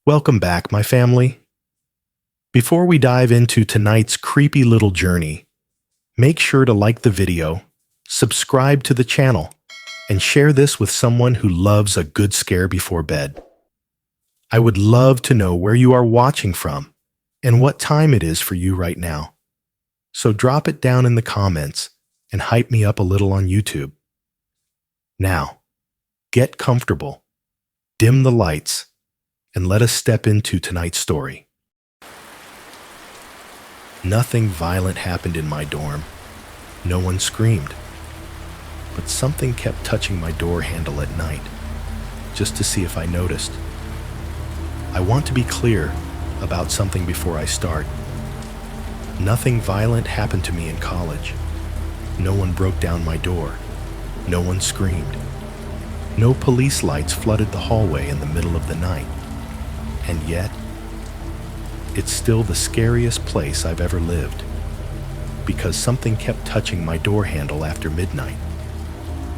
Welcome back, my family. Before we dive into tonight's creepy little journey, make sure to like the video, subscribe to the channel, and share this with someone who loves a good scare before bed. I would love to know where you are watching from and what time it is for you right now. So drop it down in the comments and hype me up a little on YouTube. Now, get comfortable, dim the lights, and let us step into tonight's story. Nothing violent happened in my dorm. No one screamed. But something kept touching my door handle at night, just to see if I noticed. I want to be clear about something before I start. Nothing violent happened to me in college. No one broke down my door. No one screamed. No police lights flooded the hallway in the middle of the night. And yet, it's still the scariest place I've ever lived, because something kept touching my door handle after midnight.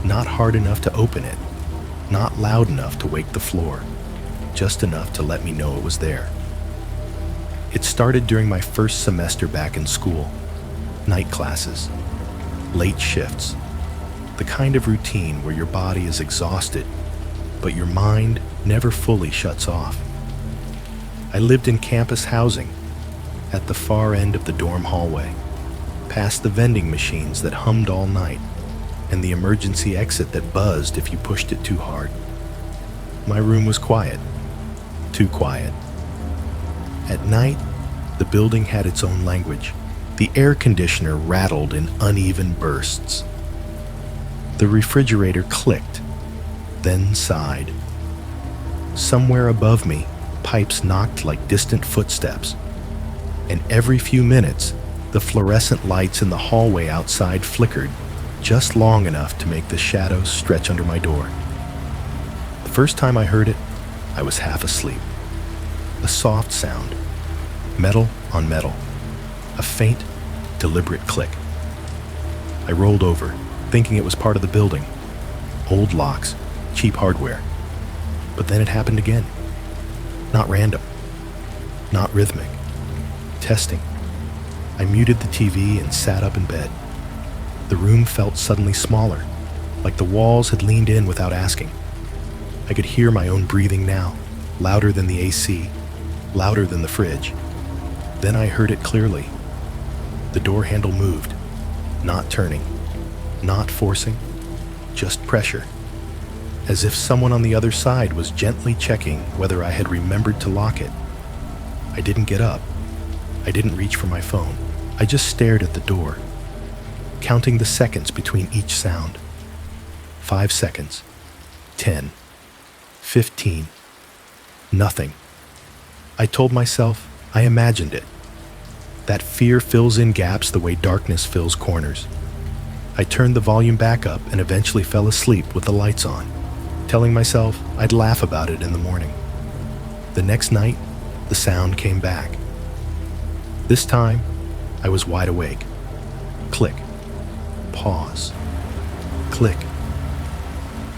Not hard enough to open it, not loud enough to wake the floor, just enough to let me know it was there. It started during my first semester back in school. Night classes, late shifts, the kind of routine where your body is exhausted, but your mind never fully shuts off. I lived in campus housing, at the far end of the dorm hallway, past the vending machines that hummed all night, and the emergency exit that buzzed if you pushed it too hard. My room was quiet, too quiet. At night, the building had its own language. The air conditioner rattled in uneven bursts. The refrigerator clicked, then sighed. Somewhere above me, pipes knocked like distant footsteps, and every few minutes, the fluorescent lights in the hallway outside flickered just long enough to make the shadows stretch under my door. The first time I heard it, I was half asleep. A soft sound, metal on metal, a faint, deliberate click. I rolled over, thinking it was part of the building. Old locks, cheap hardware. But then it happened again. Not random, not rhythmic. Testing. I muted the TV and sat up in bed. The room felt suddenly smaller, like the walls had leaned in without asking. I could hear my own breathing now, louder than the AC, louder than the fridge. Then I heard it clearly. The door handle moved, not turning, not forcing, just pressure. As if someone on the other side was gently checking whether I had remembered to lock it. I didn't get up. I didn't reach for my phone. I just stared at the door, counting the seconds between each sound. 5 seconds, 10, 15, nothing. I told myself I imagined it. That fear fills in gaps the way darkness fills corners. I turned the volume back up and eventually fell asleep with the lights on, telling myself I'd laugh about it in the morning. The next night, the sound came back. This time, I was wide awake. Click. Pause. Click.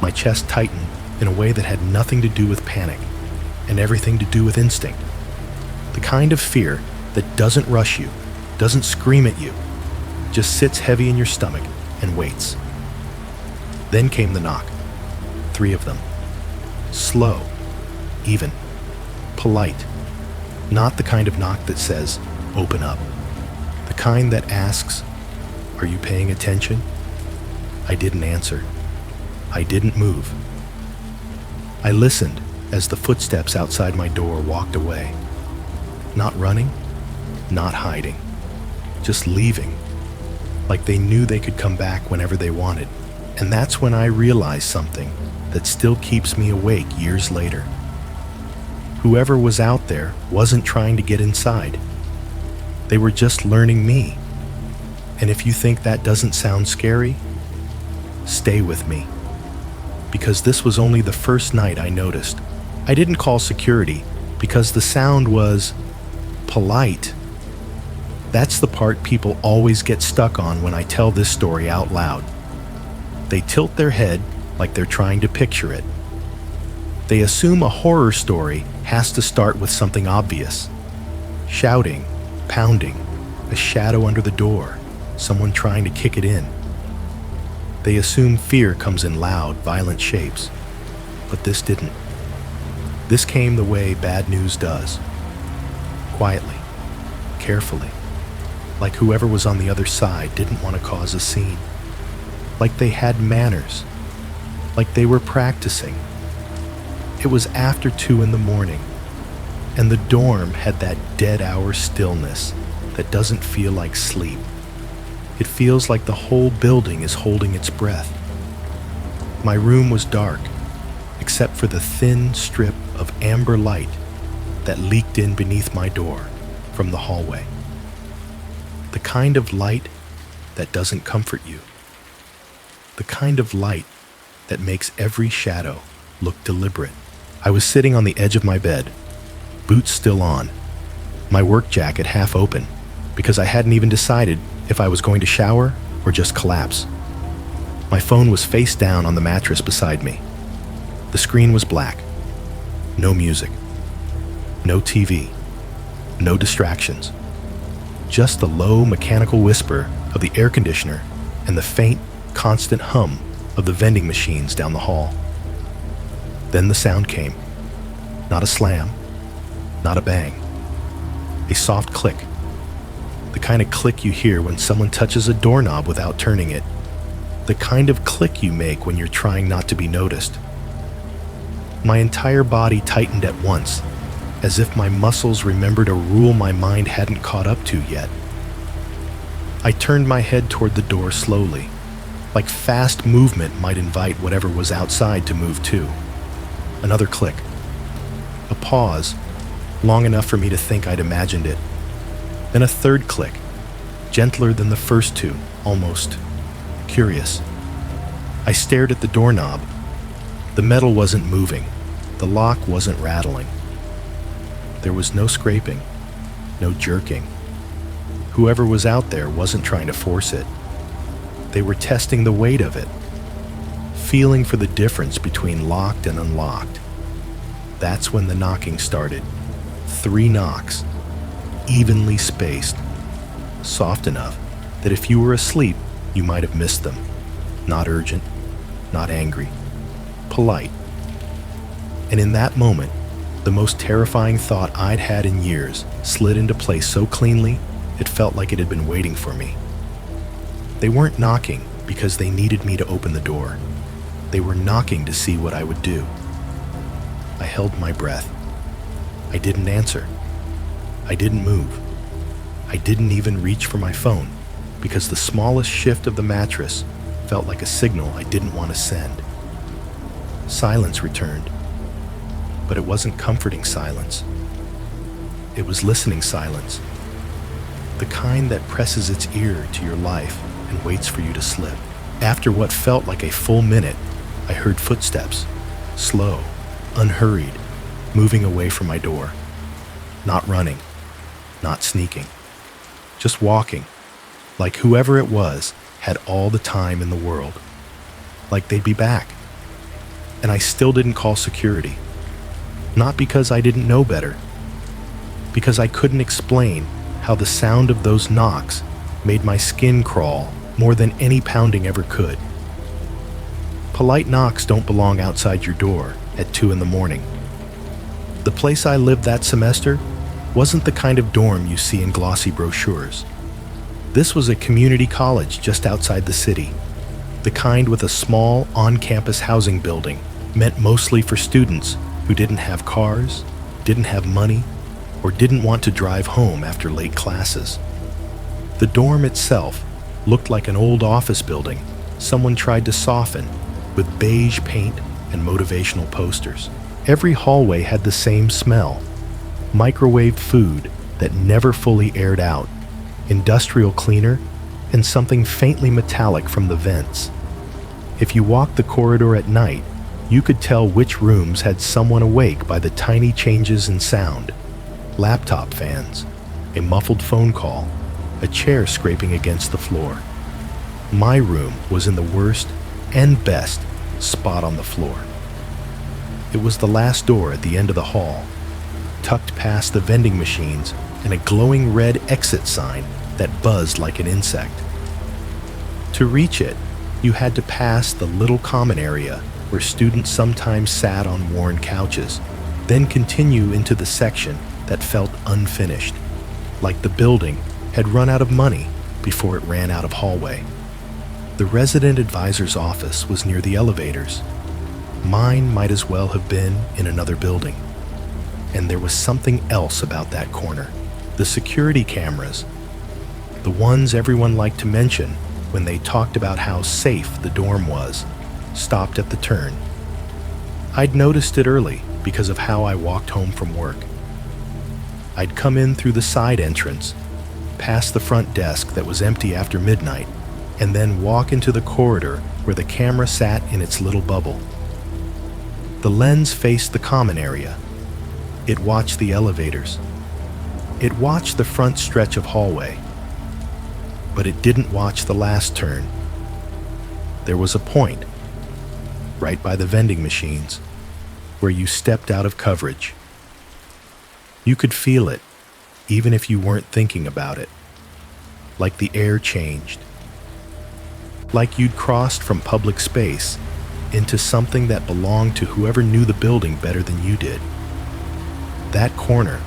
My chest tightened in a way that had nothing to do with panic and everything to do with instinct. The kind of fear that doesn't rush you, doesn't scream at you, just sits heavy in your stomach and waits. Then came the knock. 3 of them. Slow, even, polite. Not the kind of knock that says, "Open up." The kind that asks, "Are you paying attention?" I didn't answer. I didn't move. I listened as the footsteps outside my door walked away. Not running, not hiding, just leaving, like they knew they could come back whenever they wanted. And that's when I realized something that still keeps me awake years later. Whoever was out there wasn't trying to get inside. They were just learning me. And if you think that doesn't sound scary, stay with me. Because this was only the first night I noticed. I didn't call security because the sound was polite. That's the part people always get stuck on when I tell this story out loud. They tilt their head like they're trying to picture it. They assume a horror story has to start with something obvious. Shouting, pounding, a shadow under the door, someone trying to kick it in. They assume fear comes in loud, violent shapes, but this didn't. This came the way bad news does. Quietly, carefully, like whoever was on the other side didn't want to cause a scene. Like they had manners, like they were practicing. It was after 2 a.m, and the dorm had that dead-hour stillness that doesn't feel like sleep. It feels like the whole building is holding its breath. My room was dark, except for the thin strip of amber light that leaked in beneath my door from the hallway. The kind of light that doesn't comfort you. The kind of light that makes every shadow look deliberate. I was sitting on the edge of my bed, boots still on, my work jacket half open, because I hadn't even decided if I was going to shower or just collapse. My phone was face down on the mattress beside me. The screen was black. No music. No TV. No distractions. Just the low mechanical whisper of the air conditioner and the faint, constant hum of the vending machines down the hall. Then the sound came. Not a slam. Not a bang. A soft click. The kind of click you hear when someone touches a doorknob without turning it. The kind of click you make when you're trying not to be noticed. My entire body tightened at once, as if my muscles remembered a rule my mind hadn't caught up to yet. I turned my head toward the door slowly, like fast movement might invite whatever was outside to move too. Another click. A pause, long enough for me to think I'd imagined it. Then a third click, gentler than the first two, almost curious. I stared at the doorknob. The metal wasn't moving. The lock wasn't rattling. There was no scraping, no jerking. Whoever was out there wasn't trying to force it. They were testing the weight of it, feeling for the difference between locked and unlocked. That's when the knocking started. 3 knocks, evenly spaced, soft enough that if you were asleep, you might have missed them. Not urgent, not angry, polite. And in that moment, the most terrifying thought I'd had in years slid into place so cleanly, it felt like it had been waiting for me. They weren't knocking because they needed me to open the door. They were knocking to see what I would do. I held my breath. I didn't answer. I didn't move. I didn't even reach for my phone because the smallest shift of the mattress felt like a signal I didn't want to send. Silence returned, but it wasn't comforting silence. It was listening silence, the kind that presses its ear to your life and waits for you to slip. After what felt like a full minute, I heard footsteps, slow, unhurried, moving away from my door. Not running, not sneaking, just walking, like whoever it was had all the time in the world, like they'd be back. And I still didn't call security, not because I didn't know better, because I couldn't explain how the sound of those knocks made my skin crawl more than any pounding ever could. Polite knocks don't belong outside your door at 2 a.m. The place I lived that semester wasn't the kind of dorm you see in glossy brochures. This was a community college just outside the city, the kind with a small on-campus housing building meant mostly for students who didn't have cars, didn't have money, or didn't want to drive home after late classes. The dorm itself looked like an old office building someone tried to soften with beige paint and motivational posters. Every hallway had the same smell: microwaved food that never fully aired out, industrial cleaner, and something faintly metallic from the vents. If you walked the corridor at night, you could tell which rooms had someone awake by the tiny changes in sound: laptop fans, a muffled phone call, a chair scraping against the floor. My room was in the worst and best spot on the floor. It was the last door at the end of the hall, tucked past the vending machines and a glowing red exit sign that buzzed like an insect. To reach it, you had to pass the little common area where students sometimes sat on worn couches, then continue into the section that felt unfinished, like the building had run out of money before it ran out of hallway. The resident advisor's office was near the elevators. Mine might as well have been in another building. And there was something else about that corner. The security cameras, the ones everyone liked to mention when they talked about how safe the dorm was, stopped at the turn. I'd noticed it early because of how I walked home from work. I'd come in through the side entrance, past the front desk that was empty after midnight, and then walk into the corridor where the camera sat in its little bubble. The lens faced the common area. It watched the elevators. It watched the front stretch of hallway. But it didn't watch the last turn. There was a point, right by the vending machines, where you stepped out of coverage. You could feel it, even if you weren't thinking about it. Like the air changed. Like you'd crossed from public space into something that belonged to whoever knew the building better than you did. That corner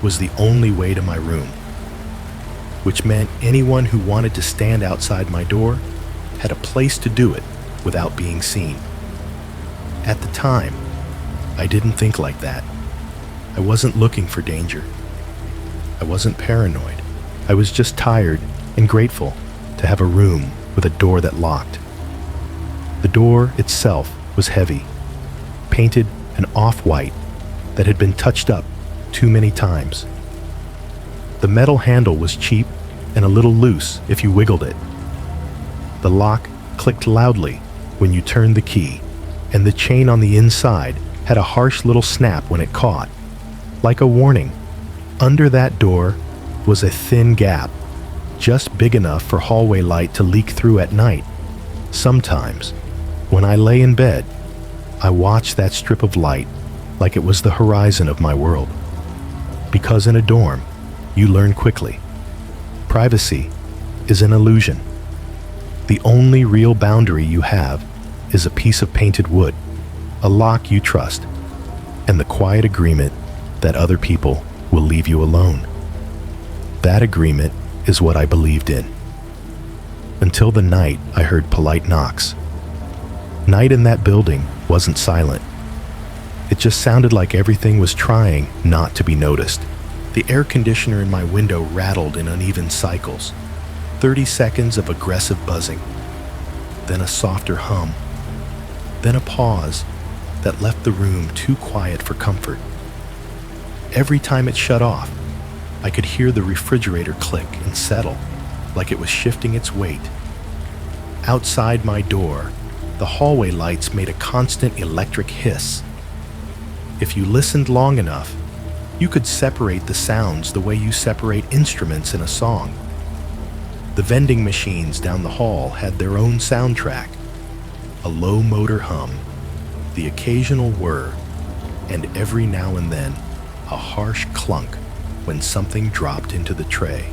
was the only way to my room, which meant anyone who wanted to stand outside my door had a place to do it without being seen. At the time, I didn't think like that. I wasn't looking for danger. I wasn't paranoid. I was just tired and grateful to have a room with a door that locked. The door itself was heavy, painted an off-white that had been touched up too many times. The metal handle was cheap and a little loose if you wiggled it. The lock clicked loudly when you turned the key, and the chain on the inside had a harsh little snap when it caught, like a warning. Under that door was a thin gap, just big enough for hallway light to leak through at night. Sometimes, when I lay in bed, I watched that strip of light like it was the horizon of my world. Because in a dorm, you learn quickly. Privacy is an illusion. The only real boundary you have is a piece of painted wood, a lock you trust, and the quiet agreement that other people will leave you alone. That agreement is what I believed in. Until the night I heard polite knocks. Night in that building wasn't silent. It just sounded like everything was trying not to be noticed. The air conditioner in my window rattled in uneven cycles. 30 seconds of aggressive buzzing, then a softer hum, then a pause that left the room too quiet for comfort. Every time it shut off, I could hear the refrigerator click and settle, like it was shifting its weight. Outside my door, the hallway lights made a constant electric hiss. If you listened long enough, you could separate the sounds the way you separate instruments in a song. The vending machines down the hall had their own soundtrack, a low motor hum, the occasional whir, and every now and then a harsh clunk when something dropped into the tray.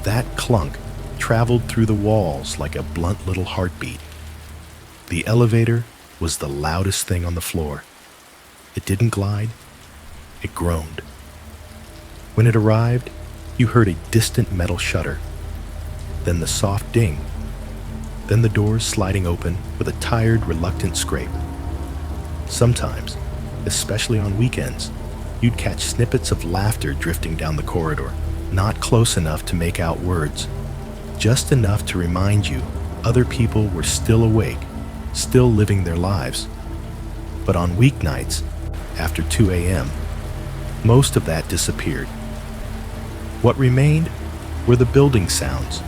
That clunk traveled through the walls like a blunt little heartbeat. The elevator was the loudest thing on the floor. It didn't glide, it groaned. When it arrived, you heard a distant metal shutter, then the soft ding, then the doors sliding open with a tired, reluctant scrape. Sometimes, especially on weekends, you'd catch snippets of laughter drifting down the corridor, not close enough to make out words, just enough to remind you other people were still awake, still living their lives. But on weeknights, after 2 a.m., most of that disappeared. What remained were the building sounds,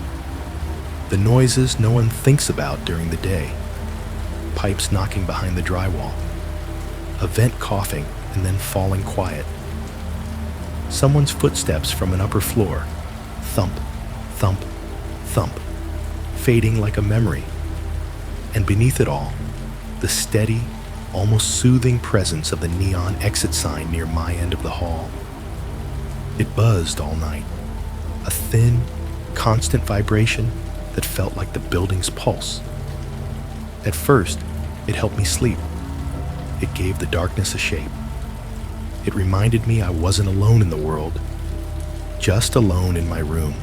the noises no one thinks about during the day, pipes knocking behind the drywall, a vent coughing and then falling quiet, someone's footsteps from an upper floor, thump, thump, thump, fading like a memory, and beneath it all, the steady, almost soothing presence of the neon exit sign near my end of the hall. It buzzed all night, a thin, constant vibration that felt like the building's pulse. At first, it helped me sleep. It gave the darkness a shape. It reminded me I wasn't alone in the world, just alone in my room.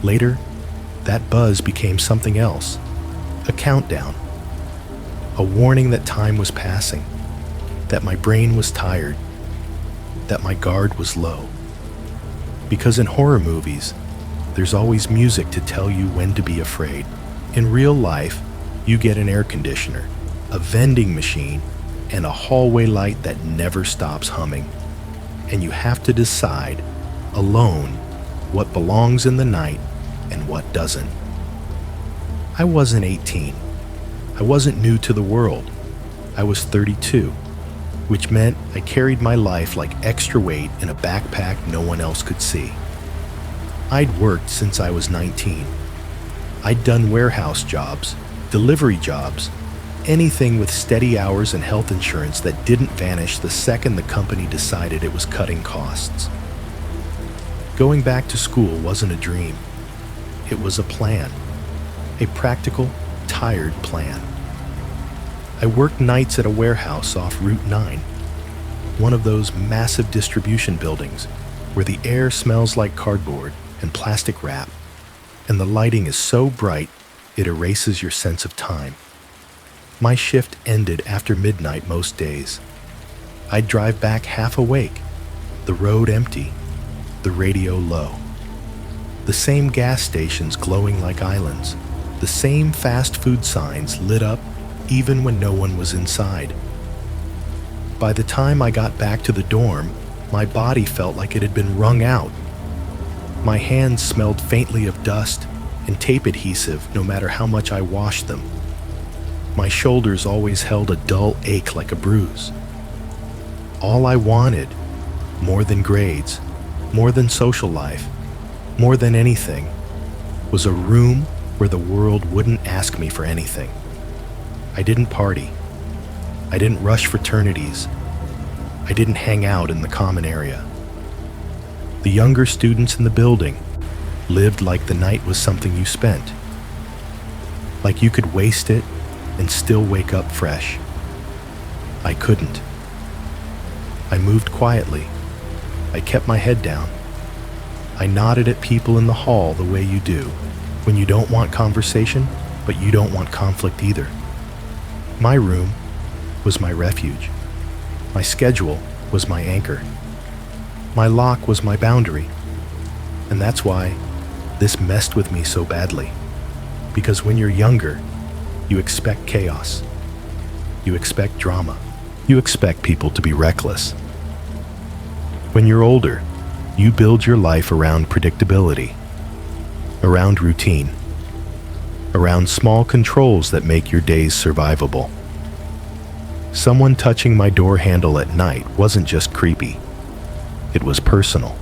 Later, that buzz became something else, a countdown, a warning that time was passing, that my brain was tired, that my guard was low. Because in horror movies, there's always music to tell you when to be afraid. In real life, you get an air conditioner, a vending machine, and a hallway light that never stops humming. And you have to decide, alone, what belongs in the night and what doesn't. I wasn't 18. I wasn't new to the world. I was 32, which meant I carried my life like extra weight in a backpack no one else could see. I'd worked since I was 19. I'd done warehouse jobs, delivery jobs, anything with steady hours and health insurance that didn't vanish the second the company decided it was cutting costs. Going back to school wasn't a dream. It was a plan, a practical, tired plan. I worked nights at a warehouse off Route 9, one of those massive distribution buildings where the air smells like cardboard and plastic wrap, and the lighting is so bright it erases your sense of time. My shift ended after midnight most days. I'd drive back half awake, the road empty, the radio low. The same gas stations glowing like islands, the same fast food signs lit up even when no one was inside. By the time I got back to the dorm, my body felt like it had been wrung out. My hands smelled faintly of dust and tape adhesive no matter how much I washed them. My shoulders always held a dull ache like a bruise. All I wanted, more than grades, more than social life, more than anything, was a room where the world wouldn't ask me for anything. I didn't party. I didn't rush fraternities. I didn't hang out in the common area. The younger students in the building lived like the night was something you spent, like you could waste it and still wake up fresh. I couldn't. I moved quietly. I kept my head down. I nodded at people in the hall the way you do when you don't want conversation, but you don't want conflict either. My room was my refuge. My schedule was my anchor. My lock was my boundary. And that's why this messed with me so badly. Because when you're younger, you expect chaos. You expect drama. You expect people to be reckless. When you're older, you build your life around predictability, around routine, around small controls that make your days survivable. Someone touching my door handle at night wasn't just creepy. It was personal.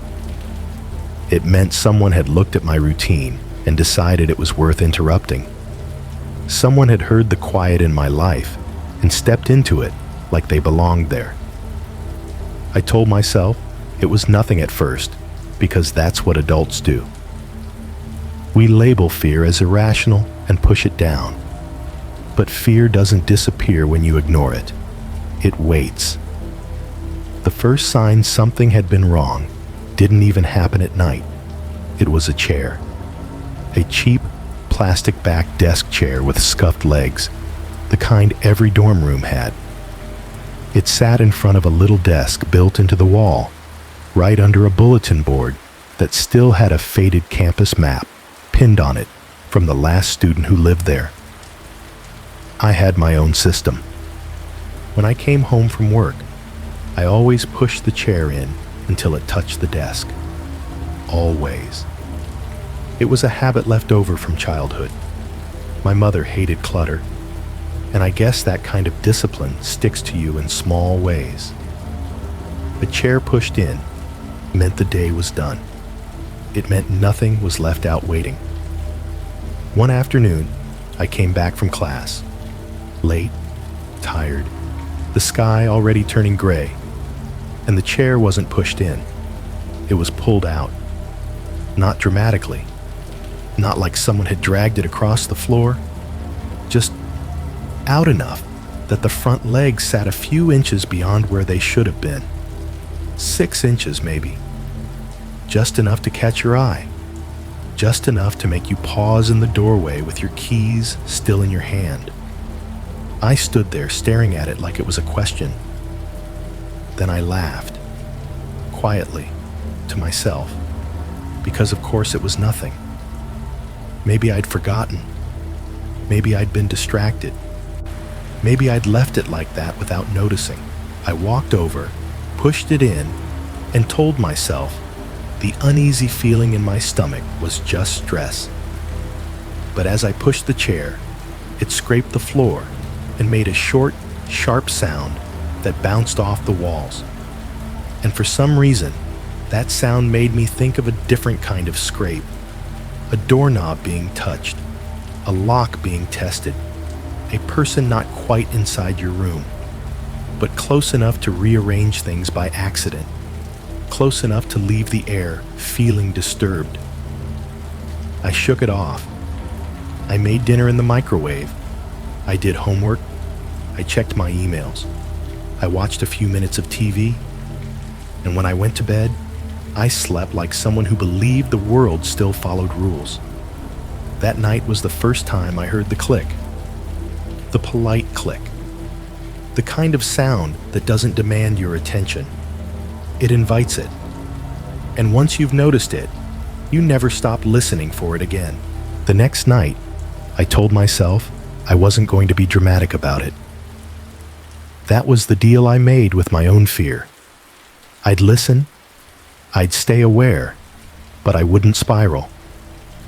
It meant someone had looked at my routine and decided it was worth interrupting. Someone had heard the quiet in my life and stepped into it like they belonged there. I told myself it was nothing at first, because that's what adults do. We label fear as irrational and push it down. But fear doesn't disappear when you ignore it. It waits. The first sign something had been wrong didn't even happen at night. It was a chair. A cheap, plastic-backed desk chair with scuffed legs, the kind every dorm room had. It sat in front of a little desk built into the wall, right under a bulletin board that still had a faded campus map pinned on it from the last student who lived there. I had my own system. When I came home from work, I always pushed the chair in until it touched the desk. Always. It was a habit left over from childhood. My mother hated clutter, and I guess that kind of discipline sticks to you in small ways. The chair pushed in meant the day was done. It meant nothing was left out waiting. One afternoon, I came back from class, late, tired, the sky already turning gray, and the chair wasn't pushed in. It was pulled out. Not dramatically. Not like someone had dragged it across the floor. Just out enough that the front legs sat a few inches beyond where they should have been. 6 inches, maybe. Just enough to catch your eye. Just enough to make you pause in the doorway with your keys still in your hand. I stood there staring at it like it was a question. Then I laughed, quietly, to myself, because of course it was nothing. Maybe I'd forgotten. Maybe I'd been distracted. Maybe I'd left it like that without noticing. I walked over, pushed it in, and told myself the uneasy feeling in my stomach was just stress. But as I pushed the chair, it scraped the floor and made a short, sharp sound that bounced off the walls. And for some reason, that sound made me think of a different kind of scrape. A doorknob being touched, a lock being tested, a person not quite inside your room, but close enough to rearrange things by accident, close enough to leave the air feeling disturbed. I shook it off. I made dinner in the microwave. I did homework. I checked my emails. I watched a few minutes of TV. And when I went to bed, I slept like someone who believed the world still followed rules. That night was the first time I heard the click. The polite click. The kind of sound that doesn't demand your attention. It invites it. And once you've noticed it, you never stop listening for it again. The next night, I told myself I wasn't going to be dramatic about it. That was the deal I made with my own fear. I'd listen, I'd stay aware, but I wouldn't spiral.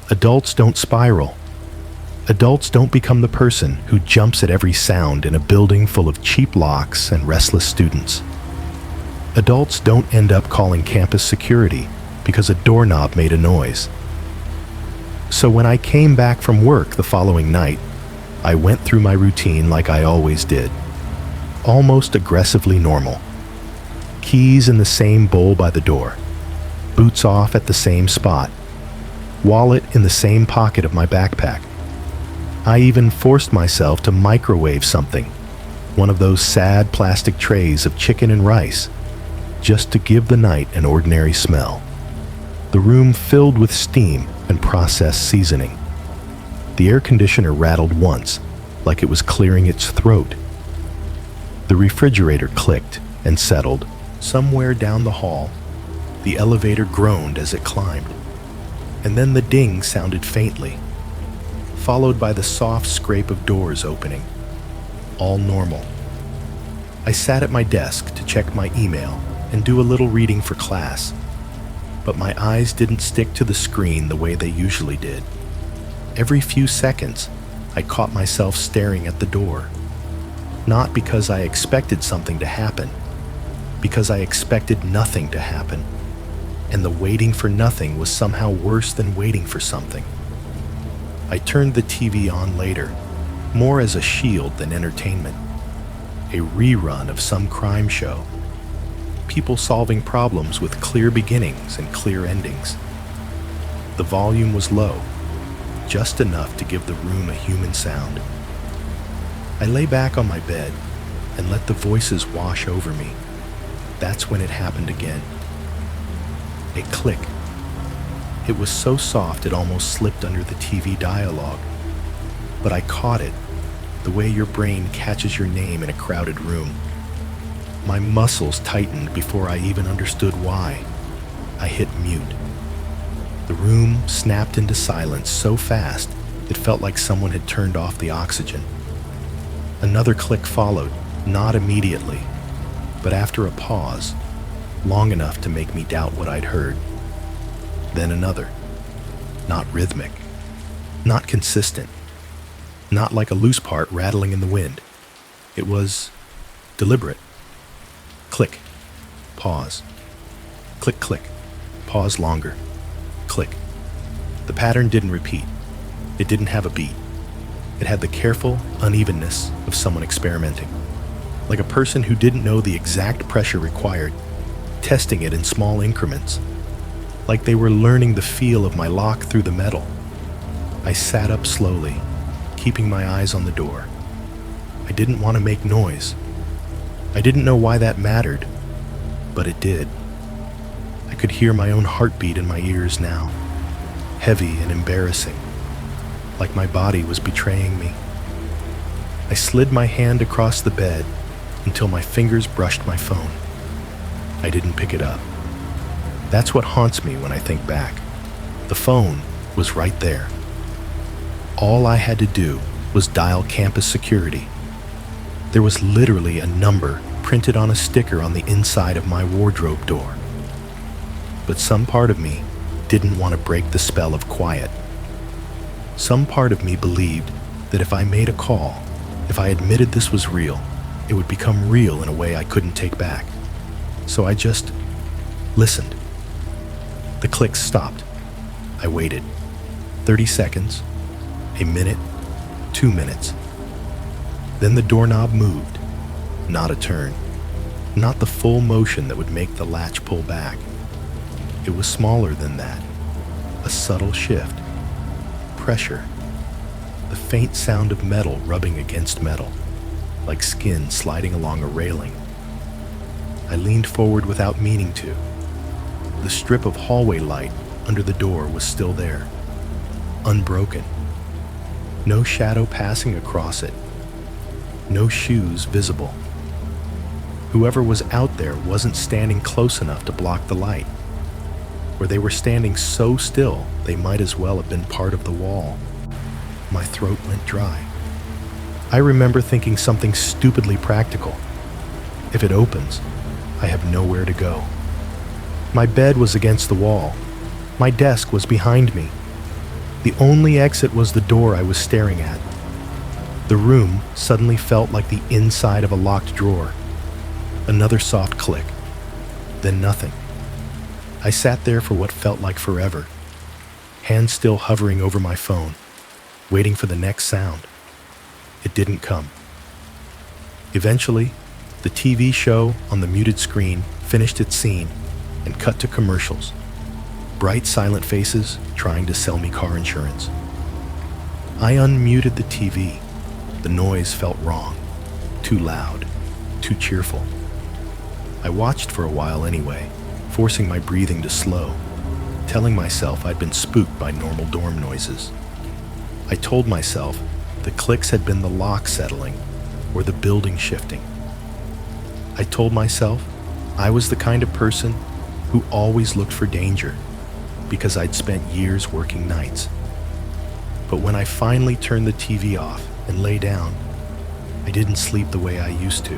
Adults don't spiral. Adults don't become the person who jumps at every sound in a building full of cheap locks and restless students. Adults don't end up calling campus security because a doorknob made a noise. So when I came back from work the following night, I went through my routine like I always did. Almost aggressively normal. Keys in the same bowl by the door. Boots off at the same spot. Wallet in the same pocket of my backpack. I even forced myself to microwave something, one of those sad plastic trays of chicken and rice, just to give the night an ordinary smell. The room filled with steam and processed seasoning. The air conditioner rattled once, like it was clearing its throat. The refrigerator clicked and settled. Somewhere down the hall, the elevator groaned as it climbed, and then the ding sounded faintly, followed by the soft scrape of doors opening. All normal. I sat at my desk to check my email and do a little reading for class, but my eyes didn't stick to the screen the way they usually did. Every few seconds, I caught myself staring at the door, not because I expected something to happen, because I expected nothing to happen, and the waiting for nothing was somehow worse than waiting for something. I turned the TV on later, more as a shield than entertainment. A rerun of some crime show. People solving problems with clear beginnings and clear endings. The volume was low, just enough to give the room a human sound. I lay back on my bed and let the voices wash over me. That's when it happened again. A click. It was so soft it almost slipped under the TV dialogue. But I caught it, the way your brain catches your name in a crowded room. My muscles tightened before I even understood why. I hit mute. The room snapped into silence so fast it felt like someone had turned off the oxygen. Another click followed, not immediately, but after a pause, long enough to make me doubt what I'd heard. Then another. Not rhythmic. Not consistent. Not like a loose part rattling in the wind. It was deliberate. Click. Pause. Click, click. Pause longer. Click. The pattern didn't repeat. It didn't have a beat. It had the careful unevenness of someone experimenting. like a person who didn't know the exact pressure required, testing it in small increments, like they were learning the feel of my lock through the metal. I sat up slowly, keeping my eyes on the door. I didn't want to make noise. I didn't know why that mattered, but it did. I could hear my own heartbeat in my ears now, heavy and embarrassing, like my body was betraying me. I slid my hand across the bed until my fingers brushed my phone. I didn't pick it up. That's what haunts me when I think back. The phone was right there. All I had to do was dial campus security. There was literally a number printed on a sticker on the inside of my wardrobe door. But some part of me didn't want to break the spell of quiet. Some part of me believed that if I made a call, if I admitted this was real, it would become real in a way I couldn't take back. So I just listened. The clicks stopped. I waited. 30 seconds, a minute, 2 minutes. Then the doorknob moved. Not a turn. Not the full motion that would make the latch pull back. It was smaller than that. A subtle shift. Pressure. The faint sound of metal rubbing against metal, like skin sliding along a railing. I leaned forward without meaning to. The strip of hallway light under the door was still there, unbroken. No shadow passing across it. No shoes visible. Whoever was out there wasn't standing close enough to block the light, or they were standing so still they might as well have been part of the wall. My throat went dry. I remember thinking something stupidly practical. If it opens, I have nowhere to go. My bed was against the wall. My desk was behind me. The only exit was the door I was staring at. The room suddenly felt like the inside of a locked drawer. Another soft click, then nothing. I sat there for what felt like forever, hands still hovering over my phone, waiting for the next sound. It didn't come. Eventually, the TV show on the muted screen finished its scene and cut to commercials. Bright, silent faces trying to sell me car insurance. I unmuted the TV. The noise felt wrong, too loud, too cheerful. I watched for a while anyway, forcing my breathing to slow, telling myself I'd been spooked by normal dorm noises. I told myself the clicks had been the lock settling or the building shifting. I told myself I was the kind of person who always looked for danger because I'd spent years working nights. But when I finally turned the TV off and lay down, I didn't sleep the way I used to.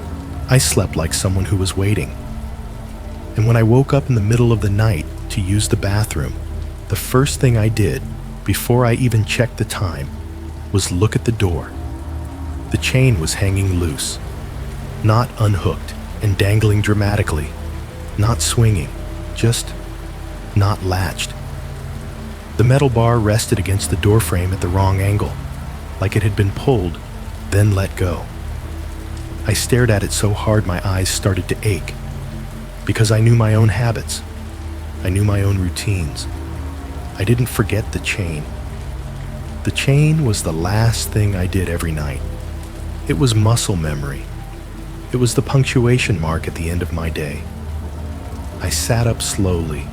I slept like someone who was waiting. And when I woke up in the middle of the night to use the bathroom, the first thing I did, before I even checked the time, was look at the door. The chain was hanging loose, not unhooked and dangling dramatically, not swinging, just not latched. The metal bar rested against the doorframe at the wrong angle, like it had been pulled, then let go. I stared at it so hard my eyes started to ache, because I knew my own habits. I knew my own routines. I didn't forget the chain. The chain was the last thing I did every night. It was muscle memory. It was the punctuation mark at the end of my day. I sat up slowly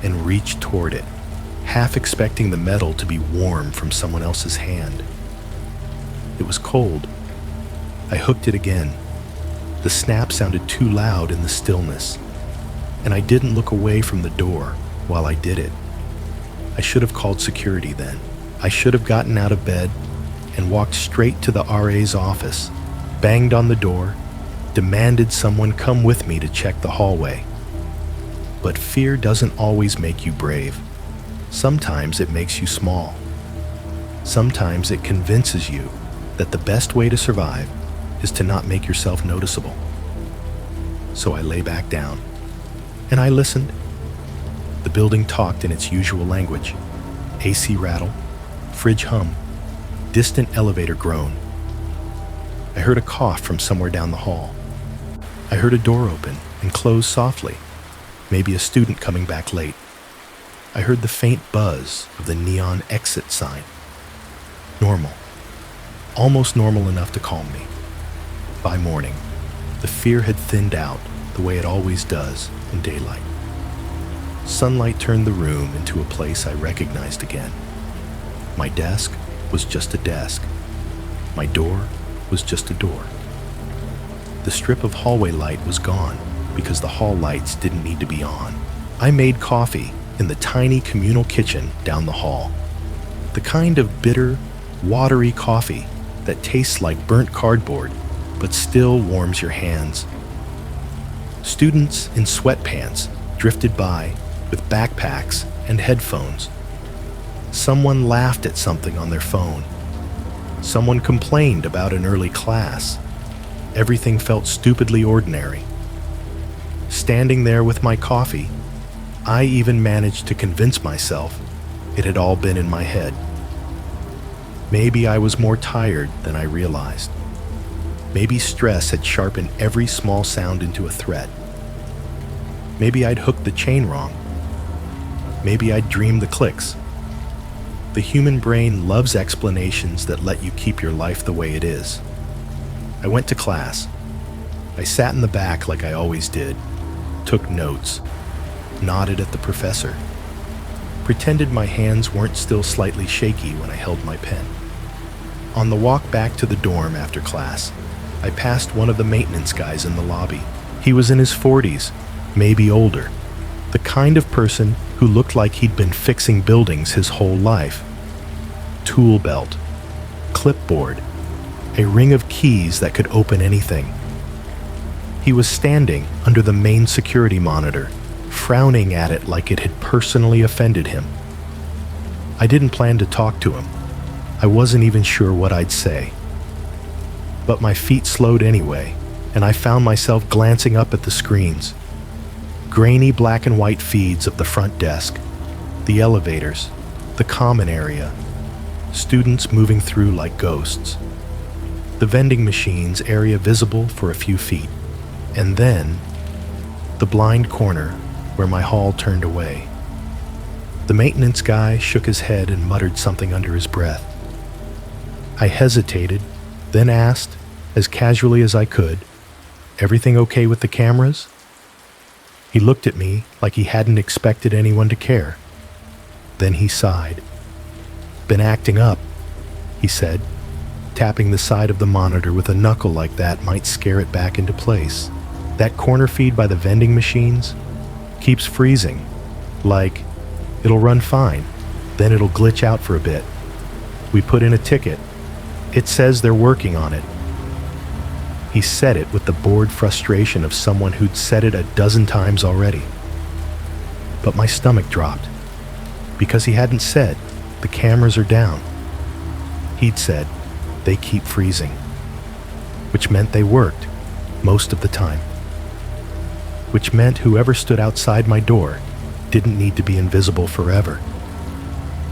and reached toward it, half expecting the metal to be warm from someone else's hand. It was cold. I hooked it again. The snap sounded too loud in the stillness, and I didn't look away from the door while I did it. I should have called security then. I should have gotten out of bed and walked straight to the RA's office, banged on the door, demanded someone come with me to check the hallway. But fear doesn't always make you brave. Sometimes it makes you small. Sometimes it convinces you that the best way to survive is to not make yourself noticeable. So I lay back down, and I listened. The building talked in its usual language. AC rattle, fridge hum, distant elevator groan. I heard a cough from somewhere down the hall. I heard a door open and close softly, maybe a student coming back late. I heard the faint buzz of the neon exit sign. Normal. Almost normal enough to calm me. By morning, the fear had thinned out the way it always does in daylight. Sunlight turned the room into a place I recognized again. My desk was just a desk. My door was just a door. The strip of hallway light was gone because the hall lights didn't need to be on. I made coffee in the tiny communal kitchen down the hall. The kind of bitter, watery coffee that tastes like burnt cardboard but still warms your hands. Students in sweatpants drifted by with backpacks and headphones. Someone laughed at something on their phone. Someone complained about an early class. Everything felt stupidly ordinary. Standing there with my coffee, I even managed to convince myself it had all been in my head. Maybe I was more tired than I realized. Maybe stress had sharpened every small sound into a threat. Maybe I'd hooked the chain wrong. Maybe I'd dreamed the clicks. The human brain loves explanations that let you keep your life the way it is. I went to class. I sat in the back like I always did, took notes, nodded at the professor, pretended my hands weren't still slightly shaky when I held my pen. On the walk back to the dorm after class, I passed one of the maintenance guys in the lobby. He was in his 40s, maybe older, the kind of person who looked like he'd been fixing buildings his whole life. Tool belt, clipboard, a ring of keys that could open anything. He was standing under the main security monitor, frowning at it like it had personally offended him. I didn't plan to talk to him. I wasn't even sure what I'd say. But my feet slowed anyway, and I found myself glancing up at the screens. Grainy black and white feeds of the front desk, the elevators, the common area, students moving through like ghosts. The vending machines area visible for a few feet, and then the blind corner where my hall turned away. The maintenance guy shook his head and muttered something under his breath. I hesitated, then asked, as casually as I could, "Everything okay with the cameras?" He looked at me like he hadn't expected anyone to care. Then he sighed. "Been acting up," he said. Tapping the side of the monitor with a knuckle like that might scare it back into place. That corner feed by the vending machines keeps freezing. Like, it'll run fine, then it'll glitch out for a bit. We put in a ticket. It says they're working on it. He said it with the bored frustration of someone who'd said it a dozen times already. But my stomach dropped, because he hadn't said, "The cameras are down." He'd said, "They keep freezing," which meant they worked most of the time. Which meant whoever stood outside my door didn't need to be invisible forever.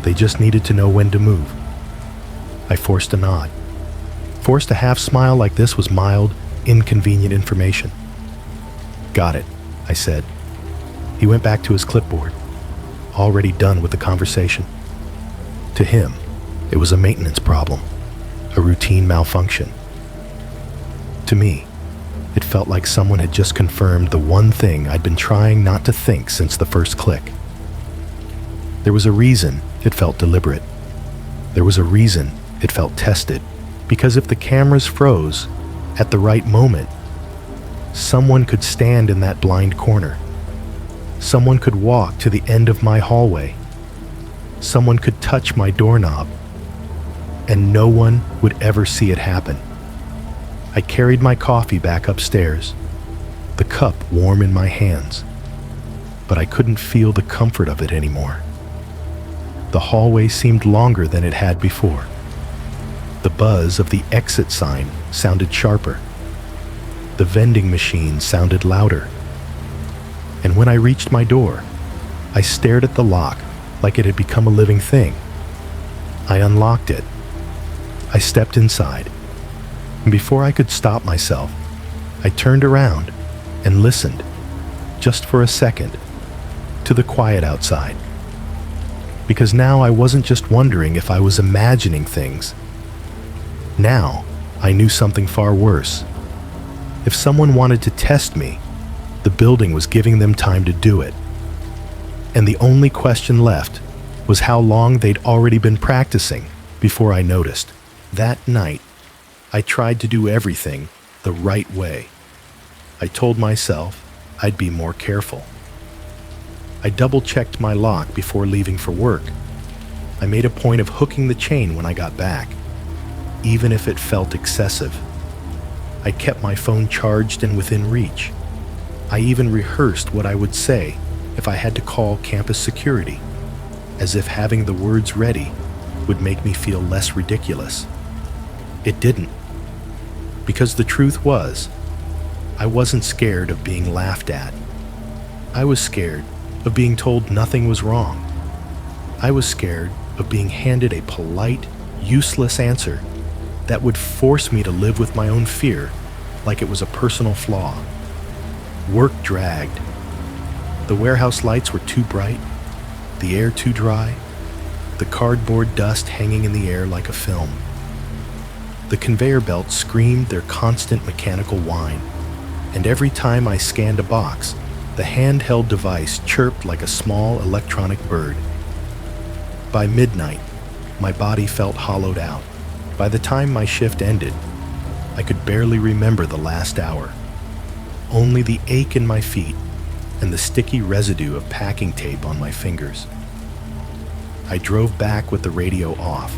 They just needed to know when to move. I forced a nod. Forced a half smile like this was mild, inconvenient information. "Got it," I said. He went back to his clipboard, already done with the conversation. To him, it was a maintenance problem, a routine malfunction. To me, it felt like someone had just confirmed the one thing I'd been trying not to think since the first click. There was a reason it felt deliberate. There was a reason it felt tested. Because if the cameras froze at the right moment, someone could stand in that blind corner. Someone could walk to the end of my hallway. Someone could touch my doorknob. And no one would ever see it happen. I carried my coffee back upstairs, the cup warm in my hands, but I couldn't feel the comfort of it anymore. The hallway seemed longer than it had before. The buzz of the exit sign sounded sharper. The vending machine sounded louder. And when I reached my door, I stared at the lock like it had become a living thing. I unlocked it. I stepped inside. And before I could stop myself, I turned around and listened, just for a second, to the quiet outside. Because now I wasn't just wondering if I was imagining things. Now, I knew something far worse. If someone wanted to test me, the building was giving them time to do it. And the only question left was how long they'd already been practicing before I noticed. That night, I tried to do everything the right way. I told myself I'd be more careful. I double-checked my lock before leaving for work. I made a point of hooking the chain when I got back, even if it felt excessive. I kept my phone charged and within reach. I even rehearsed what I would say if I had to call campus security, as if having the words ready would make me feel less ridiculous. It didn't, because the truth was, I wasn't scared of being laughed at. I was scared of being told nothing was wrong. I was scared of being handed a polite, useless answer that would force me to live with my own fear like it was a personal flaw. Work dragged. The warehouse lights were too bright, the air too dry, the cardboard dust hanging in the air like a film. The conveyor belts screamed their constant mechanical whine, and every time I scanned a box, the handheld device chirped like a small electronic bird. By midnight, my body felt hollowed out. By the time my shift ended, I could barely remember the last hour. Only the ache in my feet and the sticky residue of packing tape on my fingers. I drove back with the radio off.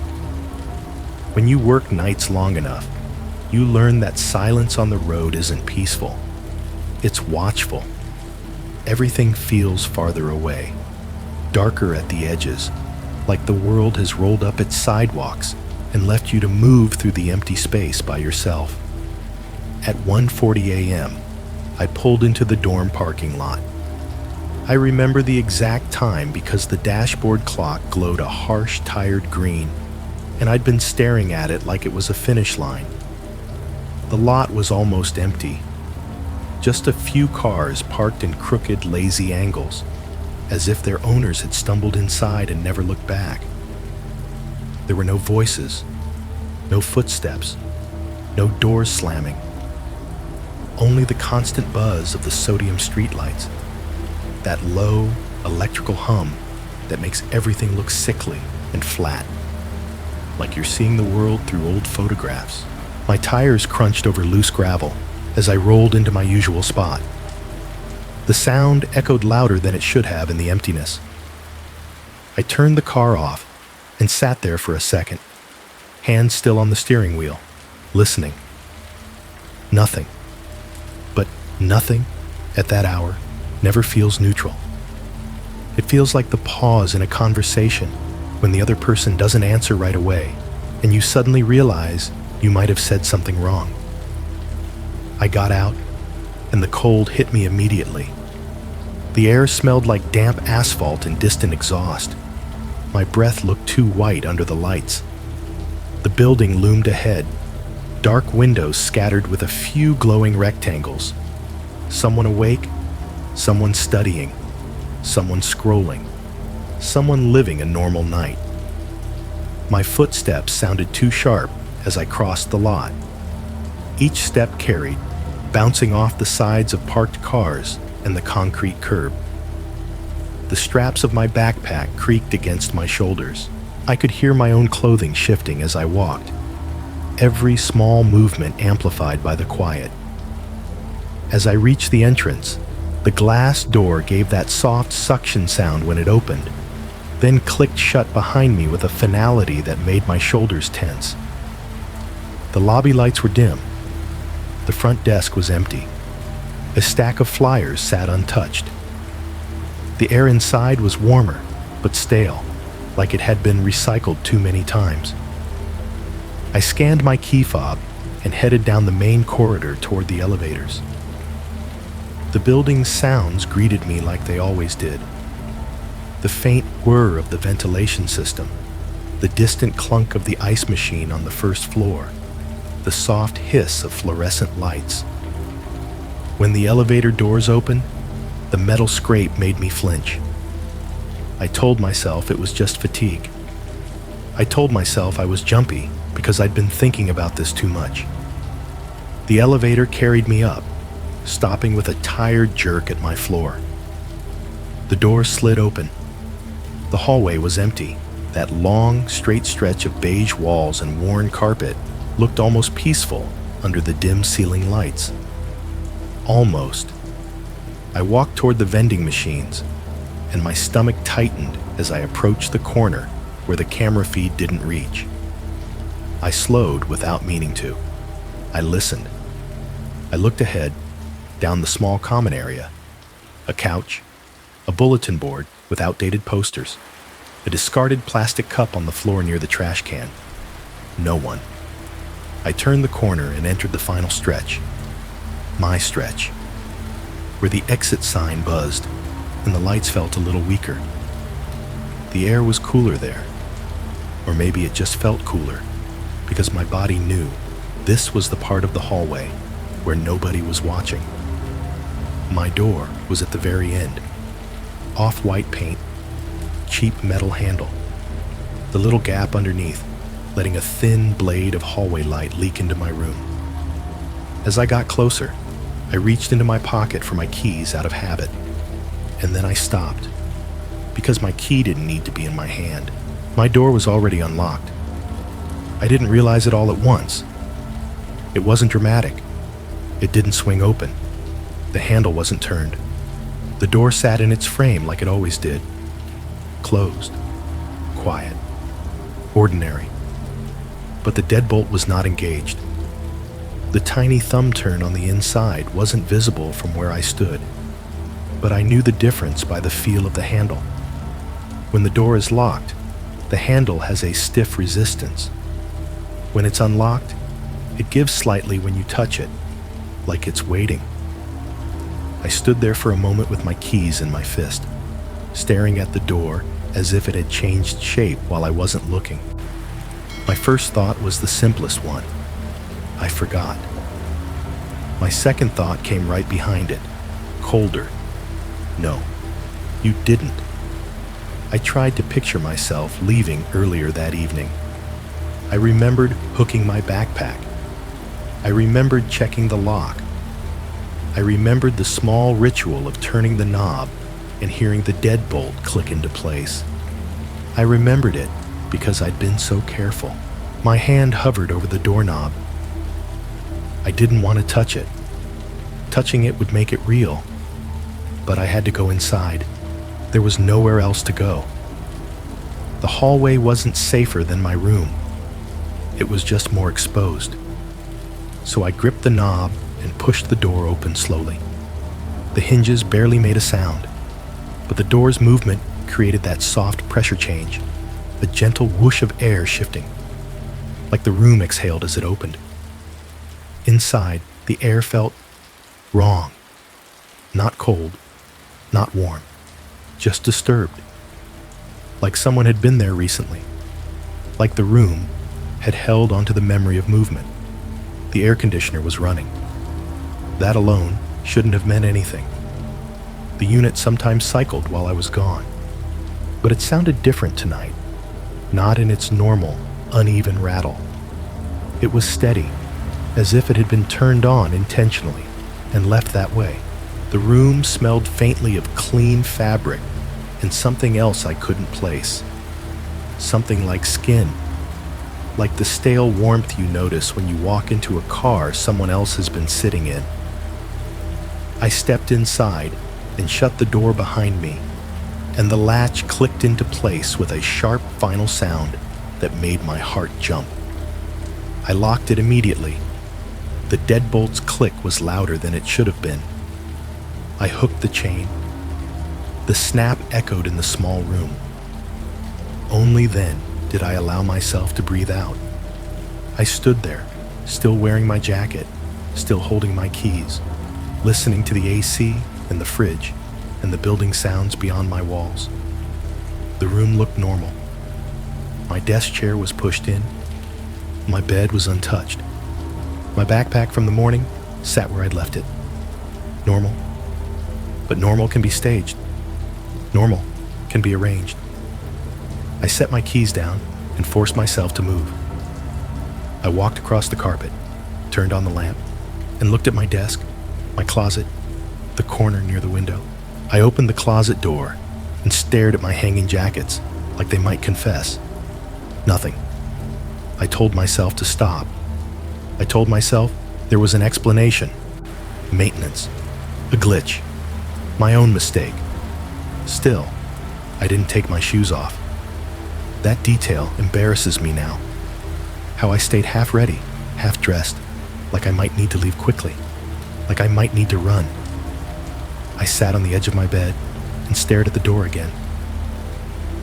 When you work nights long enough, you learn that silence on the road isn't peaceful. It's watchful. Everything feels farther away, darker at the edges, like the world has rolled up its sidewalks and left you to move through the empty space by yourself. At 1:40 a.m., I pulled into the dorm parking lot. I remember the exact time because the dashboard clock glowed a harsh, tired green, and I'd been staring at it like it was a finish line. The lot was almost empty. Just a few cars parked in crooked, lazy angles, as if their owners had stumbled inside and never looked back. There were no voices, no footsteps, no doors slamming. Only the constant buzz of the sodium streetlights, that low, electrical hum that makes everything look sickly and flat, like you're seeing the world through old photographs. My tires crunched over loose gravel as I rolled into my usual spot. The sound echoed louder than it should have in the emptiness. I turned the car off and sat there for a second, hands still on the steering wheel, listening. Nothing. But nothing, at that hour, never feels neutral. It feels like the pause in a conversation when the other person doesn't answer right away, and you suddenly realize you might have said something wrong. I got out, and the cold hit me immediately. The air smelled like damp asphalt and distant exhaust. My breath looked too white under the lights. The building loomed ahead, dark windows scattered with a few glowing rectangles. Someone awake, someone studying, someone scrolling, someone living a normal night. My footsteps sounded too sharp as I crossed the lot. Each step carried, bouncing off the sides of parked cars and the concrete curb. The straps of my backpack creaked against my shoulders. I could hear my own clothing shifting as I walked, every small movement amplified by the quiet. As I reached the entrance, the glass door gave that soft suction sound when it opened, then clicked shut behind me with a finality that made my shoulders tense. The lobby lights were dim. The front desk was empty. A stack of flyers sat untouched. The air inside was warmer, but stale, like it had been recycled too many times. I scanned my key fob and headed down the main corridor toward the elevators. The building's sounds greeted me like they always did. The faint whir of the ventilation system, the distant clunk of the ice machine on the first floor, the soft hiss of fluorescent lights. When the elevator doors opened, the metal scrape made me flinch. I told myself it was just fatigue. I told myself I was jumpy because I'd been thinking about this too much. The elevator carried me up, stopping with a tired jerk at my floor. The door slid open. The hallway was empty. That long, straight stretch of beige walls and worn carpet looked almost peaceful under the dim ceiling lights. Almost. I walked toward the vending machines, and my stomach tightened as I approached the corner where the camera feed didn't reach. I slowed without meaning to. I listened. I looked ahead, down the small common area. A couch, a bulletin board with outdated posters, a discarded plastic cup on the floor near the trash can. No one. I turned the corner and entered the final stretch. My stretch, where the exit sign buzzed and the lights felt a little weaker. The air was cooler there, or maybe it just felt cooler, because my body knew this was the part of the hallway where nobody was watching. My door was at the very end. Off-white paint, cheap metal handle, the little gap underneath, letting a thin blade of hallway light leak into my room. As I got closer, I reached into my pocket for my keys out of habit, and then I stopped, because my key didn't need to be in my hand. My door was already unlocked. I didn't realize it all at once. It wasn't dramatic. It didn't swing open. The handle wasn't turned. The door sat in its frame like it always did. Closed. Quiet. Ordinary. But the deadbolt was not engaged. The tiny thumb turn on the inside wasn't visible from where I stood, but I knew the difference by the feel of the handle. When the door is locked, the handle has a stiff resistance. When it's unlocked, it gives slightly when you touch it, like it's waiting. I stood there for a moment with my keys in my fist, staring at the door as if it had changed shape while I wasn't looking. My first thought was the simplest one. I forgot. My second thought came right behind it, colder. No, you didn't. I tried to picture myself leaving earlier that evening. I remembered hooking my backpack. I remembered checking the lock. I remembered the small ritual of turning the knob and hearing the deadbolt click into place. I remembered it because I'd been so careful. My hand hovered over the doorknob. I didn't want to touch it. Touching it would make it real. But I had to go inside. There was nowhere else to go. The hallway wasn't safer than my room. It was just more exposed. So I gripped the knob and pushed the door open slowly. The hinges barely made a sound, but the door's movement created that soft pressure change, a gentle whoosh of air shifting, like the room exhaled as it opened. Inside, the air felt wrong. Not cold, not warm, just disturbed. Like someone had been there recently. Like the room had held onto the memory of movement. The air conditioner was running. That alone shouldn't have meant anything. The unit sometimes cycled while I was gone. But it sounded different tonight, not in its normal, uneven rattle. It was steady, as if it had been turned on intentionally and left that way. The room smelled faintly of clean fabric and something else I couldn't place. Something like skin, like the stale warmth you notice when you walk into a car someone else has been sitting in. I stepped inside and shut the door behind me, and the latch clicked into place with a sharp final sound that made my heart jump. I locked it immediately. The deadbolt's click was louder than it should have been. I hooked the chain. The snap echoed in the small room. Only then did I allow myself to breathe out. I stood there, still wearing my jacket, still holding my keys, listening to the AC and the fridge and the building sounds beyond my walls. The room looked normal. My desk chair was pushed in. My bed was untouched. My backpack from the morning sat where I'd left it. Normal. But normal can be staged. Normal can be arranged. I set my keys down and forced myself to move. I walked across the carpet, turned on the lamp, and looked at my desk, my closet, the corner near the window. I opened the closet door and stared at my hanging jackets like they might confess. Nothing. I told myself to stop. I told myself there was an explanation. Maintenance. A glitch. My own mistake. Still, I didn't take my shoes off. That detail embarrasses me now. How I stayed half ready, half dressed, like I might need to leave quickly, like I might need to run. I sat on the edge of my bed and stared at the door again.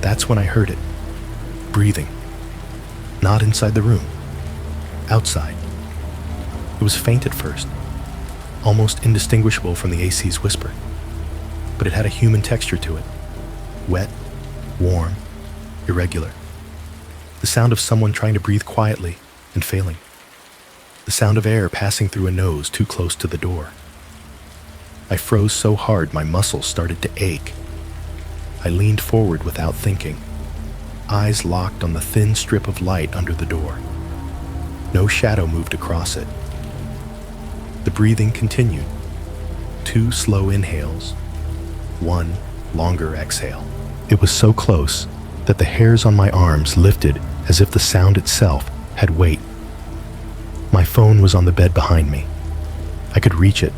That's when I heard it. Breathing. Not inside the room. Outside. It was faint at first, almost indistinguishable from the AC's whisper, but it had a human texture to it. Wet, warm, irregular. The sound of someone trying to breathe quietly and failing. The sound of air passing through a nose too close to the door. I froze so hard my muscles started to ache. I leaned forward without thinking, eyes locked on the thin strip of light under the door. No shadow moved across it. The breathing continued. 2 slow inhales, 1 longer exhale. It was so close that the hairs on my arms lifted as if the sound itself had weight. My phone was on the bed behind me. I could reach it.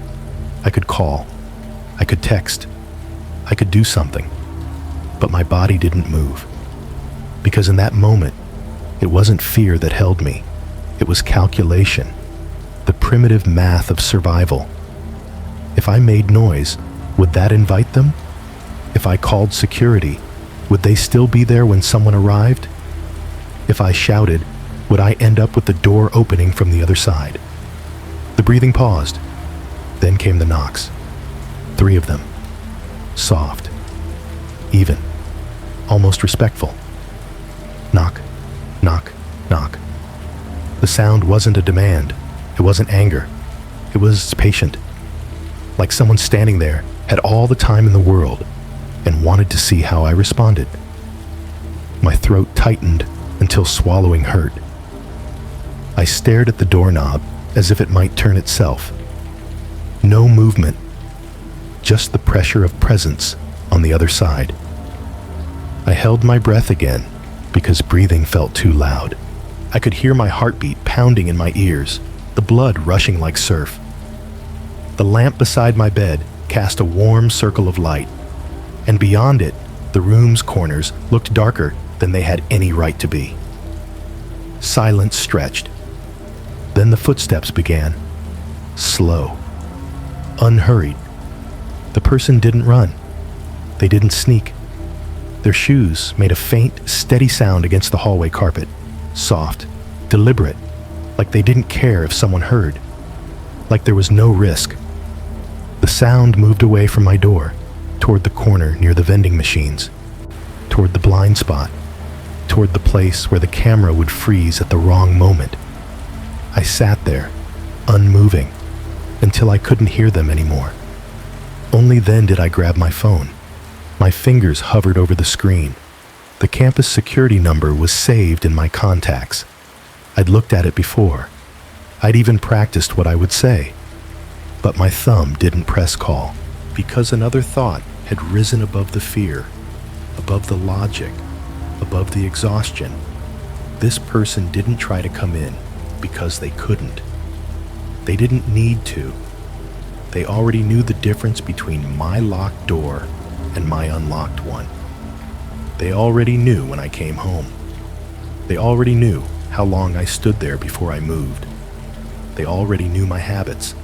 I could call. I could text. I could do something. But my body didn't move. Because in that moment, it wasn't fear that held me. It was calculation. The primitive math of survival. If I made noise, would that invite them? If I called security, would they still be there when someone arrived? If I shouted, would I end up with the door opening from the other side? The breathing paused. Then came the knocks. 3 of them. Soft. Even. Almost respectful. Knock, knock, knock. The sound wasn't a demand. It wasn't anger. It was patient. Like someone standing there had all the time in the world and wanted to see how I responded. My throat tightened until swallowing hurt. I stared at the doorknob as if it might turn itself. No movement, just the pressure of presence on the other side. I held my breath again because breathing felt too loud. I could hear my heartbeat pounding in my ears, the blood rushing like surf. The lamp beside my bed cast a warm circle of light, and beyond it, the room's corners looked darker than they had any right to be. Silence stretched. Then the footsteps began. Slow. Unhurried. The person didn't run. They didn't sneak. Their shoes made a faint, steady sound against the hallway carpet. Soft. Deliberate. Like they didn't care if someone heard. Like there was no risk. The sound moved away from my door, toward the corner near the vending machines, toward the blind spot, toward the place where the camera would freeze at the wrong moment. I sat there, unmoving, until I couldn't hear them anymore. Only then did I grab my phone. My fingers hovered over the screen. The campus security number was saved in my contacts. I'd looked at it before. I'd even practiced what I would say. But my thumb didn't press call, because another thought had risen above the fear, above the logic, above the exhaustion. This person didn't try to come in because they couldn't. They didn't need to. They already knew the difference between my locked door and my unlocked one. They already knew when I came home. They already knew how long I stood there before I moved. They already knew my habits.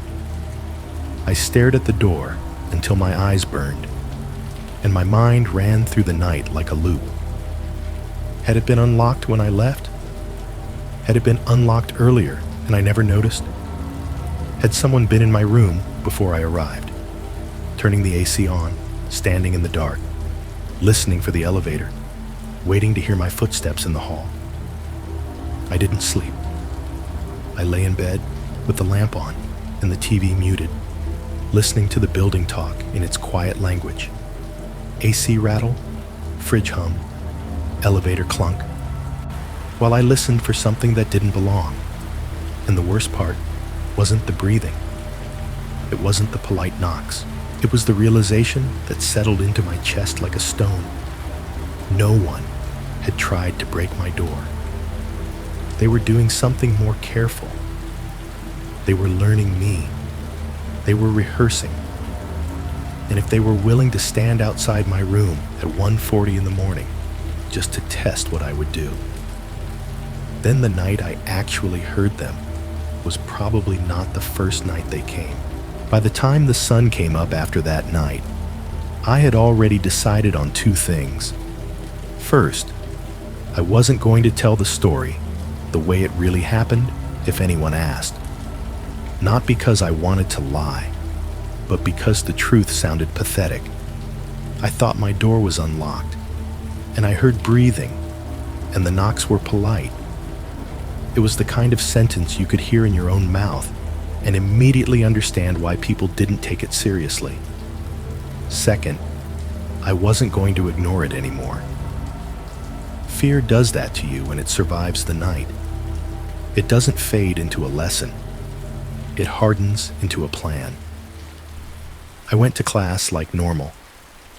I stared at the door until my eyes burned, and my mind ran through the night like a loop. Had it been unlocked when I left? Had it been unlocked earlier and I never noticed? Had someone been in my room before I arrived, turning the AC on, standing in the dark, listening for the elevator, waiting to hear my footsteps in the hall? I didn't sleep. I lay in bed with the lamp on and the TV muted. listening to the building talk in its quiet language. AC rattle, fridge hum, elevator clunk, while I listened for something that didn't belong. And the worst part wasn't the breathing. It wasn't the polite knocks. It was the realization that settled into my chest like a stone. No one had tried to break my door. They were doing something more careful. They were learning me. They were rehearsing. And if they were willing to stand outside my room at 1:40 in the morning just to test what I would do, then the night I actually heard them was probably not the first night they came. By the time the sun came up after that night, I had already decided on two things. First, I wasn't going to tell the story the way it really happened if anyone asked. Not because I wanted to lie, but because the truth sounded pathetic. I thought my door was unlocked, and I heard breathing, and the knocks were polite. It was the kind of sentence you could hear in your own mouth and immediately understand why people didn't take it seriously. Second, I wasn't going to ignore it anymore. Fear does that to you when it survives the night. It doesn't fade into a lesson. It hardens into a plan. I went to class like normal,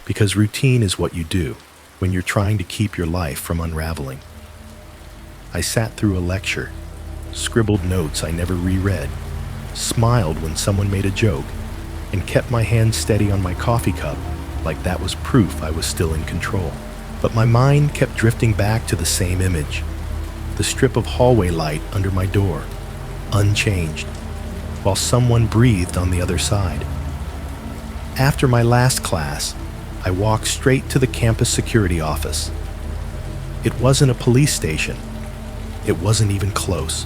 because routine is what you do when you're trying to keep your life from unraveling. I sat through a lecture, scribbled notes I never reread, smiled when someone made a joke, and kept my hand steady on my coffee cup like that was proof I was still in control. But my mind kept drifting back to the same image, the strip of hallway light under my door, unchanged, while someone breathed on the other side. After my last class, I walked straight to the campus security office. It wasn't a police station. It wasn't even close.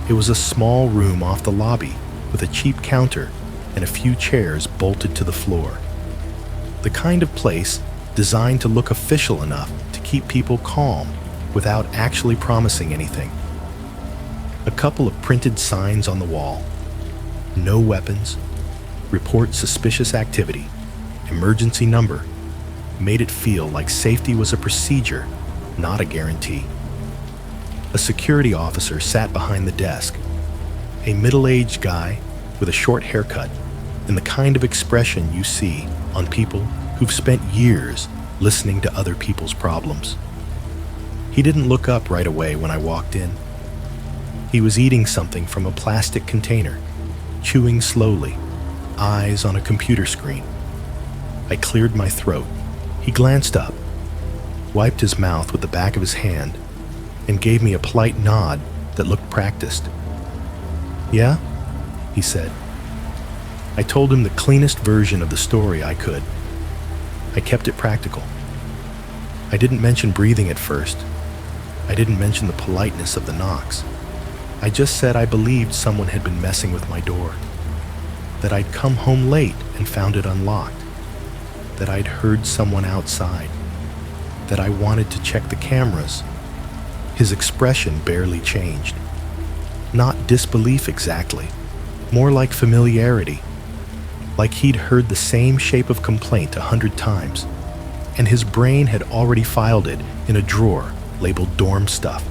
It was a small room off the lobby with a cheap counter and a few chairs bolted to the floor. The kind of place designed to look official enough to keep people calm without actually promising anything. A couple of printed signs on the wall. No weapons, report suspicious activity, emergency number, made it feel like safety was a procedure, not a guarantee. A security officer sat behind the desk, a middle-aged guy with a short haircut and the kind of expression you see on people who've spent years listening to other people's problems. He didn't look up right away when I walked in. He was eating something from a plastic container, chewing slowly, eyes on a computer screen. I cleared my throat. He glanced up, wiped his mouth with the back of his hand, and gave me a polite nod that looked practiced. "Yeah?" he said. I told him the cleanest version of the story I could. I kept it practical. I didn't mention breathing at first. I didn't mention the politeness of the knocks. I just said I believed someone had been messing with my door, that I'd come home late and found it unlocked, that I'd heard someone outside, that I wanted to check the cameras. His expression barely changed. Not disbelief exactly, more like familiarity, like he'd heard the same shape of complaint 100 times, and his brain had already filed it in a drawer labeled dorm stuff.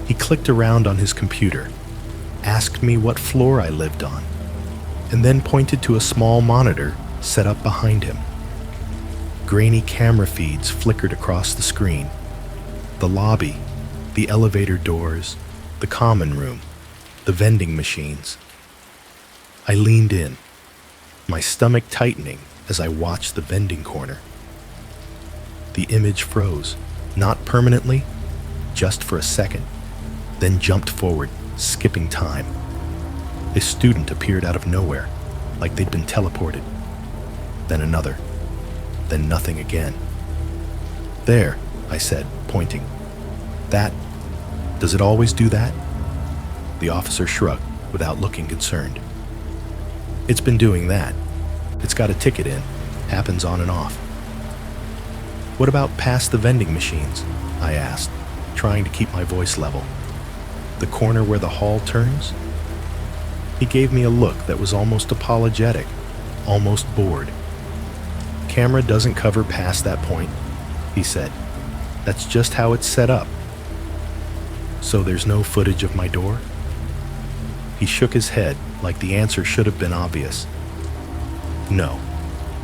He clicked around on his computer, asked me what floor I lived on, and then pointed to a small monitor set up behind him. Grainy camera feeds flickered across the screen. The lobby, the elevator doors, the common room, the vending machines. I leaned in, my stomach tightening as I watched the vending corner. The image froze, not permanently, just for a second, then jumped forward, skipping time. A student appeared out of nowhere, like they'd been teleported. Then another, then nothing again. "There," I said, pointing. "That, does it always do that?" The officer shrugged without looking concerned. "It's been doing that. It's got a ticket in, happens on and off." "What about past the vending machines?" I asked, trying to keep my voice level. "The corner where the hall turns?" He gave me a look that was almost apologetic, almost bored. "Camera doesn't cover past that point," he said. "That's just how it's set up." "So there's no footage of my door?" He shook his head like the answer should have been obvious. "No,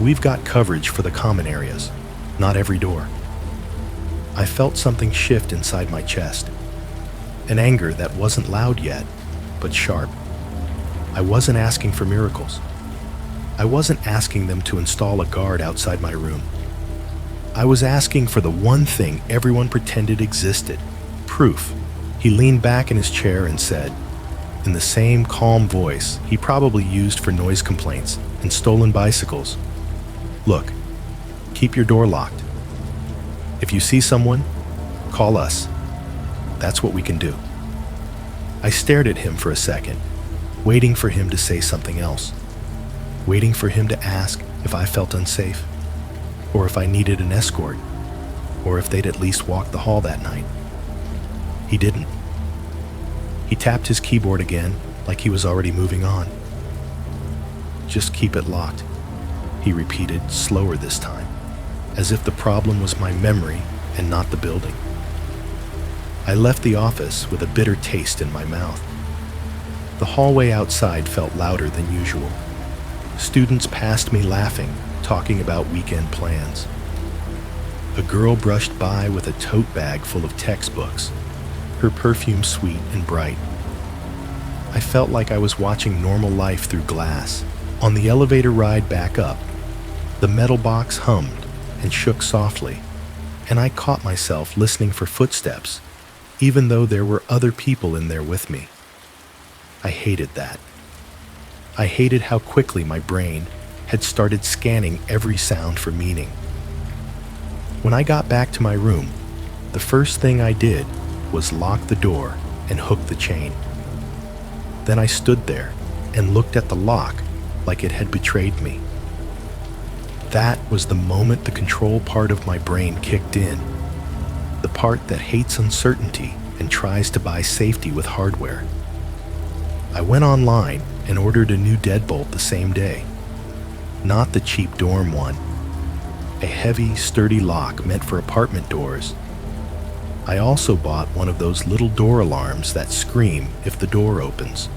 we've got coverage for the common areas, not every door." I felt something shift inside my chest, an anger that wasn't loud yet, but sharp. I wasn't asking for miracles. I wasn't asking them to install a guard outside my room. I was asking for the one thing everyone pretended existed: proof. He leaned back in his chair and said, in the same calm voice he probably used for noise complaints and stolen bicycles, "Look, keep your door locked. If you see someone, call us. That's what we can do." I stared at him for a second, waiting for him to say something else, waiting for him to ask if I felt unsafe, or if I needed an escort, or if they'd at least walk the hall that night. He didn't. He tapped his keyboard again, like he was already moving on. "Just keep it locked," he repeated, slower this time, as if the problem was my memory and not the building. I left the office with a bitter taste in my mouth. The hallway outside felt louder than usual. Students passed me laughing, talking about weekend plans. A girl brushed by with a tote bag full of textbooks, her perfume sweet and bright. I felt like I was watching normal life through glass. On the elevator ride back up, the metal box hummed and shook softly, and I caught myself listening for footsteps, even though there were other people in there with me. I hated that. I hated how quickly my brain had started scanning every sound for meaning. When I got back to my room, the first thing I did was lock the door and hook the chain. Then I stood there and looked at the lock like it had betrayed me. That was the moment the control part of my brain kicked in, the part that hates uncertainty and tries to buy safety with hardware. I went online and ordered a new deadbolt the same day. Not the cheap dorm one, a heavy, sturdy lock meant for apartment doors. I also bought one of those little door alarms that scream if the door opens.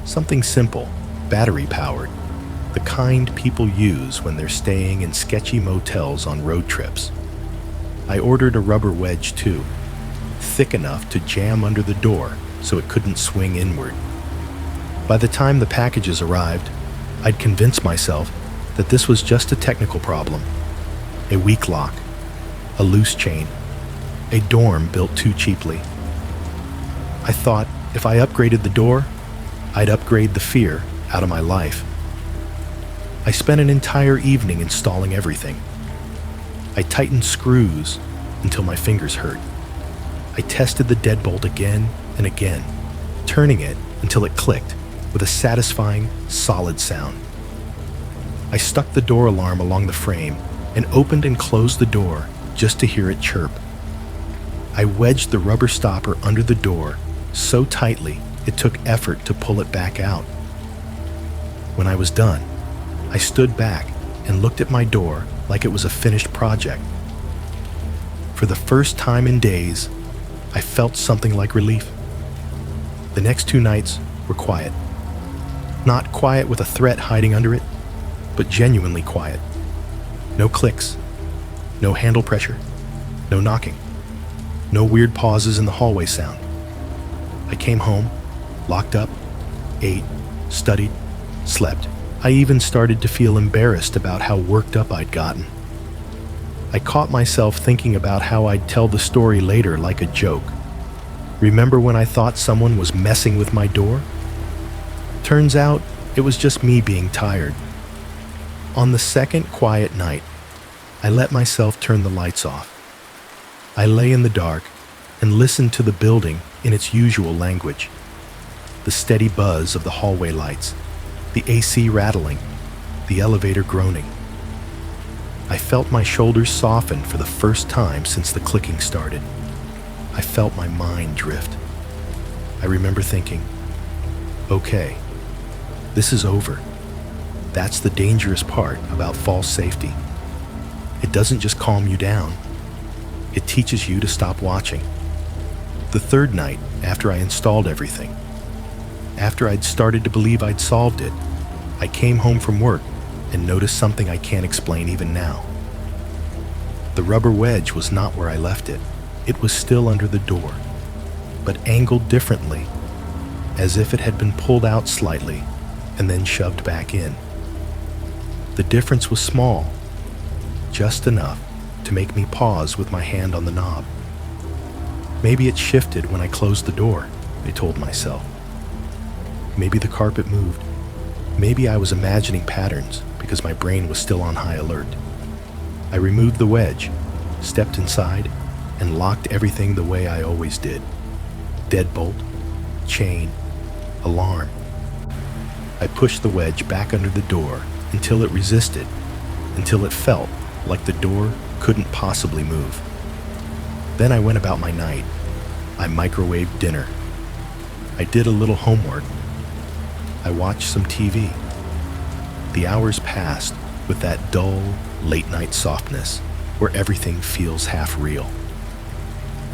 Something simple, battery-powered, the kind people use when they're staying in sketchy motels on road trips. I ordered a rubber wedge too, thick enough to jam under the door so it couldn't swing inward. By the time the packages arrived, I'd convinced myself that this was just a technical problem. A weak lock, a loose chain, a dorm built too cheaply. I thought if I upgraded the door, I'd upgrade the fear out of my life. I spent an entire evening installing everything. I tightened screws until my fingers hurt. I tested the deadbolt again and again, turning it until it clicked with a satisfying, solid sound. I stuck the door alarm along the frame and opened and closed the door just to hear it chirp. I wedged the rubber stopper under the door so tightly it took effort to pull it back out. When I was done, I stood back and looked at my door like it was a finished project. For the first time in days, I felt something like relief. The next 2 nights were quiet. Not quiet with a threat hiding under it, but genuinely quiet. No clicks, no handle pressure, no knocking, no weird pauses in the hallway sound. I came home, locked up, ate, studied, slept. I even started to feel embarrassed about how worked up I'd gotten. I caught myself thinking about how I'd tell the story later like a joke. Remember when I thought someone was messing with my door? Turns out it was just me being tired. On the second quiet night, I let myself turn the lights off. I lay in the dark and listened to the building in its usual language. The steady buzz of the hallway lights, the AC rattling, the elevator groaning. I felt my shoulders soften for the first time since the clicking started. I felt my mind drift. I remember thinking, okay, This is over. That's the dangerous part about false safety. It doesn't just calm you down, it teaches you to stop watching. The third night, after I installed everything, after I'd started to believe I'd solved it, I came home from work and noticed something I can't explain even now. The rubber wedge was not where I left it. It was still under the door, but angled differently, as if it had been pulled out slightly and then shoved back in. The difference was small, just enough to make me pause with my hand on the knob. Maybe it shifted when I closed the door, I told myself. Maybe the carpet moved. Maybe I was imagining patterns because my brain was still on high alert. I removed the wedge, stepped inside, and locked everything the way I always did. Deadbolt, chain, alarm. I pushed the wedge back under the door until it resisted, until it felt like the door couldn't possibly move. Then I went about my night. I microwaved dinner. I did a little homework. I watched some TV. The hours passed with that dull, late-night softness where everything feels half real.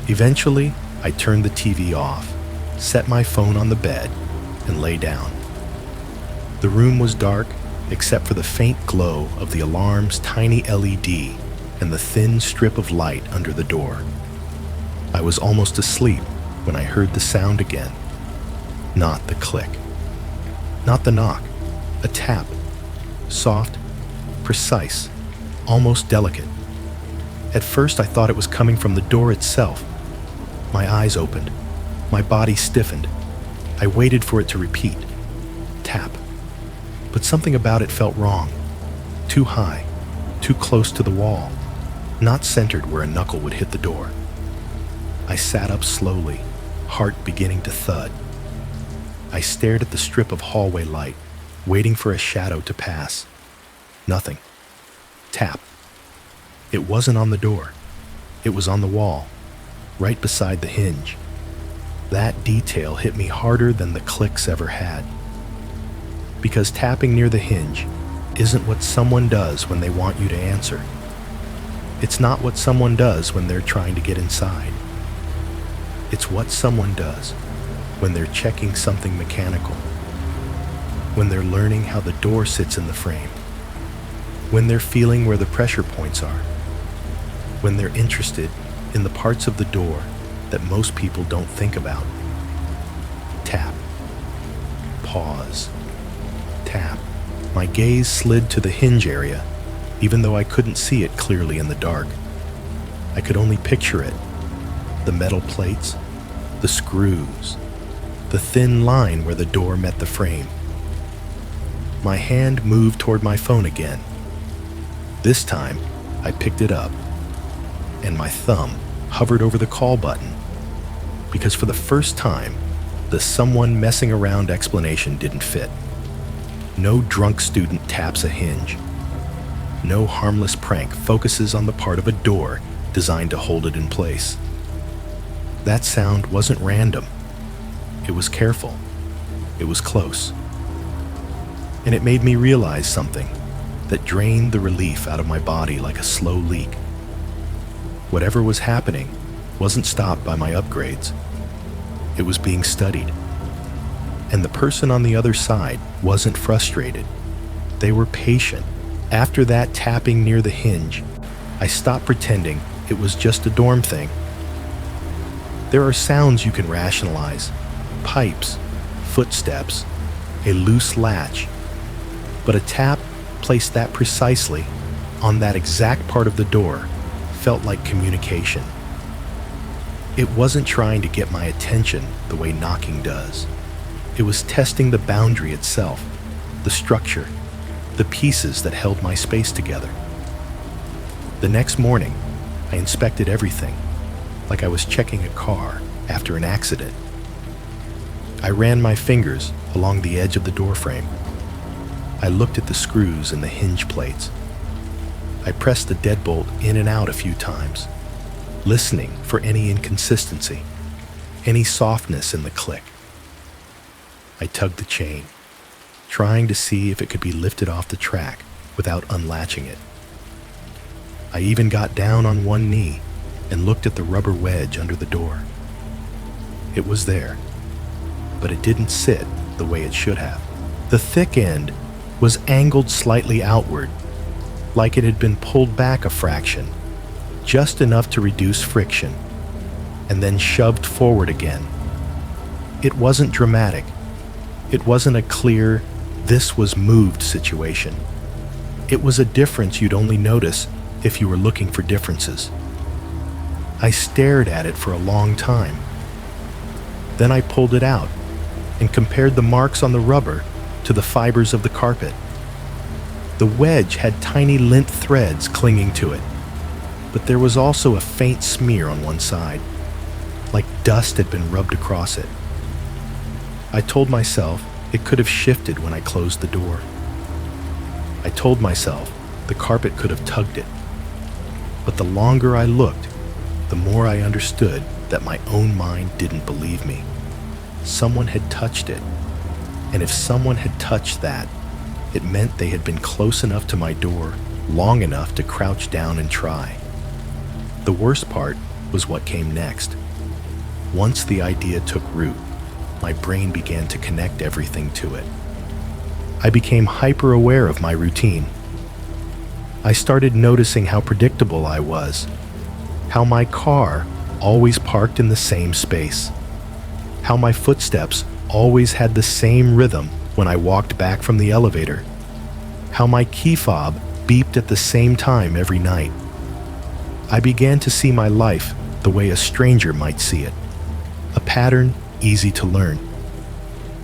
Eventually, I turned the TV off, set my phone on the bed, and lay down. The room was dark except for the faint glow of the alarm's tiny LED and the thin strip of light under the door. I was almost asleep when I heard the sound again. Not the click. Not the knock. A tap. Soft, precise, almost delicate. At first I thought it was coming from the door itself. My eyes opened. My body stiffened. I waited for it to repeat. Tap. But something about it felt wrong. Too high. Too close to the wall. Not centered where a knuckle would hit the door. I sat up slowly, heart beginning to thud. I stared at the strip of hallway light, waiting for a shadow to pass. Nothing. Tap. It wasn't on the door. It was on the wall, right beside the hinge. That detail hit me harder than the clicks ever had. Because tapping near the hinge isn't what someone does when they want you to answer. It's not what someone does when they're trying to get inside. It's what someone does when they're checking something mechanical, when they're learning how the door sits in the frame, when they're feeling where the pressure points are, when they're interested in the parts of the door that most people don't think about. Tap. Pause. Tap. My gaze slid to the hinge area, even though I couldn't see it clearly in the dark. I could only picture it. The metal plates, the screws, the thin line where the door met the frame. My hand moved toward my phone again. This time, I picked it up, and my thumb hovered over the call button, because for the first time, the someone messing around explanation didn't fit. No drunk student taps a hinge. No harmless prank focuses on the part of a door designed to hold it in place. That sound wasn't random. It was careful. It was close. And it made me realize something that drained the relief out of my body like a slow leak. Whatever was happening wasn't stopped by my upgrades. It was being studied. And the person on the other side wasn't frustrated. They were patient. After that tapping near the hinge, I stopped pretending it was just a dorm thing. There are sounds you can rationalize. Pipes, footsteps, a loose latch. But a tap placed that precisely on that exact part of the door felt like communication. It wasn't trying to get my attention the way knocking does. It was testing the boundary itself, the structure, the pieces that held my space together. The next morning, I inspected everything, like I was checking a car after an accident. I ran my fingers along the edge of the doorframe. I looked at the screws and the hinge plates. I pressed the deadbolt in and out a few times, listening for any inconsistency, any softness in the click. I tugged the chain, trying to see if it could be lifted off the track without unlatching it. I even got down on one knee and looked at the rubber wedge under the door. It was there, but it didn't sit the way it should have. The thick end was angled slightly outward, like it had been pulled back a fraction, just enough to reduce friction, and then shoved forward again. It wasn't dramatic. It wasn't a clear, this was moved situation. It was a difference you'd only notice if you were looking for differences. I stared at it for a long time. Then I pulled it out and compared the marks on the rubber to the fibers of the carpet. The wedge had tiny lint threads clinging to it, but there was also a faint smear on one side, like dust had been rubbed across it. I told myself it could have shifted when I closed the door. I told myself the carpet could have tugged it. But the longer I looked, the more I understood that my own mind didn't believe me. Someone had touched it, and if someone had touched that, it meant they had been close enough to my door, long enough to crouch down and try. The worst part was what came next. Once the idea took root, my brain began to connect everything to it. I became hyper-aware of my routine. I started noticing how predictable I was, how my car always parked in the same space, how my footsteps always had the same rhythm when I walked back from the elevator, how my key fob beeped at the same time every night. I began to see my life the way a stranger might see it, a pattern easy to learn.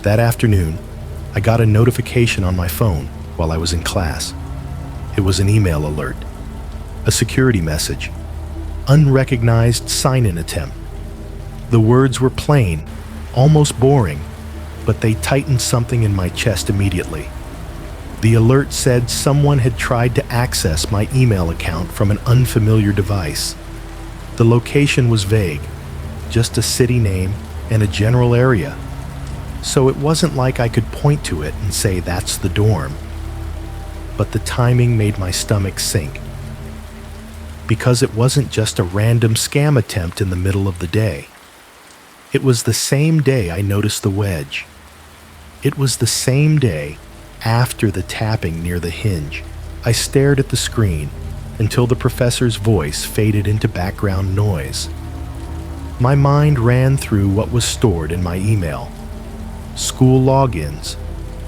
That afternoon, I got a notification on my phone while I was in class. It was an email alert, a security message, unrecognized sign-in attempt. The words were plain, almost boring, but they tightened something in my chest immediately. The alert said someone had tried to access my email account from an unfamiliar device. The location was vague, just a city name and a general area. So it wasn't like I could point to it and say that's the dorm. But the timing made my stomach sink. Because it wasn't just a random scam attempt in the middle of the day. It was the same day I noticed the wedge. It was the same day after the tapping near the hinge. I stared at the screen until the professor's voice faded into background noise. My mind ran through what was stored in my email. School logins,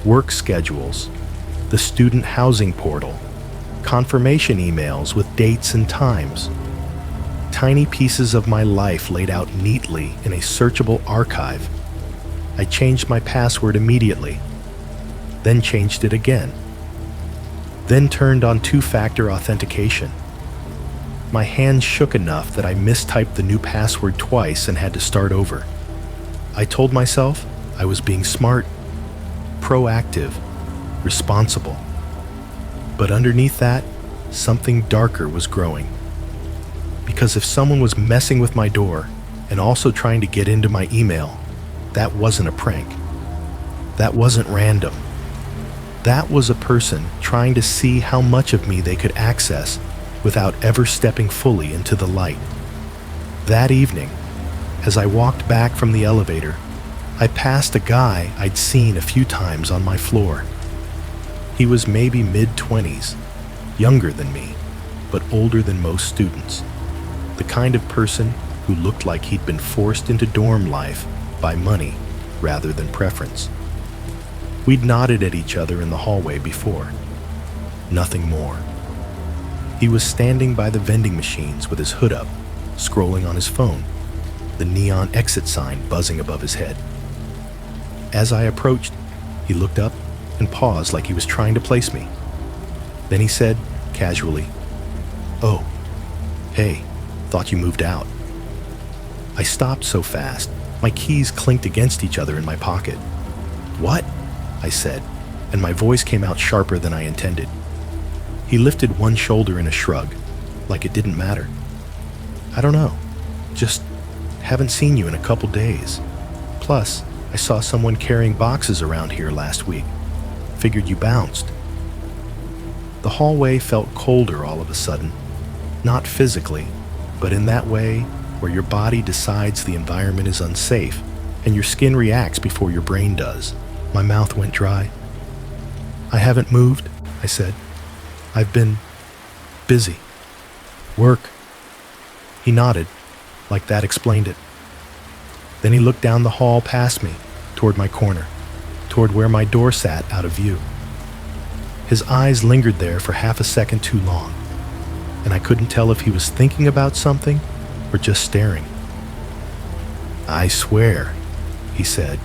work schedules, the student housing portal, confirmation emails with dates and times. Tiny pieces of my life laid out neatly in a searchable archive. I changed my password immediately, then changed it again, then turned on two-factor authentication. My hands shook enough that I mistyped the new password twice and had to start over. I told myself I was being smart, proactive, responsible. But underneath that, something darker was growing. Because if someone was messing with my door and also trying to get into my email, that wasn't a prank. That wasn't random. That was a person trying to see how much of me they could access without ever stepping fully into the light. That evening, as I walked back from the elevator, I passed a guy I'd seen a few times on my floor. He was maybe mid-20s, younger than me, but older than most students. The kind of person who looked like he'd been forced into dorm life by money rather than preference. We'd nodded at each other in the hallway before. Nothing more. He was standing by the vending machines with his hood up, scrolling on his phone, the neon exit sign buzzing above his head. As I approached, he looked up and paused like he was trying to place me. Then he said, casually, "Oh, hey, thought you moved out." I stopped so fast, my keys clinked against each other in my pocket. "What?" I said, and my voice came out sharper than I intended. He lifted one shoulder in a shrug, like it didn't matter. "I don't know. Just haven't seen you in a couple days. Plus, I saw someone carrying boxes around here last week. figured you bounced. The hallway felt colder all of a sudden, not physically, but in that way where your body decides the environment is unsafe and your skin reacts before your brain does. My mouth went dry. "I haven't moved," I said. "I've been busy. Work." He nodded, like that explained it. Then he looked down the hall past me, toward my corner, toward where my door sat out of view. His eyes lingered there for half a second too long, and I couldn't tell if he was thinking about something or just staring. "I swear," he said,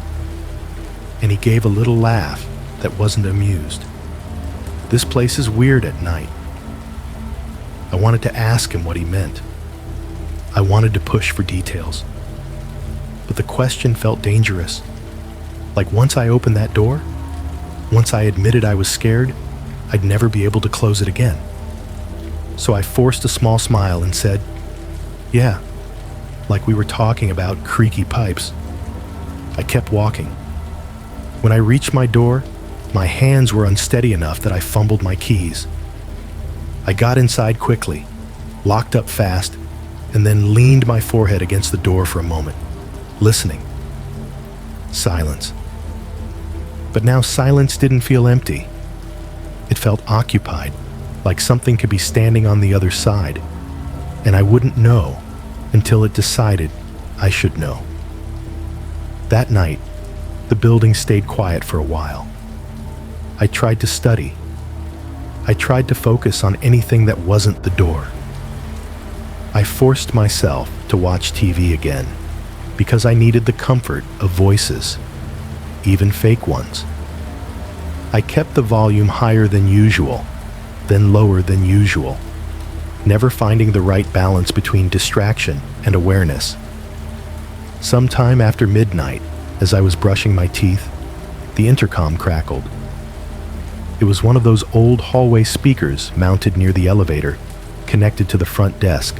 and he gave a little laugh that wasn't amused. "This place is weird at night." I wanted to ask him what he meant. I wanted to push for details. But the question felt dangerous. Like once I opened that door, once I admitted I was scared, I'd never be able to close it again. So I forced a small smile and said, "Yeah," like we were talking about creaky pipes. I kept walking. When I reached my door, my hands were unsteady enough that I fumbled my keys. I got inside quickly, locked up fast, and then leaned my forehead against the door for a moment, listening. Silence. But now silence didn't feel empty. It felt occupied, like something could be standing on the other side, and I wouldn't know until it decided I should know. That night, the building stayed quiet for a while. I tried to study. I tried to focus on anything that wasn't the door. I forced myself to watch TV again because I needed the comfort of voices, even fake ones. I kept the volume higher than usual, then lower than usual, never finding the right balance between distraction and awareness. Sometime after midnight, as I was brushing my teeth, the intercom crackled. It was one of those old hallway speakers mounted near the elevator, connected to the front desk,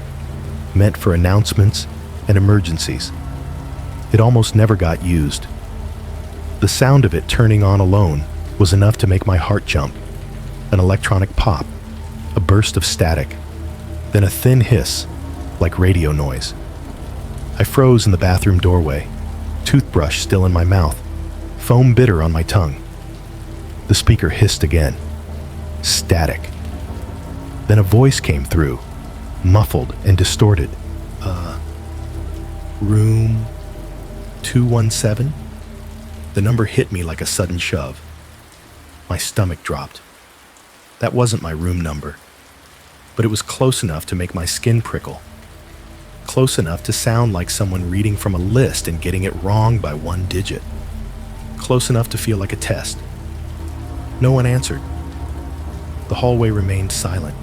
meant for announcements and emergencies. It almost never got used. The sound of it turning on alone was enough to make my heart jump. An electronic pop, a burst of static, then a thin hiss, like radio noise. I froze in the bathroom doorway, toothbrush still in my mouth, foam bitter on my tongue. The speaker hissed again. Static. Then a voice came through, muffled and distorted. Room 217? The number hit me like a sudden shove. My stomach dropped. That wasn't my room number, but it was close enough to make my skin prickle. Close enough to sound like someone reading from a list and getting it wrong by one digit. Close enough to feel like a test. No one answered. The hallway remained silent.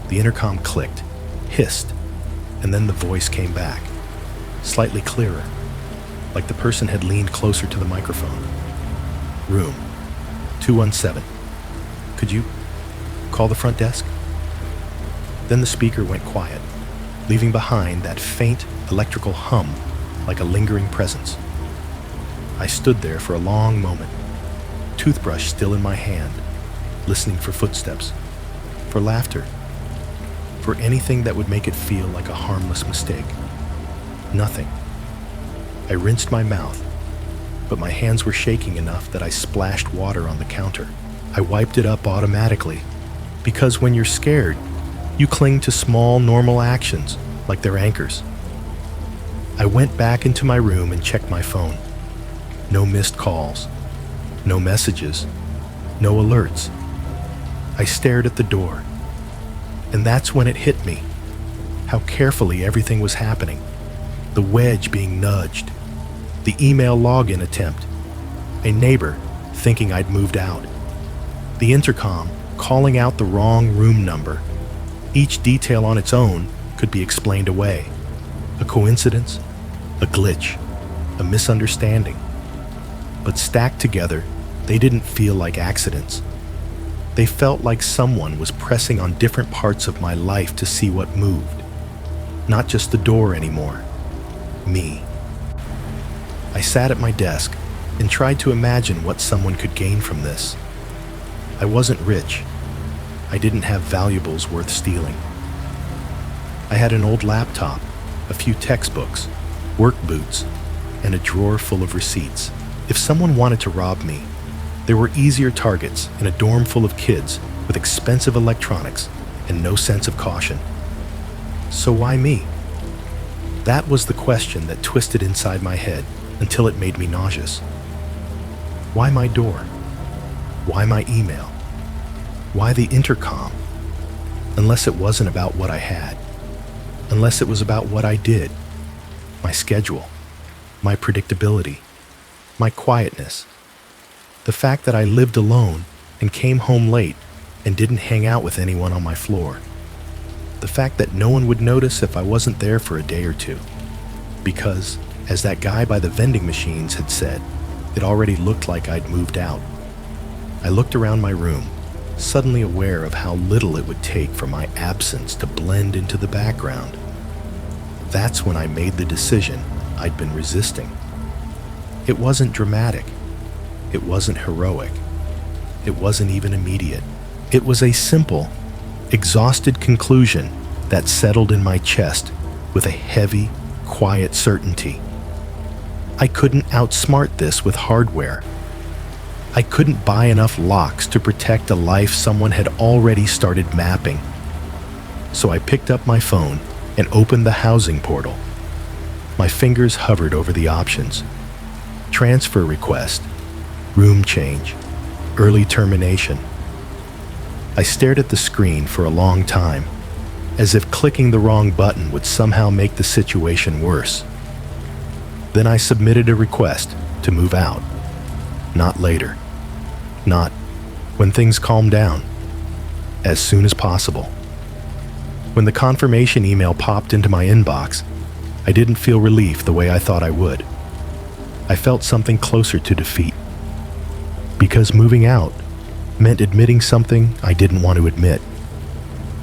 The intercom clicked, hissed, and then the voice came back, slightly clearer, like the person had leaned closer to the microphone. Room 217. Could you call the front desk? Then the speaker went quiet, leaving behind that faint electrical hum like a lingering presence. I stood there for a long moment, toothbrush still in my hand, listening for footsteps, for laughter, for anything that would make it feel like a harmless mistake. Nothing. I rinsed my mouth, but my hands were shaking enough that I splashed water on the counter. I wiped it up automatically, because when you're scared, you cling to small, normal actions like they're anchors. I went back into my room and checked my phone. No missed calls, no messages, no alerts. I stared at the door, and that's when it hit me, how carefully everything was happening. The wedge being nudged, the email login attempt, a neighbor thinking I'd moved out, the intercom calling out the wrong room number. Each detail on its own could be explained away. A coincidence, a glitch, a misunderstanding. But stacked together, they didn't feel like accidents. They felt like someone was pressing on different parts of my life to see what moved. Not just the door anymore. Me. I sat at my desk, and tried to imagine what someone could gain from this. I wasn't rich. I didn't have valuables worth stealing. I had an old laptop, a few textbooks, work boots, and a drawer full of receipts. If someone wanted to rob me, there were easier targets in a dorm full of kids with expensive electronics and no sense of caution. So why me? That was the question that twisted inside my head until it made me nauseous. Why my door? Why my email? Why the intercom? Unless it wasn't about what I had. Unless it was about what I did. My schedule. My predictability. My quietness. The fact that I lived alone and came home late and didn't hang out with anyone on my floor. The fact that no one would notice if I wasn't there for a day or two. Because, as that guy by the vending machines had said, it already looked like I'd moved out. I looked around my room, suddenly aware of how little it would take for my absence to blend into the background. That's when I made the decision I'd been resisting. It wasn't dramatic. It wasn't heroic. It wasn't even immediate. It was a simple, exhausted conclusion that settled in my chest with a heavy, quiet certainty. I couldn't outsmart this with hardware. I couldn't buy enough locks to protect a life someone had already started mapping. So I picked up my phone and opened the housing portal. My fingers hovered over the options. Transfer request, room change, early termination. I stared at the screen for a long time, as if clicking the wrong button would somehow make the situation worse. Then I submitted a request to move out. Not later. Not when things calm down. As soon as possible. When the confirmation email popped into my inbox, I didn't feel relief the way I thought I would. I felt something closer to defeat. Because moving out meant admitting something I didn't want to admit.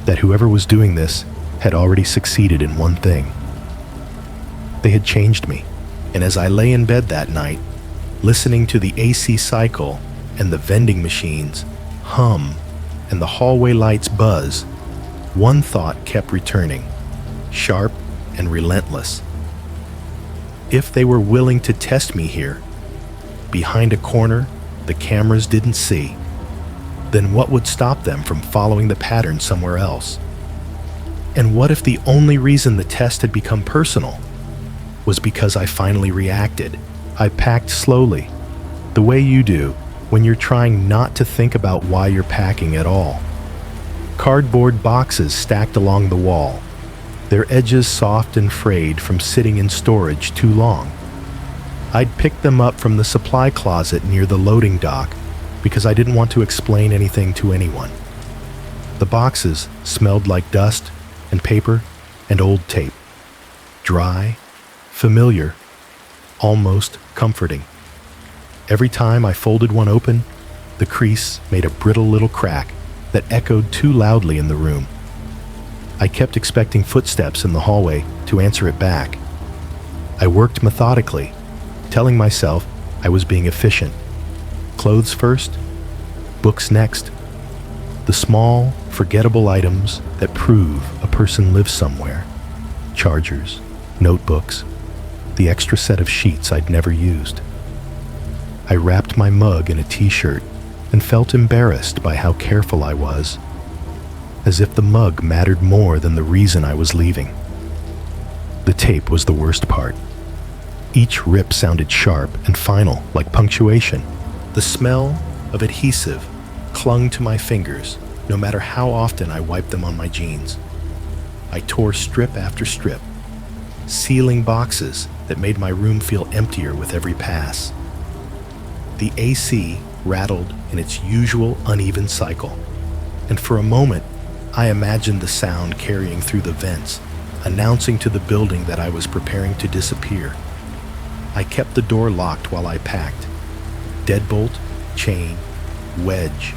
That whoever was doing this had already succeeded in one thing. They had changed me, and as I lay in bed that night, listening to the AC cycle and the vending machines hum and the hallway lights buzz, one thought kept returning, sharp and relentless. If they were willing to test me here, behind a corner the cameras didn't see, then what would stop them from following the pattern somewhere else? And what if the only reason the test had become personal was because I finally reacted? I packed slowly, the way you do when you're trying not to think about why you're packing at all. Cardboard boxes stacked along the wall, their edges soft and frayed from sitting in storage too long. I'd picked them up from the supply closet near the loading dock because I didn't want to explain anything to anyone. The boxes smelled like dust and paper and old tape. Dry, familiar, almost comforting. Every time I folded one open, the crease made a brittle little crack that echoed too loudly in the room. I kept expecting footsteps in the hallway to answer it back. I worked methodically, telling myself I was being efficient. Clothes first, books next. The small, forgettable items that prove a person lives somewhere. Chargers, notebooks, the extra set of sheets I'd never used. I wrapped my mug in a t-shirt and felt embarrassed by how careful I was, as if the mug mattered more than the reason I was leaving. The tape was the worst part. Each rip sounded sharp and final, like punctuation. The smell of adhesive clung to my fingers, no matter how often I wiped them on my jeans. I tore strip after strip, sealing boxes that made my room feel emptier with every pass. The AC rattled in its usual uneven cycle, and for a moment, I imagined the sound carrying through the vents, announcing to the building that I was preparing to disappear. I kept the door locked while I packed. Deadbolt, chain, wedge.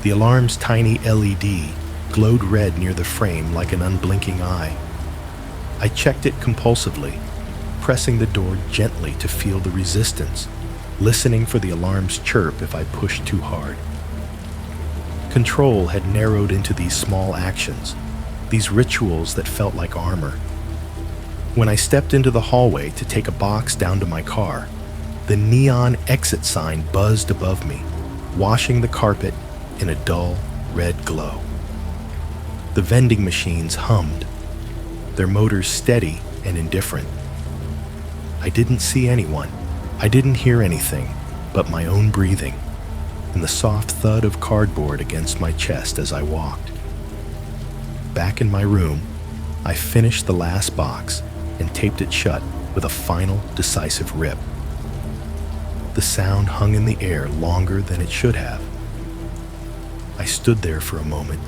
The alarm's tiny LED glowed red near the frame like an unblinking eye. I checked it compulsively, pressing the door gently to feel the resistance. listening for the alarm's chirp if I pushed too hard. Control had narrowed into these small actions, these rituals that felt like armor. When I stepped into the hallway to take a box down to my car, the neon exit sign buzzed above me, washing the carpet in a dull red glow. The vending machines hummed, their motors steady and indifferent. I didn't see anyone. I didn't hear anything but my own breathing and the soft thud of cardboard against my chest as I walked. Back in my room, I finished the last box and taped it shut with a final, decisive rip. The sound hung in the air longer than it should have. I stood there for a moment,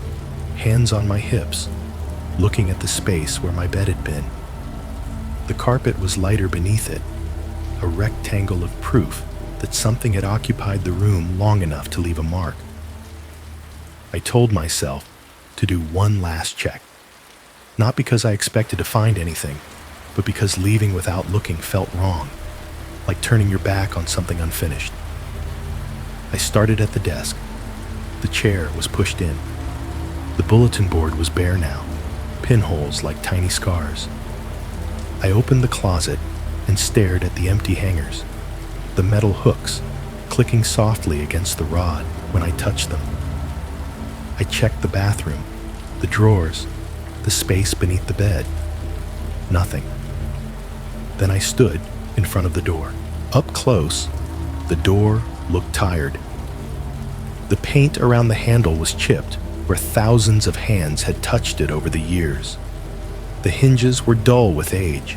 hands on my hips, looking at the space where my bed had been. The carpet was lighter beneath it, a rectangle of proof that something had occupied the room long enough to leave a mark. I told myself to do one last check, not because I expected to find anything, but because leaving without looking felt wrong, like turning your back on something unfinished. I started at the desk. The chair was pushed in. The bulletin board was bare now, pinholes like tiny scars. I opened the closet and stared at the empty hangers, the metal hooks clicking softly against the rod when I touched them. I checked the bathroom, the drawers, the space beneath the bed. Nothing. Then I stood in front of the door. Up close, the door looked tired. The paint around the handle was chipped where thousands of hands had touched it over the years. The hinges were dull with age,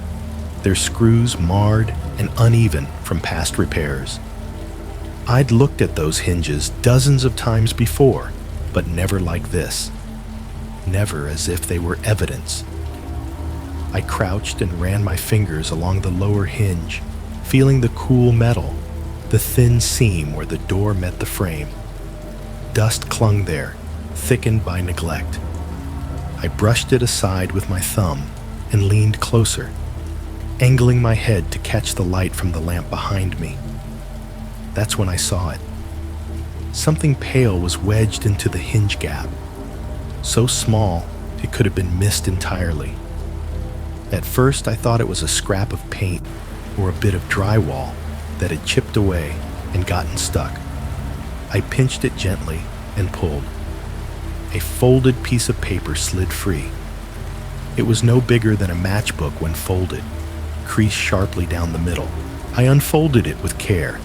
their screws marred and uneven from past repairs. I'd looked at those hinges dozens of times before, but never like this. Never as if they were evidence. I crouched and ran my fingers along the lower hinge, feeling the cool metal, the thin seam where the door met the frame. Dust clung there, thickened by neglect. I brushed it aside with my thumb and leaned closer, angling my head to catch the light from the lamp behind me. That's when I saw it. Something pale was wedged into the hinge gap, so small it could have been missed entirely. At first, I thought it was a scrap of paint or a bit of drywall that had chipped away and gotten stuck. I pinched it gently and pulled. A folded piece of paper slid free. It was no bigger than a matchbook when folded, creased sharply down the middle. I unfolded it with care,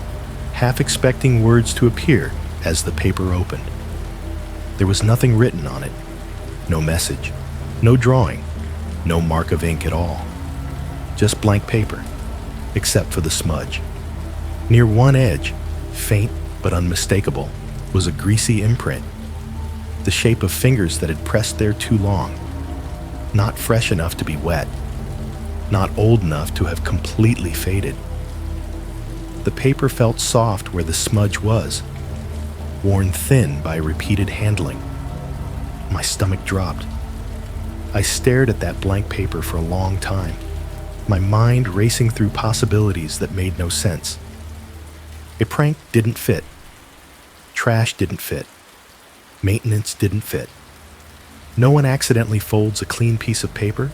half expecting words to appear as the paper opened. There was nothing written on it. No message, no drawing, no mark of ink at all. Just blank paper, except for the smudge. Near one edge, faint but unmistakable, was a greasy imprint, the shape of fingers that had pressed there too long, not fresh enough to be wet, not old enough to have completely faded. The paper felt soft where the smudge was, worn thin by repeated handling. My stomach dropped. I stared at that blank paper for a long time, my mind racing through possibilities that made no sense. A prank didn't fit. Trash didn't fit. Maintenance didn't fit. No one accidentally folds a clean piece of paper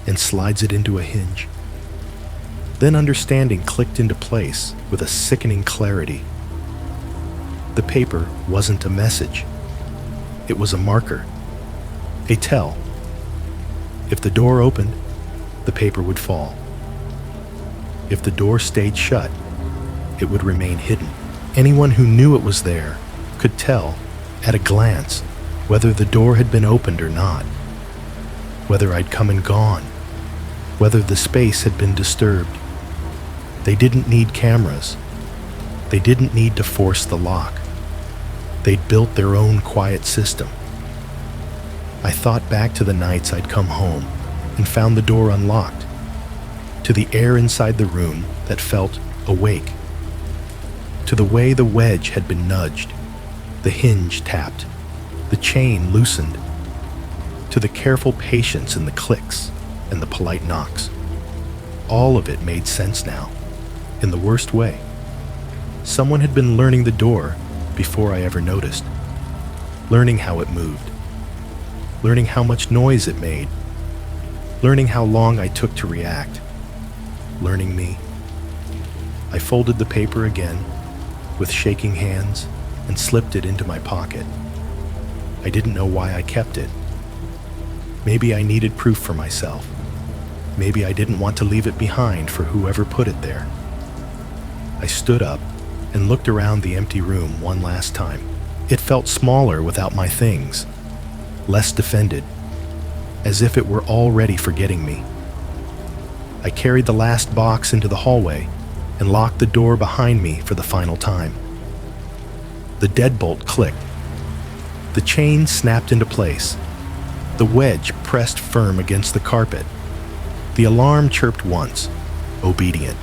and slides it into a hinge. Then understanding clicked into place with a sickening clarity. The paper wasn't a message. It was a marker, a tell. If the door opened, the paper would fall. If the door stayed shut, it would remain hidden. Anyone who knew it was there could tell at a glance whether the door had been opened or not, whether I'd come and gone, whether the space had been disturbed. They didn't need cameras. They didn't need to force the lock. They'd built their own quiet system. I thought back to the nights I'd come home and found the door unlocked, to the air inside the room that felt awake, to the way the wedge had been nudged, the hinge tapped, the chain loosened, to the careful patience in the clicks and the polite knocks. All of it made sense now, in the worst way. Someone had been learning the door before I ever noticed, learning how it moved, learning how much noise it made, learning how long I took to react, learning me. I folded the paper again with shaking hands and slipped it into my pocket. I didn't know why I kept it. Maybe I needed proof for myself. Maybe I didn't want to leave it behind for whoever put it there. I stood up and looked around the empty room one last time. It felt smaller without my things, less defended, as if it were already forgetting me. I carried the last box into the hallway and locked the door behind me for the final time. The deadbolt clicked. The chain snapped into place. The wedge pressed firm against the carpet. The alarm chirped once, obedient.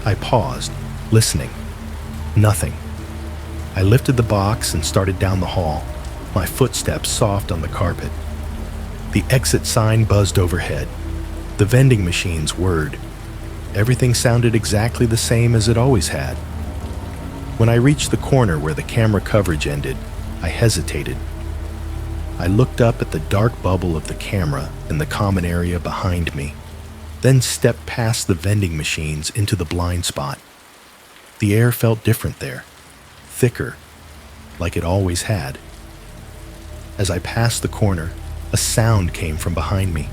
I paused, listening. Nothing. I lifted the box and started down the hall, my footsteps soft on the carpet. The exit sign buzzed overhead. The vending machines whirred. Everything sounded exactly the same as it always had. When I reached the corner where the camera coverage ended, I hesitated. I looked up at the dark bubble of the camera in the common area behind me, then stepped past the vending machines into the blind spot. The air felt different there, thicker, like it always had. As I passed the corner, a sound came from behind me.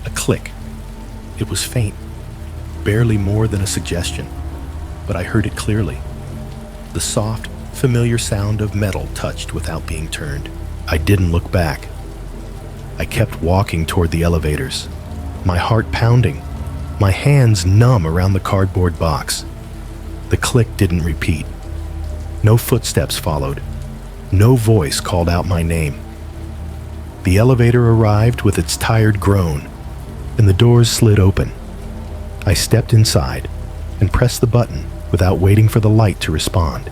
A click. It was faint, barely more than a suggestion, but I heard it clearly. The soft, familiar sound of metal touched without being turned. I didn't look back. I kept walking toward the elevators, my heart pounding, my hands numb around the cardboard box. The click didn't repeat. No footsteps followed. No voice called out my name. The elevator arrived with its tired groan, and the doors slid open. I stepped inside and pressed the button without waiting for the light to respond.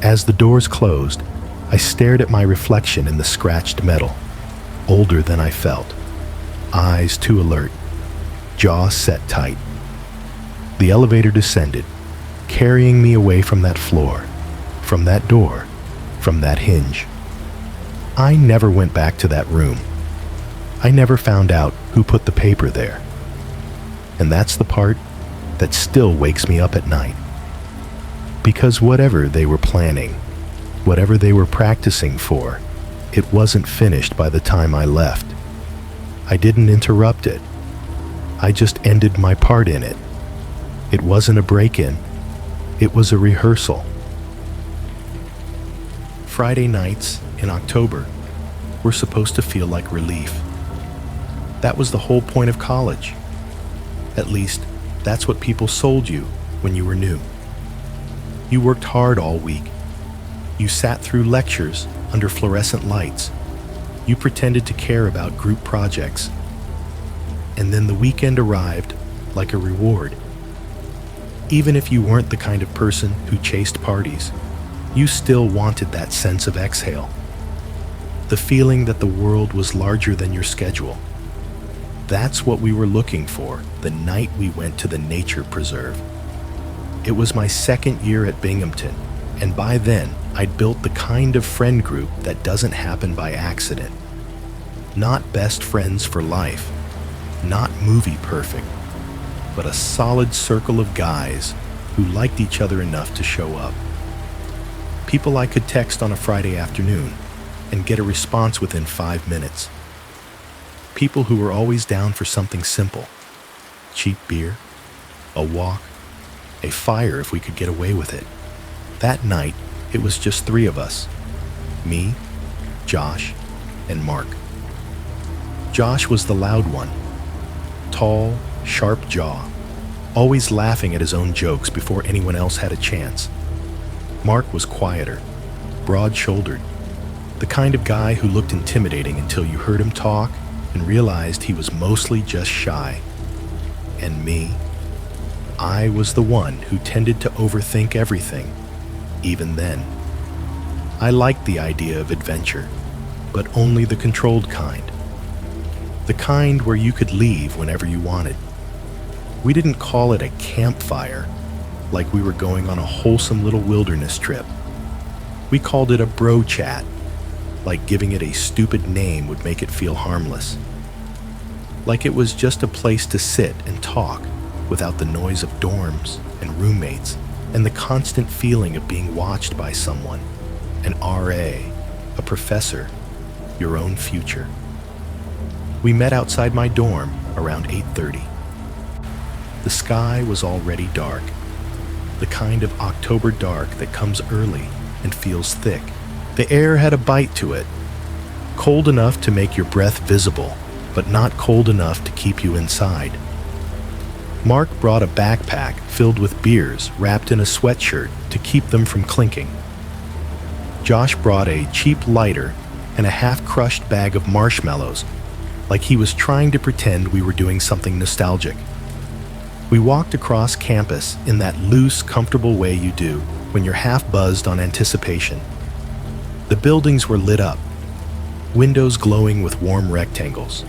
As the doors closed, I stared at my reflection in the scratched metal, older than I felt, eyes too alert, jaw set tight. The elevator descended, carrying me away from that floor, from that door, from that hinge. I never went back to that room. I never found out who put the paper there. And that's the part that still wakes me up at night. Because whatever they were planning, whatever they were practicing for, it wasn't finished by the time I left. I didn't interrupt it. I just ended my part in it. It wasn't a break-in. It was a rehearsal. Friday nights in October were supposed to feel like relief. That was the whole point of college. At least, that's what people sold you when you were new. You worked hard all week. You sat through lectures under fluorescent lights. You pretended to care about group projects. And then the weekend arrived like a reward. Even if you weren't the kind of person who chased parties, you still wanted that sense of exhale. The feeling that the world was larger than your schedule. That's what we were looking for the night we went to the nature preserve. It was my second year at Binghamton, and by then I'd built the kind of friend group that doesn't happen by accident. Not best friends for life, not movie perfect, but a solid circle of guys who liked each other enough to show up. People I could text on a Friday afternoon and get a response within 5 minutes. People who were always down for something simple. Cheap beer, a walk, a fire if we could get away with it. That night, it was just 3 of us. Me, Josh, and Mark. Josh was the loud one. Tall, sharp jaw, always laughing at his own jokes before anyone else had a chance. Mark was quieter, broad-shouldered, the kind of guy who looked intimidating until you heard him talk and realized he was mostly just shy. And me, I was the one who tended to overthink everything, even then. I liked the idea of adventure, but only the controlled kind. The kind where you could leave whenever you wanted. We didn't call it a campfire. like we were going on a wholesome little wilderness trip. We called it a bro chat, like giving it a stupid name would make it feel harmless. Like it was just a place to sit and talk without the noise of dorms and roommates and the constant feeling of being watched by someone, an RA, a professor, your own future. We met outside my dorm around 8:30. The sky was already dark, the kind of October dark that comes early and feels thick. The air had a bite to it, cold enough to make your breath visible, but not cold enough to keep you inside. Mark brought a backpack filled with beers wrapped in a sweatshirt to keep them from clinking. Josh brought a cheap lighter and a half-crushed bag of marshmallows, like he was trying to pretend we were doing something nostalgic. We walked across campus in that loose, comfortable way you do when you're half-buzzed on anticipation. The buildings were lit up, windows glowing with warm rectangles,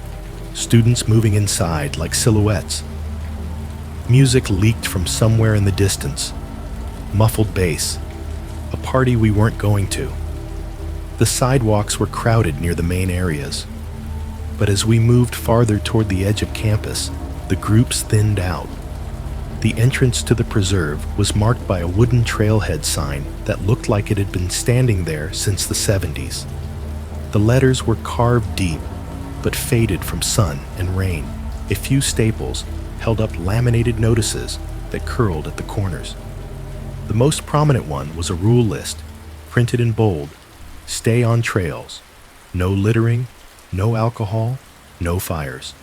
students moving inside like silhouettes. Music leaked from somewhere in the distance, muffled bass, a party we weren't going to. The sidewalks were crowded near the main areas, but as we moved farther toward the edge of campus, the groups thinned out. The entrance to the preserve was marked by a wooden trailhead sign that looked like it had been standing there since the 70s. The letters were carved deep, but faded from sun and rain. A few staples held up laminated notices that curled at the corners. The most prominent one was a rule list, printed in bold: stay on trails, no littering, no alcohol, no fires.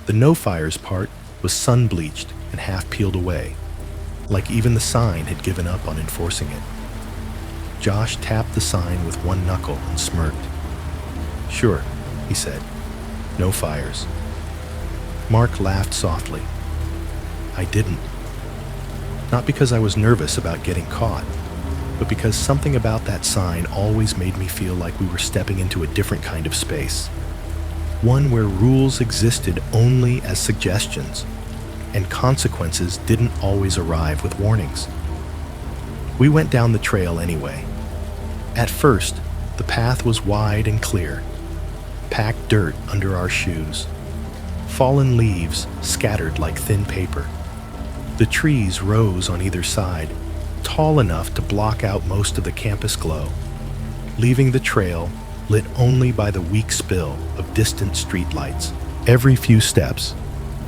The no fires part was sun-bleached and half peeled away, like even the sign had given up on enforcing it. Josh tapped the sign with one knuckle and smirked. "Sure," he said, "no fires." Mark laughed softly. I didn't. Not because I was nervous about getting caught, but because something about that sign always made me feel like we were stepping into a different kind of space. One where rules existed only as suggestions, and consequences didn't always arrive with warnings. We went down the trail anyway. At first, the path was wide and clear, packed dirt under our shoes, fallen leaves scattered like thin paper. The trees rose on either side, tall enough to block out most of the campus glow, leaving the trail lit only by the weak spill of distant streetlights. Every few steps,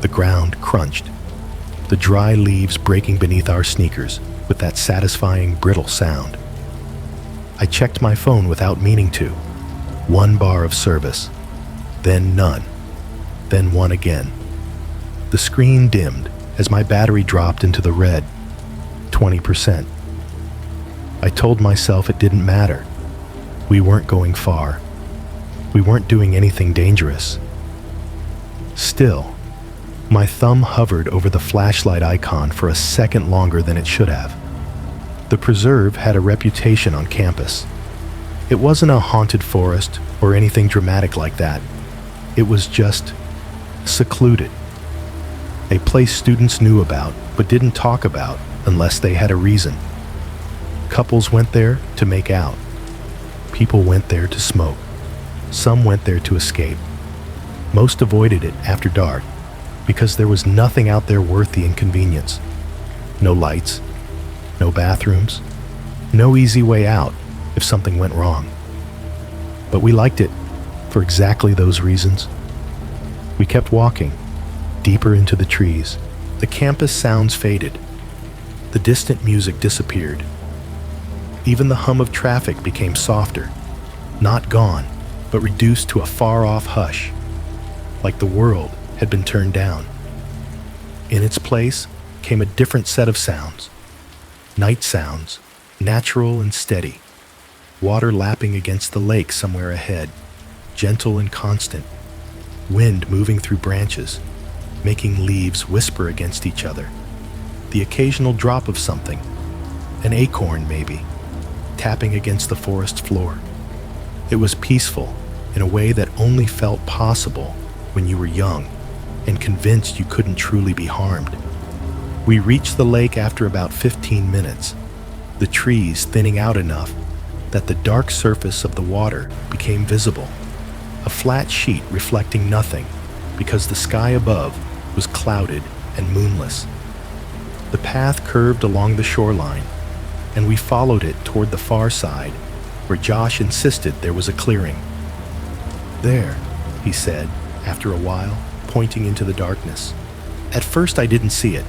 the ground crunched, the dry leaves breaking beneath our sneakers with that satisfying brittle sound. I checked my phone without meaning to. 1 bar of service, then none, then one again. The screen dimmed as my battery dropped into the red, 20%. I told myself it didn't matter. We weren't going far. We weren't doing anything dangerous. Still, my thumb hovered over the flashlight icon for a second longer than it should have. The preserve had a reputation on campus. It wasn't a haunted forest or anything dramatic like that. It was just secluded. A place students knew about but didn't talk about unless they had a reason. Couples went there to make out. People went there to smoke. Some went there to escape. Most avoided it after dark because there was nothing out there worth the inconvenience. No lights, no bathrooms, no easy way out if something went wrong. But we liked it for exactly those reasons. We kept walking, deeper into the trees. The campus sounds faded. The distant music disappeared. Even the hum of traffic became softer, not gone, but reduced to a far-off hush, like the world had been turned down. In its place came a different set of sounds. Night sounds, natural and steady. Water lapping against the lake somewhere ahead, gentle and constant. Wind moving through branches, making leaves whisper against each other. The occasional drop of something, an acorn maybe, tapping against the forest floor. It was peaceful in a way that only felt possible when you were young and convinced you couldn't truly be harmed. We reached the lake after about 15 minutes, the trees thinning out enough that the dark surface of the water became visible, a flat sheet reflecting nothing because the sky above was clouded and moonless. The path curved along the shoreline, and we followed it toward the far side, where Josh insisted there was a clearing. "There," he said, after a while, pointing into the darkness. At first I didn't see it.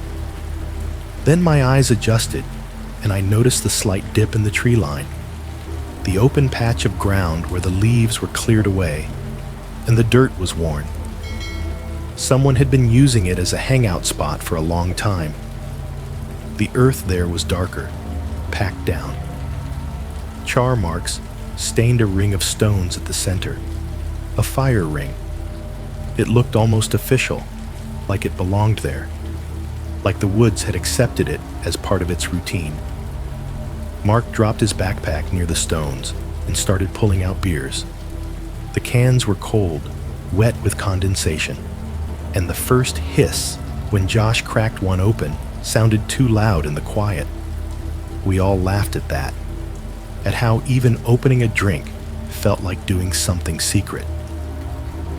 Then my eyes adjusted, and I noticed the slight dip in the tree line, the open patch of ground where the leaves were cleared away, and the dirt was worn. Someone had been using it as a hangout spot for a long time. The earth there was darker, packed down. Char marks stained a ring of stones at the center, a fire ring. It looked almost official, like it belonged there, like the woods had accepted it as part of its routine. Mark dropped his backpack near the stones and started pulling out beers. The cans were cold, wet with condensation, and the first hiss when Josh cracked one open sounded too loud in the quiet. We all laughed at that, at how even opening a drink felt like doing something secret.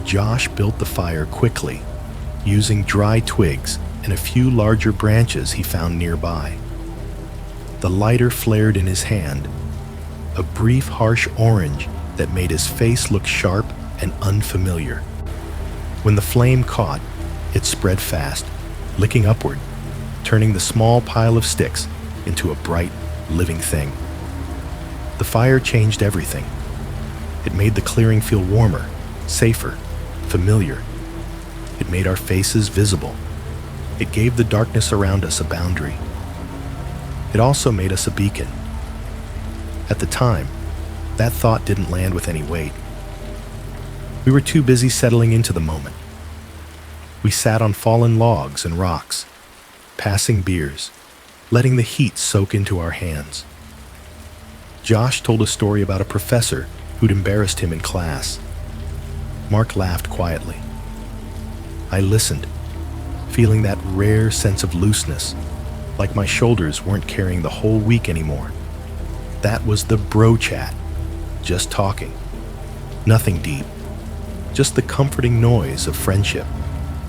Josh built the fire quickly, using dry twigs and a few larger branches he found nearby. The lighter flared in his hand, a brief harsh orange that made his face look sharp and unfamiliar. When the flame caught, it spread fast, licking upward, turning the small pile of sticks into a bright, living thing. The fire changed everything. It made the clearing feel warmer, safer, familiar. It made our faces visible. It gave the darkness around us a boundary. It also made us a beacon. At the time, that thought didn't land with any weight. We were too busy settling into the moment. We sat on fallen logs and rocks, passing beers, letting the heat soak into our hands. Josh told a story about a professor who'd embarrassed him in class. Mark laughed quietly. I listened, feeling that rare sense of looseness, like my shoulders weren't carrying the whole week anymore. That was the bro chat, just talking. Nothing deep, just the comforting noise of friendship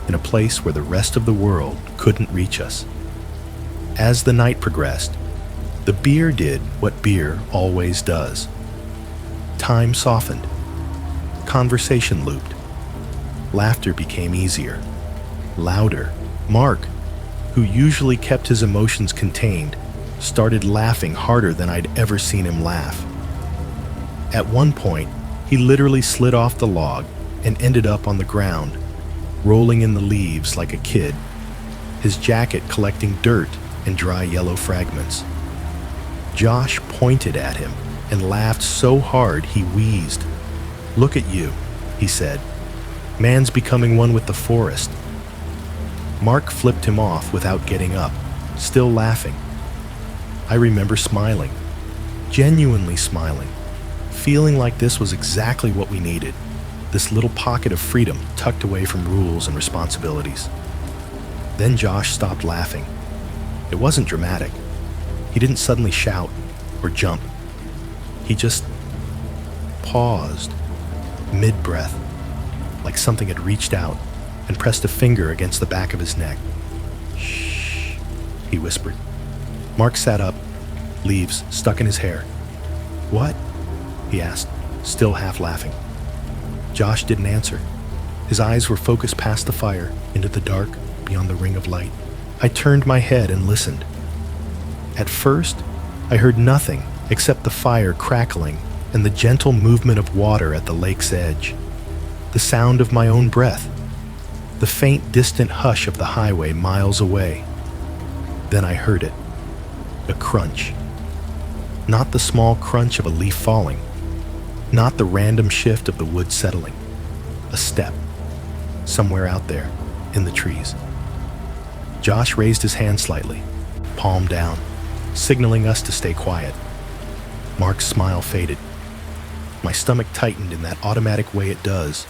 in a place where the rest of the world couldn't reach us. As the night progressed, the beer did what beer always does. Time softened. Conversation looped. Laughter became easier, louder. Mark, who usually kept his emotions contained, started laughing harder than I'd ever seen him laugh. At one point, he literally slid off the log and ended up on the ground, rolling in the leaves like a kid, his jacket collecting dirt and dry yellow fragments. Josh pointed at him and laughed so hard he wheezed. "Look at you," he said. "Man's becoming one with the forest." Mark flipped him off without getting up, still laughing. I remember smiling, genuinely smiling, feeling like this was exactly what we needed, this little pocket of freedom tucked away from rules and responsibilities. Then Josh stopped laughing. It wasn't dramatic. He didn't suddenly shout or jump. He just paused, mid-breath, like something had reached out and pressed a finger against the back of his neck. "Shh," he whispered. Mark sat up, leaves stuck in his hair. "What?" he asked, still half laughing. Josh didn't answer. His eyes were focused past the fire into the dark beyond the ring of light. I turned my head and listened. At first, I heard nothing except the fire crackling and the gentle movement of water at the lake's edge, the sound of my own breath, the faint distant hush of the highway miles away. Then I heard it, a crunch. Not the small crunch of a leaf falling, not the random shift of the wood settling, a step, somewhere out there, in the trees. Josh raised his hand slightly, palm down, signaling us to stay quiet. Mark's smile faded. My stomach tightened in that automatic way it does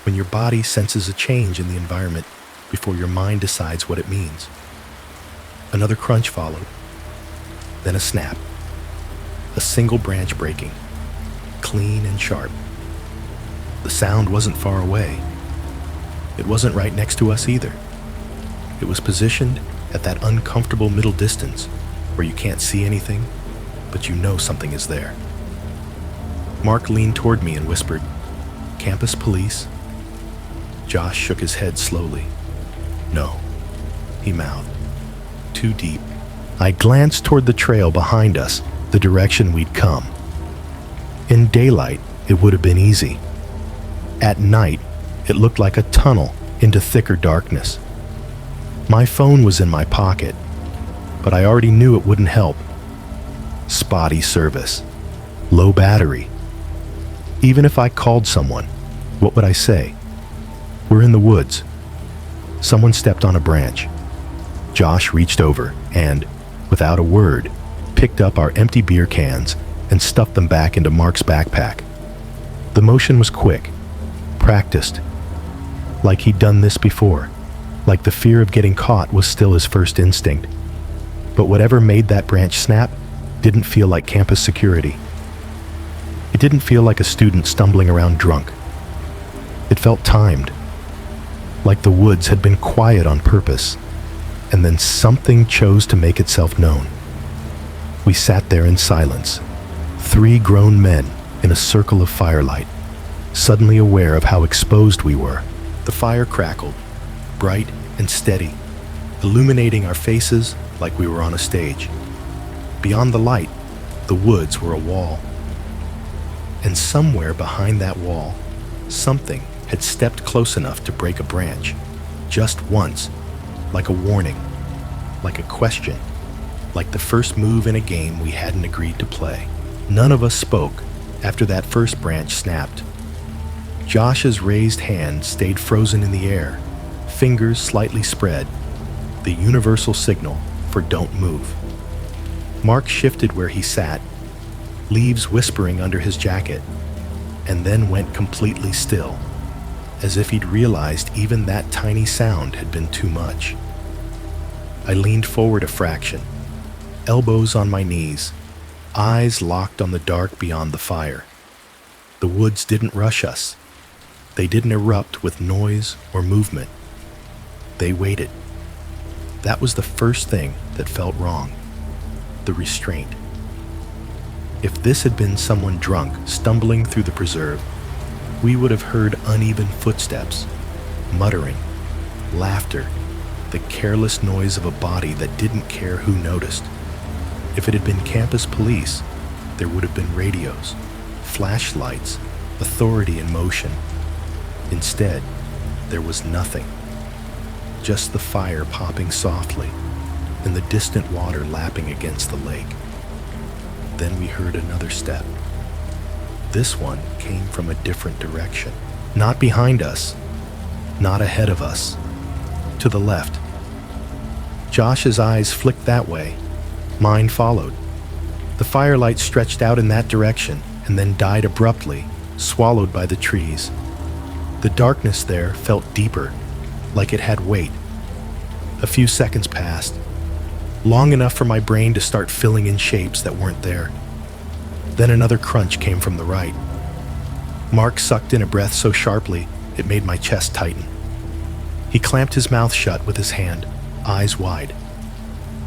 when your body senses a change in the environment before your mind decides what it means. Another crunch followed, then a snap, a single branch breaking, clean and sharp. The sound wasn't far away. It wasn't right next to us either. It was positioned at that uncomfortable middle distance where you can't see anything, but you know something is there. Mark leaned toward me and whispered, "Campus police?" Josh shook his head slowly. "No," he mouthed. "Too deep." I glanced toward the trail behind us, the direction we'd come. In daylight, it would have been easy. At night, it looked like a tunnel into thicker darkness. My phone was in my pocket, but I already knew it wouldn't help. Spotty service. Low battery. Even if I called someone, what would I say? We're in the woods. Someone stepped on a branch. Josh reached over and, without a word, picked up our empty beer cans and stuffed them back into Mark's backpack. The motion was quick, practiced, like he'd done this before, like the fear of getting caught was still his first instinct. But whatever made that branch snap didn't feel like campus security. It didn't feel like a student stumbling around drunk. It felt timed, like the woods had been quiet on purpose, and then something chose to make itself known. We sat there in silence, 3 grown men in a circle of firelight, suddenly aware of how exposed we were. The fire crackled, bright and steady, illuminating our faces like we were on a stage. Beyond the light, the woods were a wall. And somewhere behind that wall, something had stepped close enough to break a branch, just once, like a warning, like a question, like the first move in a game we hadn't agreed to play. None of us spoke after that first branch snapped. Josh's raised hand stayed frozen in the air, fingers slightly spread, the universal signal for don't move. Mark shifted where he sat, leaves whispering under his jacket, and then went completely still, as if he'd realized even that tiny sound had been too much. I leaned forward a fraction, elbows on my knees, eyes locked on the dark beyond the fire. The woods didn't rush us. They didn't erupt with noise or movement. They waited. That was the first thing that felt wrong. The restraint. If this had been someone drunk stumbling through the preserve, we would have heard uneven footsteps, muttering, laughter, the careless noise of a body that didn't care who noticed. If it had been campus police, there would have been radios, flashlights, authority in motion. Instead, there was nothing. Just the fire popping softly and the distant water lapping against the lake. Then we heard another step. This one came from a different direction. Not behind us, not ahead of us, to the left. Josh's eyes flicked that way. Mine followed. The firelight stretched out in that direction and then died abruptly, swallowed by the trees. The darkness there felt deeper, like it had weight. A few seconds passed, long enough for my brain to start filling in shapes that weren't there. Then another crunch came from the right. Mark sucked in a breath so sharply it made my chest tighten. He clamped his mouth shut with his hand, eyes wide.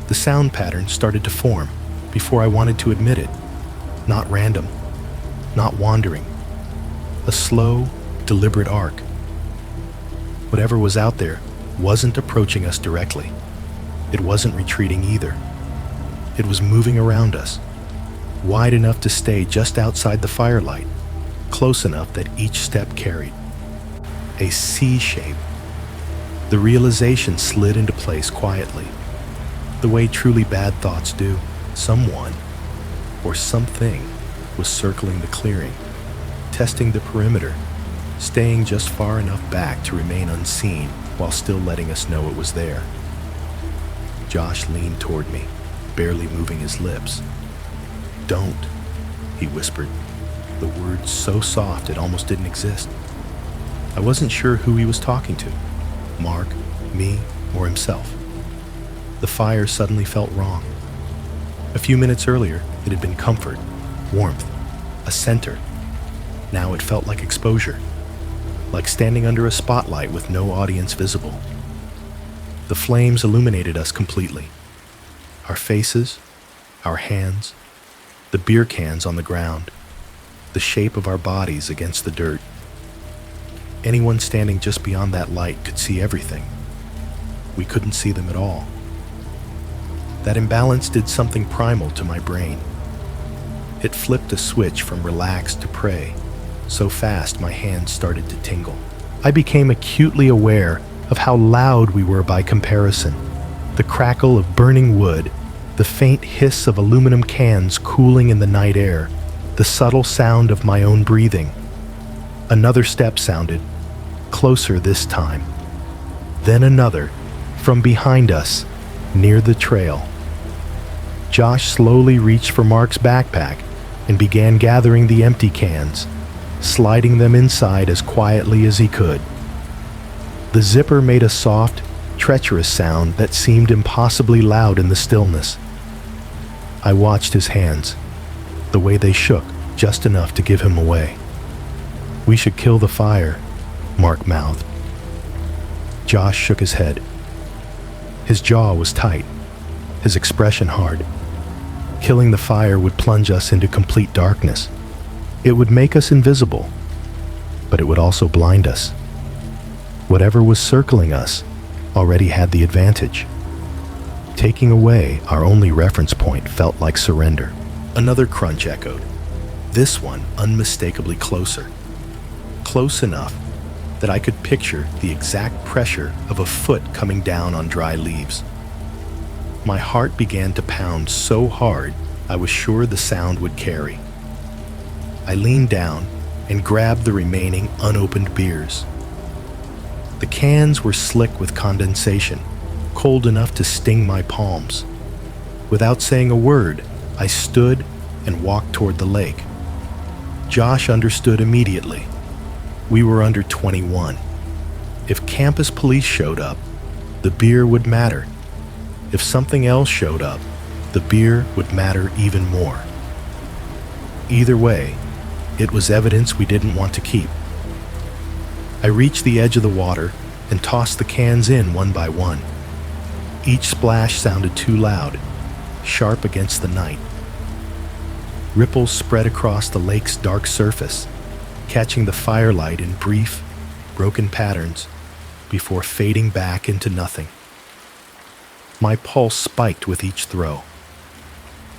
The sound pattern started to form before I wanted to admit it. Not random, not wandering. A slow, deliberate arc. Whatever was out there wasn't approaching us directly. It wasn't retreating either. It was moving around us, wide enough to stay just outside the firelight, close enough that each step carried. A C shape. The realization slid into place quietly, the way truly bad thoughts do. Someone, or something, was circling the clearing, testing the perimeter, staying just far enough back to remain unseen while still letting us know it was there. Josh leaned toward me, barely moving his lips. "Don't," he whispered, the words so soft it almost didn't exist. I wasn't sure who he was talking to, Mark, me, or himself. the fire suddenly felt wrong. A few minutes earlier, it had been comfort, warmth, a center. Now it felt like exposure, like standing under a spotlight with no audience visible. The flames illuminated us completely. Our faces, our hands, the beer cans on the ground, the shape of our bodies against the dirt. Anyone standing just beyond that light could see everything. We couldn't see them at all. That imbalance did something primal to my brain. It flipped a switch from relax to prey, so fast my hands started to tingle. I became acutely aware of how loud we were by comparison. The crackle of burning wood, the faint hiss of aluminum cans cooling in the night air, the subtle sound of my own breathing. Another step sounded, closer this time. Then another, from behind us, near the trail. Josh slowly reached for Mark's backpack and began gathering the empty cans, sliding them inside as quietly as he could. The zipper made a soft, treacherous sound that seemed impossibly loud in the stillness. I watched his hands, the way they shook just enough to give him away. "We should kill the fire," Mark mouthed. Josh shook his head. His jaw was tight, his expression hard. Killing the fire would plunge us into complete darkness. It would make us invisible, but it would also blind us. Whatever was circling us already had the advantage. Taking away our only reference point felt like surrender. Another crunch echoed, this one unmistakably closer. Close enough that I could picture the exact pressure of a foot coming down on dry leaves. My heart began to pound so hard I was sure the sound would carry. I leaned down and grabbed the remaining unopened beers. The cans were slick with condensation, cold enough to sting my palms. Without saying a word, I stood and walked toward the lake. Josh understood immediately. We were under 21. If campus police showed up, the beer would matter. If something else showed up, the beer would matter even more. Either way, it was evidence we didn't want to keep. I reached the edge of the water and tossed the cans in one by one. Each splash sounded too loud, sharp against the night. Ripples spread across the lake's dark surface, catching the firelight in brief, broken patterns before fading back into nothing. My pulse spiked with each throw.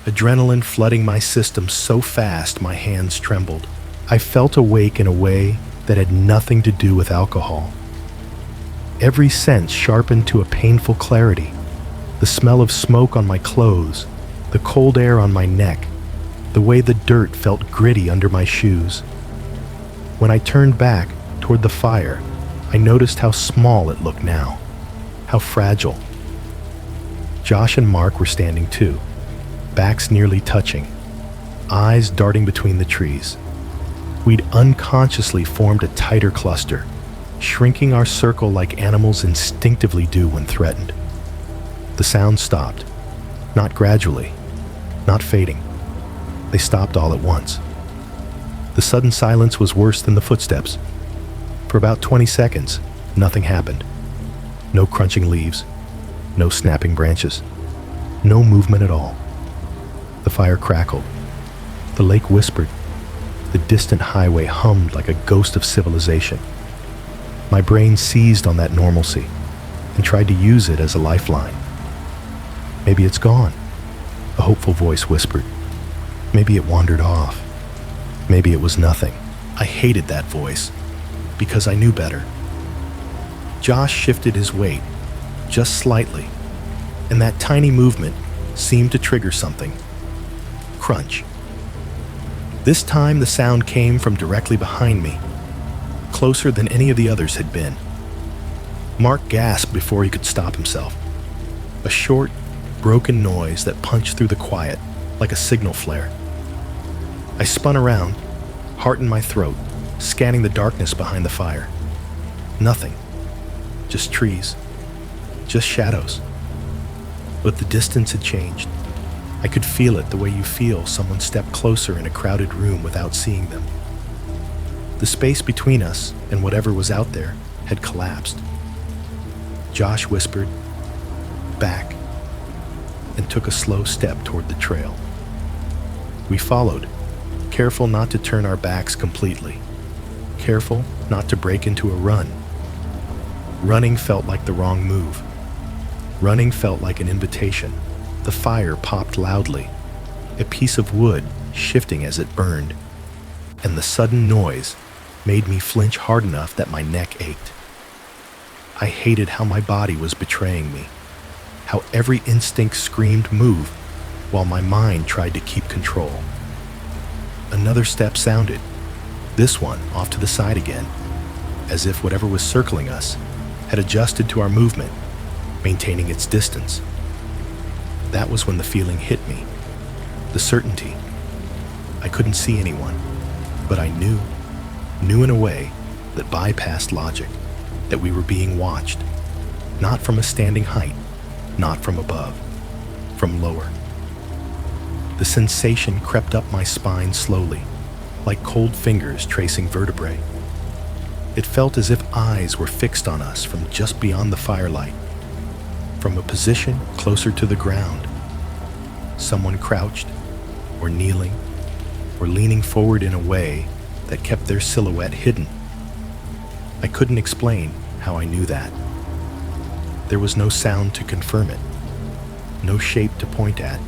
Adrenaline flooding my system so fast my hands trembled. I felt awake in a way that had nothing to do with alcohol. Every sense sharpened to a painful clarity. The smell of smoke on my clothes, the cold air on my neck, the way the dirt felt gritty under my shoes. When I turned back toward the fire, I noticed how small it looked now, how fragile. Josh and Mark were standing too, backs nearly touching, eyes darting between the trees. We'd unconsciously formed a tighter cluster, shrinking our circle like animals instinctively do when threatened. The sound stopped, not gradually, not fading. They stopped all at once. The sudden silence was worse than the footsteps. For about 20 seconds, nothing happened. No crunching leaves, no snapping branches, no movement at all. The fire crackled. The lake whispered. The distant highway hummed like a ghost of civilization. My brain seized on that normalcy and tried to use it as a lifeline. Maybe it's gone, a hopeful voice whispered. Maybe it wandered off. Maybe it was nothing. I hated that voice because I knew better. Josh shifted his weight, just slightly, and that tiny movement seemed to trigger something. Crunch. This time the sound came from directly behind me, closer than any of the others had been. Mark gasped before he could stop himself. A short, broken noise that punched through the quiet like a signal flare. I spun around, heart in my throat, scanning the darkness behind the fire. Nothing. Just trees. Just shadows. but the distance had changed. I could feel it the way you feel someone step closer in a crowded room without seeing them. The space between us and whatever was out there had collapsed. Josh whispered, "Back," and took a slow step toward the trail. We followed, careful not to turn our backs completely, careful not to break into a run. Running felt like the wrong move. Running felt like an invitation. The fire popped loudly, a piece of wood shifting as it burned, and the sudden noise made me flinch hard enough that my neck ached. I hated how my body was betraying me, how every instinct screamed move while my mind tried to keep control. Another step sounded, this one off to the side again, as if whatever was circling us had adjusted to our movement, maintaining its distance. That was when the feeling hit me, the certainty. I couldn't see anyone, but I knew in a way that bypassed logic, that we were being watched, not from a standing height, not from above, from lower. The sensation crept up my spine slowly, like cold fingers tracing vertebrae. It felt as if eyes were fixed on us from just beyond the firelight, from a position closer to the ground. Someone crouched, or kneeling, or leaning forward in a way that kept their silhouette hidden. I couldn't explain how I knew that. There was no sound to confirm it, no shape to point at,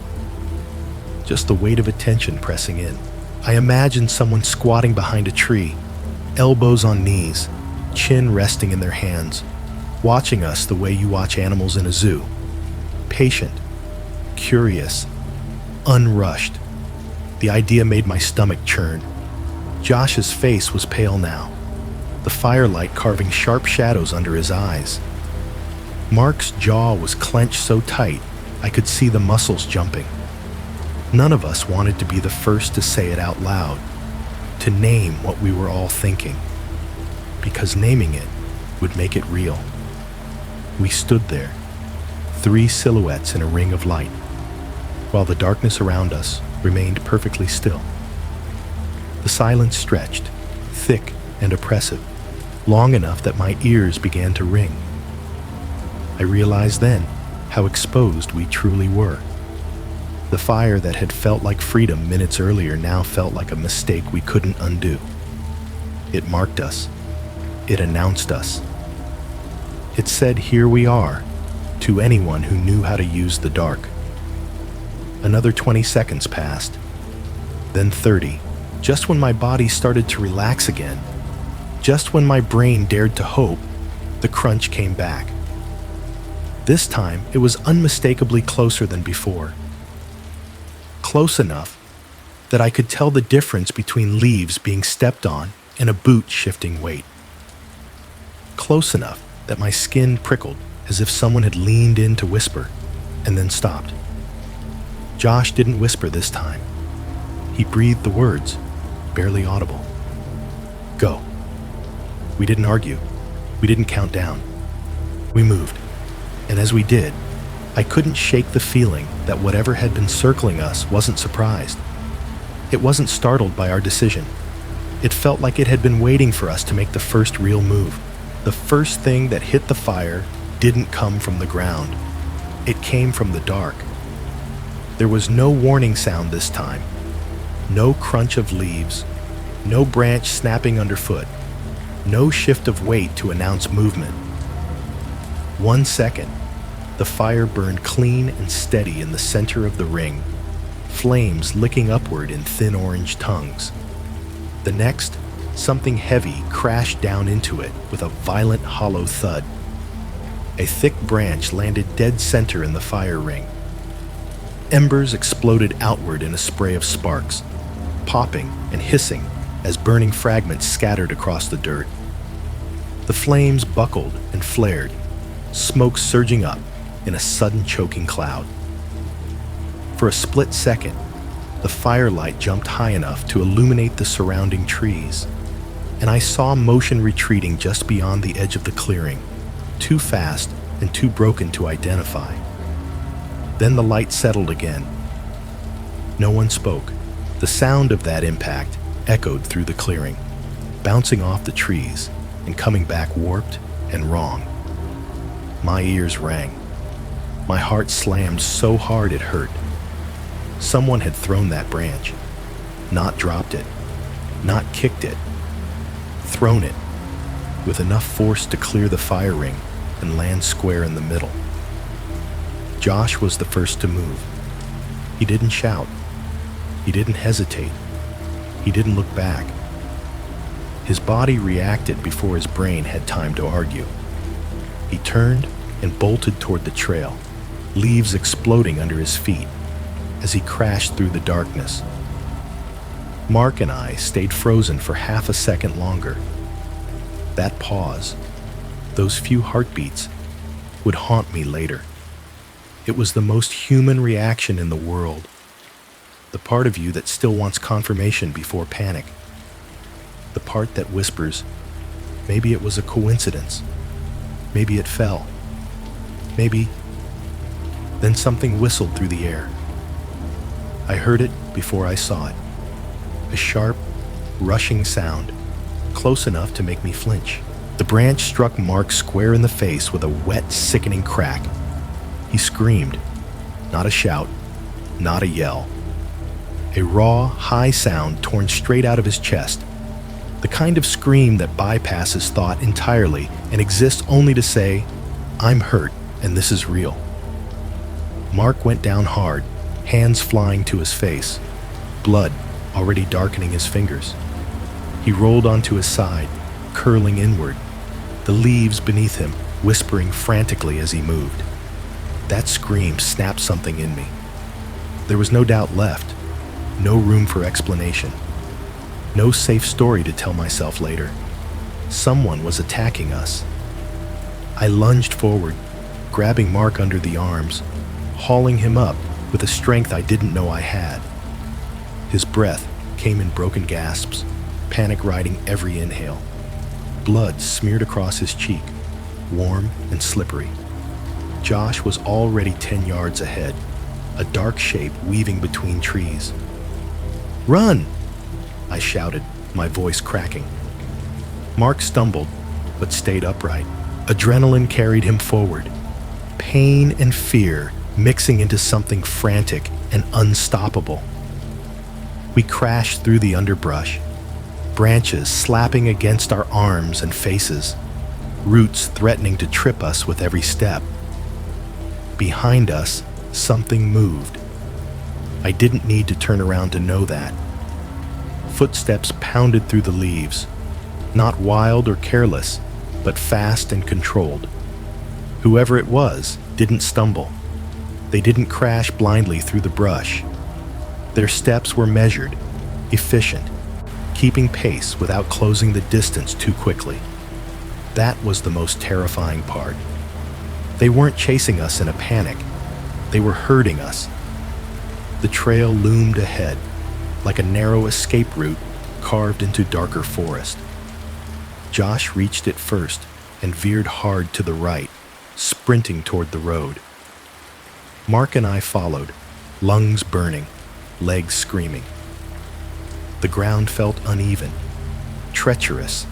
just the weight of attention pressing in. I imagined someone squatting behind a tree, elbows on knees, chin resting in their hands, watching us the way you watch animals in a zoo. Patient, curious, unrushed. The idea made my stomach churn. Josh's face was pale now, the firelight carving sharp shadows under his eyes. Mark's jaw was clenched so tight I could see the muscles jumping. None of us wanted to be the first to say it out loud, to name what we were all thinking, because naming it would make it real. We stood there, three silhouettes in a ring of light, while the darkness around us remained perfectly still. The silence stretched, thick and oppressive, long enough that my ears began to ring. I realized then how exposed we truly were. The fire that had felt like freedom minutes earlier now felt like a mistake we couldn't undo. It marked us. It announced us. It said, "Here we are," to anyone who knew how to use the dark. Another 20 seconds passed, then 30, just when my body started to relax again, just when my brain dared to hope, the crunch came back. This time, it was unmistakably closer than before. Close enough that I could tell the difference between leaves being stepped on and a boot shifting weight. Close enough that my skin prickled as if someone had leaned in to whisper and then stopped. Josh didn't whisper this time. He breathed the words, barely audible. "Go." We didn't argue. We didn't count down. We moved. And as we did, I couldn't shake the feeling that whatever had been circling us wasn't surprised. It wasn't startled by our decision. It felt like it had been waiting for us to make the first real move. The first thing that hit the fire didn't come from the ground. It came from the dark. There was no warning sound this time. No crunch of leaves. No branch snapping underfoot. No shift of weight to announce movement. 1 second, the fire burned clean and steady in the center of the ring, flames licking upward in thin orange tongues. The next, something heavy crashed down into it with a violent hollow thud. A thick branch landed dead center in the fire ring. Embers exploded outward in a spray of sparks, popping and hissing as burning fragments scattered across the dirt. The flames buckled and flared, smoke surging up in a sudden choking cloud. For a split second, the firelight jumped high enough to illuminate the surrounding trees, and I saw motion retreating just beyond the edge of the clearing, too fast and too broken to identify. Then the light settled again. No one spoke. The sound of that impact echoed through the clearing, bouncing off the trees and coming back warped and wrong. My ears rang. My heart slammed so hard it hurt. Someone had thrown that branch, not dropped it, not kicked it, thrown it with enough force to clear the fire ring and land square in the middle. Josh was the first to move. He didn't shout. He didn't hesitate. He didn't look back. His body reacted before his brain had time to argue. He turned and bolted toward the trail, leaves exploding under his feet as he crashed through the darkness. Mark and I stayed frozen for half a second longer. That pause, those few heartbeats, would haunt me later. It was the most human reaction in the world. The part of you that still wants confirmation before panic. The part that whispers, maybe it was a coincidence. Maybe it fell. Maybe. Then something whistled through the air. I heard it before I saw it. A sharp, rushing sound, close enough to make me flinch. The branch struck Mark square in the face with a wet, sickening crack. He screamed. Not a shout, not a yell. A raw, high sound torn straight out of his chest. The kind of scream that bypasses thought entirely and exists only to say, I'm hurt and this is real. Mark went down hard, hands flying to his face, blood already darkening his fingers. He rolled onto his side, curling inward, the leaves beneath him whispering frantically as he moved. That scream snapped something in me. There was no doubt left, no room for explanation, no safe story to tell myself later. Someone was attacking us. I lunged forward, grabbing Mark under the arms, hauling him up with a strength I didn't know I had. His breath came in broken gasps, panic riding every inhale. Blood smeared across his cheek, warm and slippery. Josh was already 10 yards ahead, a dark shape weaving between trees. "Run!" I shouted, my voice cracking. Mark stumbled, but stayed upright. Adrenaline carried him forward, pain and fear mixing into something frantic and unstoppable. We crashed through the underbrush, branches slapping against our arms and faces, roots threatening to trip us with every step. Behind us, something moved. I didn't need to turn around to know that. Footsteps pounded through the leaves, not wild or careless, but fast and controlled. Whoever it was didn't stumble. They didn't crash blindly through the brush. Their steps were measured, efficient, keeping pace without closing the distance too quickly. That was the most terrifying part. They weren't chasing us in a panic. They were herding us. The trail loomed ahead, like a narrow escape route carved into darker forest. Josh reached it first and veered hard to the right, sprinting toward the road. Mark and I followed, lungs burning, legs screaming. The ground felt uneven, treacherous,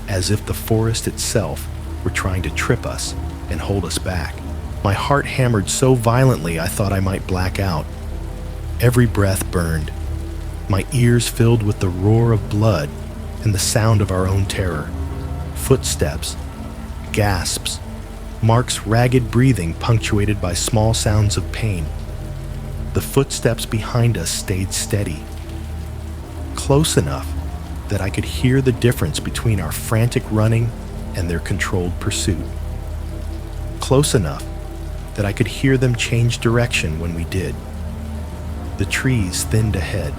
as if the forest itself were trying to trip us and hold us back. My heart hammered so violently I thought I might black out. Every breath burned, my ears filled with the roar of blood and the sound of our own terror. Footsteps, gasps, Mark's ragged breathing punctuated by small sounds of pain. The footsteps behind us stayed steady, close enough that I could hear the difference between our frantic running and their controlled pursuit. Close enough that I could hear them change direction when we did. The trees thinned ahead,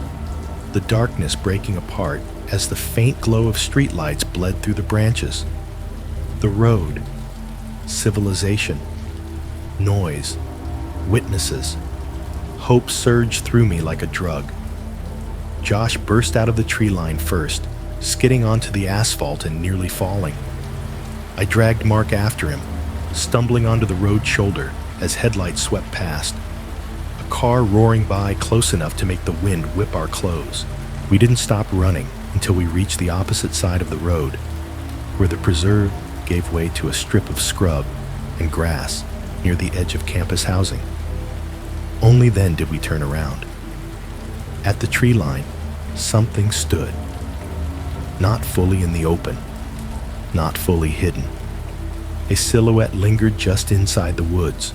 the darkness breaking apart as the faint glow of streetlights bled through the branches. The road, civilization, noise, witnesses. Hope surged through me like a drug. Josh burst out of the tree line first, skidding onto the asphalt and nearly falling. I dragged Mark after him, stumbling onto the road shoulder as headlights swept past. car roaring by close enough to make the wind whip our clothes. We didn't stop running until we reached the opposite side of the road, where the preserve gave way to a strip of scrub and grass near the edge of campus housing. Only then did we turn around. At the tree line, something stood. Not fully in the open, not fully hidden. A silhouette lingered just inside the woods,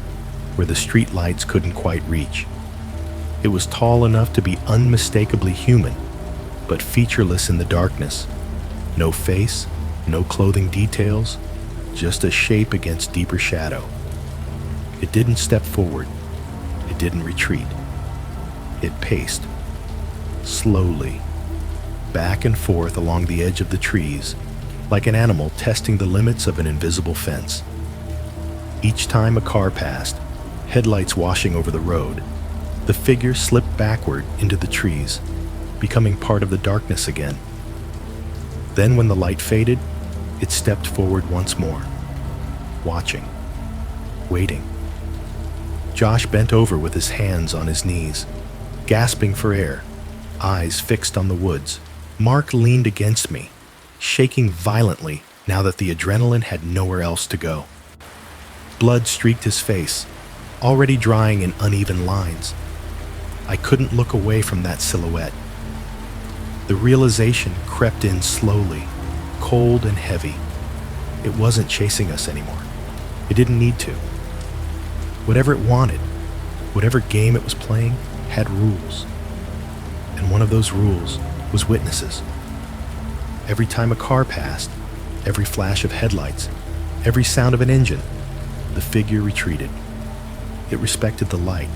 where the street lights couldn't quite reach. It was tall enough to be unmistakably human, but featureless in the darkness. No face, no clothing details, just a shape against deeper shadow. It didn't step forward. It didn't retreat. It paced, slowly, back and forth along the edge of the trees, like an animal testing the limits of an invisible fence. Each time a car passed, headlights washing over the road, the figure slipped backward into the trees, becoming part of the darkness again. Then when the light faded, it stepped forward once more, watching, waiting. Josh bent over with his hands on his knees, gasping for air, eyes fixed on the woods. Mark leaned against me, shaking violently now that the adrenaline had nowhere else to go. Blood streaked his face, already drying in uneven lines. I couldn't look away from that silhouette. The realization crept in slowly, cold and heavy. It wasn't chasing us anymore. It didn't need to. Whatever it wanted, whatever game it was playing, had rules. And one of those rules was witnesses. Every time a car passed, every flash of headlights, every sound of an engine, the figure retreated. It respected the light.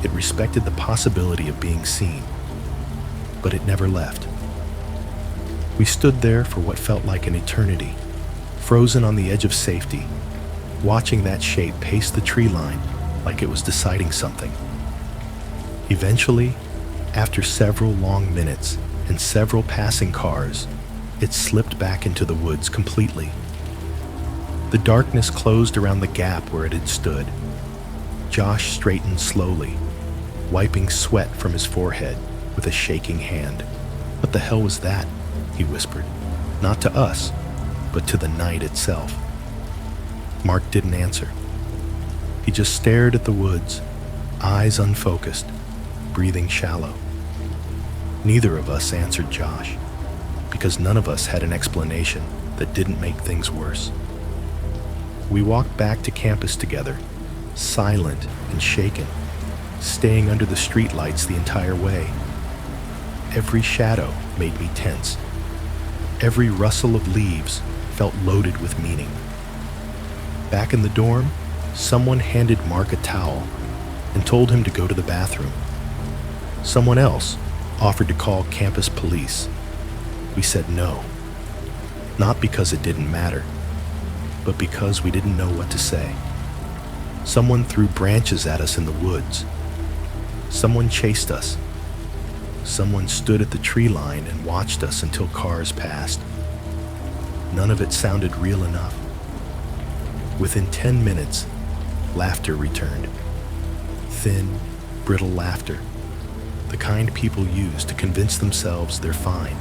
It respected the possibility of being seen. But it never left. We stood there for what felt like an eternity, frozen on the edge of safety, watching that shape pace the tree line like it was deciding something. Eventually, after several long minutes and several passing cars, it slipped back into the woods completely. The darkness closed around the gap where it had stood. Josh straightened slowly, wiping sweat from his forehead with a shaking hand. "What the hell was that?" he whispered. Not to us, but to the night itself. Mark didn't answer. He just stared at the woods, eyes unfocused, breathing shallow. Neither of us answered Josh, because none of us had an explanation that didn't make things worse. We walked back to campus together, silent and shaken, staying under the streetlights the entire way. Every shadow made me tense. Every rustle of leaves felt loaded with meaning. Back in the dorm, someone handed Mark a towel and told him to go to the bathroom. Someone else offered to call campus police. We said no, not because it didn't matter, but because we didn't know what to say. Someone threw branches at us in the woods. Someone chased us. Someone stood at the tree line and watched us until cars passed. None of it sounded real enough. Within 10 minutes, laughter returned. Thin, brittle laughter. The kind people use to convince themselves they're fine.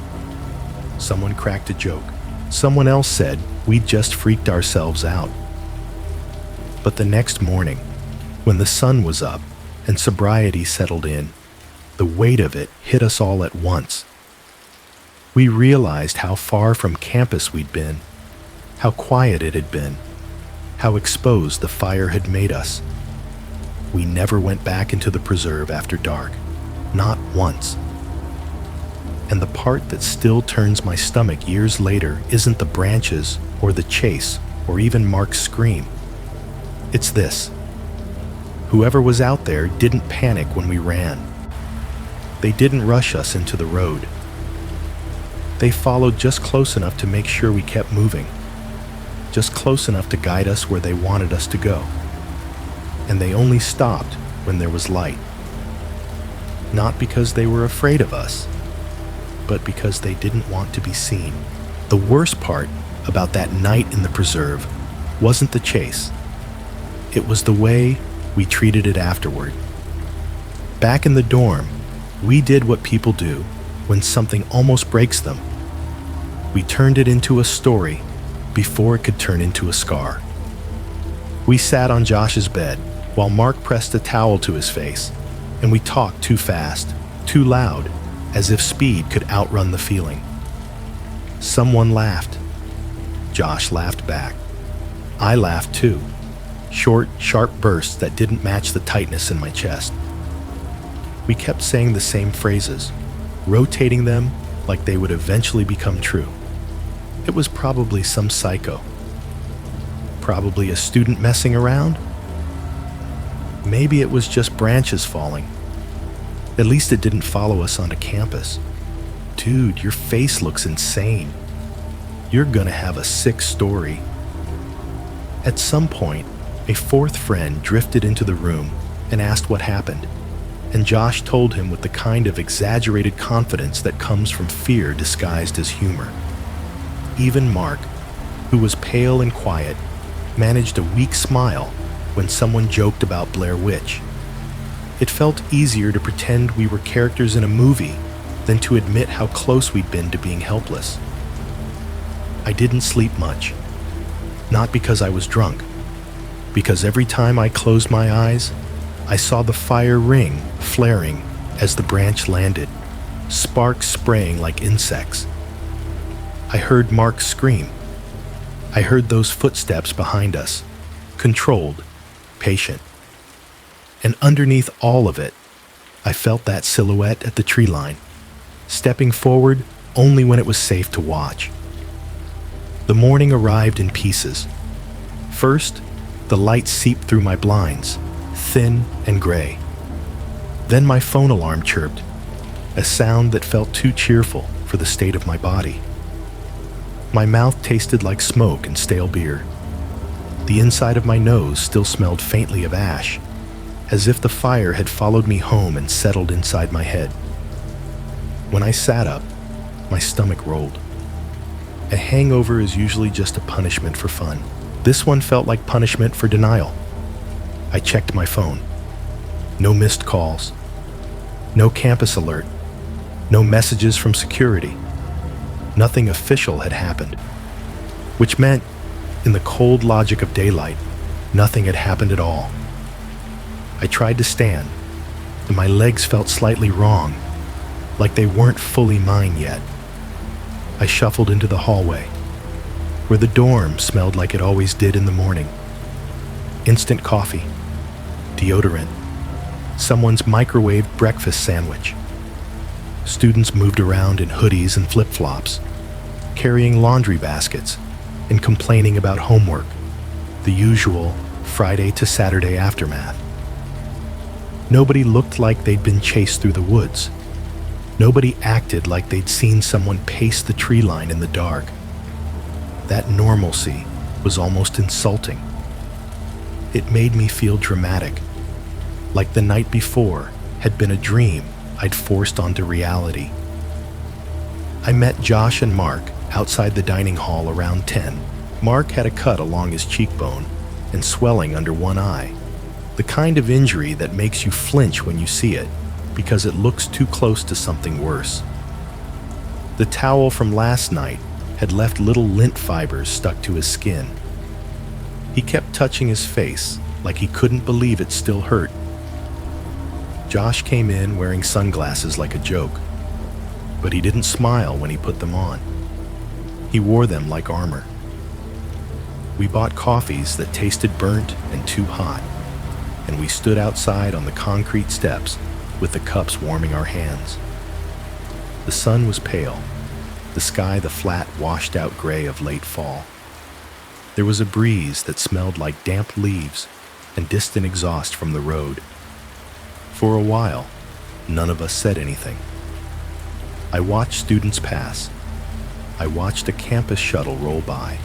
Someone cracked a joke. Someone else said we'd just freaked ourselves out. But the next morning, when the sun was up and sobriety settled in, the weight of it hit us all at once. We realized how far from campus we'd been, how quiet it had been, how exposed the fire had made us. We never went back into the preserve after dark, not once. And the part that still turns my stomach years later isn't the branches or the chase or even Mark's scream. It's this. Whoever was out there didn't panic when we ran. They didn't rush us into the road. They followed just close enough to make sure we kept moving, just close enough to guide us where they wanted us to go. And they only stopped when there was light. Not because they were afraid of us, but because they didn't want to be seen. The worst part about that night in the preserve wasn't the chase. It was the way we treated it afterward. Back in the dorm, we did what people do when something almost breaks them. We turned it into a story before it could turn into a scar. We sat on Josh's bed while Mark pressed a towel to his face, and we talked too fast, too loud, as if speed could outrun the feeling. Someone laughed. Josh laughed back. I laughed too. Short, sharp bursts that didn't match the tightness in my chest. We kept saying the same phrases, rotating them like they would eventually become true. It was probably some psycho. Probably a student messing around. Maybe it was just branches falling. At least it didn't follow us onto campus. Dude, your face looks insane. You're gonna have a sick story. At some point, a fourth friend drifted into the room and asked what happened, and Josh told him with the kind of exaggerated confidence that comes from fear disguised as humor. Even Mark, who was pale and quiet, managed a weak smile when someone joked about Blair Witch. It felt easier to pretend we were characters in a movie than to admit how close we'd been to being helpless. I didn't sleep much. Not because I was drunk, because every time I closed my eyes, I saw the fire ring flaring as the branch landed, sparks spraying like insects. I heard Mark scream. I heard those footsteps behind us, controlled, patient. And underneath all of it, I felt that silhouette at the tree line, stepping forward only when it was safe to watch. The morning arrived in pieces. First, the light seeped through my blinds, thin and gray. Then my phone alarm chirped, a sound that felt too cheerful for the state of my body. My mouth tasted like smoke and stale beer. The inside of my nose still smelled faintly of ash, as if the fire had followed me home and settled inside my head. When I sat up, my stomach rolled. A hangover is usually just a punishment for fun. This one felt like punishment for denial. I checked my phone. No missed calls. No campus alert. No messages from security. Nothing official had happened. Which meant, in the cold logic of daylight, nothing had happened at all. I tried to stand, and my legs felt slightly wrong, like they weren't fully mine yet. I shuffled into the hallway, where the dorm smelled like it always did in the morning. Instant coffee, deodorant, someone's microwaved breakfast sandwich. Students moved around in hoodies and flip-flops, carrying laundry baskets and complaining about homework, the usual Friday to Saturday aftermath. Nobody looked like they'd been chased through the woods. Nobody acted like they'd seen someone pace the tree line in the dark. That normalcy was almost insulting. It made me feel dramatic, like the night before had been a dream I'd forced onto reality. I met Josh and Mark outside the dining hall around 10. Mark had a cut along his cheekbone and swelling under one eye, the kind of injury that makes you flinch when you see it because it looks too close to something worse. The towel from last night had left little lint fibers stuck to his skin. He kept touching his face like he couldn't believe it still hurt. Josh came in wearing sunglasses like a joke, but he didn't smile when he put them on. He wore them like armor. We bought coffees that tasted burnt and too hot, and we stood outside on the concrete steps with the cups warming our hands. The sun was pale, the sky the flat, washed-out gray of late fall. There was a breeze that smelled like damp leaves and distant exhaust from the road. For a while, none of us said anything. I watched students pass. I watched a campus shuttle roll by,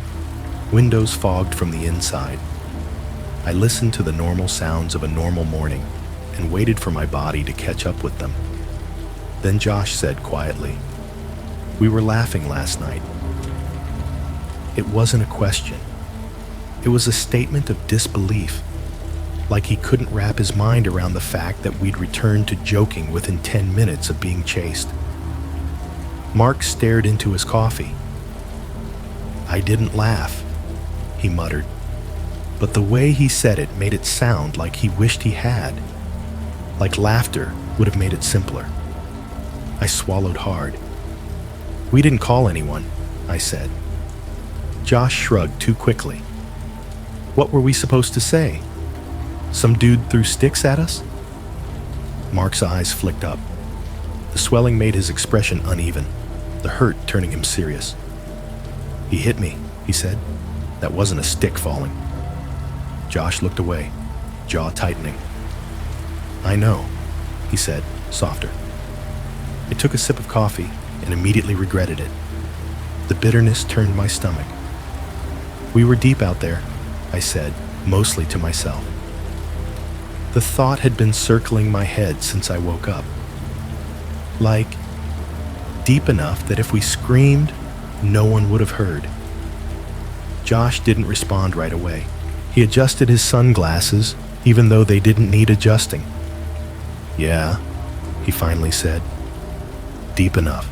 windows fogged from the inside. I listened to the normal sounds of a normal morning and waited for my body to catch up with them. Then Josh said quietly, "We were laughing last night." It wasn't a question. It was a statement of disbelief. like he couldn't wrap his mind around the fact that we'd returned to joking within 10 minutes of being chased. Mark stared into his coffee. "I didn't laugh," he muttered, but the way he said it made it sound like he wished he had, like laughter would have made it simpler. I swallowed hard. "We didn't call anyone," I said. Josh shrugged too quickly. "What were we supposed to say? Some dude threw sticks at us?" Mark's eyes flicked up. The swelling made his expression uneven, the hurt turning him serious. "He hit me," he said. "That wasn't a stick falling." Josh looked away, jaw tightening. "I know," he said, softer. I took a sip of coffee and immediately regretted it. The bitterness turned my stomach. "We were deep out there," I said, mostly to myself. The thought had been circling my head since I woke up. Like, deep enough that if we screamed, no one would have heard. Josh didn't respond right away. He adjusted his sunglasses, even though they didn't need adjusting. "Yeah," he finally said. "Deep enough."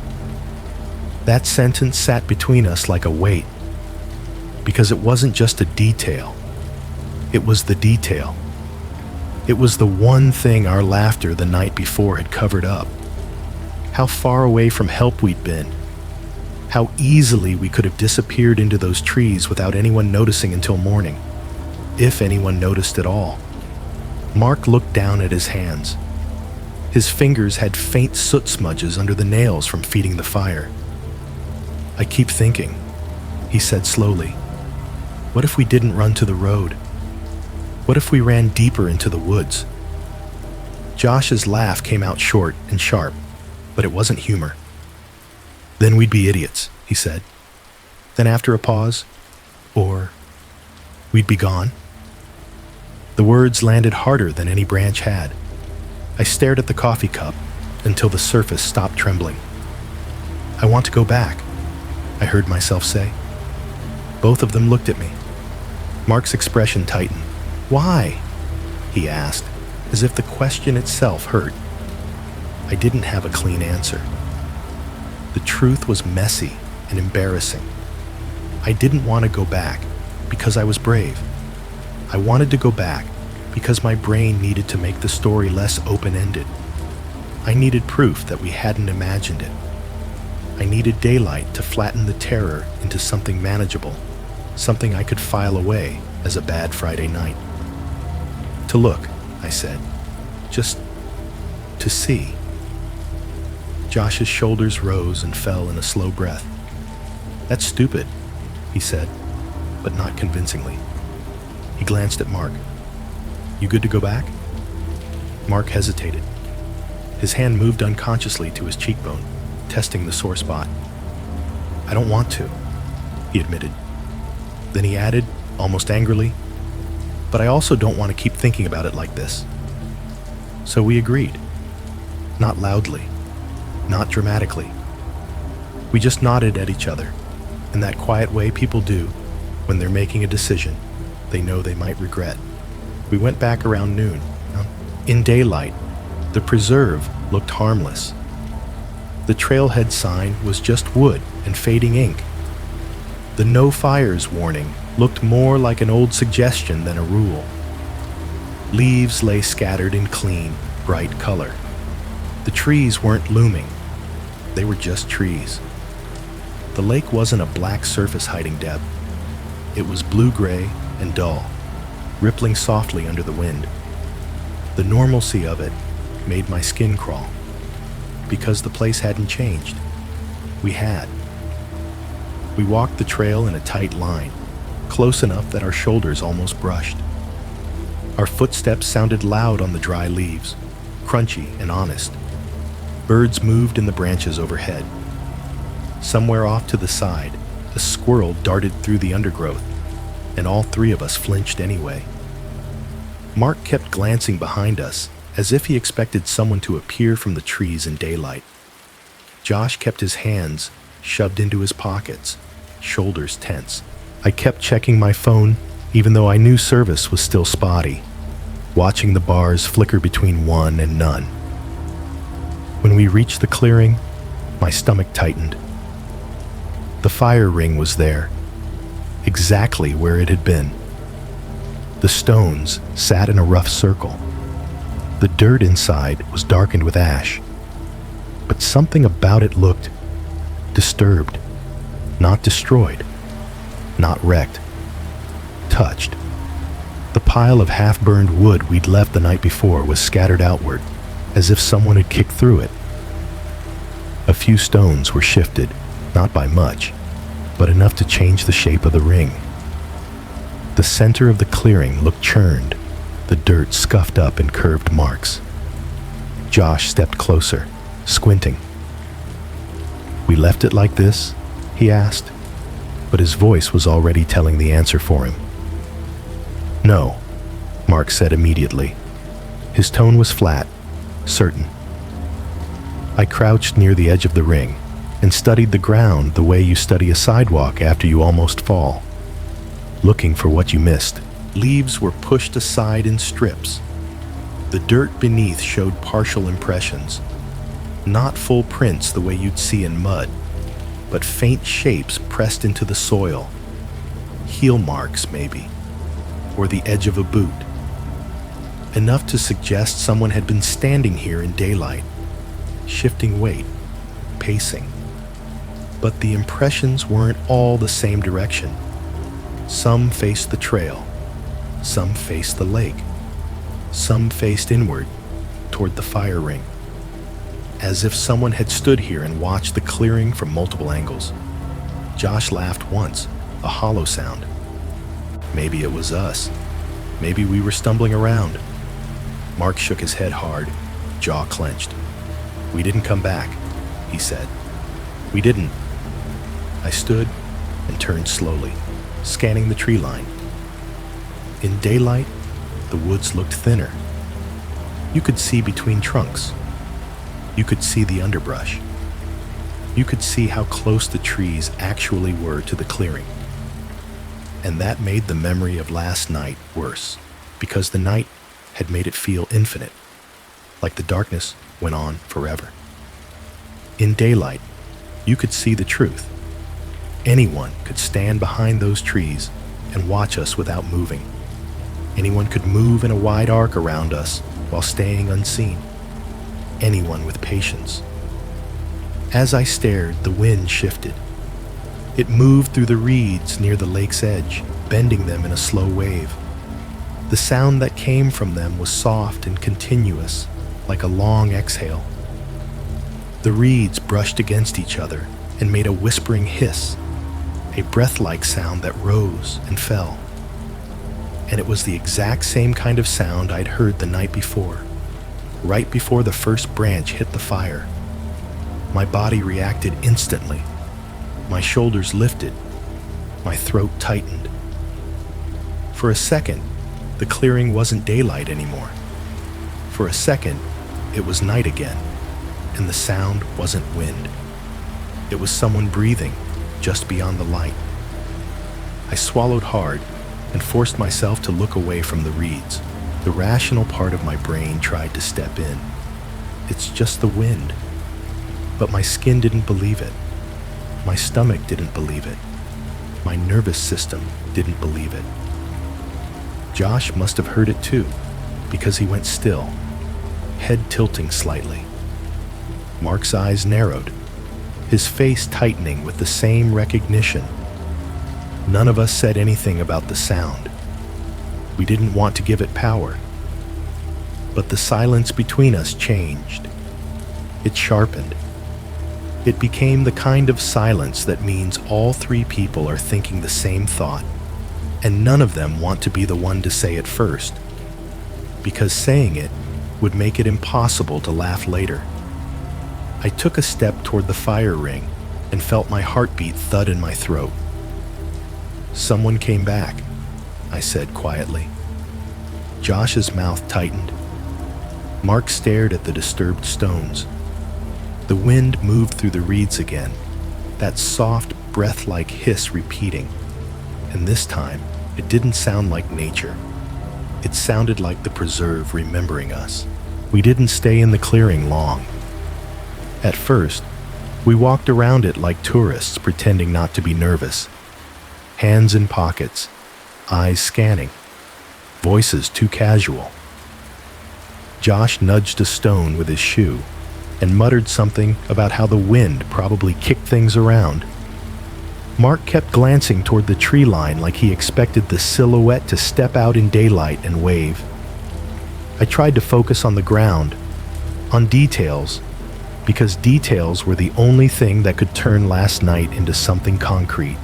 That sentence sat between us like a weight, because it wasn't just a detail. It was the detail. It was the one thing our laughter the night before had covered up. How far away from help we'd been. How easily we could have disappeared into those trees without anyone noticing until morning, if anyone noticed at all. Mark looked down at his hands. His fingers had faint soot smudges under the nails from feeding the fire. "I keep thinking," he said slowly. "What if we didn't run to the road? What if we ran deeper into the woods?" Josh's laugh came out short and sharp, but it wasn't humor. "Then we'd be idiots," he said. Then after a pause, "Or we'd be gone." The words landed harder than any branch had. I stared at the coffee cup until the surface stopped trembling. "I want to go back," I heard myself say. Both of them looked at me. Mark's expression tightened. "Why?" he asked, as if the question itself hurt. I didn't have a clean answer. The truth was messy and embarrassing. I didn't want to go back because I was brave. I wanted to go back because my brain needed to make the story less open-ended. I needed proof that we hadn't imagined it. I needed daylight to flatten the terror into something manageable, something I could file away as a bad Friday night. "To look," I said. "Just to see." Josh's shoulders rose and fell in a slow breath. "That's stupid," he said, but not convincingly. He glanced at Mark. "You good to go back?" Mark hesitated. His hand moved unconsciously to his cheekbone, testing the sore spot. "I don't want to," he admitted. Then he added, almost angrily, "But I also don't want to keep thinking about it like this." So we agreed. Not loudly, not dramatically. We just nodded at each other, in that quiet way people do when they're making a decision they know they might regret. We went back around noon. In daylight, the preserve looked harmless. The trailhead sign was just wood and fading ink. The no fires warning looked more like an old suggestion than a rule. Leaves lay scattered in clean, bright color. The trees weren't looming. They were just trees. The lake wasn't a black surface hiding depth. It was blue-gray and dull, rippling softly under the wind. The normalcy of it made my skin crawl, because the place hadn't changed. We had. We walked the trail in a tight line, close enough that our shoulders almost brushed. Our footsteps sounded loud on the dry leaves, crunchy and honest. Birds moved in the branches overhead. Somewhere off to the side, a squirrel darted through the undergrowth, and all three of us flinched anyway. Mark kept glancing behind us, as if he expected someone to appear from the trees in daylight. Josh kept his hands shoved into his pockets, shoulders tense. I kept checking my phone, even though I knew service was still spotty. watching the bars flicker between one and none. When we reached the clearing, my stomach tightened. The fire ring was there, exactly where it had been. The stones sat in a rough circle. The dirt inside was darkened with ash, but something about it looked disturbed, not destroyed, not wrecked, touched. The pile of half-burned wood we'd left the night before was scattered outward, as if someone had kicked through it. A few stones were shifted, not by much, but enough to change the shape of the ring. The center of the clearing looked churned, the dirt scuffed up in curved marks. Josh stepped closer, squinting. "We left it like this?" he asked, but his voice was already telling the answer for him. "No," Mark said immediately. His tone was flat, certain. I crouched near the edge of the ring and studied the ground the way you study a sidewalk after you almost fall, looking for what you missed. Leaves were pushed aside in strips. The dirt beneath showed partial impressions, not full prints the way you'd see in mud, but faint shapes pressed into the soil. Heel marks, maybe, or the edge of a boot. Enough to suggest someone had been standing here in daylight, shifting weight, pacing. But the impressions weren't all the same direction. Some faced the trail, some faced the lake, some faced inward, toward the fire ring, as if someone had stood here and watched the clearing from multiple angles. Josh laughed once, a hollow sound. Maybe it was us. Maybe we were stumbling around. Mark shook his head hard, jaw clenched. "We didn't come back," he said. "We didn't." I stood and turned slowly, scanning the tree line. In daylight, the woods looked thinner. You could see between trunks. You could see the underbrush. You could see how close the trees actually were to the clearing. And that made the memory of last night worse, because the night had made it feel infinite, like the darkness went on forever. In daylight, you could see the truth. Anyone could stand behind those trees and watch us without moving. Anyone could move in a wide arc around us while staying unseen. Anyone with patience. As I stared, the wind shifted. It moved through the reeds near the lake's edge, bending them in a slow wave. The sound that came from them was soft and continuous, like a long exhale. The reeds brushed against each other and made a whispering hiss, a breath-like sound that rose and fell. And it was the exact same kind of sound I'd heard the night before, right before the first branch hit the fire. My body reacted instantly. My shoulders lifted. My throat tightened. For a second, the clearing wasn't daylight anymore. For a second, it was night again, and the sound wasn't wind. It was someone breathing just beyond the light. I swallowed hard and forced myself to look away from the reeds. The rational part of my brain tried to step in. It's just the wind. But my skin didn't believe it. My stomach didn't believe it. My nervous system didn't believe it. Josh must have heard it too, because he went still, head tilting slightly. Mark's eyes narrowed, his face tightening with the same recognition. None of us said anything about the sound. We didn't want to give it power. But the silence between us changed. It sharpened. It became the kind of silence that means all three people are thinking the same thought, and none of them want to be the one to say it first, because saying it would make it impossible to laugh later. I took a step toward the fire ring and felt my heartbeat thud in my throat. "Someone came back," I said quietly. Josh's mouth tightened. Mark stared at the disturbed stones. The wind moved through the reeds again, that soft, breath-like hiss repeating. And this time, it didn't sound like nature. It sounded like the preserve remembering us. We didn't stay in the clearing long. At first, we walked around it like tourists pretending not to be nervous. Hands in pockets, eyes scanning, voices too casual. Josh nudged a stone with his shoe and muttered something about how the wind probably kicked things around. Mark kept glancing toward the tree line like he expected the silhouette to step out in daylight and wave. I tried to focus on the ground, on details, because details were the only thing that could turn last night into something concrete.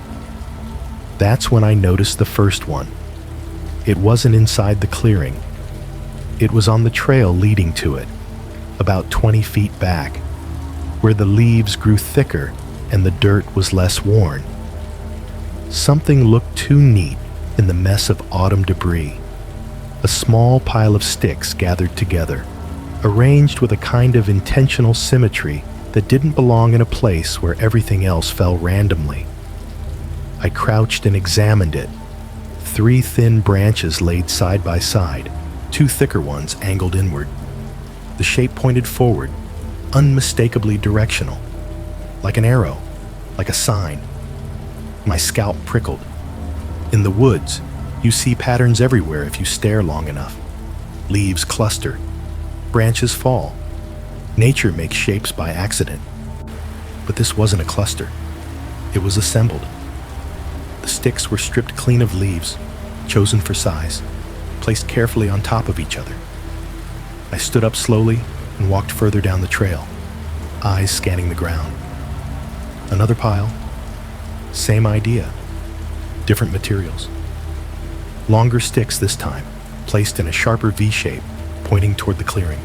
That's when I noticed the first one. It wasn't inside the clearing. It was on the trail leading to it, about 20 feet back, where the leaves grew thicker and the dirt was less worn. Something looked too neat in the mess of autumn debris. A small pile of sticks gathered together, arranged with a kind of intentional symmetry that didn't belong in a place where everything else fell randomly. I crouched and examined it. 3 thin branches laid side by side, 2 thicker ones angled inward. The shape pointed forward, unmistakably directional, like an arrow, like a sign. My scalp prickled. In the woods, you see patterns everywhere if you stare long enough. Leaves cluster, branches fall. Nature makes shapes by accident. But this wasn't a cluster. It was assembled. The sticks were stripped clean of leaves, chosen for size, placed carefully on top of each other. I stood up slowly and walked further down the trail, eyes scanning the ground. Another pile. Same idea. Different materials. Longer sticks this time, placed in a sharper V shape, pointing toward the clearing.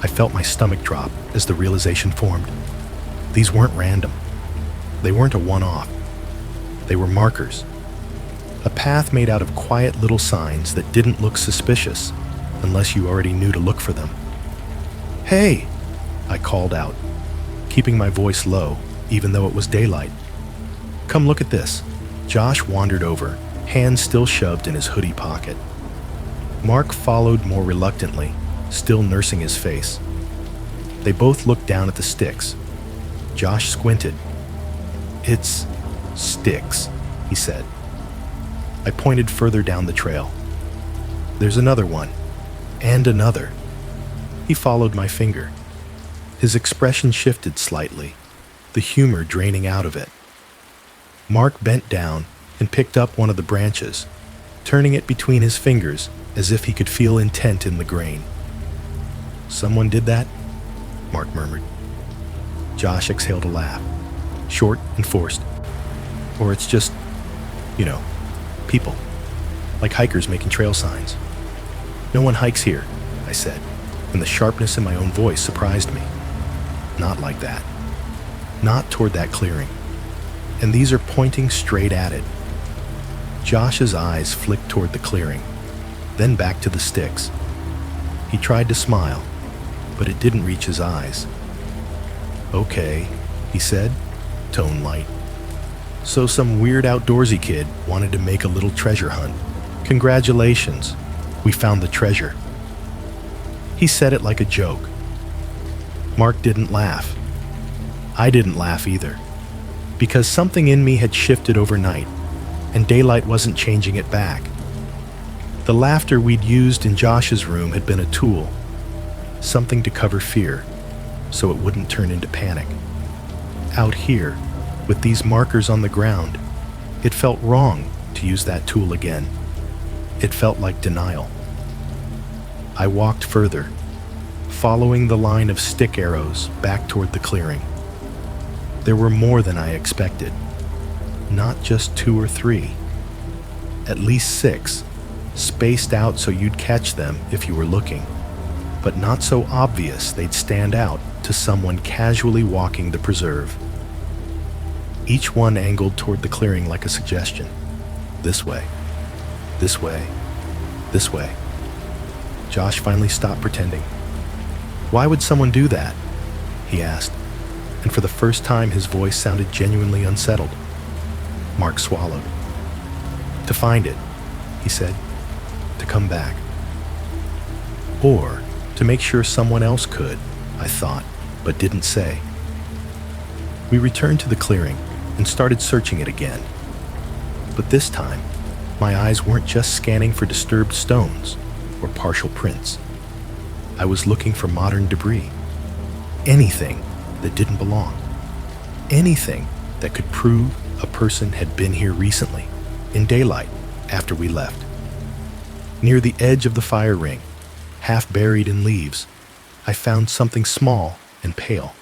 I felt my stomach drop as the realization formed. These weren't random. They weren't a one-off. They were markers. A path made out of quiet little signs that didn't look suspicious unless you already knew to look for them. "Hey!" I called out, keeping my voice low even though it was daylight. "Come look at this." Josh wandered over, hands still shoved in his hoodie pocket. Mark followed more reluctantly, still nursing his face. They both looked down at the sticks. Josh squinted. "It's sticks," he said. I pointed further down the trail. "There's another one, and another." He followed my finger. His expression shifted slightly, the humor draining out of it. Mark bent down and picked up one of the branches, turning it between his fingers as if he could feel intent in the grain. "Someone did that?" Mark murmured. Josh exhaled a laugh, short and forced. "Or it's just, people, like hikers making trail signs." "No one hikes here," I said, and the sharpness in my own voice surprised me. "Not like that. Not toward that clearing. And these are pointing straight at it." Josh's eyes flicked toward the clearing, then back to the sticks. He tried to smile, but it didn't reach his eyes. "Okay," he said, tone light. "So some weird outdoorsy kid wanted to make a little treasure hunt. Congratulations, we found the treasure." He said it like a joke. Mark didn't laugh. I didn't laugh either, because something in me had shifted overnight, and daylight wasn't changing it back. The laughter we'd used in Josh's room had been a tool, something to cover fear, so it wouldn't turn into panic. Out here, with these markers on the ground, it felt wrong to use that tool again. It felt like denial. I walked further, following the line of stick arrows back toward the clearing. There were more than I expected. Not just 2 or 3. At least 6, spaced out so you'd catch them if you were looking, but not so obvious they'd stand out to someone casually walking the preserve. Each one angled toward the clearing like a suggestion. This way, this way, this way. Josh finally stopped pretending. "Why would someone do that?" he asked, and for the first time his voice sounded genuinely unsettled. Mark swallowed. "To find it," he said. "To to come back. Or to make sure someone else could, I thought, but didn't say. We returned to the clearing and started searching it again. But this time, my eyes weren't just scanning for disturbed stones or partial prints. I was looking for modern debris. Anything that didn't belong. Anything that could prove a person had been here recently, in daylight, after we left. Near the edge of the fire ring, half buried in leaves, I found something small and pale.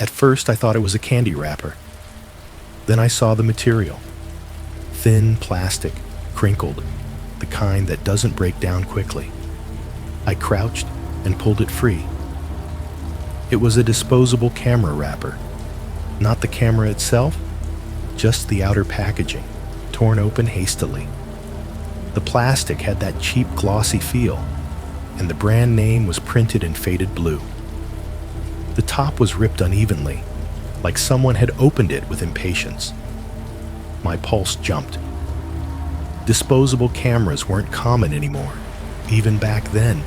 At first, I thought it was a candy wrapper. Then I saw the material. Thin plastic, crinkled, the kind that doesn't break down quickly. I crouched and pulled it free. It was a disposable camera wrapper. Not the camera itself, just the outer packaging, torn open hastily. The plastic had that cheap glossy feel, and the brand name was printed in faded blue. The top was ripped unevenly, like someone had opened it with impatience. My pulse jumped. Disposable cameras weren't common anymore, even back then.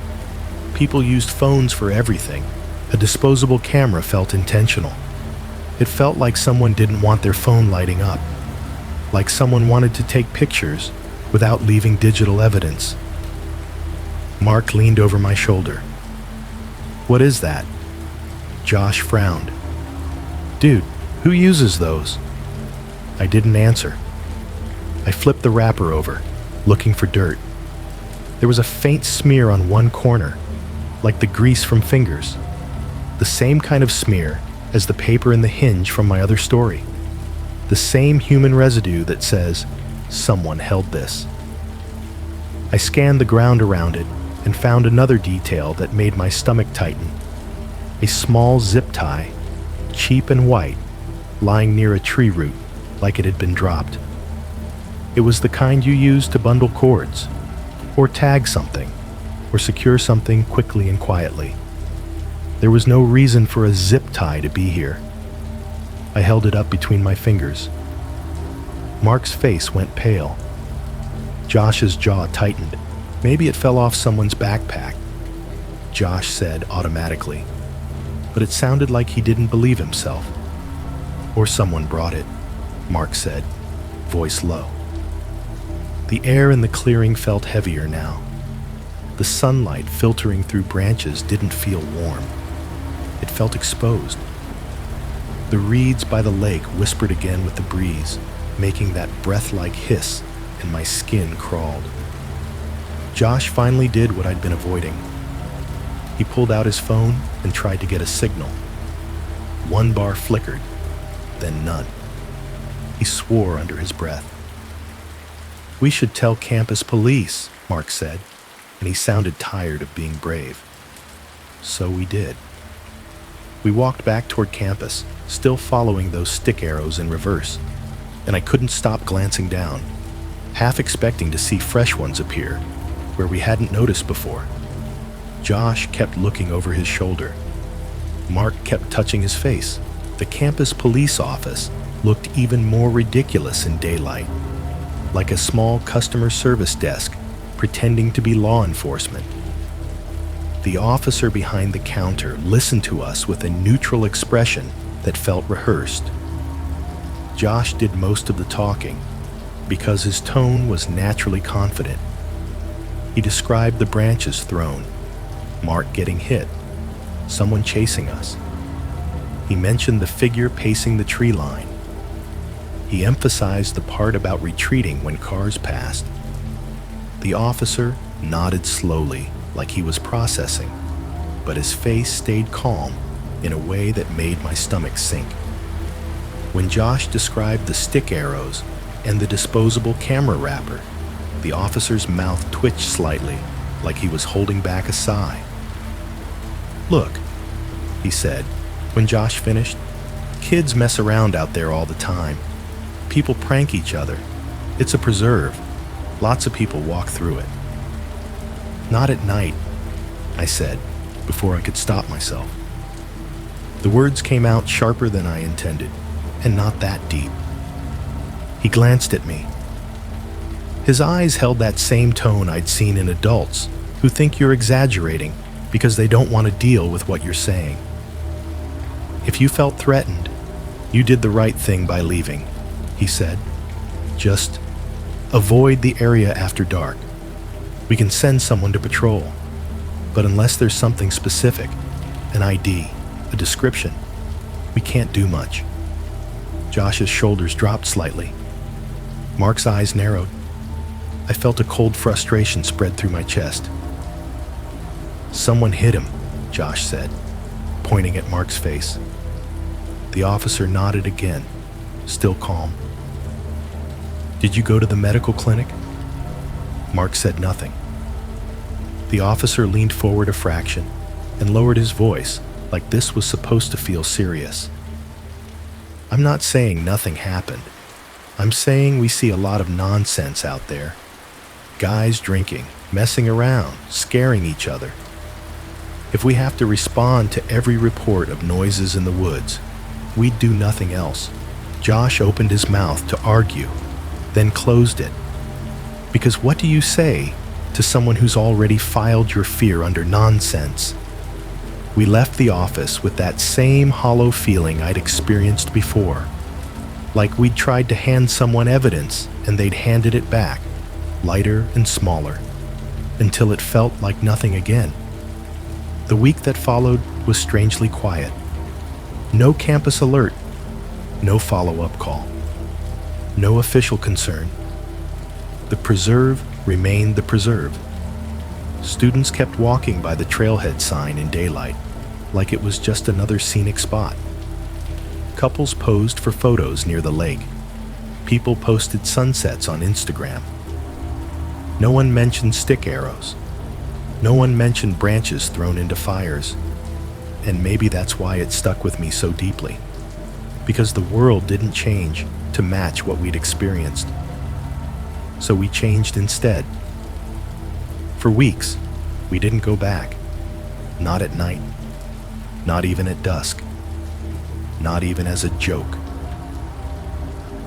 People used phones for everything. A disposable camera felt intentional. It felt like someone didn't want their phone lighting up, like someone wanted to take pictures without leaving digital evidence. Mark leaned over my shoulder. "What is that?" Josh frowned. "Dude, who uses those?" I didn't answer. I flipped the wrapper over, looking for dirt. There was a faint smear on one corner, like the grease from fingers. The same kind of smear as the paper in the hinge from my other story. The same human residue that says, "Someone held this." I scanned the ground around it and found another detail that made my stomach tighten. A small zip tie, cheap and white, lying near a tree root, like it had been dropped. It was the kind you use to bundle cords, or tag something, or secure something quickly and quietly. There was no reason for a zip tie to be here. I held it up between my fingers. Mark's face went pale. Josh's jaw tightened. Maybe it fell off someone's backpack, Josh said automatically, but it sounded like he didn't believe himself. Or someone brought it, Mark said, voice low. The air in the clearing felt heavier now. The sunlight filtering through branches didn't feel warm. It felt exposed. The reeds by the lake whispered again with the breeze, making that breath-like hiss, and my skin crawled. Josh finally did what I'd been avoiding. He pulled out his phone and tried to get a signal. One bar flickered, then none. He swore under his breath. "We should tell campus police," Mark said, and he sounded tired of being brave. So we did. We walked back toward campus, still following those stick arrows in reverse, and I couldn't stop glancing down, half expecting to see fresh ones appear, where we hadn't noticed before. Josh kept looking over his shoulder. Mark kept touching his face. The campus police office looked even more ridiculous in daylight, like a small customer service desk pretending to be law enforcement. The officer behind the counter listened to us with a neutral expression that felt rehearsed. Josh did most of the talking because his tone was naturally confident. He described the branches thrown, Mark getting hit, someone chasing us. He mentioned the figure pacing the tree line. He emphasized the part about retreating when cars passed. The officer nodded slowly, like he was processing, but his face stayed calm in a way that made my stomach sink. When Josh described the stick arrows and the disposable camera wrapper, the officer's mouth twitched slightly, like he was holding back a sigh. "Look," he said, when Josh finished, "kids mess around out there all the time. People prank each other. It's a preserve. Lots of people walk through it." "Not at night," I said, before I could stop myself. The words came out sharper than I intended, and not that deep. He glanced at me. His eyes held that same tone I'd seen in adults who think you're exaggerating because they don't want to deal with what you're saying. "If you felt threatened, you did the right thing by leaving," he said. "Just avoid the area after dark. We can send someone to patrol, but unless there's something specific, an ID, a description, we can't do much." Josh's shoulders dropped slightly. Mark's eyes narrowed. I felt a cold frustration spread through my chest. "Someone hit him," Josh said, pointing at Mark's face. The officer nodded again, still calm. "Did you go to the medical clinic?" Mark said nothing. The officer leaned forward a fraction and lowered his voice like this was supposed to feel serious. "I'm not saying nothing happened. I'm saying we see a lot of nonsense out there. Guys drinking, messing around, scaring each other. If we have to respond to every report of noises in the woods, we'd do nothing else." Josh opened his mouth to argue, then closed it. Because what do you say to someone who's already filed your fear under nonsense? We left the office with that same hollow feeling I'd experienced before, like we'd tried to hand someone evidence and they'd handed it back, lighter and smaller, until it felt like nothing again. The week that followed was strangely quiet. No campus alert, no follow-up call, no official concern. The preserve remained the preserve. Students kept walking by the trailhead sign in daylight, like it was just another scenic spot. Couples posed for photos near the lake. People posted sunsets on Instagram. No one mentioned stick arrows. No one mentioned branches thrown into fires. And maybe that's why it stuck with me so deeply. Because the world didn't change to match what we'd experienced. So we changed instead. For weeks, we didn't go back. Not at night. Not even at dusk. Not even as a joke.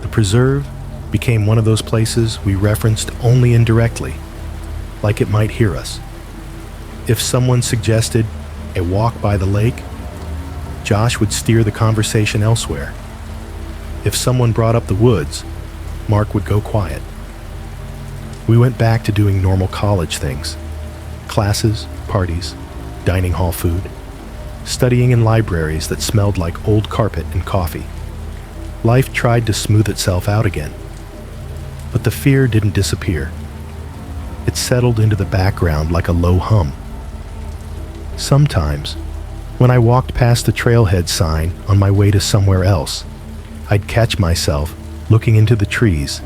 The preserve became one of those places we referenced only indirectly, like it might hear us. If someone suggested a walk by the lake, Josh would steer the conversation elsewhere. If someone brought up the woods, Mark would go quiet. We went back to doing normal college things. Classes, parties, dining hall food, studying in libraries that smelled like old carpet and coffee. Life tried to smooth itself out again. But the fear didn't disappear. It settled into the background like a low hum. Sometimes, when I walked past the trailhead sign on my way to somewhere else, I'd catch myself looking into the trees,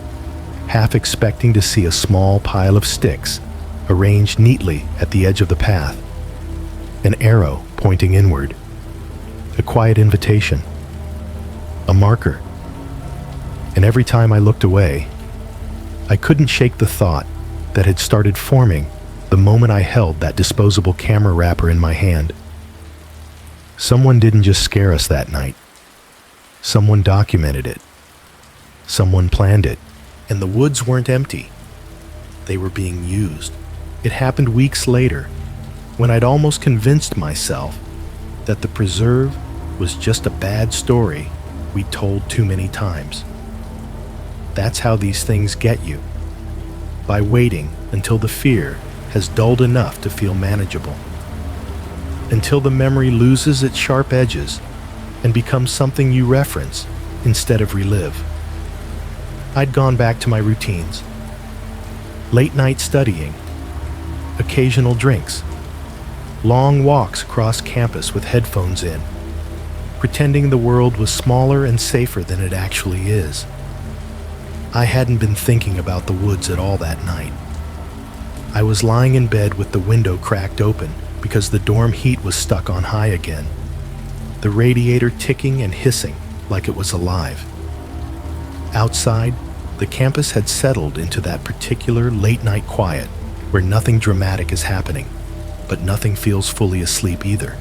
half expecting to see a small pile of sticks arranged neatly at the edge of the path, an arrow pointing inward, a quiet invitation, a marker. And every time I looked away, I couldn't shake the thought that had started forming the moment I held that disposable camera wrapper in my hand. Someone didn't just scare us that night. Someone documented it. Someone planned it. And the woods weren't empty. They were being used. It happened weeks later, when I'd almost convinced myself that the preserve was just a bad story we'd told too many times. That's how these things get you, by waiting until the fear has dulled enough to feel manageable, until the memory loses its sharp edges and becomes something you reference instead of relive. I'd gone back to my routines. Late night studying, occasional drinks, long walks across campus with headphones in, pretending the world was smaller and safer than it actually is. I hadn't been thinking about the woods at all that night. I was lying in bed with the window cracked open because the dorm heat was stuck on high again, the radiator ticking and hissing like it was alive. Outside, the campus had settled into that particular late-night quiet where nothing dramatic is happening, but nothing feels fully asleep either.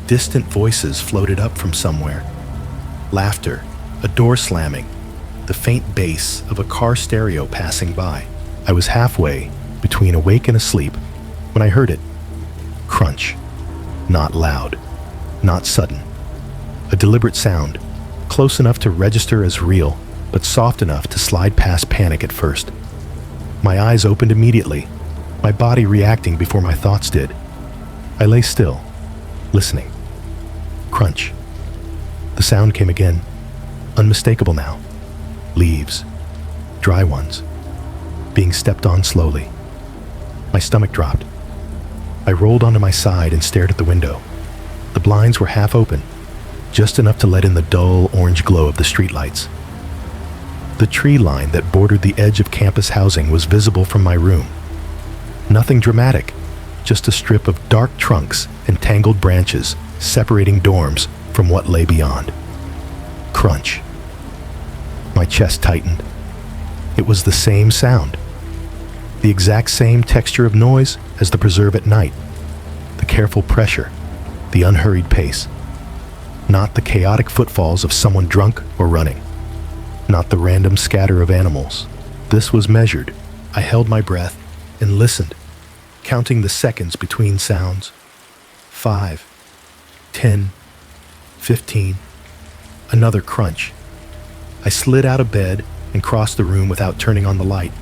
Distant voices floated up from somewhere. Laughter, a door slamming, the faint bass of a car stereo passing by. I was halfway between awake and asleep when I heard it. Crunch. Not loud, not sudden. A deliberate sound, close enough to register as real, but soft enough to slide past panic at first. My eyes opened immediately, my body reacting before my thoughts did. I lay still, listening. Crunch. The sound came again, unmistakable now. Leaves, dry ones, being stepped on slowly. My stomach dropped. I rolled onto my side and stared at the window. The blinds were half open, just enough to let in the dull orange glow of the streetlights. The tree line that bordered the edge of campus housing was visible from my room. Nothing dramatic, just a strip of dark trunks and tangled branches separating dorms from what lay beyond. Crunch. My chest tightened. It was the same sound. The exact same texture of noise as the preserve at night. The careful pressure, the unhurried pace. Not the chaotic footfalls of someone drunk or running. Not the random scatter of animals. This was measured. I held my breath and listened, counting the seconds between sounds. 5, 10, 15. Another crunch. I slid out of bed and crossed the room without turning on the light.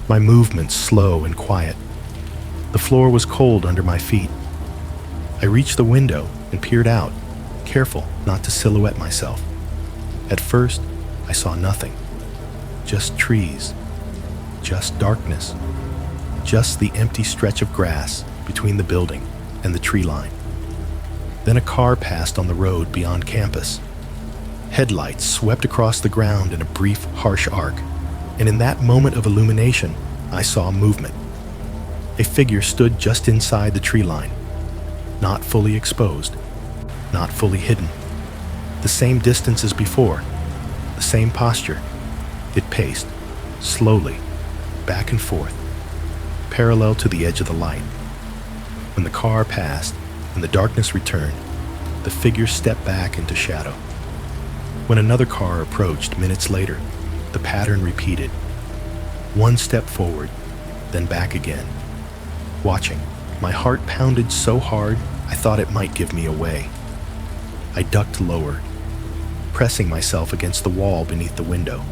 My movements slow and quiet. The floor was cold under my feet. I reached the window and peered out, careful not to silhouette myself. At first, I saw nothing. Just trees. Just darkness. Just the empty stretch of grass between the building and the tree line. Then a car passed on the road beyond campus. Headlights swept across the ground in a brief, harsh arc, and in that moment of illumination, I saw movement. A figure stood just inside the tree line, not fully exposed, not fully hidden. The same distance as before, the same posture. It paced, slowly, back and forth, parallel to the edge of the light. When the car passed and the darkness returned, the figure stepped back into shadow. When another car approached minutes later, the pattern repeated. One step forward, then back again. Watching, my heart pounded so hard I thought it might give me away. I ducked lower, pressing myself against the wall beneath the window,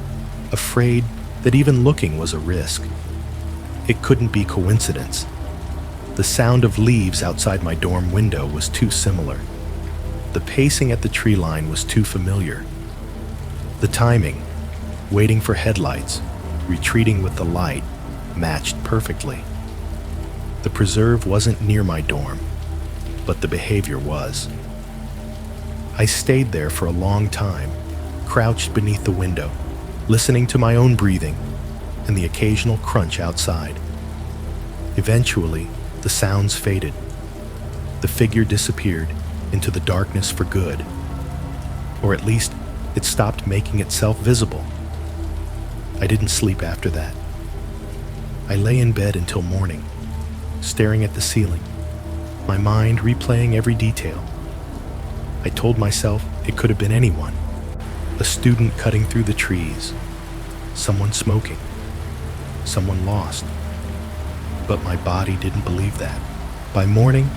afraid that even looking was a risk. It couldn't be coincidence. The sound of leaves outside my dorm window was too similar. The pacing at the tree line was too familiar. The timing, waiting for headlights, retreating with the light, matched perfectly. The preserve wasn't near my dorm, but the behavior was. I stayed there for a long time, crouched beneath the window, listening to my own breathing and the occasional crunch outside. Eventually, the sounds faded. The figure disappeared into the darkness for good, or at least it stopped making itself visible. I didn't sleep after that. I lay in bed until morning, staring at the ceiling, my mind replaying every detail. I told myself it could have been anyone. A student cutting through the trees, someone smoking, someone lost. But my body didn't believe that. By morning,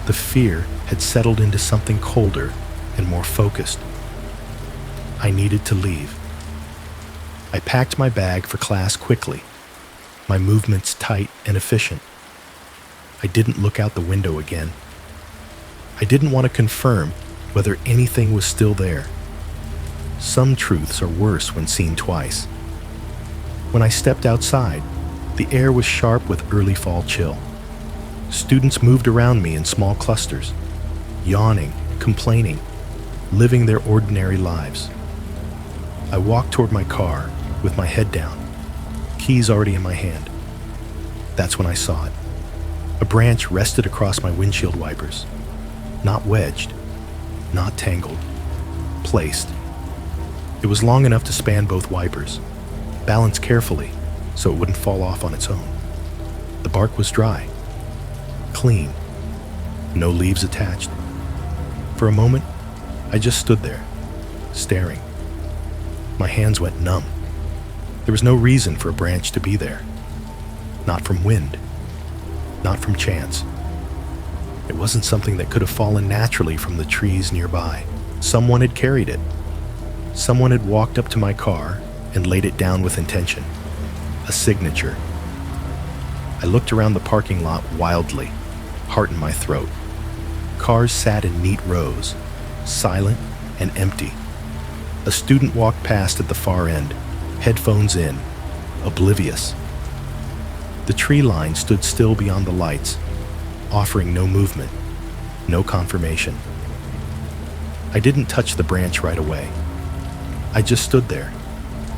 the fear had settled into something colder and more focused. I needed to leave. I packed my bag for class quickly, my movements tight and efficient. I didn't look out the window again. I didn't want to confirm whether anything was still there. Some truths are worse when seen twice. When I stepped outside, the air was sharp with early fall chill. Students moved around me in small clusters, yawning, complaining, living their ordinary lives. I walked toward my car with my head down, keys already in my hand. That's when I saw it. A branch rested across my windshield wipers, not wedged, not tangled, placed. It was long enough to span both wipers, balanced carefully so it wouldn't fall off on its own. The bark was dry, clean, no leaves attached. For a moment, I just stood there, staring. My hands went numb. There was no reason for a branch to be there. Not from wind. Not from chance. It wasn't something that could have fallen naturally from the trees nearby. Someone had carried it. Someone had walked up to my car and laid it down with intention. A signature. I looked around the parking lot wildly, heart in my throat. Cars sat in neat rows, silent and empty. A student walked past at the far end, headphones in, oblivious. The tree line stood still beyond the lights, offering no movement, no confirmation. I didn't touch the branch right away. I just stood there,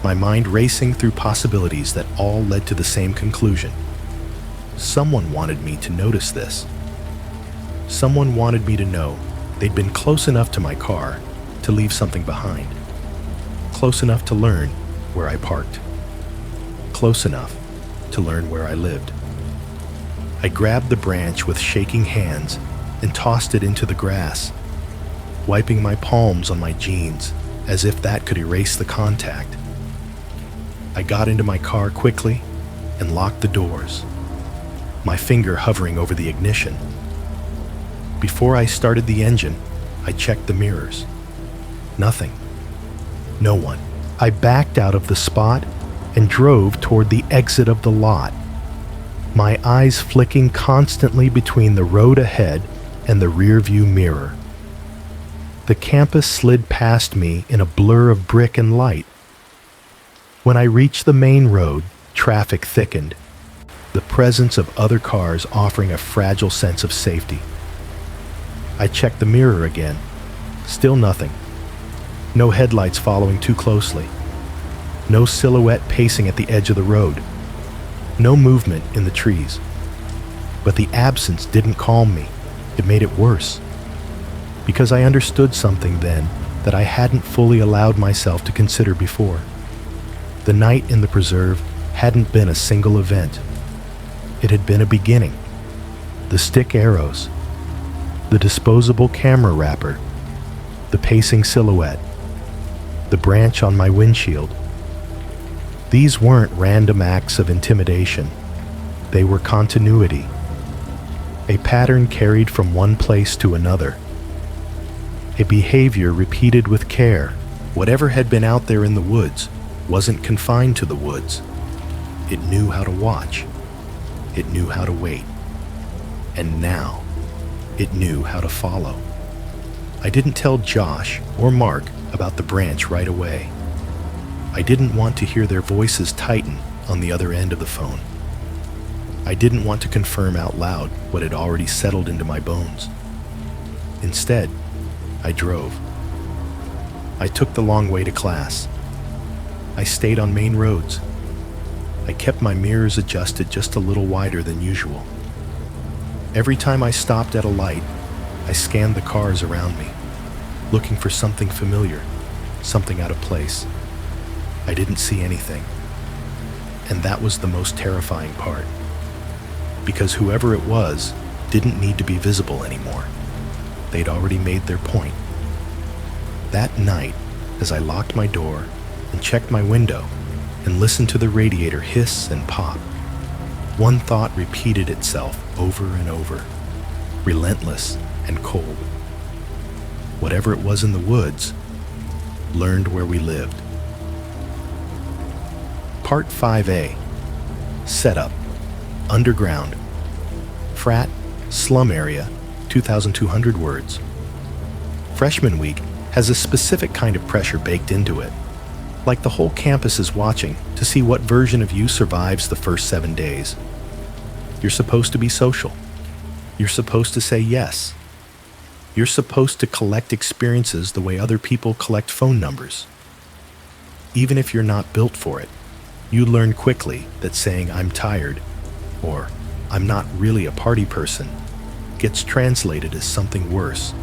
my mind racing through possibilities that all led to the same conclusion. Someone wanted me to notice this. Someone wanted me to know they'd been close enough to my car to leave something behind. Close enough to learn where I parked. Close enough to learn where I lived. I grabbed the branch with shaking hands and tossed it into the grass, wiping my palms on my jeans as if that could erase the contact. I got into my car quickly and locked the doors, my finger hovering over the ignition. Before I started the engine, I checked the mirrors. Nothing. No one. I backed out of the spot and drove toward the exit of the lot, my eyes flicking constantly between the road ahead and the rearview mirror. The campus slid past me in a blur of brick and light. When I reached the main road, traffic thickened, the presence of other cars offering a fragile sense of safety. I checked the mirror again. Still nothing. No headlights following too closely. No silhouette pacing at the edge of the road. No movement in the trees. But the absence didn't calm me. It made it worse. Because I understood something then that I hadn't fully allowed myself to consider before. The night in the preserve hadn't been a single event. It had been a beginning. The stick arrows, the disposable camera wrapper, the pacing silhouette, the branch on my windshield. These weren't random acts of intimidation. They were continuity. A pattern carried from one place to another. A behavior repeated with care. Whatever had been out there in the woods wasn't confined to the woods. It knew how to watch. It knew how to wait. And now, it knew how to follow. I didn't tell Josh or Mark about the branch right away. I didn't want to hear their voices tighten on the other end of the phone. I didn't want to confirm out loud what had already settled into my bones. Instead, I drove. I took the long way to class. I stayed on main roads. I kept my mirrors adjusted just a little wider than usual. Every time I stopped at a light, I scanned the cars around me, looking for something familiar, something out of place. I didn't see anything. And that was the most terrifying part. Because whoever it was didn't need to be visible anymore. They'd already made their point. That night, as I locked my door and checked my window and listened to the radiator hiss and pop, one thought repeated itself over and over, relentless and cold. Whatever it was in the woods, learned where we lived. Part 5A. Setup. Underground. Frat. Slum area. 2,200 words. Freshman week has a specific kind of pressure baked into it. Like the whole campus is watching to see what version of you survives the first 7 days. You're supposed to be social. You're supposed to say yes. You're supposed to collect experiences the way other people collect phone numbers. Even if you're not built for it, you learn quickly that saying "I'm tired" or "I'm not really a party person" gets translated as something worse.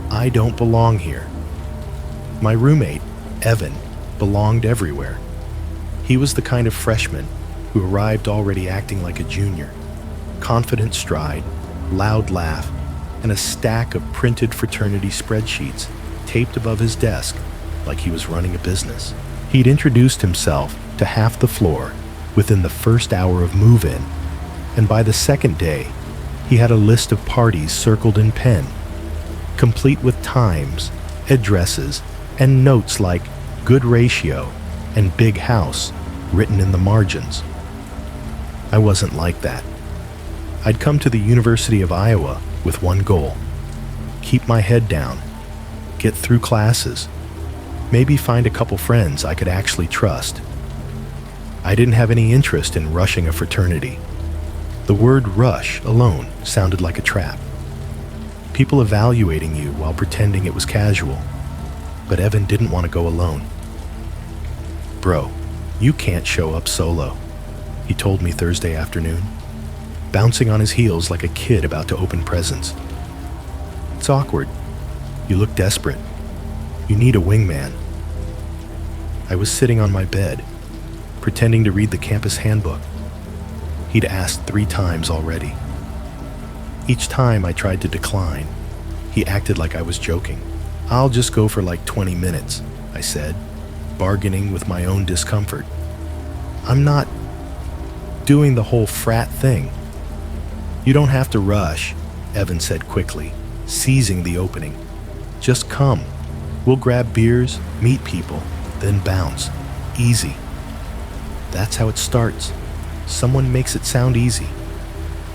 I don't belong here. My roommate, Evan, belonged everywhere. He was the kind of freshman who arrived already acting like a junior. Confident stride, loud laugh, and a stack of printed fraternity spreadsheets taped above his desk like he was running a business. He'd introduced himself to to half the floor within the first hour of move-in, and by the second day, he had a list of parties circled in pen, complete with times, addresses, and notes like good ratio and big house written in the margins. I wasn't like that. I'd come to the University of Iowa with one goal: keep my head down, get through classes, maybe find a couple friends I could actually trust. I didn't have any interest in rushing a fraternity. The word rush alone sounded like a trap. People evaluating you while pretending it was casual. But Evan didn't want to go alone. "Bro, you can't show up solo," he told me Thursday afternoon, bouncing on his heels like a kid about to open presents. "It's awkward. You look desperate. You need a wingman." I was sitting on my bed, pretending to read the campus handbook. He'd asked 3 times already. Each time I tried to decline, he acted like I was joking. "I'll just go for like 20 minutes, I said, bargaining with my own discomfort. "I'm not doing the whole frat thing." "You don't have to rush," Evan said quickly, seizing the opening. "Just come. We'll grab beers, meet people, then bounce. Easy." That's how it starts. Someone makes it sound easy.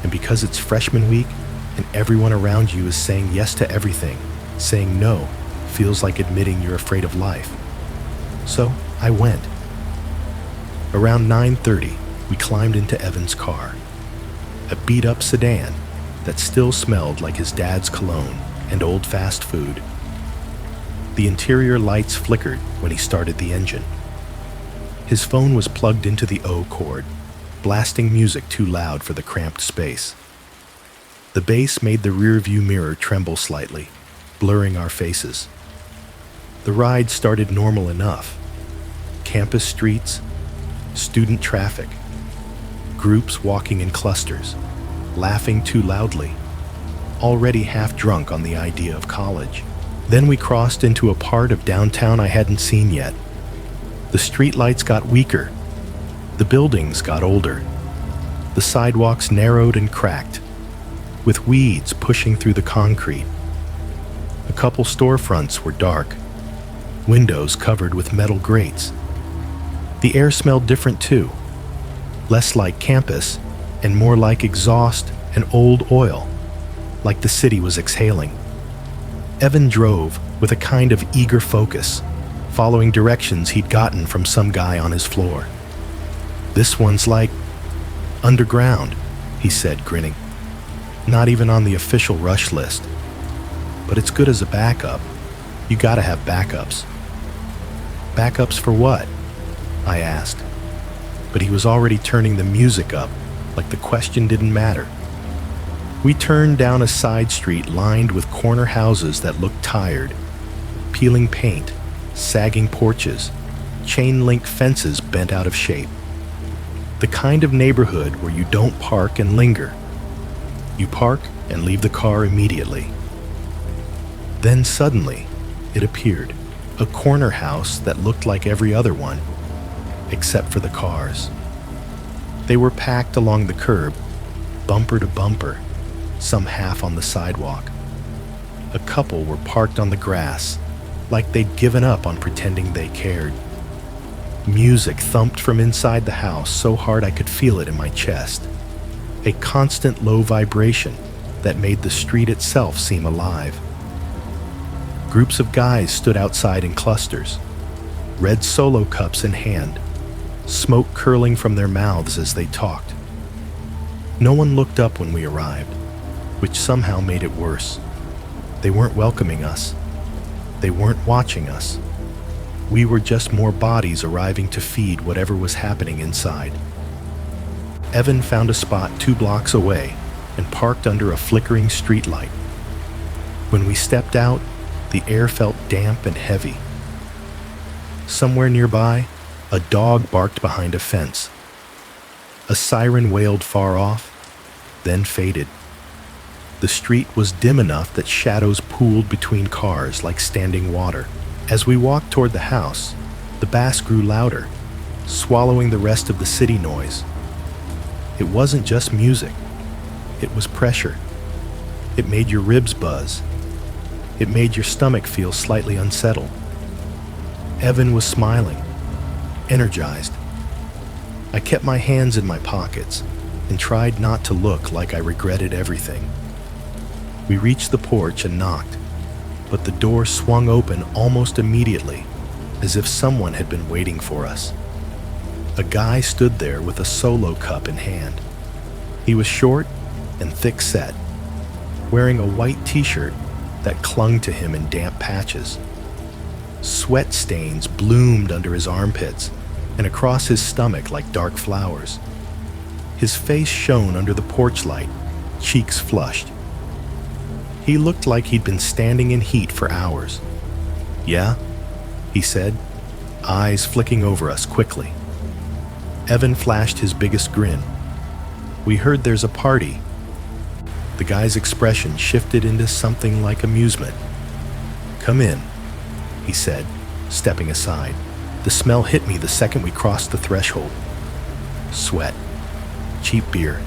And because it's freshman week and everyone around you is saying yes to everything, saying no feels like admitting you're afraid of life. So I went. Around 9:30, we climbed into Evan's car, a beat-up sedan that still smelled like his dad's cologne and old fast food. The interior lights flickered when he started the engine. His phone was plugged into the O cord, blasting music too loud for the cramped space. The bass made the rear-view mirror tremble slightly, blurring our faces. The ride started normal enough. Campus streets, student traffic, groups walking in clusters, laughing too loudly, already half drunk on the idea of college. Then we crossed into a part of downtown I hadn't seen yet. The streetlights got weaker. The buildings got older. The sidewalks narrowed and cracked, with weeds pushing through the concrete. A couple storefronts were dark, windows covered with metal grates. The air smelled different too, less like campus and more like exhaust and old oil, like the city was exhaling. Evan drove with a kind of eager focus, following directions he'd gotten from some guy on his floor. "This one's like underground," he said, grinning. "Not even on the official rush list. But it's good as a backup. You gotta have backups." "Backups for what?" I asked. But he was already turning the music up, like the question didn't matter. We turned down a side street lined with corner houses that looked tired, peeling paint, sagging porches, chain-link fences bent out of shape. The kind of neighborhood where you don't park and linger. You park and leave the car immediately. Then suddenly, it appeared, a corner house that looked like every other one, except for the cars. They were packed along the curb, bumper to bumper, some half on the sidewalk. A couple were parked on the grass, like they'd given up on pretending they cared. Music thumped from inside the house so hard I could feel it in my chest. A constant low vibration that made the street itself seem alive. Groups of guys stood outside in clusters, red solo cups in hand, smoke curling from their mouths as they talked. No one looked up when we arrived, which somehow made it worse. They weren't welcoming us. They weren't watching us. We were just more bodies arriving to feed whatever was happening inside. Evan found a spot 2 blocks away and parked under a flickering streetlight. When we stepped out, the air felt damp and heavy. Somewhere nearby, a dog barked behind a fence. A siren wailed far off, then faded. The street was dim enough that shadows pooled between cars like standing water. As we walked toward the house, the bass grew louder, swallowing the rest of the city noise. It wasn't just music. It was pressure. It made your ribs buzz. It made your stomach feel slightly unsettled. Evan was smiling, energized. I kept my hands in my pockets and tried not to look like I regretted everything. We reached the porch and knocked, but the door swung open almost immediately, as if someone had been waiting for us. A guy stood there with a solo cup in hand. He was short and thick-set, wearing a white t-shirt that clung to him in damp patches. Sweat stains bloomed under his armpits and across his stomach like dark flowers. His face shone under the porch light, cheeks flushed. He looked like he'd been standing in heat for hours. "Yeah?" he said, eyes flicking over us quickly. Evan flashed his biggest grin. "We heard there's a party." The guy's expression shifted into something like amusement. "Come in," he said, stepping aside. The smell hit me the second we crossed the threshold. Sweat. Cheap beer.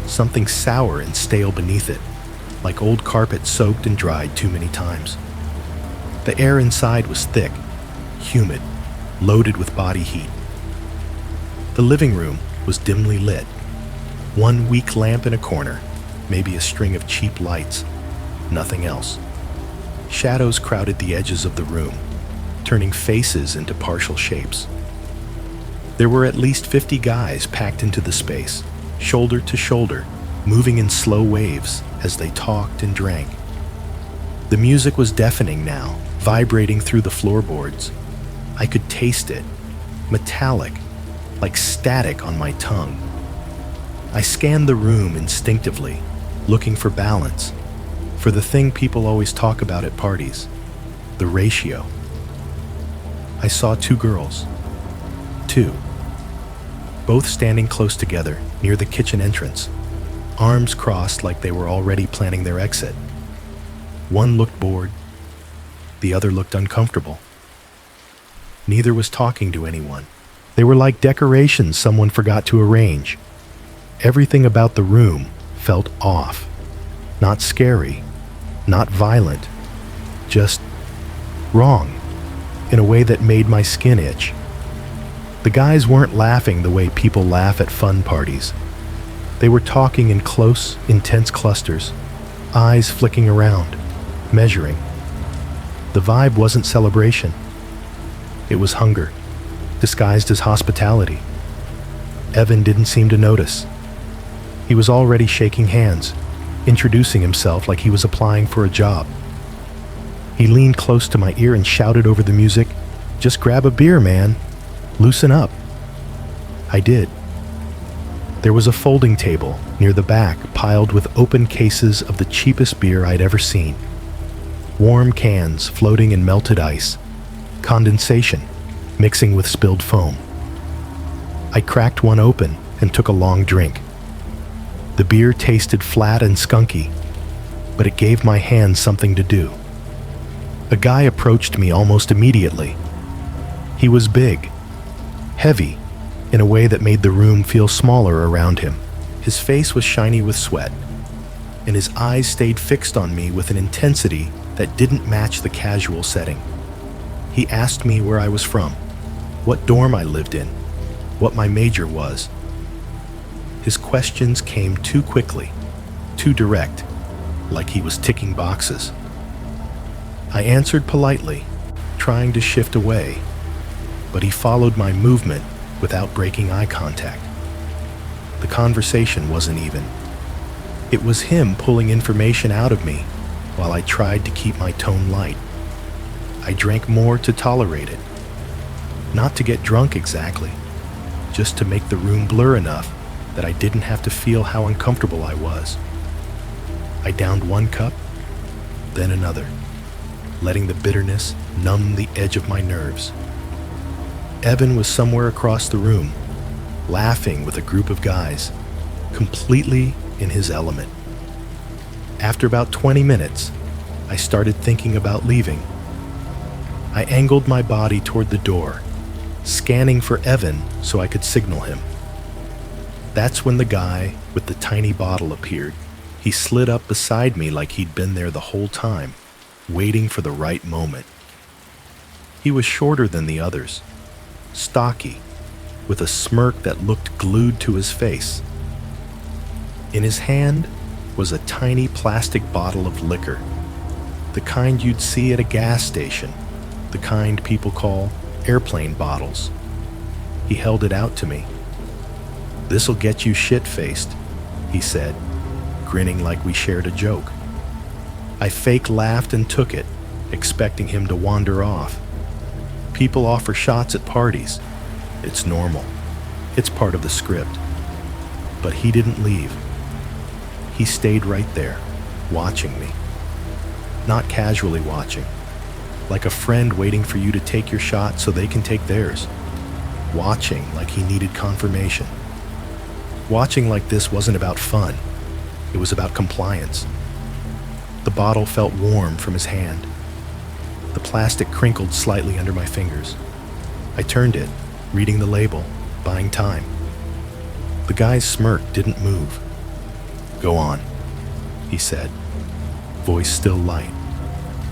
Something sour and stale beneath it, like old carpet soaked and dried too many times. The air inside was thick, humid, loaded with body heat. The living room was dimly lit. One weak lamp in a corner, maybe a string of cheap lights, nothing else. Shadows crowded the edges of the room, turning faces into partial shapes. There were at least 50 guys packed into the space, shoulder to shoulder, moving in slow waves as they talked and drank. The music was deafening now, vibrating through the floorboards. I could taste it, metallic, like static on my tongue. I scanned the room instinctively, looking for balance, for the thing people always talk about at parties, the ratio. I saw two girls. Two. Both standing close together near the kitchen entrance, arms crossed like they were already planning their exit. One looked bored. The other looked uncomfortable. Neither was talking to anyone. They were like decorations someone forgot to arrange. Everything about the room felt off. Not scary, not violent, just wrong, in a way that made my skin itch. The guys weren't laughing the way people laugh at fun parties. They were talking in close, intense clusters, eyes flicking around, measuring. The vibe wasn't celebration. It was hunger, disguised as hospitality. Evan didn't seem to notice. He was already shaking hands, introducing himself like he was applying for a job. He leaned close to my ear and shouted over the music, "Just grab a beer, man. Loosen up." I did. There was a folding table near the back piled with open cases of the cheapest beer I'd ever seen. Warm cans floating in melted ice, condensation mixing with spilled foam. I cracked one open and took a long drink. The beer tasted flat and skunky, but it gave my hands something to do. A guy approached me almost immediately. He was big, heavy, in a way that made the room feel smaller around him. His face was shiny with sweat, and his eyes stayed fixed on me with an intensity that didn't match the casual setting. He asked me where I was from, what dorm I lived in, what my major was. His questions came too quickly, too direct, like he was ticking boxes. I answered politely, trying to shift away, but he followed my movement without breaking eye contact. The conversation wasn't even. It was him pulling information out of me while I tried to keep my tone light. I drank more to tolerate it. Not to get drunk exactly, just to make the room blur enough that I didn't have to feel how uncomfortable I was. I downed one cup, then another, letting the bitterness numb the edge of my nerves. Evan was somewhere across the room, laughing with a group of guys, completely in his element. After about 20 minutes, I started thinking about leaving. I angled my body toward the door, scanning for Evan so I could signal him. That's when the guy with the tiny bottle appeared. He slid up beside me like he'd been there the whole time, waiting for the right moment. He was shorter than the others, stocky, with a smirk that looked glued to his face. In his hand was a tiny plastic bottle of liquor, the kind you'd see at a gas station, the kind people call airplane bottles. He held it out to me. "This'll get you shit-faced," he said, grinning like we shared a joke. I fake laughed and took it, expecting him to wander off. People offer shots at parties. It's normal. It's part of the script. But he didn't leave. He stayed right there, watching me. Not casually watching, like a friend waiting for you to take your shot so they can take theirs. Watching like he needed confirmation. Watching like this wasn't about fun. It was about compliance. The bottle felt warm from his hand. The plastic crinkled slightly under my fingers. I turned it, reading the label, buying time. The guy's smirk didn't move. "Go on," he said, voice still light,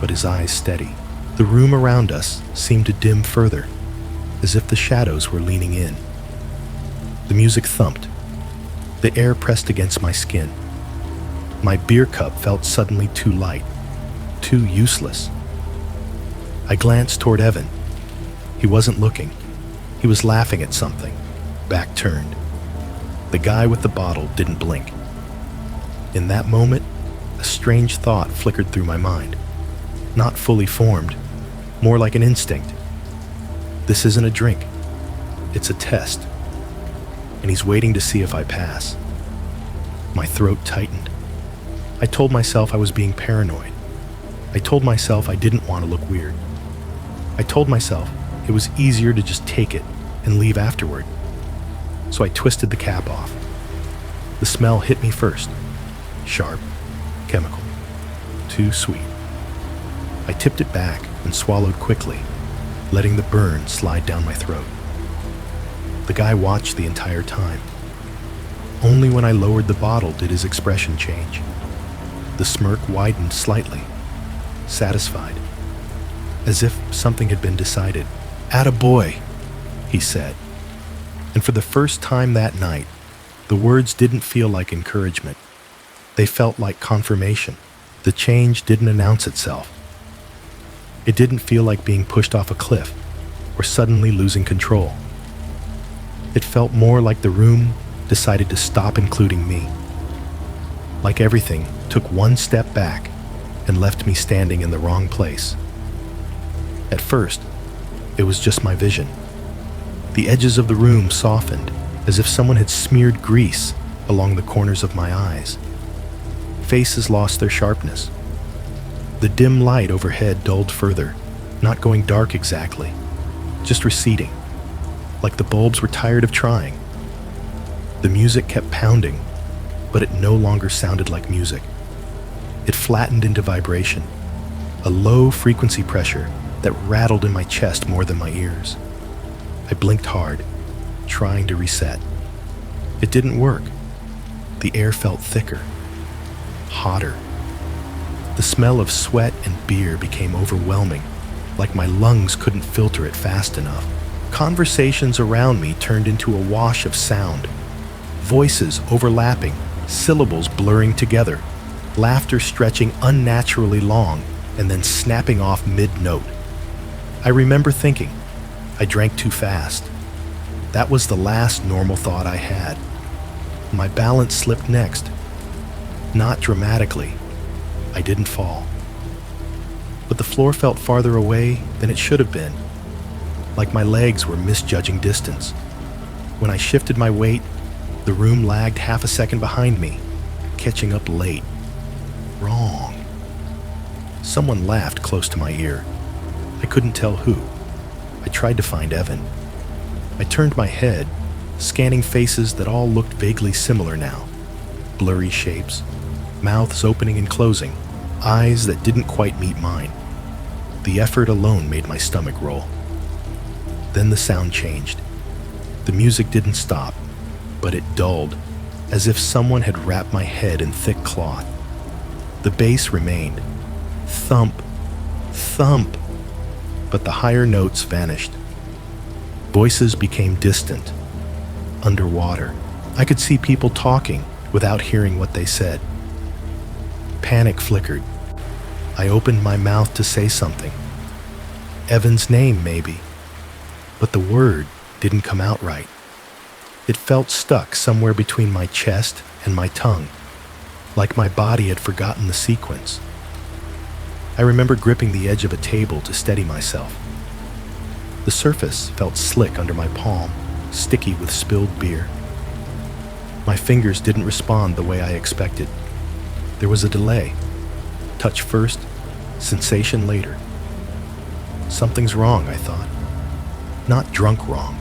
but his eyes steady. The room around us seemed to dim further, as if the shadows were leaning in. The music thumped. The air pressed against my skin. My beer cup felt suddenly too light, too useless. I glanced toward Evan. He wasn't looking. He was laughing at something, back turned. The guy with the bottle didn't blink. In that moment, a strange thought flickered through my mind. Not fully formed, more like an instinct. This isn't a drink. It's a test. And he's waiting to see if I pass. My throat tightened. I told myself I was being paranoid. I told myself I didn't want to look weird. I told myself it was easier to just take it and leave afterward. So I twisted the cap off. The smell hit me first. Sharp, chemical, too sweet. I tipped it back and swallowed quickly, letting the burn slide down my throat. The guy watched the entire time. Only when I lowered the bottle did his expression change. The smirk widened slightly, satisfied, as if something had been decided. "Attaboy," he said. And for the first time that night, the words didn't feel like encouragement. They felt like confirmation. The change didn't announce itself. It didn't feel like being pushed off a cliff or suddenly losing control. It felt more like the room decided to stop including me. Like everything took one step back and left me standing in the wrong place. At first, it was just my vision. The edges of the room softened, as if someone had smeared grease along the corners of my eyes. Faces lost their sharpness. The dim light overhead dulled further, not going dark exactly, just receding, like the bulbs were tired of trying. The music kept pounding, but it no longer sounded like music. It flattened into vibration, a low frequency pressure that rattled in my chest more than my ears. I blinked hard, trying to reset. It didn't work. The air felt thicker, hotter. The smell of sweat and beer became overwhelming, like my lungs couldn't filter it fast enough. Conversations around me turned into a wash of sound, voices overlapping, syllables blurring together, laughter stretching unnaturally long and then snapping off mid-note. I remember thinking, I drank too fast. That was the last normal thought I had. My balance slipped next. Not dramatically. I didn't fall. But the floor felt farther away than it should have been, like my legs were misjudging distance. When I shifted my weight, the room lagged half a second behind me, catching up late. Wrong. Someone laughed close to my ear. I couldn't tell who. I tried to find Evan. I turned my head, scanning faces that all looked vaguely similar now. Blurry shapes, mouths opening and closing, eyes that didn't quite meet mine. The effort alone made my stomach roll. Then the sound changed. The music didn't stop, but it dulled, as if someone had wrapped my head in thick cloth. The bass remained. Thump, thump, but the higher notes vanished. Voices became distant, underwater. I could see people talking without hearing what they said. Panic flickered. I opened my mouth to say something. Evan's name, maybe. But the word didn't come out right. It felt stuck somewhere between my chest and my tongue, like my body had forgotten the sequence. I remember gripping the edge of a table to steady myself. The surface felt slick under my palm, sticky with spilled beer. My fingers didn't respond the way I expected. There was a delay. Touch first, sensation later. Something's wrong, I thought. Not drunk wrong,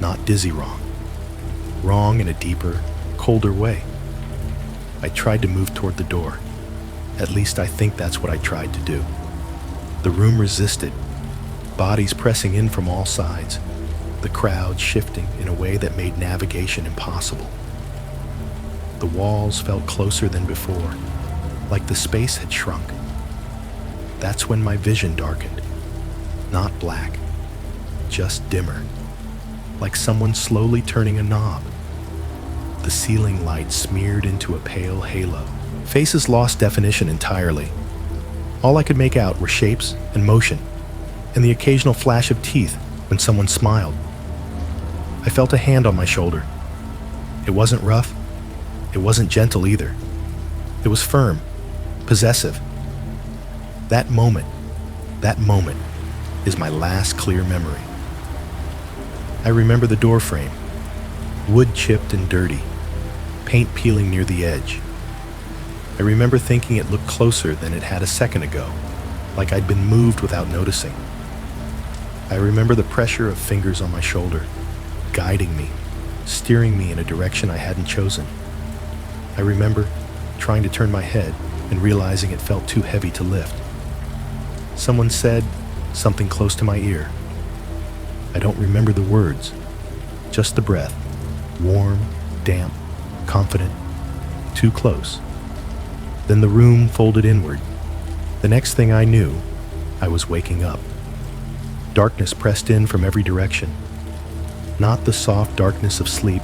not dizzy wrong. Wrong in a deeper, colder way. I tried to move toward the door. At least I think that's what I tried to do. The room resisted, bodies pressing in from all sides, the crowd shifting in a way that made navigation impossible. The walls felt closer than before, like the space had shrunk. That's when my vision darkened. Not black, just dimmer, like someone slowly turning a knob. The ceiling light smeared into a pale halo. Faces lost definition entirely. All I could make out were shapes and motion, and the occasional flash of teeth when someone smiled. I felt a hand on my shoulder. It wasn't rough. It wasn't gentle either. It was firm, possessive. That moment is my last clear memory. I remember the door frame, wood chipped and dirty, paint peeling near the edge. I remember thinking it looked closer than it had a second ago, like I'd been moved without noticing. I remember the pressure of fingers on my shoulder, guiding me, steering me in a direction I hadn't chosen. I remember trying to turn my head and realizing it felt too heavy to lift. Someone said something close to my ear. I don't remember the words, just the breath, warm, damp, confident, too close. Then the room folded inward. The next thing I knew, I was waking up. Darkness pressed in from every direction. Not the soft darkness of sleep,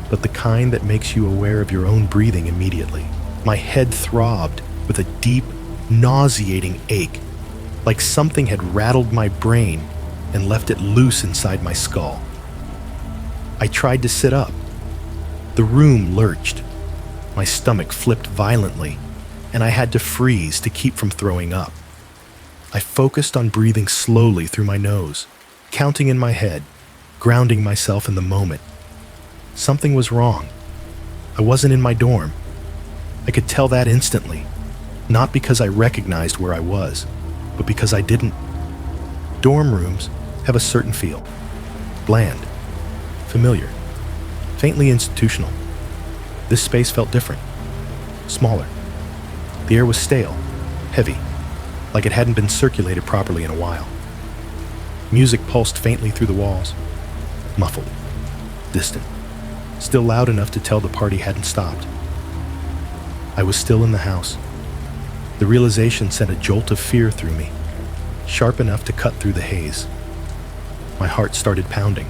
but the kind that makes you aware of your own breathing immediately. My head throbbed with a deep, nauseating ache, like something had rattled my brain and left it loose inside my skull. I tried to sit up. The room lurched. My stomach flipped violently, and I had to freeze to keep from throwing up. I focused on breathing slowly through my nose, counting in my head, grounding myself in the moment. Something was wrong. I wasn't in my dorm. I could tell that instantly, not because I recognized where I was, but because I didn't. Dorm rooms have a certain feel. Bland, familiar, faintly institutional. This space felt different, smaller. The air was stale, heavy, like it hadn't been circulated properly in a while. Music pulsed faintly through the walls, muffled, distant, still loud enough to tell the party hadn't stopped. I was still in the house. The realization sent a jolt of fear through me, sharp enough to cut through the haze. My heart started pounding,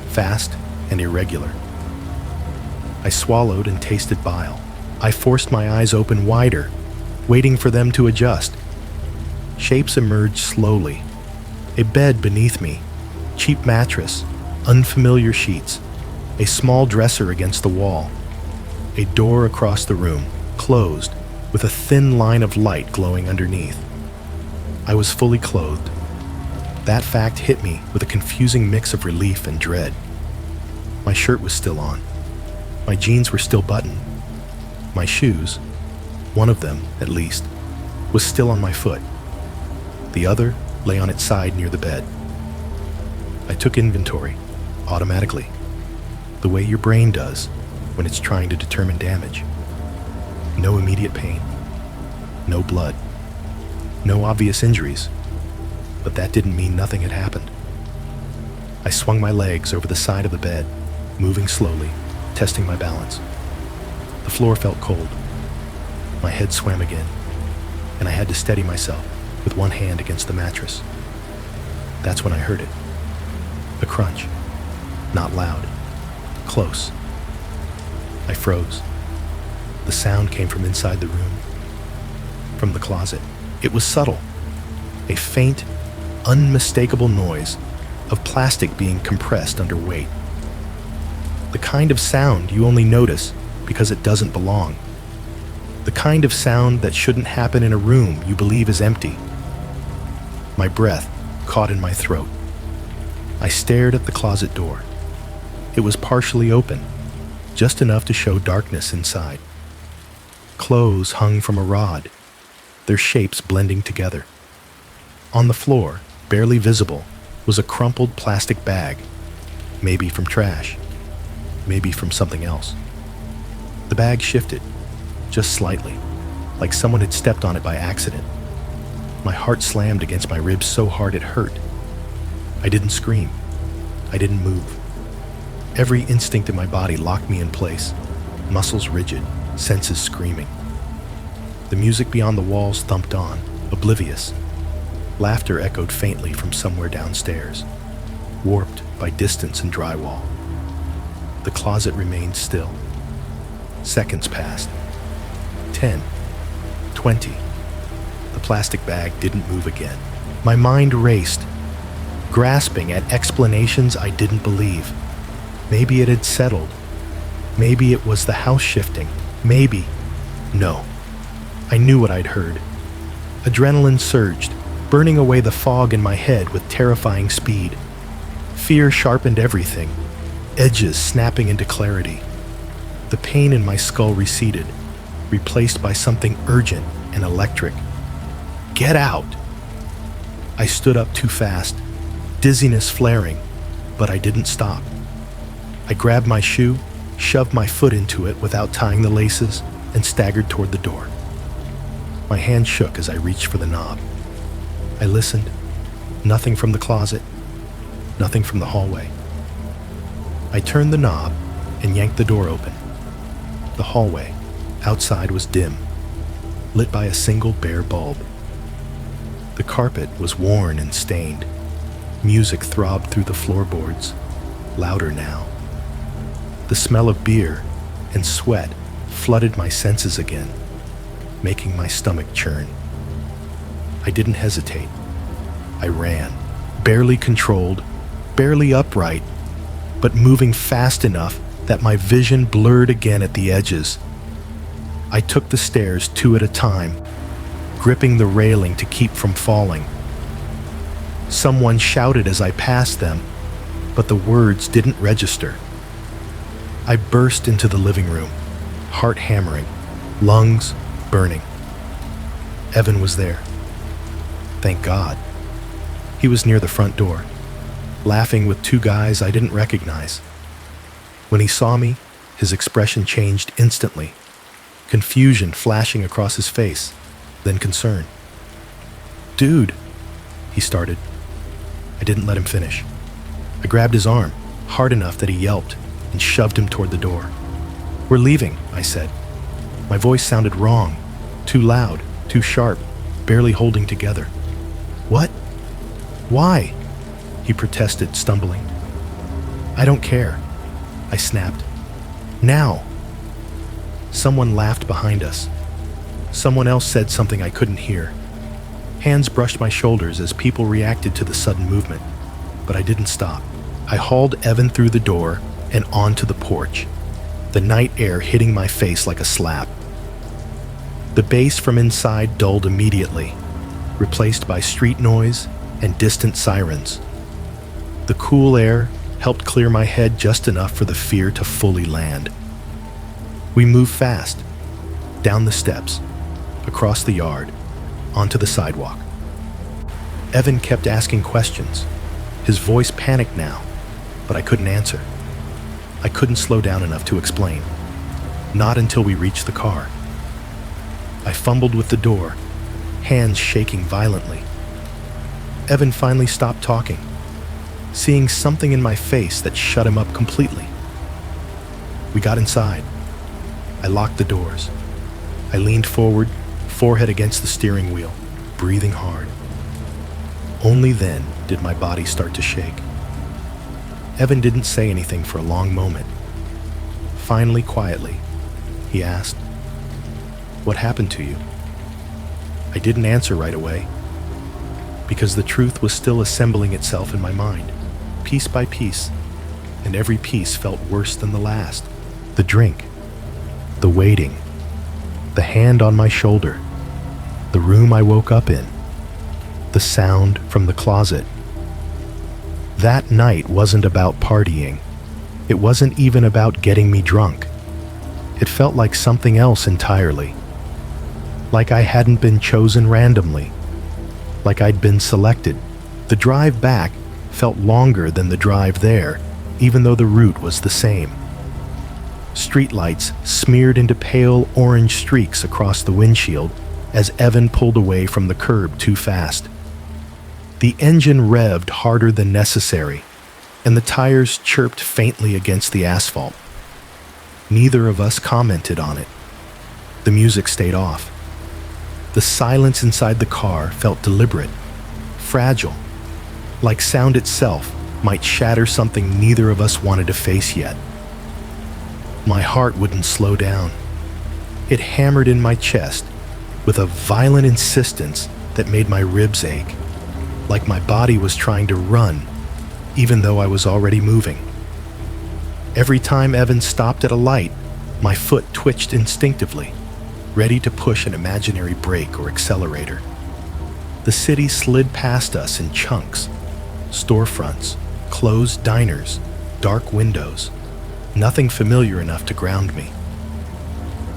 fast and irregular. I swallowed and tasted bile. I forced my eyes open wider, waiting for them to adjust. Shapes emerged slowly. A bed beneath me, cheap mattress, unfamiliar sheets, a small dresser against the wall, a door across the room, closed, with a thin line of light glowing underneath. I was fully clothed. That fact hit me with a confusing mix of relief and dread. My shirt was still on. My jeans were still buttoned. My shoes, one of them at least, was still on my foot. The other lay on its side near the bed. I took inventory, automatically, the way your brain does when it's trying to determine damage. No immediate pain, no blood, no obvious injuries, but that didn't mean nothing had happened. I swung my legs over the side of the bed, moving slowly, testing my balance. The floor felt cold. My head swam again, and I had to steady myself with one hand against the mattress. That's when I heard it. A crunch. Not loud. Close. I froze. The sound came from inside the room. From the closet. It was subtle. A faint, unmistakable noise of plastic being compressed under weight. The kind of sound you only notice because it doesn't belong. The kind of sound that shouldn't happen in a room you believe is empty. My breath caught in my throat. I stared at the closet door. It was partially open, just enough to show darkness inside. Clothes hung from a rod, their shapes blending together. On the floor, barely visible, was a crumpled plastic bag, maybe from trash, maybe from something else. The bag shifted, just slightly, like someone had stepped on it by accident. My heart slammed against my ribs so hard it hurt. I didn't scream. I didn't move. Every instinct in my body locked me in place, muscles rigid, senses screaming. The music beyond the walls thumped on, oblivious. Laughter echoed faintly from somewhere downstairs, warped by distance and drywall. The closet remained still. Seconds passed. 10, 20. The plastic bag didn't move again. My mind raced, grasping at explanations I didn't believe. Maybe it had settled. Maybe it was the house shifting. Maybe. No. I knew what I'd heard. Adrenaline surged, burning away the fog in my head with terrifying speed. Fear sharpened everything, edges snapping into clarity. The pain in my skull receded, replaced by something urgent and electric. Get out! I stood up too fast, dizziness flaring, but I didn't stop. I grabbed my shoe, shoved my foot into it without tying the laces, and staggered toward the door. My hand shook as I reached for the knob. I listened. Nothing from the closet, nothing from the hallway. I turned the knob and yanked the door open. The hallway, outside, was dim, lit by a single bare bulb. The carpet was worn and stained. Music throbbed through the floorboards, louder now. The smell of beer and sweat flooded my senses again, making my stomach churn. I didn't hesitate. I ran, barely controlled, barely upright, but moving fast enough that my vision blurred again at the edges. I took the stairs 2 at a time, gripping the railing to keep from falling. Someone shouted as I passed them, but the words didn't register. I burst into the living room, heart hammering, lungs burning. Evan was there. Thank God. He was near the front door, laughing with 2 guys I didn't recognize. When he saw me, his expression changed instantly, confusion flashing across his face, then concern. "Dude," he started. I didn't let him finish. I grabbed his arm, hard enough that he yelped, and shoved him toward the door. "We're leaving," I said. My voice sounded wrong, too loud, too sharp, barely holding together. "What? Why?" he protested, stumbling. "I don't care," I snapped. "Now!" Someone laughed behind us. Someone else said something I couldn't hear. Hands brushed my shoulders as people reacted to the sudden movement, but I didn't stop. I hauled Evan through the door and onto the porch, the night air hitting my face like a slap. The bass from inside dulled immediately, replaced by street noise and distant sirens. The cool air helped clear my head just enough for the fear to fully land. We moved fast, down the steps, across the yard, onto the sidewalk. Evan kept asking questions. His voice panicked now, but I couldn't answer. I couldn't slow down enough to explain. Not until we reached the car. I fumbled with the door, hands shaking violently. Evan finally stopped talking. seeing something in my face that shut him up completely. We got inside. I locked the doors. I leaned forward, forehead against the steering wheel, breathing hard. Only then did my body start to shake. Evan didn't say anything for a long moment. Finally, quietly, he asked, "What happened to you?" I didn't answer right away, because the truth was still assembling itself in my mind, piece by piece, and every piece felt worse than the last. The drink, the waiting, the hand on my shoulder, the room I woke up in, the sound from the closet. That night wasn't about partying. It wasn't even about getting me drunk. It felt like something else entirely. Like I hadn't been chosen randomly. Like I'd been selected. The drive back felt longer than the drive there, even though the route was the same. Streetlights smeared into pale orange streaks across the windshield as Evan pulled away from the curb too fast. The engine revved harder than necessary, and the tires chirped faintly against the asphalt. Neither of us commented on it. The music stayed off. The silence inside the car felt deliberate, fragile, like sound itself might shatter something neither of us wanted to face yet. My heart wouldn't slow down. It hammered in my chest with a violent insistence that made my ribs ache, like my body was trying to run, even though I was already moving. Every time Evan stopped at a light, my foot twitched instinctively, ready to push an imaginary brake or accelerator. The city slid past us in chunks, storefronts, closed diners, dark windows, nothing familiar enough to ground me.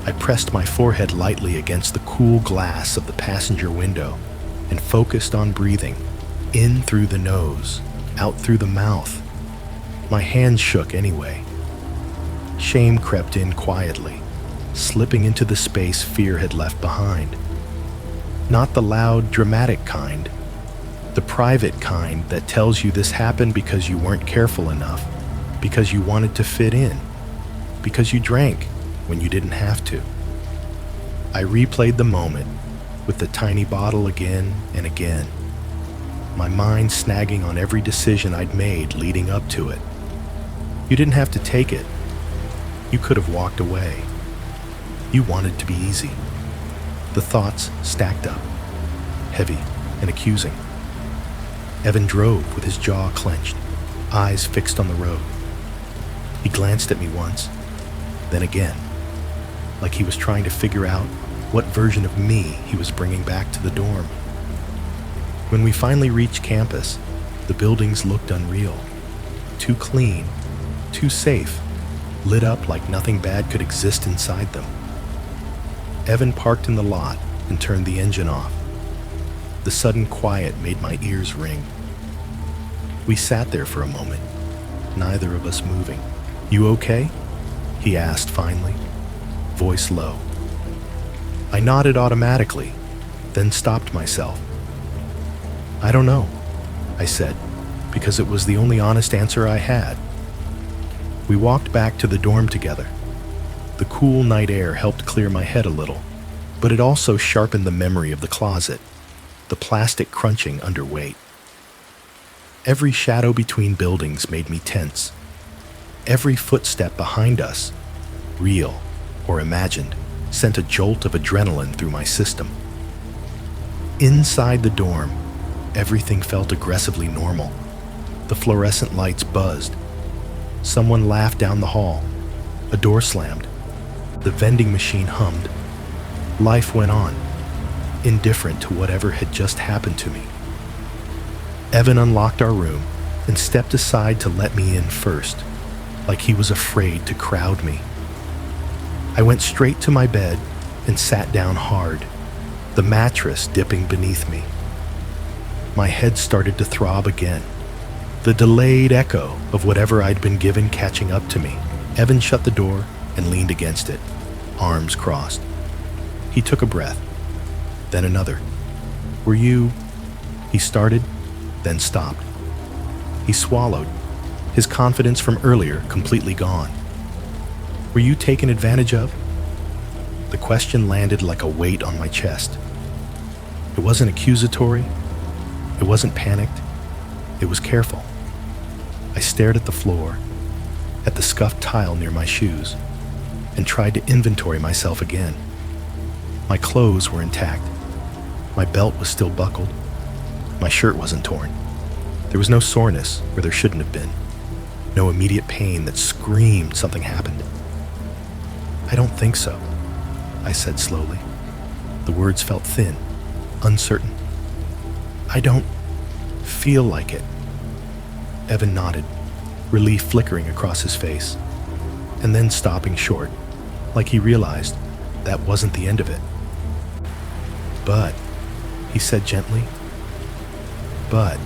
I pressed my forehead lightly against the cool glass of the passenger window and focused on breathing, in through the nose, out through the mouth. My hands shook anyway. Shame crept in quietly, slipping into the space fear had left behind. Not the loud, dramatic kind, the private kind that tells you this happened because you weren't careful enough, because you wanted to fit in, because you drank when you didn't have to. I replayed the moment with the tiny bottle again and again, my mind snagging on every decision I'd made leading up to it. You didn't have to take it. You could have walked away. You wanted to be easy. The thoughts stacked up, heavy and accusing. Evan drove with his jaw clenched, eyes fixed on the road. He glanced at me once, then again, like he was trying to figure out what version of me he was bringing back to the dorm. When we finally reached campus, the buildings looked unreal. Too clean, too safe, lit up like nothing bad could exist inside them. Evan parked in the lot and turned the engine off. The sudden quiet made my ears ring. We sat there for a moment, neither of us moving. "You okay?" he asked finally, voice low. I nodded automatically, then stopped myself. "I don't know," I said, because it was the only honest answer I had. We walked back to the dorm together. The cool night air helped clear my head a little, but it also sharpened the memory of the closet, the plastic crunching under weight. Every shadow between buildings made me tense. Every footstep behind us, real or imagined, sent a jolt of adrenaline through my system. Inside the dorm, everything felt aggressively normal. The fluorescent lights buzzed. Someone laughed down the hall. A door slammed. The vending machine hummed. Life went on, indifferent to whatever had just happened to me. Evan unlocked our room and stepped aside to let me in first, like he was afraid to crowd me. I went straight to my bed and sat down hard, the mattress dipping beneath me. My head started to throb again, the delayed echo of whatever I'd been given catching up to me. Evan shut the door and leaned against it, arms crossed. He took a breath, then another. "Were you—" he started, then stopped. He swallowed, his confidence from earlier completely gone. Were you taken advantage of? The question landed like a weight on my chest. It wasn't accusatory. It wasn't panicked. It was careful. I stared at the floor, at the scuffed tile near my shoes, and tried to inventory myself again. My clothes were intact. My belt was still buckled. My shirt wasn't torn. There was no soreness where there shouldn't have been. No immediate pain that screamed something happened. I don't think so, I said slowly. The words felt thin, uncertain. I don't feel like it. Evan nodded, relief flickering across his face, and then stopping short, like he realized that wasn't the end of it. But, he said gently. But,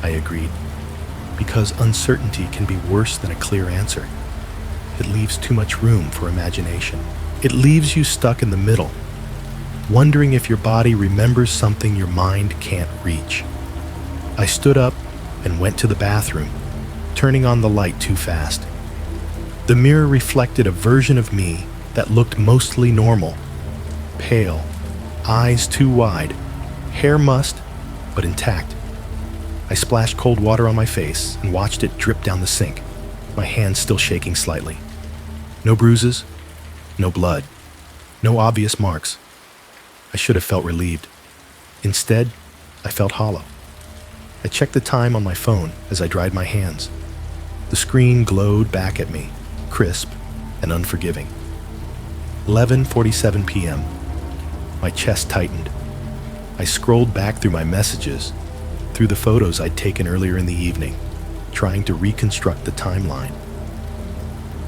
I agreed, because uncertainty can be worse than a clear answer. It leaves too much room for imagination. It leaves you stuck in the middle, wondering if your body remembers something your mind can't reach. I stood up and went to the bathroom, turning on the light too fast. The mirror reflected a version of me that looked mostly normal. Pale, eyes too wide, hair mussed, but intact. I splashed cold water on my face and watched it drip down the sink, my hands still shaking slightly. No bruises, no blood, no obvious marks. I should have felt relieved. Instead, I felt hollow. I checked the time on my phone as I dried my hands. The screen glowed back at me, crisp and unforgiving. 11:47 p.m. My chest tightened. I scrolled back through my messages, through the photos I'd taken earlier in the evening, trying to reconstruct the timeline.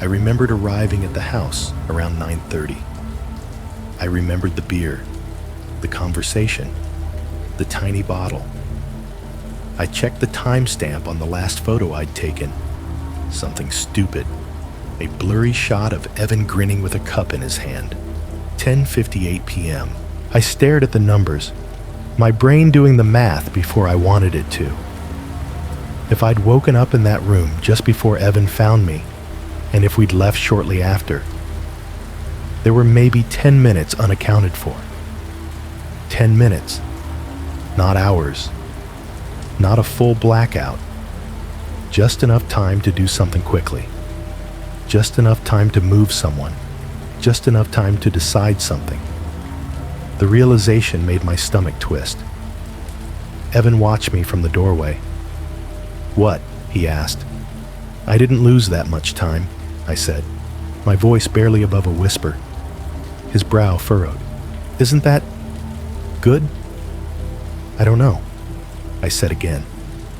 I remembered arriving at the house around 9:30. I remembered the beer, the conversation, the tiny bottle. I checked the timestamp on the last photo I'd taken. Something stupid. A blurry shot of Evan grinning with a cup in his hand. 10:58 p.m. I stared at the numbers, my brain doing the math before I wanted it to. If I'd woken up in that room just before Evan found me, and if we'd left shortly after, there were maybe 10 minutes unaccounted for. 10 minutes, not hours, not a full blackout, just enough time to do something quickly, just enough time to move someone, just enough time to decide something. The realization made my stomach twist. Evan watched me from the doorway. "What?" he asked. "I didn't lose that much time," I said, my voice barely above a whisper. His brow furrowed. "Isn't that good?" "I don't know," I said again,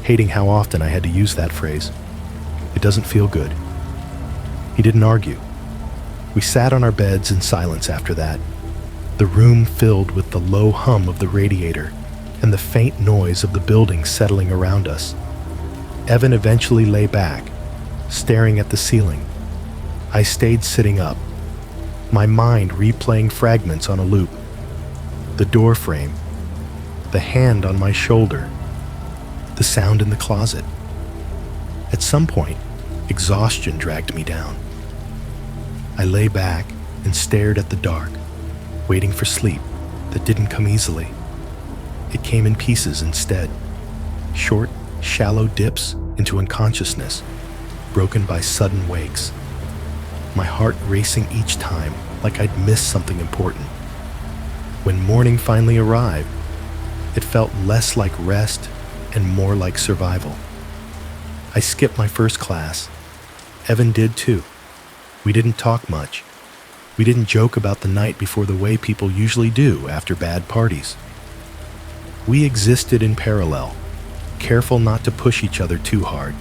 hating how often I had to use that phrase. "It doesn't feel good." He didn't argue. We sat on our beds in silence after that, the room filled with the low hum of the radiator and the faint noise of the building settling around us. Evan eventually lay back, staring at the ceiling. I stayed sitting up, my mind replaying fragments on a loop. The door frame, the hand on my shoulder, the sound in the closet. At some point, exhaustion dragged me down. I lay back and stared at the dark, waiting for sleep that didn't come easily. It came in pieces instead, short, shallow dips into unconsciousness, broken by sudden wakes. My heart racing each time like I'd missed something important. When morning finally arrived, it felt less like rest and more like survival. I skipped my first class. Evan did too. We didn't talk much. We didn't joke about the night before the way people usually do after bad parties. We existed in parallel, careful not to push each other too hard,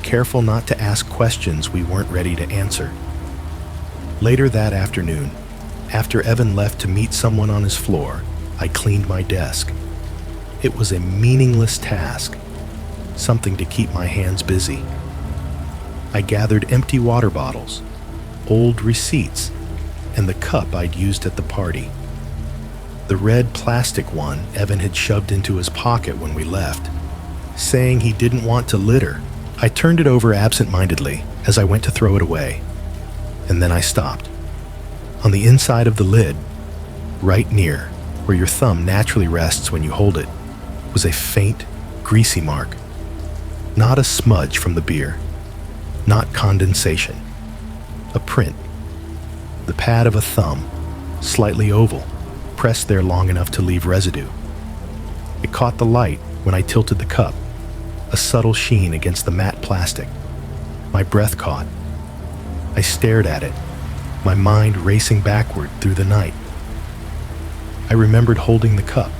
careful not to ask questions we weren't ready to answer. Later that afternoon, after Evan left to meet someone on his floor, I cleaned my desk. It was a meaningless task, something to keep my hands busy. I gathered empty water bottles, old receipts, and the cup I'd used at the party. The red plastic one Evan had shoved into his pocket when we left saying he didn't want to litter. I turned it over absent-mindedly as I went to throw it away, and then I stopped. On the inside of the lid, right near where your thumb naturally rests when you hold it, was a faint, greasy mark. Not a smudge from the beer, not condensation. A print. The pad of a thumb, slightly oval, pressed there long enough to leave residue. It caught the light when I tilted the cup, a subtle sheen against the matte plastic. My breath caught. I stared at it, my mind racing backward through the night. I remembered holding the cup.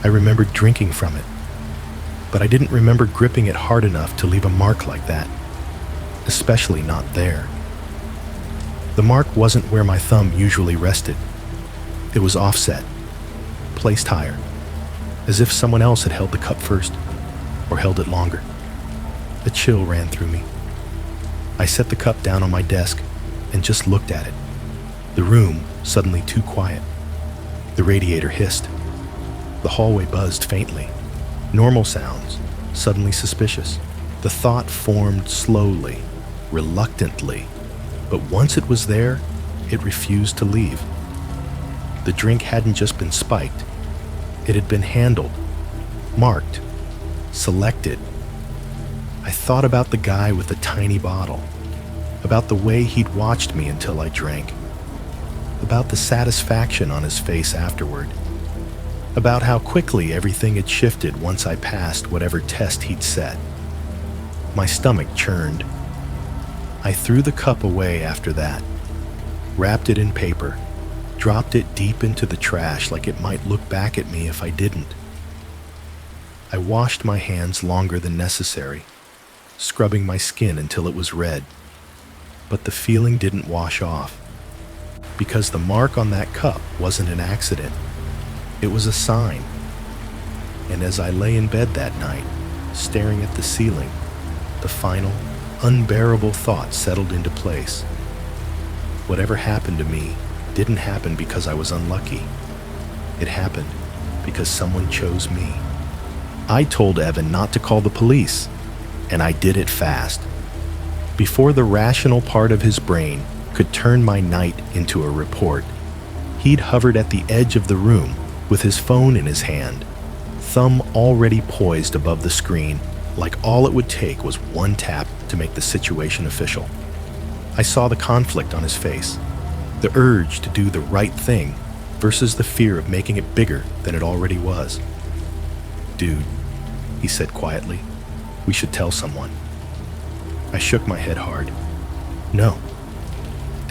I remembered drinking from it, but I didn't remember gripping it hard enough to leave a mark like that, especially not there. The mark wasn't where my thumb usually rested. It was offset, placed higher, as if someone else had held the cup first, or held it longer. A chill ran through me. I set the cup down on my desk and just looked at it. The room suddenly too quiet. The radiator hissed. The hallway buzzed faintly. Normal sounds, suddenly suspicious. The thought formed slowly, reluctantly, but once it was there, it refused to leave. The drink hadn't just been spiked. It had been handled, marked, selected. I thought about the guy with the tiny bottle, about the way he'd watched me until I drank, about the satisfaction on his face afterward, about how quickly everything had shifted once I passed whatever test he'd set. My stomach churned. I threw the cup away after that, wrapped it in paper, dropped it deep into the trash like it might look back at me if I didn't. I washed my hands longer than necessary, scrubbing my skin until it was red. But the feeling didn't wash off, because the mark on that cup wasn't an accident. It was a sign. And as I lay in bed that night, staring at the ceiling, the final, unbearable thought settled into place. Whatever happened to me didn't happen because I was unlucky. It happened because someone chose me. I told Evan not to call the police, and I did it fast. Before the rational part of his brain could turn my night into a report, he'd hovered at the edge of the room with his phone in his hand, thumb already poised above the screen, like all it would take was one tap to make the situation official. I saw the conflict on his face, the urge to do the right thing versus the fear of making it bigger than it already was. "Dude," he said quietly, "we should tell someone." I shook my head hard. "No."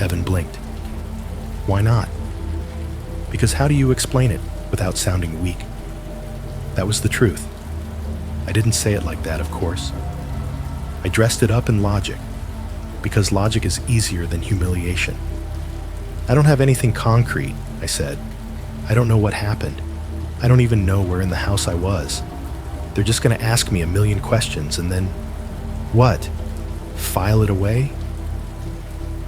Evan blinked. "Why not?" "Because how do you explain it without sounding weak?" That was the truth. I didn't say it like that, of course. I dressed it up in logic, because logic is easier than humiliation. "I don't have anything concrete," I said. "I don't know what happened. I don't even know where in the house I was. They're just going to ask me a million questions and then... What? File it away?"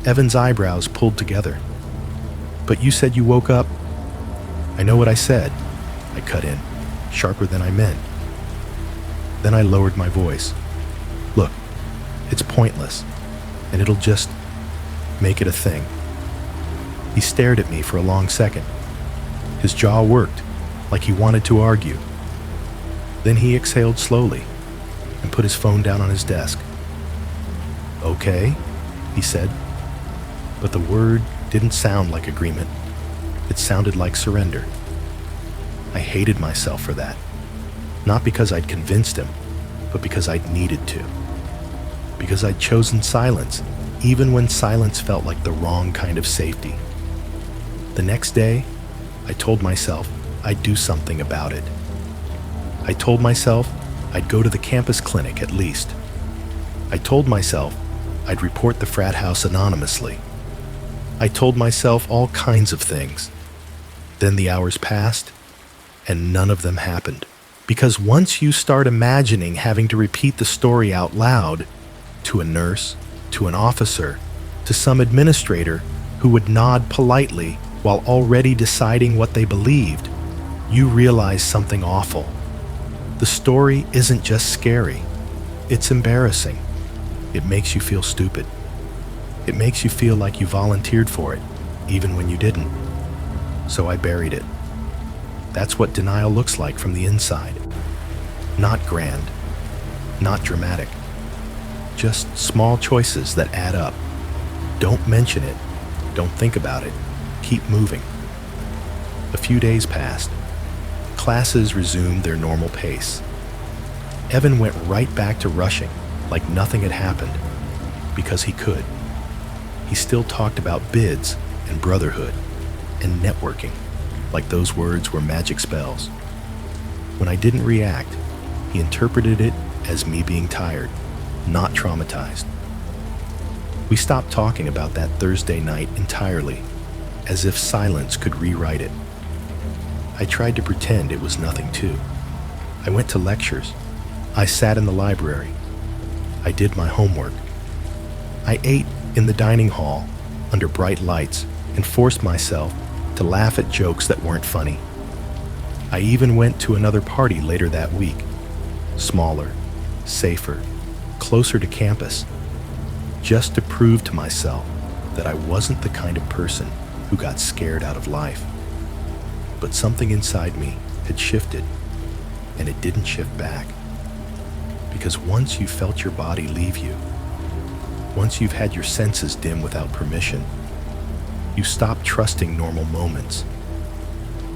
Evan's eyebrows pulled together. "But you said you woke up..." "I know what I said," I cut in, sharper than I meant. Then I lowered my voice. "Look, it's pointless, and it'll just make it a thing." He stared at me for a long second. His jaw worked, like he wanted to argue. Then he exhaled slowly and put his phone down on his desk. "Okay," he said. But the word didn't sound like agreement. It sounded like surrender. I hated myself for that. Not because I'd convinced him, but because I'd needed to. Because I'd chosen silence, even when silence felt like the wrong kind of safety. The next day, I told myself I'd do something about it. I told myself I'd go to the campus clinic at least. I told myself I'd report the frat house anonymously. I told myself all kinds of things. Then the hours passed, and none of them happened. Because once you start imagining having to repeat the story out loud to a nurse, to an officer, to some administrator who would nod politely while already deciding what they believed, you realize something awful. The story isn't just scary, it's embarrassing. It makes you feel stupid. It makes you feel like you volunteered for it, even when you didn't. So I buried it. That's what denial looks like from the inside. Not grand, not dramatic. Just small choices that add up. Don't mention it. Don't think about it. Keep moving. A few days passed. Classes resumed their normal pace. Evan went right back to rushing like nothing had happened, because he could. He still talked about bids and brotherhood and networking, like those words were magic spells. When I didn't react, he interpreted it as me being tired, not traumatized. We stopped talking about that Thursday night entirely, as if silence could rewrite it. I tried to pretend it was nothing too. I went to lectures. I sat in the library. I did my homework. I ate in the dining hall under bright lights and forced myself to laugh at jokes that weren't funny. I even went to another party later that week, smaller, safer, closer to campus, just to prove to myself that I wasn't the kind of person who got scared out of life. But something inside me had shifted, and it didn't shift back. Because once you've felt your body leave you, once you've had your senses dim without permission, you stop trusting normal moments.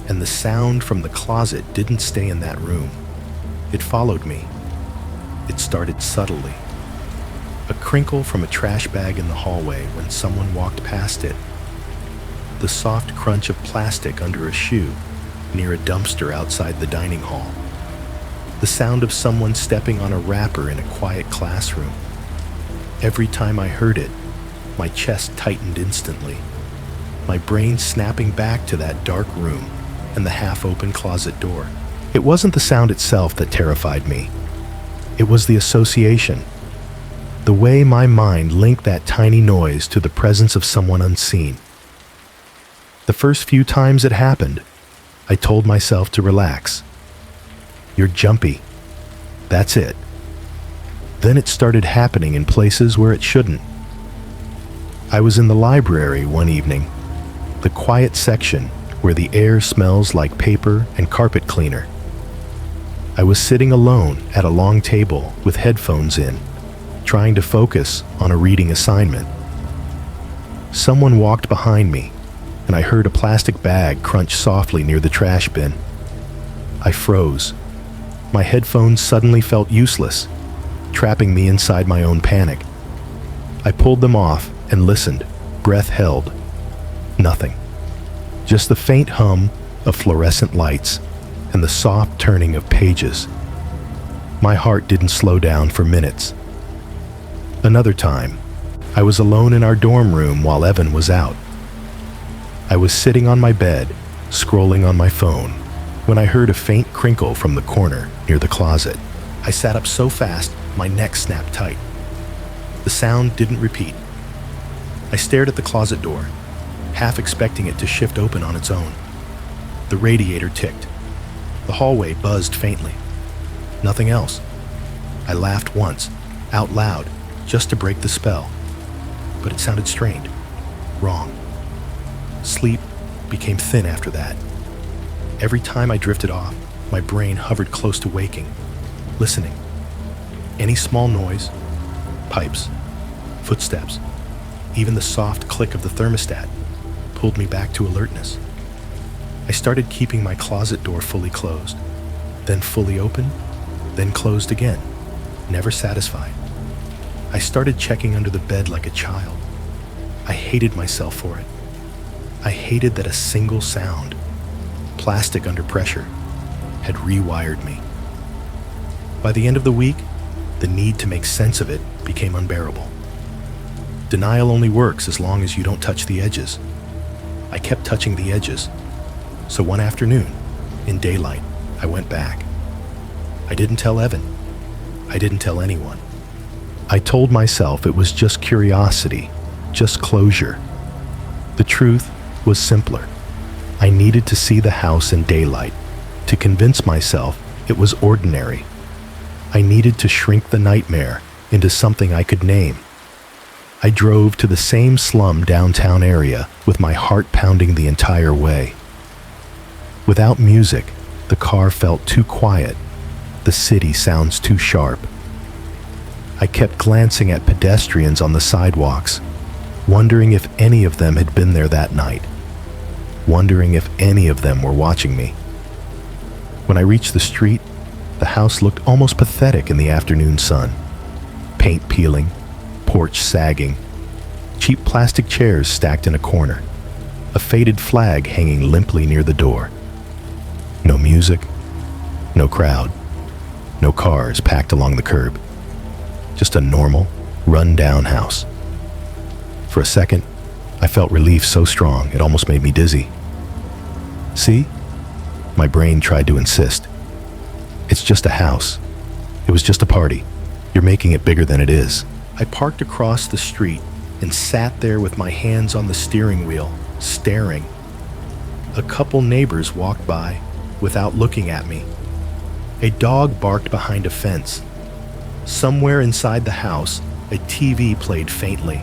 And the sound from the closet didn't stay in that room. It followed me. It started subtly. A crinkle from a trash bag in the hallway when someone walked past it. The soft crunch of plastic under a shoe near a dumpster outside the dining hall. The sound of someone stepping on a wrapper in a quiet classroom. Every time I heard it, my chest tightened instantly, my brain snapping back to that dark room and the half-open closet door. It wasn't the sound itself that terrified me. It was the association. The way my mind linked that tiny noise to the presence of someone unseen. The first few times it happened, I told myself to relax. You're jumpy. That's it. Then it started happening in places where it shouldn't. I was in the library one evening, the quiet section where the air smells like paper and carpet cleaner. I was sitting alone at a long table with headphones in, trying to focus on a reading assignment. Someone walked behind me, and I heard a plastic bag crunch softly near the trash bin. I froze. My headphones suddenly felt useless, trapping me inside my own panic. I pulled them off and listened, breath held. Nothing. Just the faint hum of fluorescent lights and the soft turning of pages. My heart didn't slow down for minutes. Another time, I was alone in our dorm room while Evan was out. I was sitting on my bed, scrolling on my phone, when I heard a faint crinkle from the corner near the closet. I sat up so fast, my neck snapped tight. The sound didn't repeat. I stared at the closet door, half expecting it to shift open on its own. The radiator ticked. The hallway buzzed faintly. Nothing else. I laughed once, out loud, just to break the spell. But it sounded strained, wrong. Sleep became thin after that. Every time I drifted off, my brain hovered close to waking, listening. Any small noise, pipes, footsteps, even the soft click of the thermostat pulled me back to alertness. I started keeping my closet door fully closed, then fully open, then closed again, never satisfied. I started checking under the bed like a child. I hated myself for it. I hated that a single sound, plastic under pressure, had rewired me. By the end of the week, the need to make sense of it became unbearable. Denial only works as long as you don't touch the edges. I kept touching the edges. So one afternoon, in daylight, I went back. I didn't tell Evan. I didn't tell anyone. I told myself it was just curiosity, just closure. The truth was simpler. I needed to see the house in daylight to convince myself It was ordinary. I needed to shrink the nightmare into something I could name. I drove to the same slum downtown area with my heart pounding the entire way. Without music, the car felt too quiet. The city sounds too sharp. I kept glancing at pedestrians on the sidewalks, wondering if any of them had been there that night, wondering if any of them were watching me. When I reached the street, the house looked almost pathetic in the afternoon sun. Paint peeling, porch sagging, cheap plastic chairs stacked in a corner, a faded flag hanging limply near the door. No music, no crowd, no cars packed along the curb. Just a normal, run-down house. For a second, I felt relief so strong it almost made me dizzy. See? My brain tried to insist. It's just a house. It was just a party. You're making it bigger than it is. I parked across the street and sat there with my hands on the steering wheel, staring. A couple neighbors walked by without looking at me. A dog barked behind a fence. Somewhere inside the house, a TV played faintly,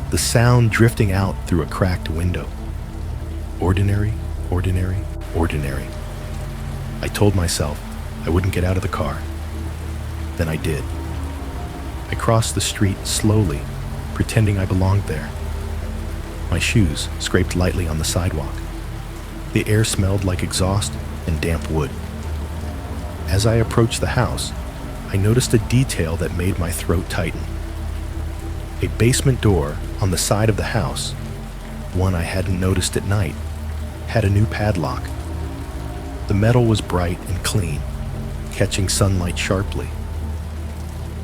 the sound drifting out through a cracked window. Ordinary, ordinary, ordinary. I told myself I wouldn't get out of the car. Then I did. I crossed the street slowly, pretending I belonged there. My shoes scraped lightly on the sidewalk. The air smelled like exhaust and damp wood. As I approached the house, I noticed a detail that made my throat tighten. A basement door on the side of the house, one I hadn't noticed at night, had a new padlock. The metal was bright and clean, catching sunlight sharply.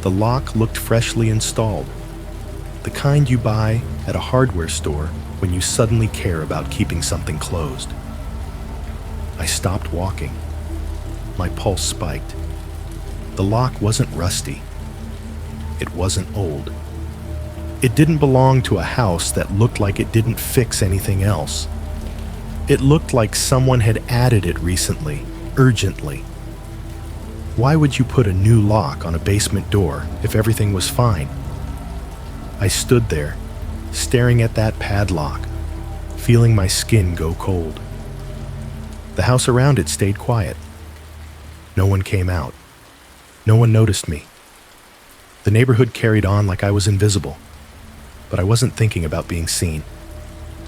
The lock looked freshly installed, the kind you buy at a hardware store when you suddenly care about keeping something closed. I stopped walking. My pulse spiked. The lock wasn't rusty. It wasn't old. It didn't belong to a house that looked like it didn't fix anything else. It looked like someone had added it recently, urgently. Why would you put a new lock on a basement door if everything was fine? I stood there, staring at that padlock, feeling my skin go cold. The house around it stayed quiet. No one came out. No one noticed me. The neighborhood carried on like I was invisible, but I wasn't thinking about being seen.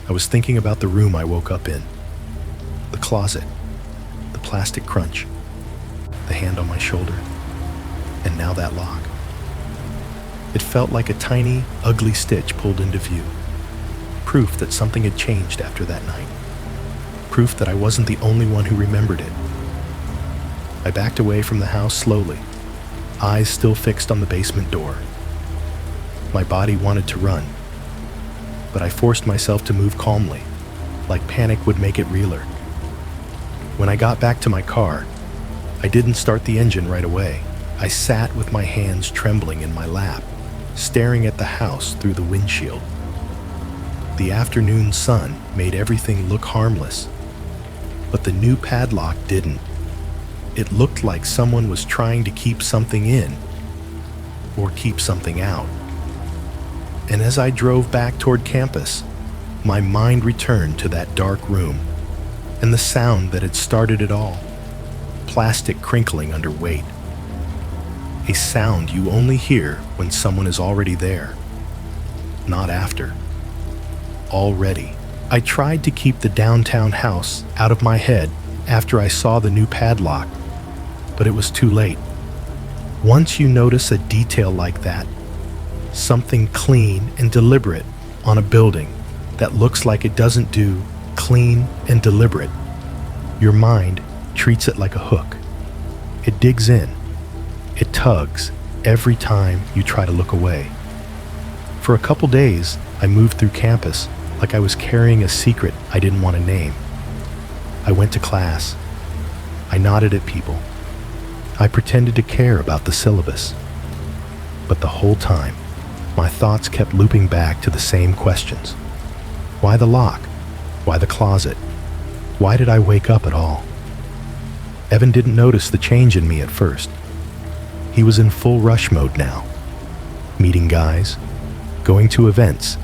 I was thinking about the room I woke up in, the closet, the plastic crunch, the hand on my shoulder, and now that lock. It felt like a tiny, ugly stitch pulled into view. Proof that something had changed after that night. Proof that I wasn't the only one who remembered it. I backed away from the house slowly, eyes still fixed on the basement door. My body wanted to run, but I forced myself to move calmly, like panic would make it realer. When I got back to my car, I didn't start the engine right away. I sat with my hands trembling in my lap, staring at the house through the windshield. The afternoon sun made everything look harmless, but the new padlock didn't. It looked like someone was trying to keep something in, or keep something out. And as I drove back toward campus, my mind returned to that dark room and the sound that had started it all, plastic crinkling under weight. A sound you only hear when someone is already there, not after. Already. I tried to keep the downtown house out of my head after I saw the new padlock, but it was too late. Once you notice a detail like that, something clean and deliberate on a building that looks like it doesn't do clean and deliberate, your mind treats it like a hook. It digs in. It tugs every time you try to look away. For a couple days, I moved through campus like I was carrying a secret I didn't want to name. I went to class. I nodded at people. I pretended to care about the syllabus. But the whole time, my thoughts kept looping back to the same questions. Why the lock? Why the closet? Why did I wake up at all? Evan didn't notice the change in me at first. He was in full rush mode now, meeting guys, going to events,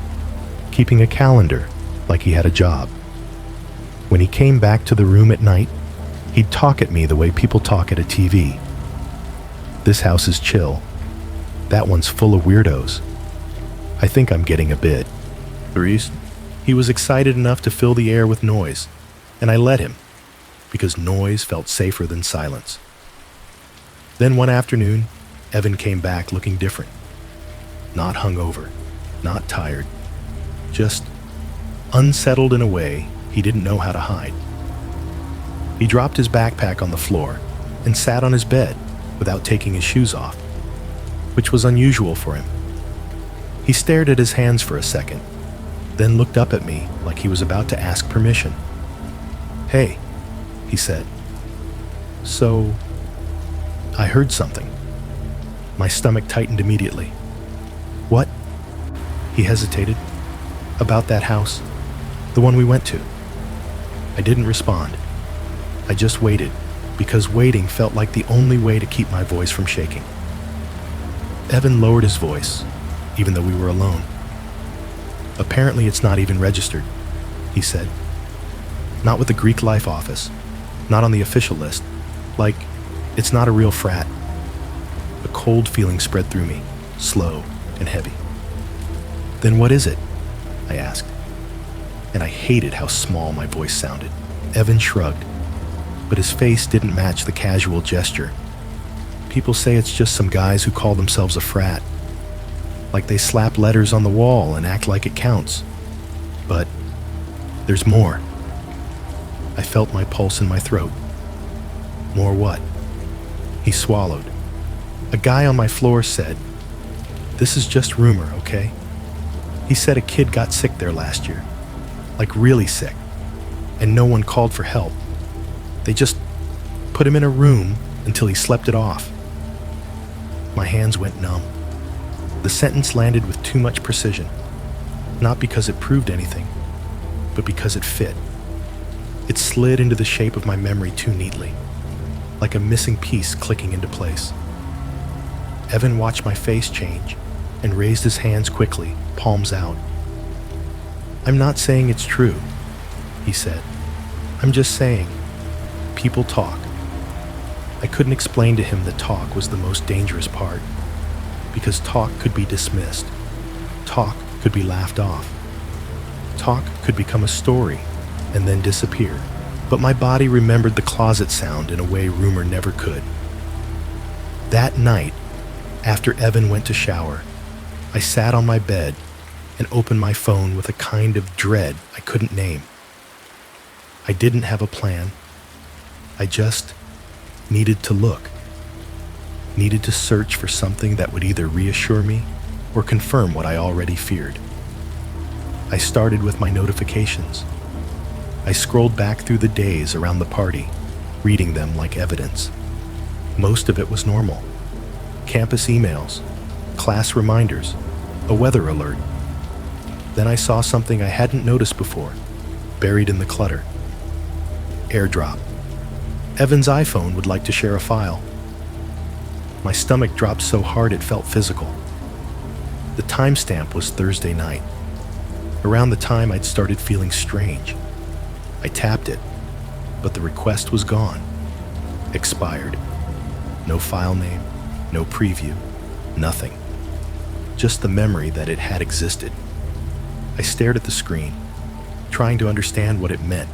keeping a calendar like he had a job. When he came back to the room at night, he'd talk at me the way people talk at a TV. This house is chill. That one's full of weirdos. I think I'm getting a bit. Threes? He was excited enough to fill the air with noise, and I let him, because noise felt safer than silence. Then one afternoon, Evan came back looking different. Not hungover, not tired, just unsettled in a way he didn't know how to hide. He dropped his backpack on the floor and sat on his bed without taking his shoes off, which was unusual for him. He stared at his hands for a second, then looked up at me like he was about to ask permission. "Hey," he said. "So, I heard something." My stomach tightened immediately. "What?" He hesitated. "About that house, the one we went to." I didn't respond. I just waited, because waiting felt like the only way to keep my voice from shaking. Evan lowered his voice, even though we were alone. "Apparently it's not even registered," he said. "Not with the Greek Life office, not on the official list. Like, it's not a real frat." A cold feeling spread through me, slow and heavy. "Then what is it?" I asked. And I hated how small my voice sounded. Evan shrugged, but his face didn't match the casual gesture. "People say it's just some guys who call themselves a frat. Like they slap letters on the wall and act like it counts. But there's more." I felt my pulse in my throat. "More what?" He swallowed. A guy on my floor said, "This is just rumor, okay?" He said a kid got sick there last year. Like really sick. And no one called for help. They just put him in a room until he slept it off. My hands went numb. The sentence landed with too much precision. Not because it proved anything, but because it fit. It slid into the shape of my memory too neatly, like a missing piece clicking into place. Evan watched my face change and raised his hands quickly, palms out. "I'm not saying it's true," he said. "I'm just saying, people talk." I couldn't explain to him that talk was the most dangerous part, because talk could be dismissed. Talk could be laughed off. Talk could become a story and then disappear. But my body remembered the closet sound in a way rumor never could. That night, after Evan went to shower, I sat on my bed and opened my phone with a kind of dread I couldn't name. I didn't have a plan. I just needed to look. Needed to search for something that would either reassure me or confirm what I already feared. I started with my notifications. I scrolled back through the days around the party, reading them like evidence. Most of it was normal. Campus emails, class reminders, a weather alert. Then I saw something I hadn't noticed before, buried in the clutter. AirDrop. Evan's iPhone would like to share a file. My stomach dropped so hard it felt physical. The timestamp was Thursday night, around the time I'd started feeling strange. I tapped it, but the request was gone. Expired. No file name, no preview, nothing. Just the memory that it had existed. I stared at the screen, trying to understand what it meant.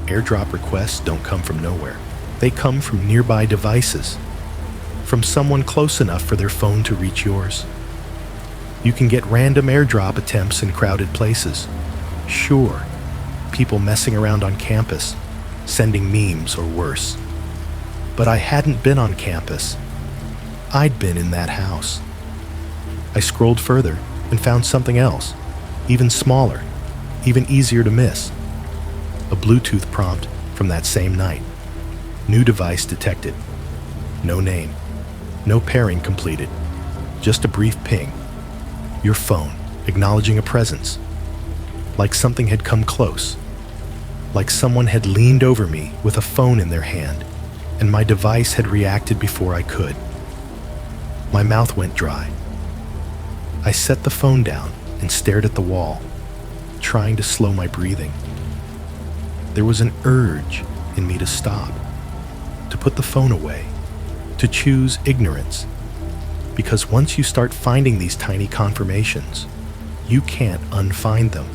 AirDrop requests don't come from nowhere. They come from nearby devices, from someone close enough for their phone to reach yours. You can get random AirDrop attempts in crowded places. Sure, people messing around on campus, sending memes or worse. But I hadn't been on campus. I'd been in that house. I scrolled further and found something else, even smaller, even easier to miss. A Bluetooth prompt from that same night. New device detected. No name. No pairing completed. Just a brief ping. Your phone, acknowledging a presence. Like something had come close. Like someone had leaned over me with a phone in their hand, and my device had reacted before I could. My mouth went dry. I set the phone down and stared at the wall, trying to slow my breathing. There was an urge in me to stop, to put the phone away, to choose ignorance. Because once you start finding these tiny confirmations, you can't unfind them.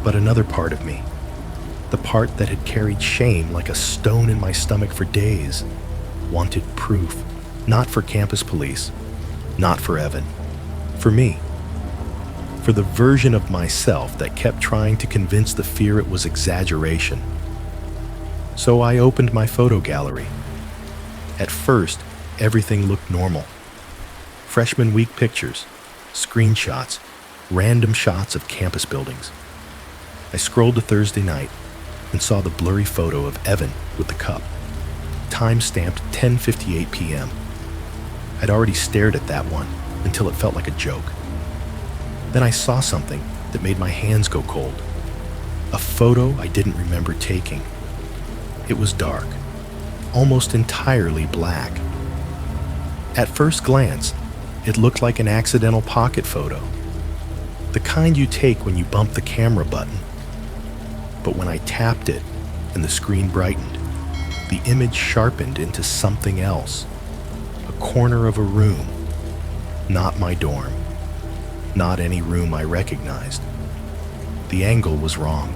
But another part of me, the part that had carried shame like a stone in my stomach for days, wanted proof, not for campus police, not for Evan, for me, for the version of myself that kept trying to convince the fear it was exaggeration. So I opened my photo gallery. At first, everything looked normal. Freshman week pictures, screenshots, random shots of campus buildings. I scrolled to Thursday night and saw the blurry photo of Evan with the cup, time-stamped 10:58 p.m. I'd already stared at that one until it felt like a joke. Then I saw something that made my hands go cold. A photo I didn't remember taking. It was dark, almost entirely black. At first glance, it looked like an accidental pocket photo, the kind you take when you bump the camera button. But when I tapped it and the screen brightened, the image sharpened into something else. A corner of a room. Not my dorm. Not any room I recognized. The angle was wrong.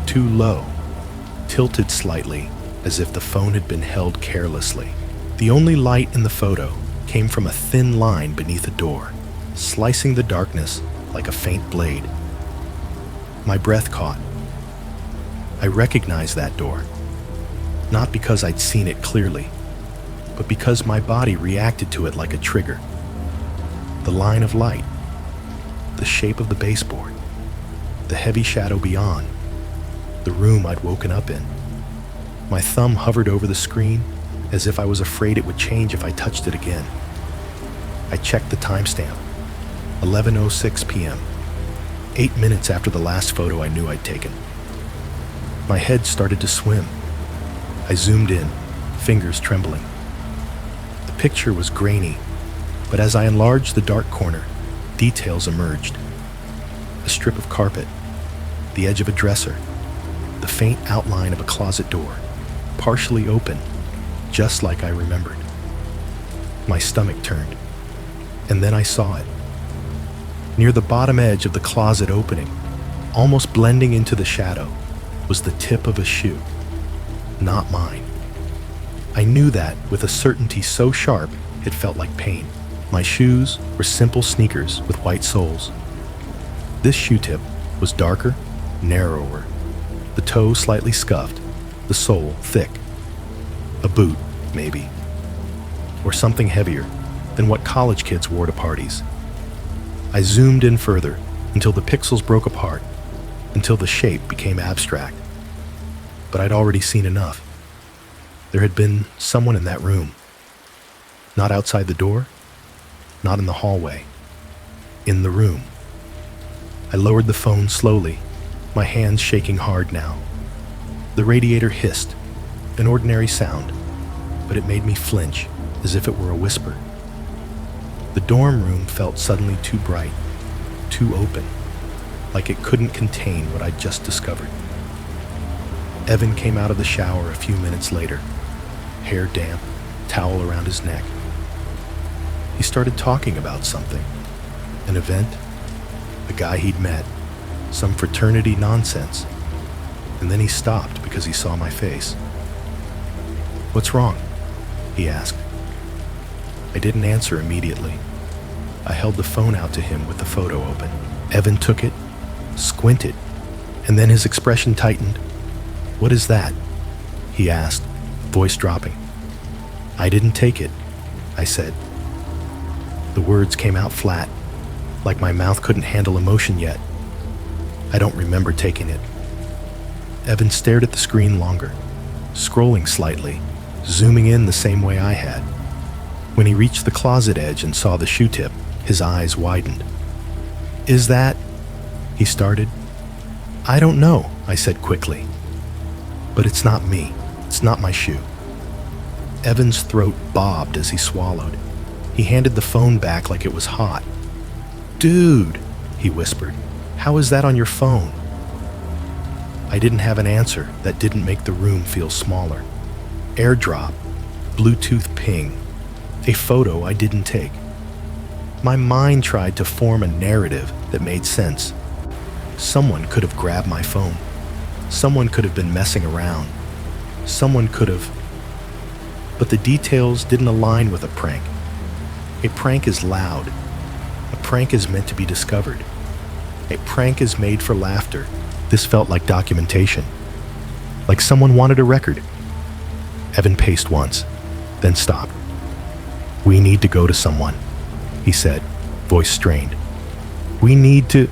Too low. Tilted slightly, as if the phone had been held carelessly. The only light in the photo came from a thin line beneath a door, slicing the darkness like a faint blade. My breath caught. I recognized that door, not because I'd seen it clearly, but because my body reacted to it like a trigger. The line of light, the shape of the baseboard, the heavy shadow beyond, the room I'd woken up in. My thumb hovered over the screen as if I was afraid it would change if I touched it again. I checked the timestamp, 11:06 p.m., 8 minutes after the last photo I knew I'd taken. My head started to swim. I zoomed in, fingers trembling. The picture was grainy, but as I enlarged the dark corner, details emerged. A strip of carpet, the edge of a dresser, the faint outline of a closet door, partially open, just like I remembered. My stomach turned, and then I saw it. Near the bottom edge of the closet opening, almost blending into the shadow, was the tip of a shoe. Not mine. I knew that with a certainty so sharp it felt like pain. My shoes were simple sneakers with white soles. This shoe tip was darker, narrower, the toe slightly scuffed, the sole thick. A boot, maybe. Or something heavier than what college kids wore to parties. I zoomed in further until the pixels broke apart, until the shape became abstract. But I'd already seen enough. There had been someone in that room. Not outside the door, not in the hallway. In the room. I lowered the phone slowly, my hands shaking hard now. The radiator hissed, an ordinary sound, but it made me flinch as if it were a whisper. The dorm room felt suddenly too bright, too open, like it couldn't contain what I'd just discovered. Evan came out of the shower a few minutes later, hair damp, towel around his neck. He started talking about something, an event, a guy he'd met, some fraternity nonsense, and then he stopped because he saw my face. "What's wrong?" he asked. I didn't answer immediately. I held the phone out to him with the photo open. Evan took it, squinted, and then his expression tightened. "What is that?" he asked, voice dropping. "I didn't take it," I said. The words came out flat, like my mouth couldn't handle emotion yet. "I don't remember taking it." Evan stared at the screen longer, scrolling slightly, zooming in the same way I had. When he reached the closet edge and saw the shoe tip, his eyes widened. "Is that?" he started. "I don't know," I said quickly. "But it's not me. It's not my shoe." Evan's throat bobbed as he swallowed. He handed the phone back like it was hot. "Dude," he whispered, "how is that on your phone?" I didn't have an answer that didn't make the room feel smaller. AirDrop, Bluetooth ping, a photo I didn't take. My mind tried to form a narrative that made sense. Someone could have grabbed my phone. Someone could have been messing around. Someone could have... But the details didn't align with a prank. A prank is loud. A prank is meant to be discovered. A prank is made for laughter. This felt like documentation. Like someone wanted a record. Evan paced once, then stopped. "We need to go to someone," he said, voice strained. "We need to..."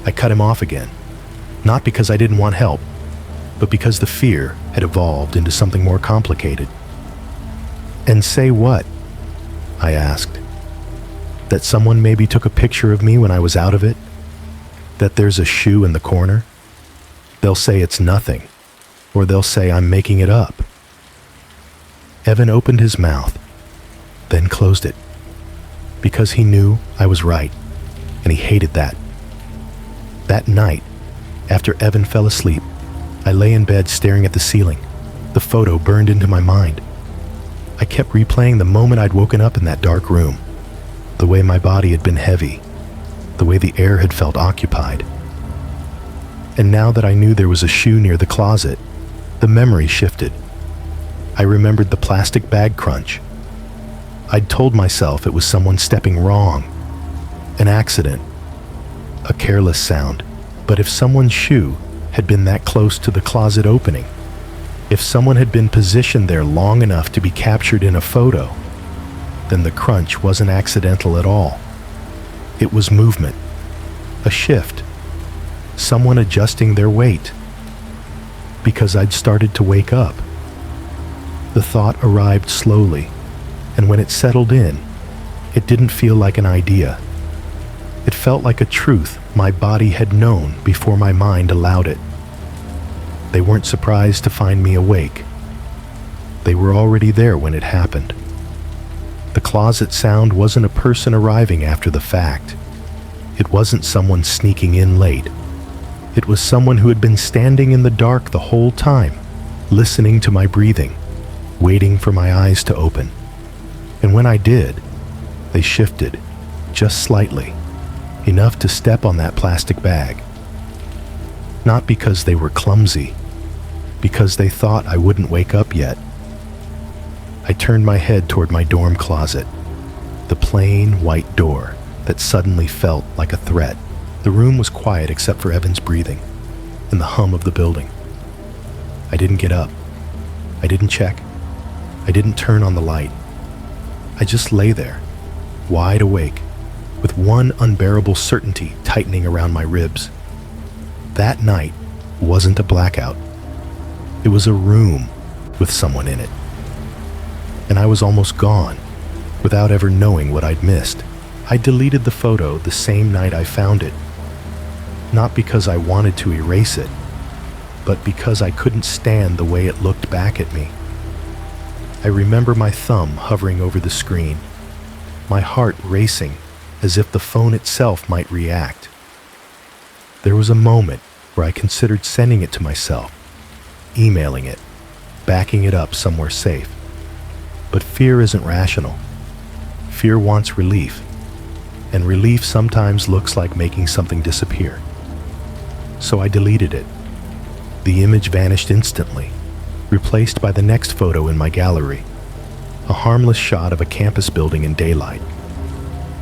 I cut him off again, not because I didn't want help, but because the fear had evolved into something more complicated. "And say what?" I asked. "That someone maybe took a picture of me when I was out of it? That there's a shoe in the corner? They'll say it's nothing, or they'll say I'm making it up." Evan opened his mouth, then closed it, because he knew I was right, and he hated that. That night, after Evan fell asleep, I lay in bed staring at the ceiling. The photo burned into my mind. I kept replaying the moment I'd woken up in that dark room, the way my body had been heavy, the way the air had felt occupied. And now that I knew there was a shoe near the closet, the memory shifted. I remembered the plastic bag crunch. I'd told myself it was someone stepping wrong, an accident, a careless sound. But if someone's shoe had been that close to the closet opening, if someone had been positioned there long enough to be captured in a photo, then the crunch wasn't accidental at all. It was movement, a shift, someone adjusting their weight. Because I'd started to wake up. The thought arrived slowly, and when it settled in, it didn't feel like an idea. It felt like a truth my body had known before my mind allowed it. They weren't surprised to find me awake. They were already there when it happened. The closet sound wasn't a person arriving after the fact. It wasn't someone sneaking in late. It was someone who had been standing in the dark the whole time, listening to my breathing, waiting for my eyes to open. And when I did, they shifted, just slightly, enough to step on that plastic bag. Not because they were clumsy, because they thought I wouldn't wake up yet. I turned my head toward my dorm closet, the plain white door that suddenly felt like a threat. The room was quiet except for Evan's breathing and the hum of the building. I didn't get up. I didn't check. I didn't turn on the light. I just lay there, wide awake, with one unbearable certainty tightening around my ribs. That night wasn't a blackout. It was a room with someone in it. And I was almost gone, without ever knowing what I'd missed. I deleted the photo the same night I found it. Not because I wanted to erase it, but because I couldn't stand the way it looked back at me. I remember my thumb hovering over the screen, my heart racing as if the phone itself might react. There was a moment where I considered sending it to myself, emailing it, backing it up somewhere safe. But fear isn't rational. Fear wants relief, and relief sometimes looks like making something disappear. So I deleted it. The image vanished instantly, replaced by the next photo in my gallery, a harmless shot of a campus building in daylight.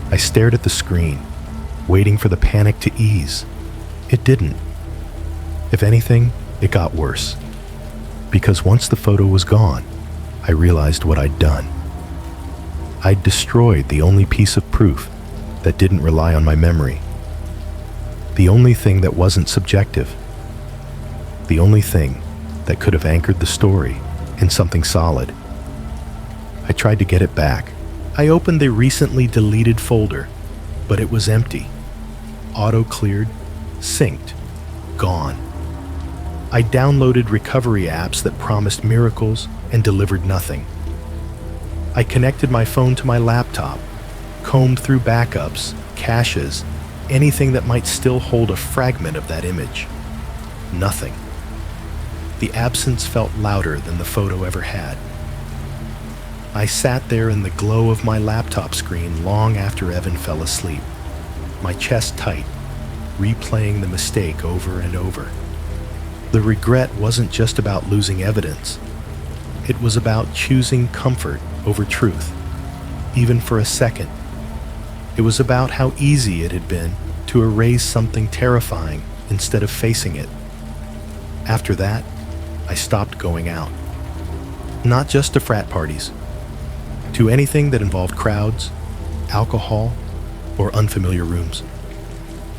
I stared at the screen, waiting for the panic to ease. It didn't. If anything, it got worse. Because once the photo was gone, I realized what I'd done. I'd destroyed the only piece of proof that didn't rely on my memory. The only thing that wasn't subjective. The only thing that could have anchored the story in something solid. I tried to get it back. I opened the recently deleted folder, but it was empty. Auto-cleared, synced, gone. I downloaded recovery apps that promised miracles and delivered nothing. I connected my phone to my laptop, combed through backups, caches, anything that might still hold a fragment of that image. Nothing. The absence felt louder than the photo ever had. I sat there in the glow of my laptop screen long after Evan fell asleep, my chest tight, replaying the mistake over and over. The regret wasn't just about losing evidence. It was about choosing comfort over truth, even for a second. It was about how easy it had been to erase something terrifying instead of facing it. After that, I stopped going out. Not just to frat parties, to anything that involved crowds, alcohol, or unfamiliar rooms.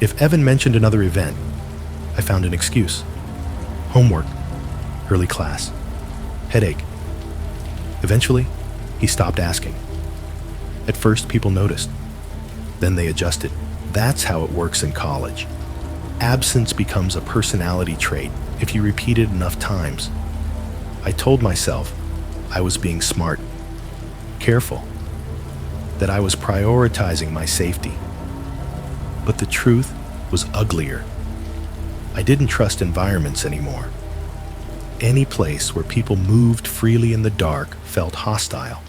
If Evan mentioned another event, I found an excuse. Homework, early class, headache. Eventually, he stopped asking. At first, people noticed. Then they adjusted. That's how it works in college. Absence becomes a personality trait if you repeat it enough times. I told myself I was being smart, careful, that I was prioritizing my safety. But the truth was uglier. I didn't trust environments anymore. Any place where people moved freely in the dark felt hostile.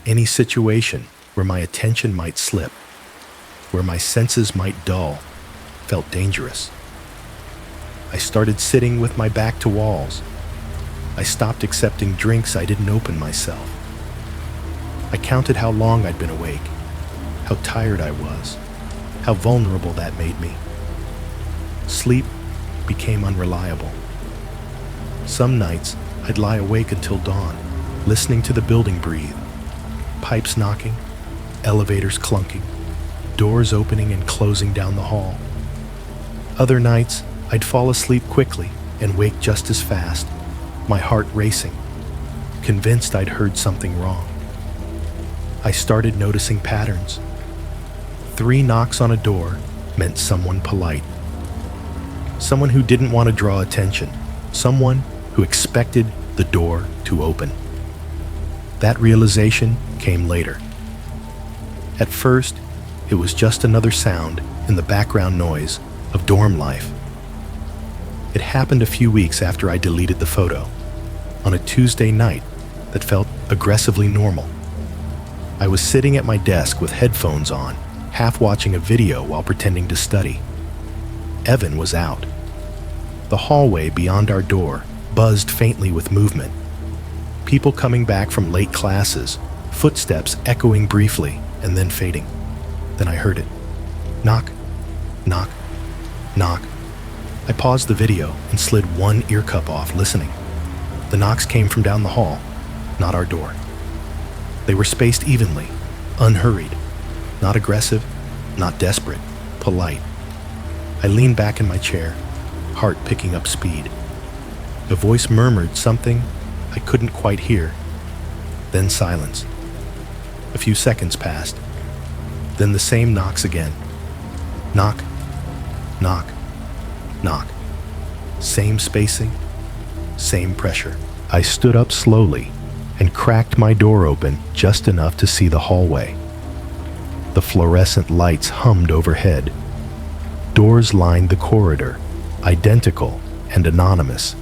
Any situation where my attention might slip, where my senses might dull, felt dangerous. I started sitting with my back to walls. I stopped accepting drinks I didn't open myself. I counted how long I'd been awake, how tired I was, how vulnerable that made me. Sleep became unreliable. Some nights, I'd lie awake until dawn, listening to the building breathe. Pipes knocking, elevators clunking, doors opening and closing down the hall. Other nights, I'd fall asleep quickly and wake just as fast, my heart racing, convinced I'd heard something wrong. I started noticing patterns. 3 knocks on a door meant someone polite. Someone who didn't want to draw attention. Someone who expected the door to open. That realization came later. At first, it was just another sound in the background noise of dorm life. It happened a few weeks after I deleted the photo, on a Tuesday night that felt aggressively normal. I was sitting at my desk with headphones on, half watching a video while pretending to study. Evan was out. The hallway beyond our door buzzed faintly with movement. People coming back from late classes, footsteps echoing briefly and then fading. Then I heard it. Knock, knock, knock. I paused the video and slid one ear cup off, listening. The knocks came from down the hall, not our door. They were spaced evenly, unhurried, not aggressive, not desperate, polite. I leaned back in my chair, heart picking up speed. A voice murmured something I couldn't quite hear. Then silence. A few seconds passed. Then the same knocks again. Knock, knock, knock. Same spacing, same pressure. I stood up slowly and cracked my door open just enough to see the hallway. The fluorescent lights hummed overhead. Doors lined the corridor, identical and anonymous.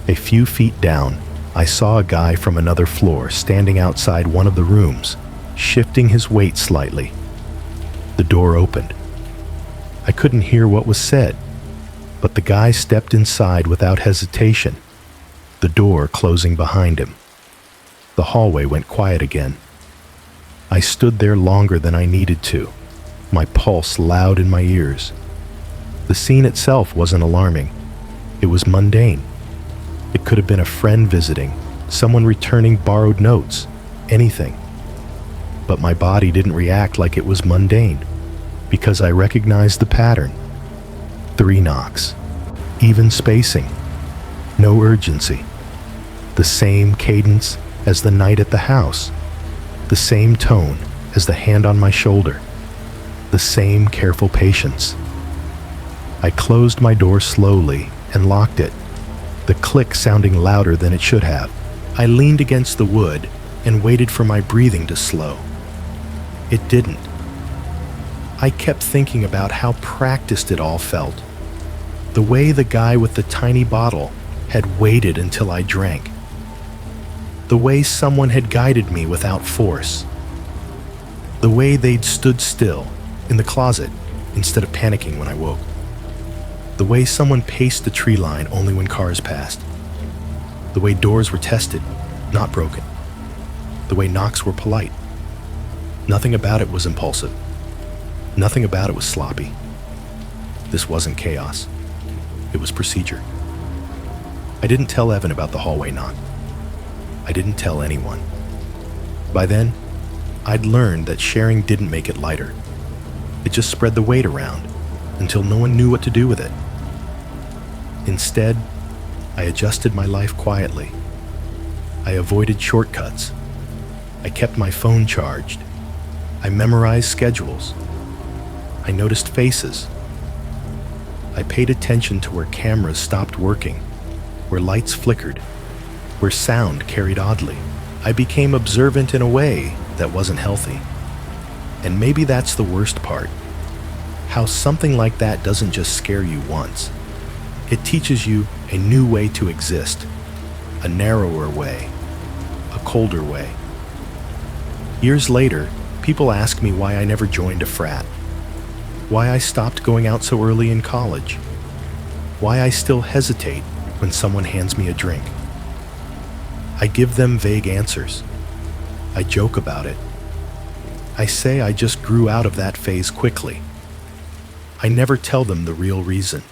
A few feet down, I saw a guy from another floor standing outside one of the rooms, shifting his weight slightly. The door opened. I couldn't hear what was said, but the guy stepped inside without hesitation, the door closing behind him. The hallway went quiet again. I stood there longer than I needed to, my pulse loud in my ears. The scene itself wasn't alarming. It was mundane. It could have been a friend visiting, someone returning borrowed notes, anything. But my body didn't react like it was mundane, because I recognized the pattern. 3 knocks, even spacing, no urgency. The same cadence as the night at the house, the same tone as the hand on my shoulder, the same careful patience. I closed my door slowly and locked it, the click sounding louder than it should have. I leaned against the wood and waited for my breathing to slow. It didn't. I kept thinking about how practiced it all felt. The way the guy with the tiny bottle had waited until I drank. The way someone had guided me without force. The way they'd stood still in the closet instead of panicking when I woke. The way someone paced the tree line only when cars passed. The way doors were tested, not broken. The way knocks were polite. Nothing about it was impulsive. Nothing about it was sloppy. This wasn't chaos. It was procedure. I didn't tell Evan about the hallway knock. I didn't tell anyone. By then, I'd learned that sharing didn't make it lighter. It just spread the weight around until no one knew what to do with it. Instead, I adjusted my life quietly. I avoided shortcuts. I kept my phone charged. I memorized schedules. I noticed faces. I paid attention to where cameras stopped working, where lights flickered, where sound carried oddly. I became observant in a way that wasn't healthy. And maybe that's the worst part. How something like that doesn't just scare you once. It teaches you a new way to exist, a narrower way, a colder way. Years later, people ask me why I never joined a frat, why I stopped going out so early in college, why I still hesitate when someone hands me a drink. I give them vague answers. I joke about it. I say I just grew out of that phase quickly. I never tell them the real reason.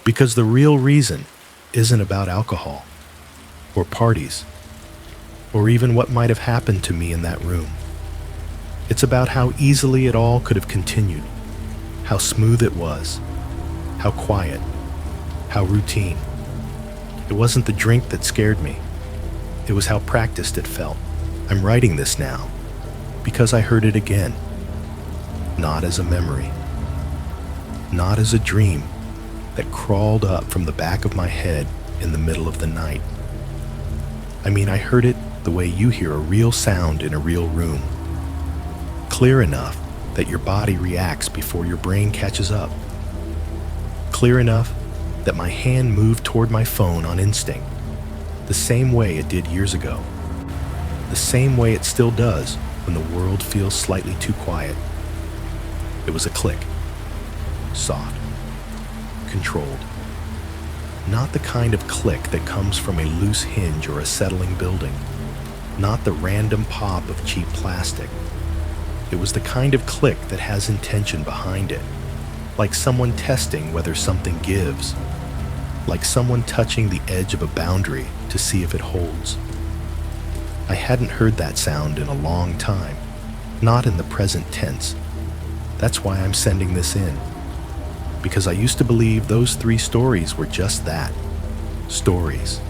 Because the real reason isn't about alcohol, or parties, or even what might have happened to me in that room. It's about how easily it all could have continued, how smooth it was, how quiet, how routine. It wasn't the drink that scared me. It was how practiced it felt. I'm writing this now because I heard it again, not as a memory, not as a dream that crawled up from the back of my head in the middle of the night. I mean, I heard it the way you hear a real sound in a real room, clear enough that your body reacts before your brain catches up, clear enough that my hand moved toward my phone on instinct, the same way it did years ago, the same way it still does when the world feels slightly too quiet. It was a click, soft, controlled. Not the kind of click that comes from a loose hinge or a settling building. Not the random pop of cheap plastic. It was the kind of click that has intention behind it, like someone testing whether something gives, like someone touching the edge of a boundary to see if it holds. I hadn't heard that sound in a long time, not in the present tense. That's why I'm sending this in. Because I used to believe those 3 stories were just that, stories.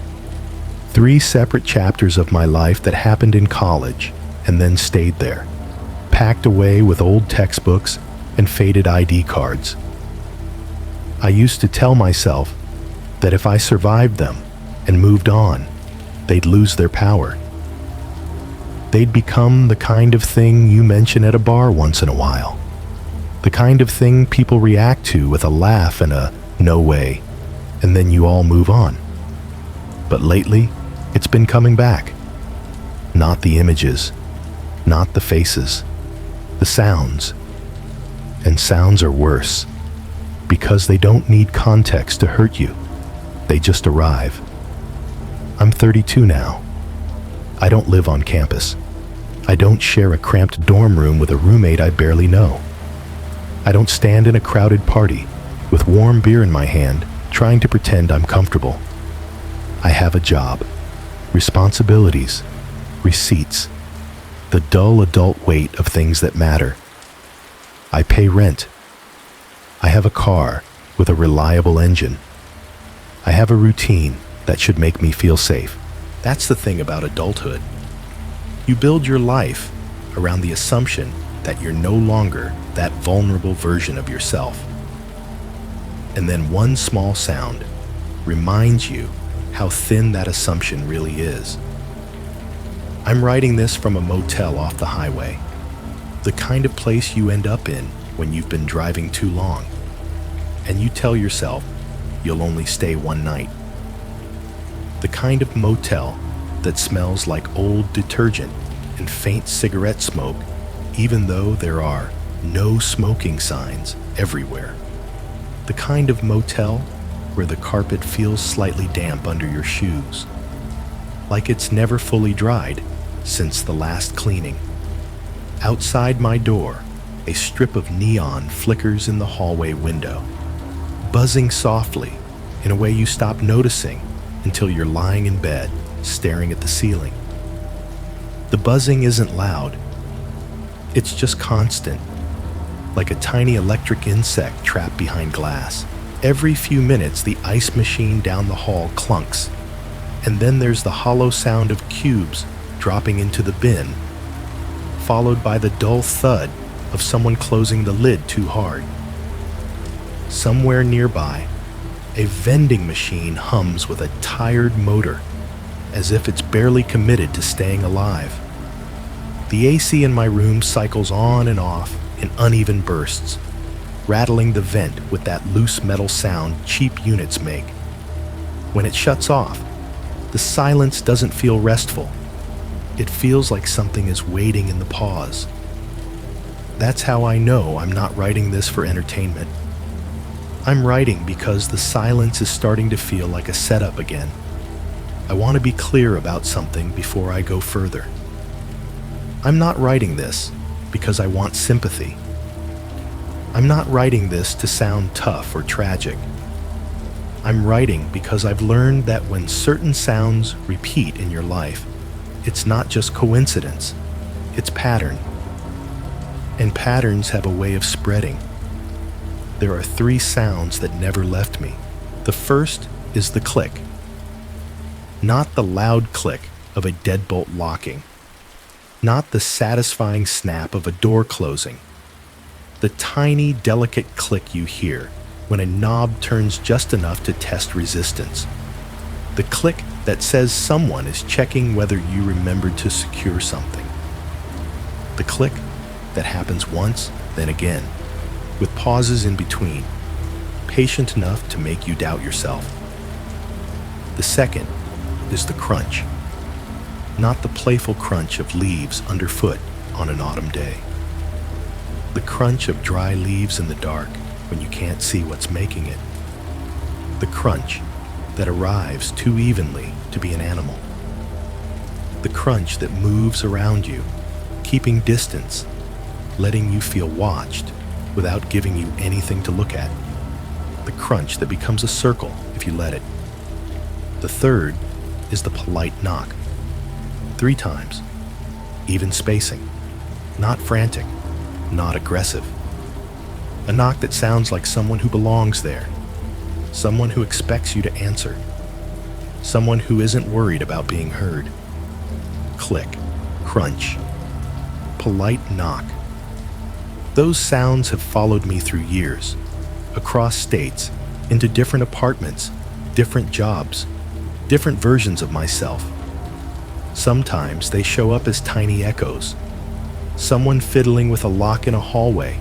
3 separate chapters of my life that happened in college and then stayed there, packed away with old textbooks and faded ID cards. I used to tell myself that if I survived them and moved on, they'd lose their power. They'd become the kind of thing you mention at a bar once in a while. The kind of thing people react to with a laugh and a no way, and then you all move on. But lately, it's been coming back. Not the images, not the faces, the sounds. And sounds are worse, because they don't need context to hurt you. They just arrive. I'm 32 now. I don't live on campus. I don't share a cramped dorm room with a roommate I barely know. I don't stand in a crowded party with warm beer in my hand trying to pretend I'm comfortable. I have a job, responsibilities, receipts, the dull adult weight of things that matter. I pay rent. I have a car with a reliable engine. I have a routine that should make me feel safe. That's the thing about adulthood. You build your life around the assumption that you're no longer that vulnerable version of yourself. And then one small sound reminds you how thin that assumption really is. I'm writing this from a motel off the highway, the kind of place you end up in when you've been driving too long, and you tell yourself you'll only stay one night. The kind of motel that smells like old detergent and faint cigarette smoke, even though there are no smoking signs everywhere. The kind of motel where the carpet feels slightly damp under your shoes, like it's never fully dried since the last cleaning. Outside my door, a strip of neon flickers in the hallway window, buzzing softly in a way you stop noticing until you're lying in bed, staring at the ceiling. The buzzing isn't loud. It's just constant, like a tiny electric insect trapped behind glass. Every few minutes, the ice machine down the hall clunks, and then there's the hollow sound of cubes dropping into the bin, followed by the dull thud of someone closing the lid too hard. Somewhere nearby, a vending machine hums with a tired motor, as if it's barely committed to staying alive. The AC in my room cycles on and off in uneven bursts, rattling the vent with that loose metal sound cheap units make. When it shuts off, the silence doesn't feel restful. It feels like something is waiting in the pause. That's how I know I'm not writing this for entertainment. I'm writing because the silence is starting to feel like a setup again. I want to be clear about something before I go further. I'm not writing this because I want sympathy. I'm not writing this to sound tough or tragic. I'm writing because I've learned that when certain sounds repeat in your life, it's not just coincidence, it's pattern. And patterns have a way of spreading. There are 3 sounds that never left me. The first is the click. Not the loud click of a deadbolt locking. Not the satisfying snap of a door closing. The tiny, delicate click you hear when a knob turns just enough to test resistance. The click that says someone is checking whether you remembered to secure something. The click that happens once, then again, with pauses in between, patient enough to make you doubt yourself. The second is the crunch, not the playful crunch of leaves underfoot on an autumn day. The crunch of dry leaves in the dark when you can't see what's making it. The crunch that arrives too evenly to be an animal. The crunch that moves around you, keeping distance, letting you feel watched without giving you anything to look at. The crunch that becomes a circle if you let it. The third is the polite knock. 3 times, even spacing, not frantic, not aggressive. A knock that sounds like someone who belongs there, someone who expects you to answer, someone who isn't worried about being heard. Click, crunch, polite knock. Those sounds have followed me through years, across states, into different apartments, different jobs, different versions of myself. Sometimes they show up as tiny echoes. Someone fiddling with a lock in a hallway,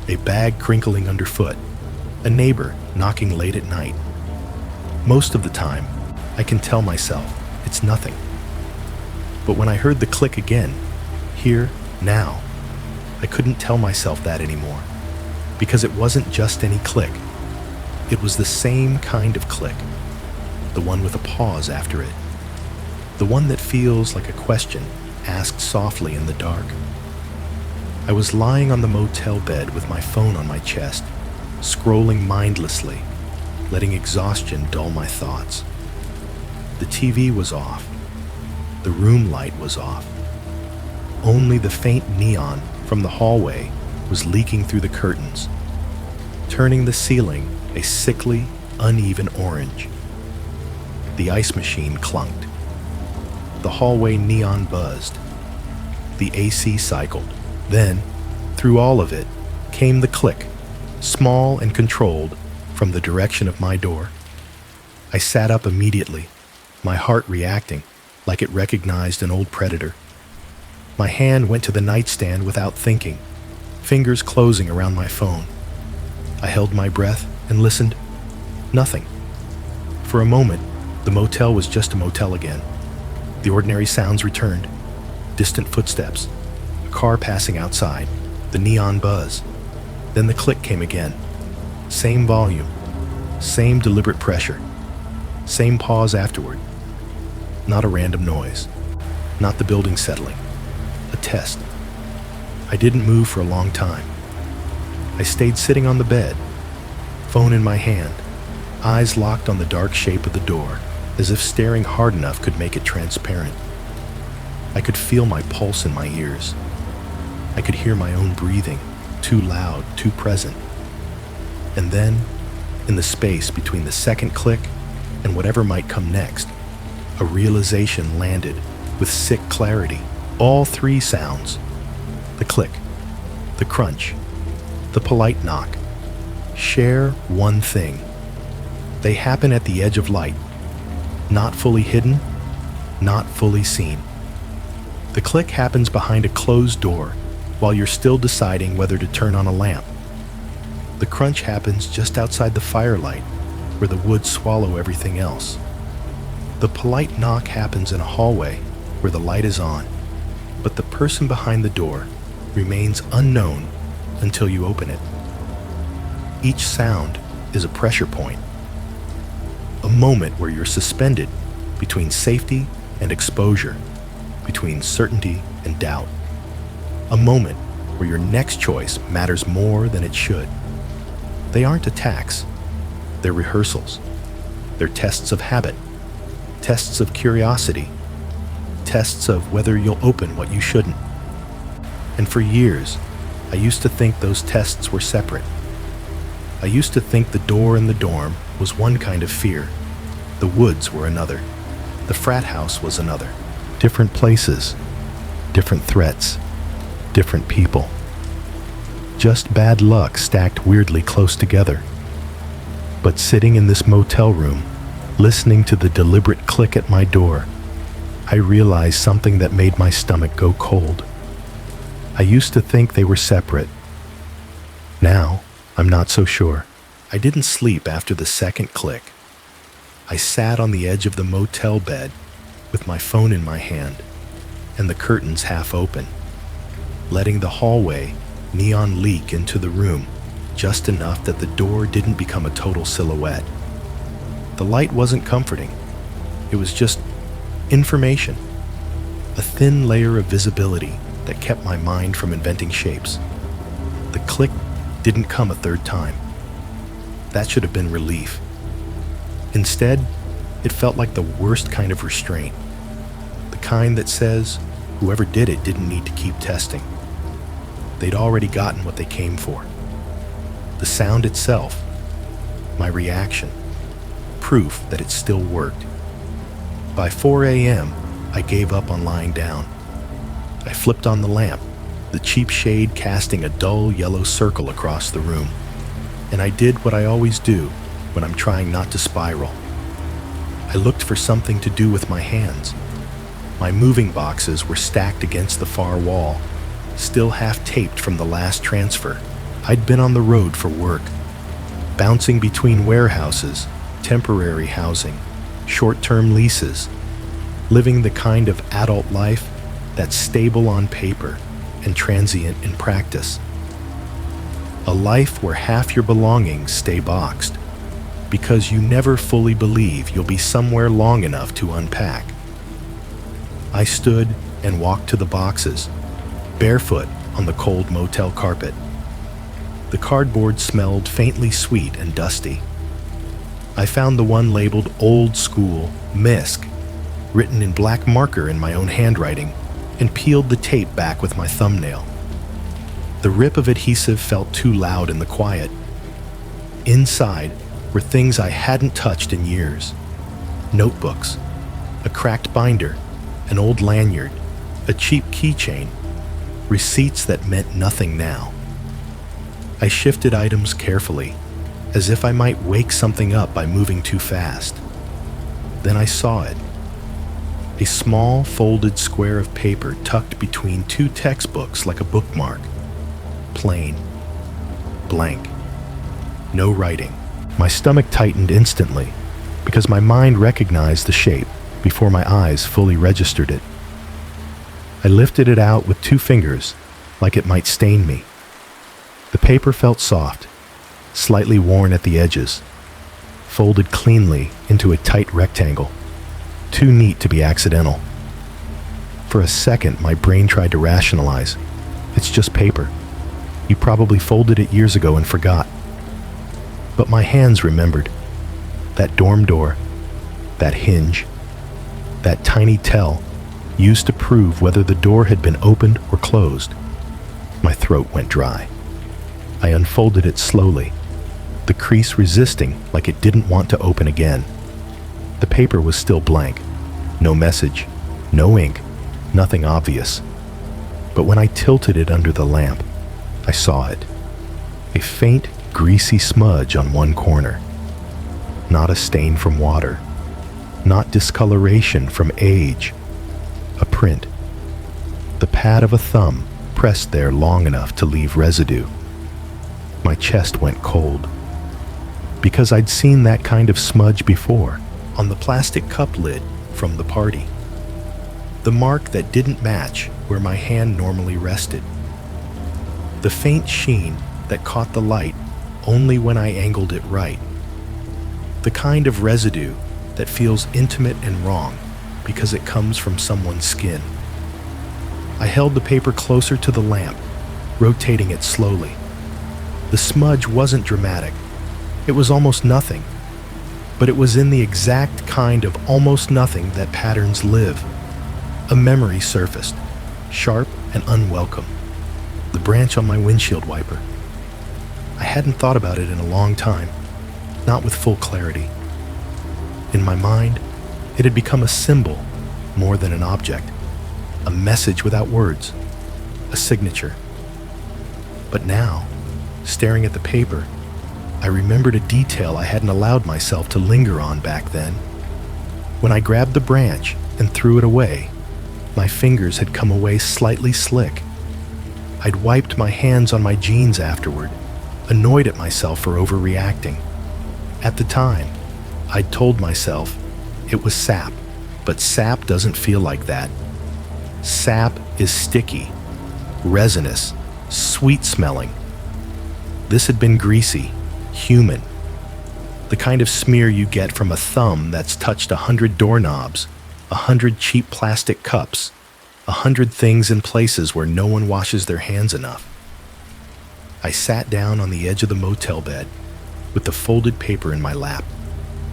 a bag crinkling underfoot, a neighbor knocking late at night. Most of the time, I can tell myself it's nothing. But when I heard the click again, here, now, I couldn't tell myself that anymore, because it wasn't just any click. It was the same kind of click, the one with a pause after it, the one that feels like a question asked softly in the dark. I was lying on the motel bed with my phone on my chest, scrolling mindlessly, letting exhaustion dull my thoughts. The TV was off. The room light was off. Only the faint neon from the hallway was leaking through the curtains, turning the ceiling a sickly, uneven orange. The ice machine clunked. The hallway neon buzzed. The AC cycled. Then, through all of it, came the click, small and controlled, from the direction of my door. I sat up immediately, my heart reacting, like it recognized an old predator. My hand went to the nightstand without thinking, fingers closing around my phone. I held my breath and listened. Nothing. For a moment, the motel was just a motel again. The ordinary sounds returned. Distant footsteps, a car passing outside, the neon buzz. Then the click came again. Same volume, same deliberate pressure, same pause afterward. Not a random noise, not the building settling. A test. I didn't move for a long time. I stayed sitting on the bed, phone in my hand, eyes locked on the dark shape of the door, as if staring hard enough could make it transparent. I could feel my pulse in my ears. I could hear my own breathing, too loud, too present. And then, in the space between the second click and whatever might come next, a realization landed with sick clarity. All three sounds, the click, the crunch, the polite knock, share one thing. They happen at the edge of light, not fully hidden, not fully seen. The click happens behind a closed door while you're still deciding whether to turn on a lamp. The crunch happens just outside the firelight where the wood swallow everything else. The polite knock happens in a hallway where the light is on, but the person behind the door remains unknown until you open it. Each sound is a pressure point, a moment where you're suspended between safety and exposure, between certainty and doubt. A moment where your next choice matters more than it should. They aren't attacks, they're rehearsals. They're tests of habit, tests of curiosity, tests of whether you'll open what you shouldn't. And for years, I used to think those tests were separate. I used to think the door in the dorm was one kind of fear, the woods were another, the frat house was another. Different places, different threats, different people. Just bad luck stacked weirdly close together. But sitting in this motel room, listening to the deliberate click at my door, I realized something that made my stomach go cold. I used to think they were separate. Now, I'm not so sure. I didn't sleep after the second click. I sat on the edge of the motel bed with my phone in my hand and the curtains half open, letting the hallway neon leak into the room just enough that the door didn't become a total silhouette. The light wasn't comforting. It was just information, a thin layer of visibility that kept my mind from inventing shapes. The click didn't come a third time. That should have been relief. Instead, it felt like the worst kind of restraint, the kind that says whoever did it didn't need to keep testing. They'd already gotten what they came for. The sound itself, my reaction, proof that it still worked. By 4 a.m., I gave up on lying down. I flipped on the lamp, the cheap shade casting a dull yellow circle across the room. And I did what I always do when I'm trying not to spiral. I looked for something to do with my hands. My moving boxes were stacked against the far wall, still half taped from the last transfer. I'd been on the road for work, bouncing between warehouses, temporary housing, short-term leases, living the kind of adult life that's stable on paper and transient in practice. A life where half your belongings stay boxed, because you never fully believe you'll be somewhere long enough to unpack. I stood and walked to the boxes, barefoot on the cold motel carpet. The cardboard smelled faintly sweet and dusty. I found the one labeled Old School Misc, written in black marker in my own handwriting, and peeled the tape back with my thumbnail. The rip of adhesive felt too loud in the quiet. Inside were things I hadn't touched in years. Notebooks, a cracked binder, an old lanyard, a cheap keychain, receipts that meant nothing now. I shifted items carefully, as if I might wake something up by moving too fast. Then I saw it. A small folded square of paper tucked between two textbooks like a bookmark. Plain. Blank. No writing. My stomach tightened instantly because my mind recognized the shape before my eyes fully registered it. I lifted it out with 2 fingers like it might stain me. The paper felt soft, slightly worn at the edges, folded cleanly into a tight rectangle, too neat to be accidental. For a second, my brain tried to rationalize. It's just paper. You probably folded it years ago and forgot. But my hands remembered. That dorm door, that hinge, that tiny tell used to prove whether the door had been opened or closed. My throat went dry. I unfolded it slowly, the crease resisting like it didn't want to open again. The paper was still blank. No message, no ink, nothing obvious. But when I tilted it under the lamp, I saw it. A faint, greasy smudge on one corner. Not a stain from water. Not discoloration from age. A print. The pad of a thumb pressed there long enough to leave residue. My chest went cold. Because I'd seen that kind of smudge before, on the plastic cup lid from the party. The mark that didn't match where my hand normally rested. The faint sheen that caught the light only when I angled it right. The kind of residue that feels intimate and wrong because it comes from someone's skin. I held the paper closer to the lamp, rotating it slowly. The smudge wasn't dramatic. It was almost nothing. But it was in the exact kind of almost nothing that patterns live. A memory surfaced, sharp and unwelcome. The branch on my windshield wiper. I hadn't thought about it in a long time, not with full clarity. In my mind, it had become a symbol more than an object, a message without words, a signature. But now, staring at the paper, I remembered a detail I hadn't allowed myself to linger on back then. When I grabbed the branch and threw it away, my fingers had come away slightly slick. I'd wiped my hands on my jeans afterward, annoyed at myself for overreacting. At the time, I'd told myself it was sap, but sap doesn't feel like that. Sap is sticky, resinous, sweet-smelling. This had been greasy, human. The kind of smear you get from a thumb that's touched 100 doorknobs, 100 cheap plastic cups, 100 things in places where no one washes their hands enough. I sat down on the edge of the motel bed with the folded paper in my lap,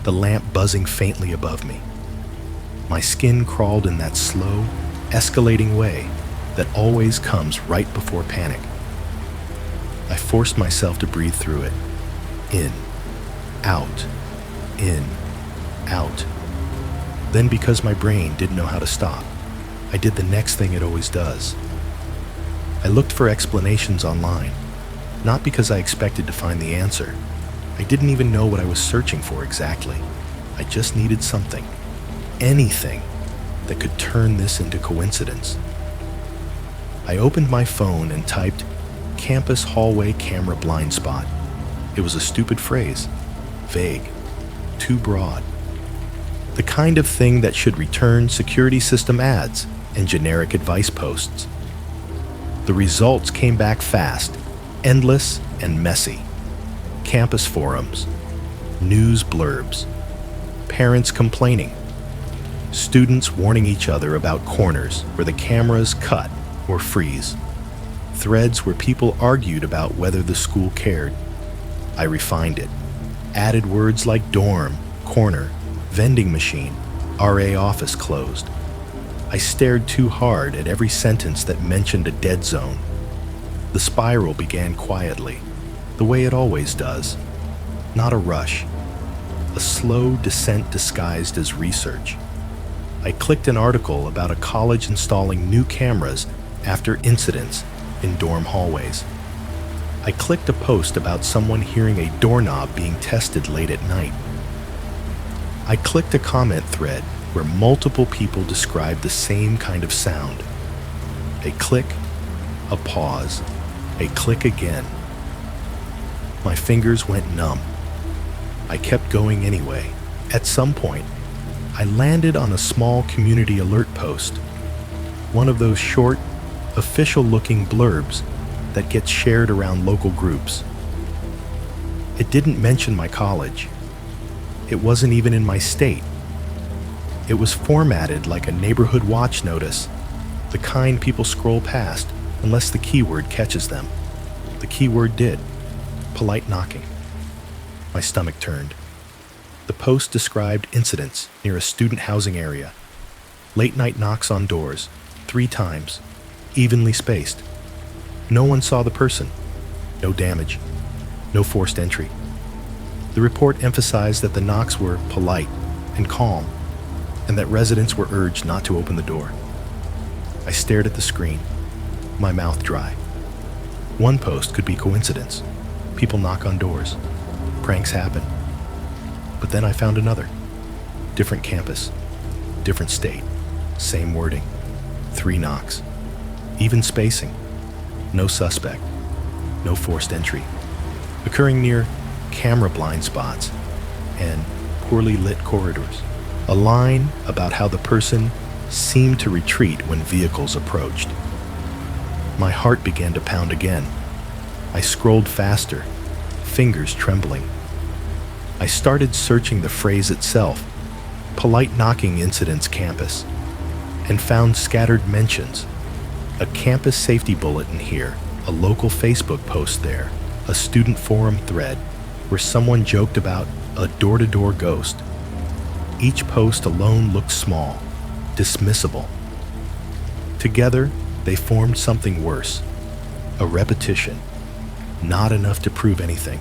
the lamp buzzing faintly above me. My skin crawled in that slow, escalating way that always comes right before panic. I forced myself to breathe through it. In, out, in, out. Then, because my brain didn't know how to stop, I did the next thing it always does. I looked for explanations online, not because I expected to find the answer. I didn't even know what I was searching for exactly. I just needed something, anything, that could turn this into coincidence. I opened my phone and typed, "campus hallway camera blind spot." It was a stupid phrase, vague, too broad. The kind of thing that should return security system ads and generic advice posts. The results came back fast, endless and messy. Campus forums, news blurbs, parents complaining, students warning each other about corners where the cameras cut or freeze, threads where people argued about whether the school cared. I refined it, added words like dorm, corner, vending machine, RA office closed. I stared too hard at every sentence that mentioned a dead zone. The spiral began quietly, the way it always does. Not a rush, a slow descent disguised as research. I clicked an article about a college installing new cameras after incidents in dorm hallways. I clicked a post about someone hearing a doorknob being tested late at night. I clicked a comment thread where multiple people described the same kind of sound. A click, a pause, a click again. My fingers went numb. I kept going anyway. At some point, I landed on a small community alert post, one of those short, official-looking blurbs that gets shared around local groups. It didn't mention my college. It wasn't even in my state. It was formatted like a neighborhood watch notice, the kind people scroll past unless the keyword catches them. The keyword did. Polite knocking. My stomach turned. The post described incidents near a student housing area. Late-night knocks on doors, 3 times, evenly spaced. No one saw the person. No damage. No forced entry. The report emphasized that the knocks were polite and calm, and that residents were urged not to open the door. I stared at the screen, my mouth dry. One post could be coincidence. People knock on doors. Pranks happen. But then I found another. Different campus, different state, same wording, 3 knocks, even spacing, no suspect, no forced entry, occurring near camera blind spots and poorly lit corridors. A line about how the person seemed to retreat when vehicles approached. My heart began to pound again. I scrolled faster, fingers trembling. I started searching the phrase itself, polite knocking incidents campus, and found scattered mentions. A campus safety bulletin here, a local Facebook post there, a student forum thread where someone joked about a door-to-door ghost. Each post alone looked small, dismissible. Together, they formed something worse, a repetition, not enough to prove anything,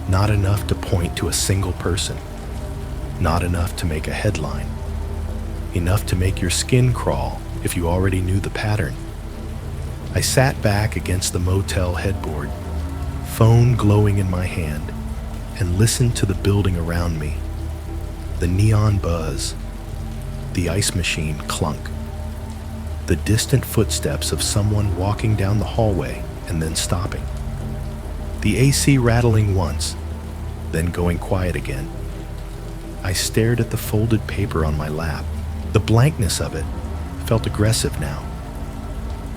not enough to point to a single person, not enough to make a headline, enough to make your skin crawl if you already knew the pattern. I sat back against the motel headboard, phone glowing in my hand, and listened to the building around me. The neon buzz, the ice machine clunk, the distant footsteps of someone walking down the hallway and then stopping, the AC rattling once, then going quiet again. I stared at the folded paper on my lap. The blankness of it felt aggressive now,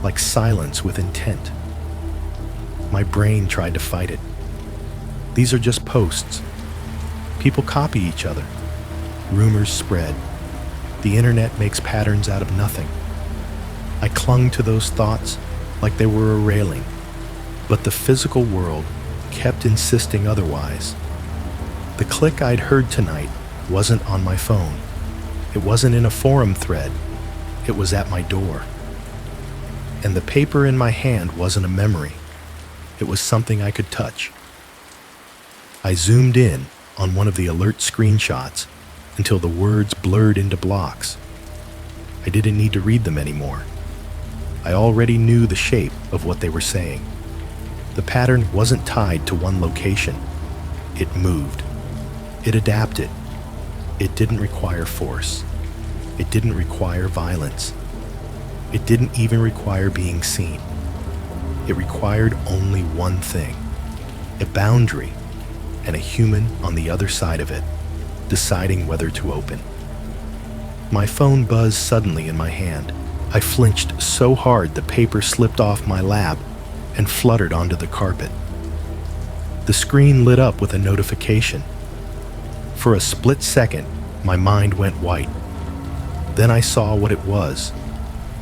like silence with intent. My brain tried to fight it. These are just posts. People copy each other. Rumors spread. The internet makes patterns out of nothing. I clung to those thoughts like they were a railing, but the physical world kept insisting otherwise. The click I'd heard tonight wasn't on my phone. It wasn't in a forum thread. It was at my door. And the paper in my hand wasn't a memory. It was something I could touch. I zoomed in on one of the alert screenshots until the words blurred into blocks. I didn't need to read them anymore. I already knew the shape of what they were saying. The pattern wasn't tied to one location. It moved. It adapted. It didn't require force. It didn't require violence. It didn't even require being seen. It required only one thing: a boundary, and a human on the other side of it, deciding whether to open. My phone buzzed suddenly in my hand. I flinched so hard the paper slipped off my lap and fluttered onto the carpet. The screen lit up with a notification. For a split second, my mind went white. Then I saw what it was.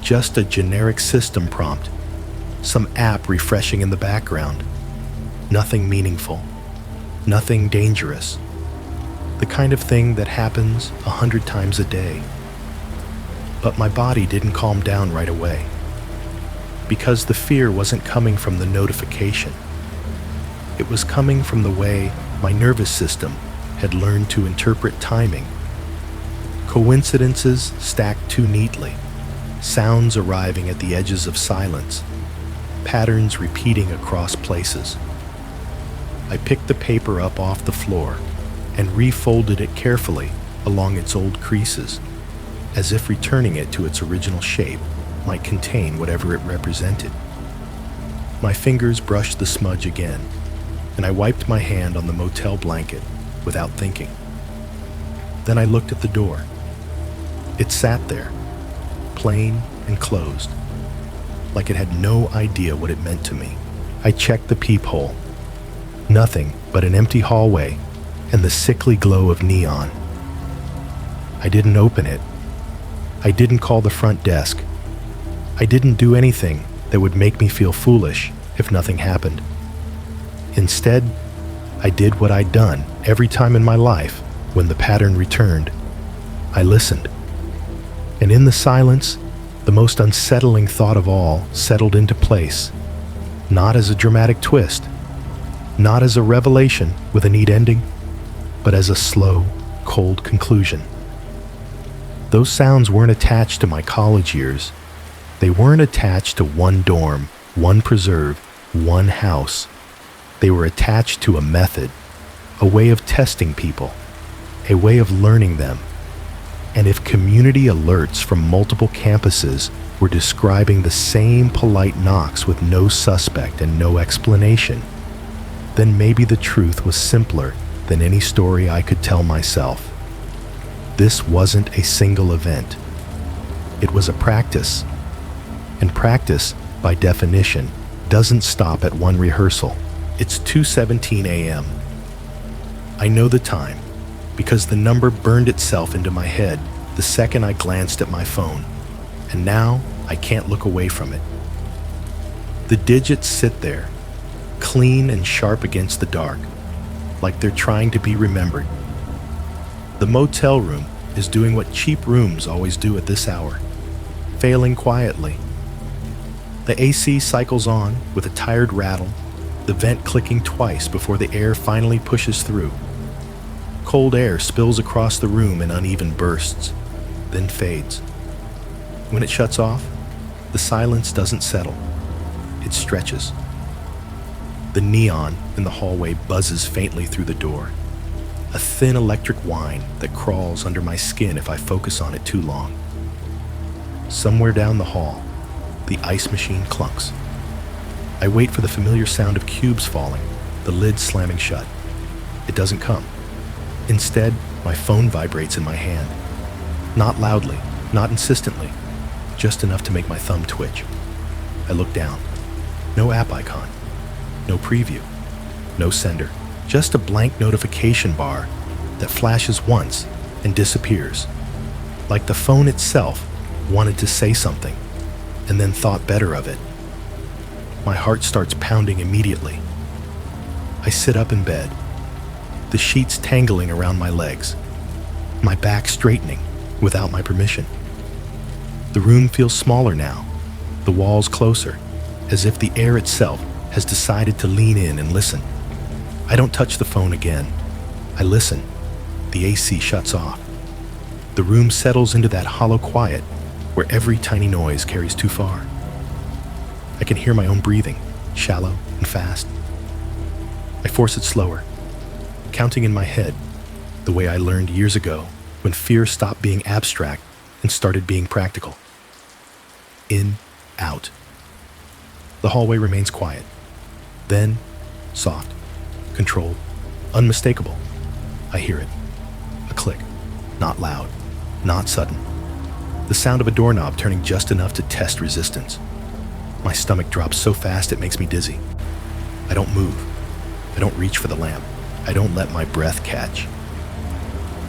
Just a generic system prompt. Some app refreshing in the background. Nothing meaningful. Nothing dangerous. The kind of thing that happens 100 times a day. But my body didn't calm down right away. Because the fear wasn't coming from the notification. It was coming from the way my nervous system had learned to interpret timing. Coincidences stacked too neatly. Sounds arriving at the edges of silence. Patterns repeating across places. I picked the paper up off the floor and refolded it carefully along its old creases, as if returning it to its original shape might contain whatever it represented. My fingers brushed the smudge again, and I wiped my hand on the motel blanket without thinking. Then I looked at the door. It sat there, plain and closed, like it had no idea what it meant to me. I checked the peephole. Nothing but an empty hallway and the sickly glow of neon. I didn't open it. I didn't call the front desk. I didn't do anything that would make me feel foolish if nothing happened. Instead, I did what I'd done every time in my life when the pattern returned. I listened. And in the silence, the most unsettling thought of all settled into place, not as a dramatic twist, not as a revelation with a neat ending, but as a slow, cold conclusion. Those sounds weren't attached to my college years. They weren't attached to one dorm, one preserve, one house. They were attached to a method, a way of testing people, a way of learning them. And if community alerts from multiple campuses were describing the same polite knocks with no suspect and no explanation, then maybe the truth was simpler than any story I could tell myself. This wasn't a single event. It was a practice. And practice, by definition, doesn't stop at one rehearsal. It's 2:17 a.m. I know the time because the number burned itself into my head the second I glanced at my phone, and now I can't look away from it. The digits sit there, clean and sharp against the dark, like they're trying to be remembered. The motel room is doing what cheap rooms always do at this hour, failing quietly. The AC cycles on with a tired rattle, the vent clicking twice before the air finally pushes through. Cold air spills across the room in uneven bursts, then fades. When it shuts off, the silence doesn't settle. It stretches. The neon in the hallway buzzes faintly through the door, a thin electric whine that crawls under my skin if I focus on it too long. Somewhere down the hall, the ice machine clunks. I wait for the familiar sound of cubes falling, the lid slamming shut. It doesn't come. Instead, my phone vibrates in my hand. Not loudly, not insistently, just enough to make my thumb twitch. I look down. No app icon. No preview. No sender. Just a blank notification bar that flashes once and disappears. Like the phone itself wanted to say something and then thought better of it. My heart starts pounding immediately. I sit up in bed, the sheets tangling around my legs, my back straightening without my permission. The room feels smaller now, the walls closer, as if the air itself has decided to lean in and listen. I don't touch the phone again. I listen. The AC shuts off. The room settles into that hollow quiet where every tiny noise carries too far. I can hear my own breathing, shallow and fast. I force it slower, counting in my head the way I learned years ago when fear stopped being abstract and started being practical. In, out. The hallway remains quiet. Then, soft, controlled, unmistakable. I hear it. A click. Not loud, not sudden. The sound of a doorknob turning just enough to test resistance. My stomach drops so fast it makes me dizzy. I don't move. I don't reach for the lamp. I don't let my breath catch.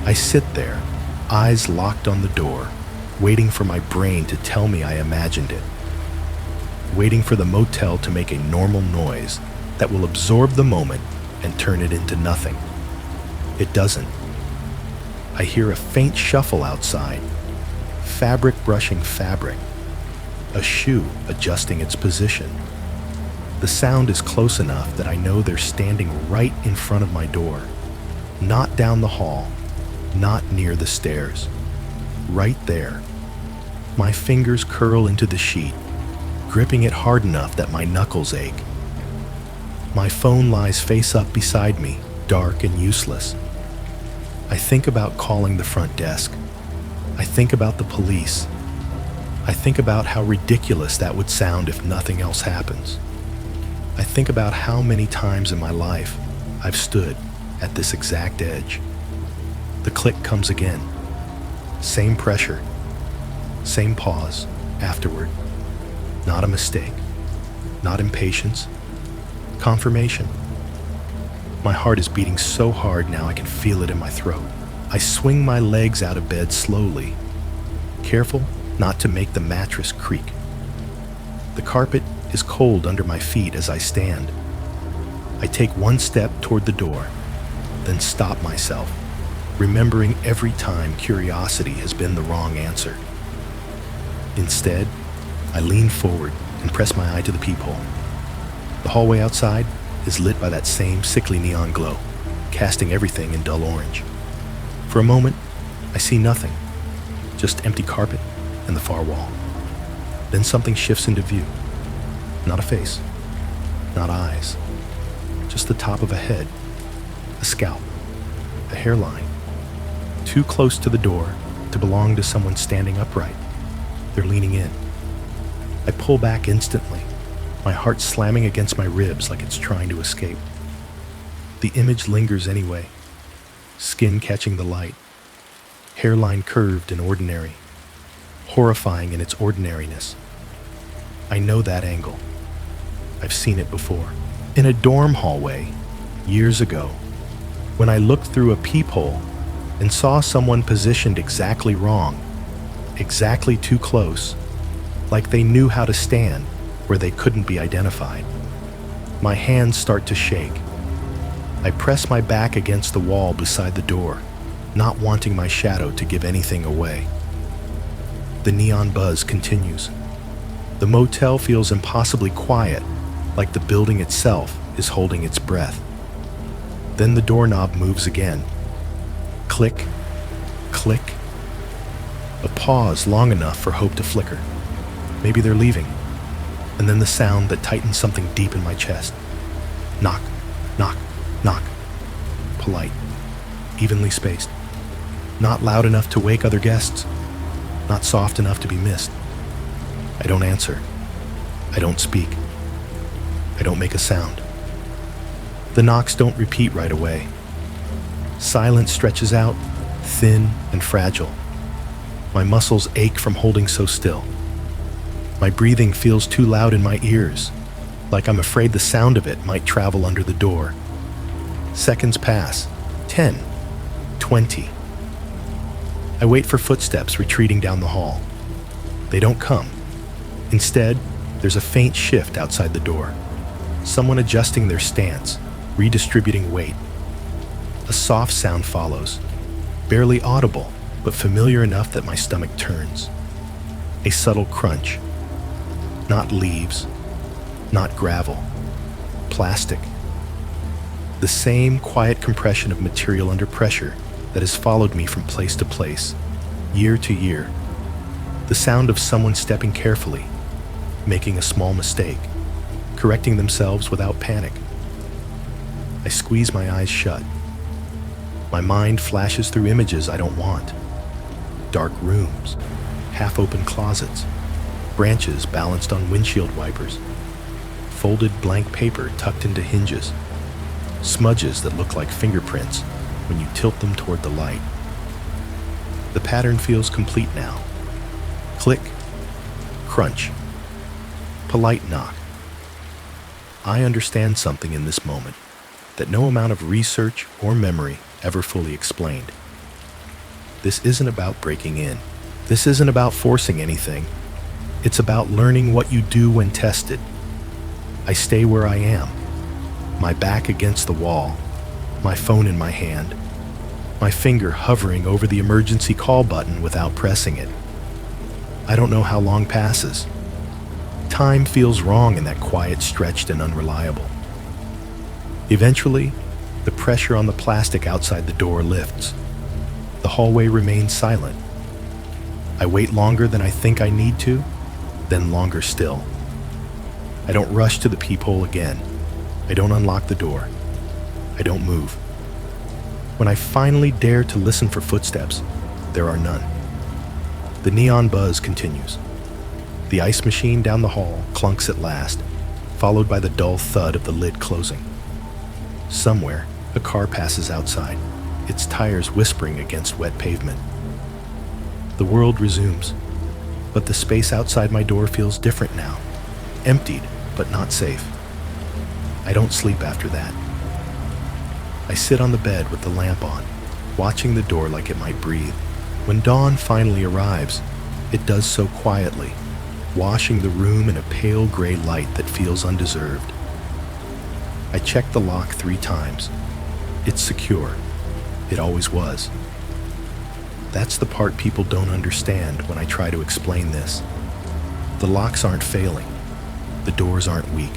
I sit there, eyes locked on the door, waiting for my brain to tell me I imagined it. Waiting for the motel to make a normal noise that will absorb the moment and turn it into nothing. It doesn't. I hear a faint shuffle outside, fabric brushing fabric, a shoe adjusting its position. The sound is close enough that I know they're standing right in front of my door, not down the hall, not near the stairs, right there. My fingers curl into the sheet, gripping it hard enough that my knuckles ache. My phone lies face up beside me, dark and useless. I think about calling the front desk. I think about the police. I think about how ridiculous that would sound if nothing else happens. I think about how many times in my life I've stood at this exact edge. The click comes again. Same pressure. Same pause afterward. Not a mistake. Not impatience. Confirmation. My heart is beating so hard now I can feel it in my throat. I swing my legs out of bed slowly, careful not to make the mattress creak. The carpet is cold under my feet as I stand. I take one step toward the door, then stop myself, remembering every time curiosity has been the wrong answer. Instead, I lean forward and press my eye to the peephole. The hallway outside is lit by that same sickly neon glow, casting everything in dull orange. For a moment, I see nothing, just empty carpet and the far wall. Then something shifts into view. Not a face, not eyes, just the top of a head, a scalp, a hairline, too close to the door to belong to someone standing upright. They're leaning in. I pull back instantly, my heart slamming against my ribs like it's trying to escape. The image lingers anyway, skin catching the light, hairline curved and ordinary, horrifying in its ordinariness. I know that angle. I've seen it before. In a dorm hallway, years ago, when I looked through a peephole and saw someone positioned exactly wrong, exactly too close, like they knew how to stand where they couldn't be identified. My hands start to shake. I press my back against the wall beside the door, not wanting my shadow to give anything away. The neon buzz continues. The motel feels impossibly quiet, like the building itself is holding its breath. Then the doorknob moves again. Click, click. A pause long enough for hope to flicker. Maybe they're leaving. And then the sound that tightens something deep in my chest. Knock, knock, knock. Polite, evenly spaced. Not loud enough to wake other guests. Not soft enough to be missed. I don't answer. I don't speak. I don't make a sound. The knocks don't repeat right away. Silence stretches out, thin and fragile. My muscles ache from holding so still. My breathing feels too loud in my ears, like I'm afraid the sound of it might travel under the door. Seconds pass, 10, 20. I wait for footsteps retreating down the hall. They don't come. Instead, there's a faint shift outside the door. Someone adjusting their stance, redistributing weight. A soft sound follows, barely audible, but familiar enough that my stomach turns. A subtle crunch. Not leaves, not gravel, plastic. The same quiet compression of material under pressure that has followed me from place to place, year to year. The sound of someone stepping carefully, making a small mistake, correcting themselves without panic. I squeeze my eyes shut. My mind flashes through images I don't want. Dark rooms, half-open closets, branches balanced on windshield wipers, folded blank paper tucked into hinges, smudges that look like fingerprints when you tilt them toward the light. The pattern feels complete now. Click, crunch, polite knock. I understand something in this moment that no amount of research or memory ever fully explained. This isn't about breaking in. This isn't about forcing anything. It's about learning what you do when tested. I stay where I am, my back against the wall, my phone in my hand, my finger hovering over the emergency call button without pressing it. I don't know how long passes. Time feels wrong in that quiet, stretched, and unreliable. Eventually, the pressure on the plastic outside the door lifts. The hallway remains silent. I wait longer than I think I need to, then longer still. I don't rush to the peephole again. I don't unlock the door. I don't move. When I finally dare to listen for footsteps, there are none. The neon buzz continues. The ice machine down the hall clunks at last, followed by the dull thud of the lid closing. Somewhere, a car passes outside, its tires whispering against wet pavement. The world resumes, but the space outside my door feels different now, emptied but not safe. I don't sleep after that. I sit on the bed with the lamp on, watching the door like it might breathe. When dawn finally arrives, it does so quietly, washing the room in a pale gray light that feels undeserved. I check the lock 3 times. It's secure. It always was. That's the part people don't understand when I try to explain this. The locks aren't failing. The doors aren't weak.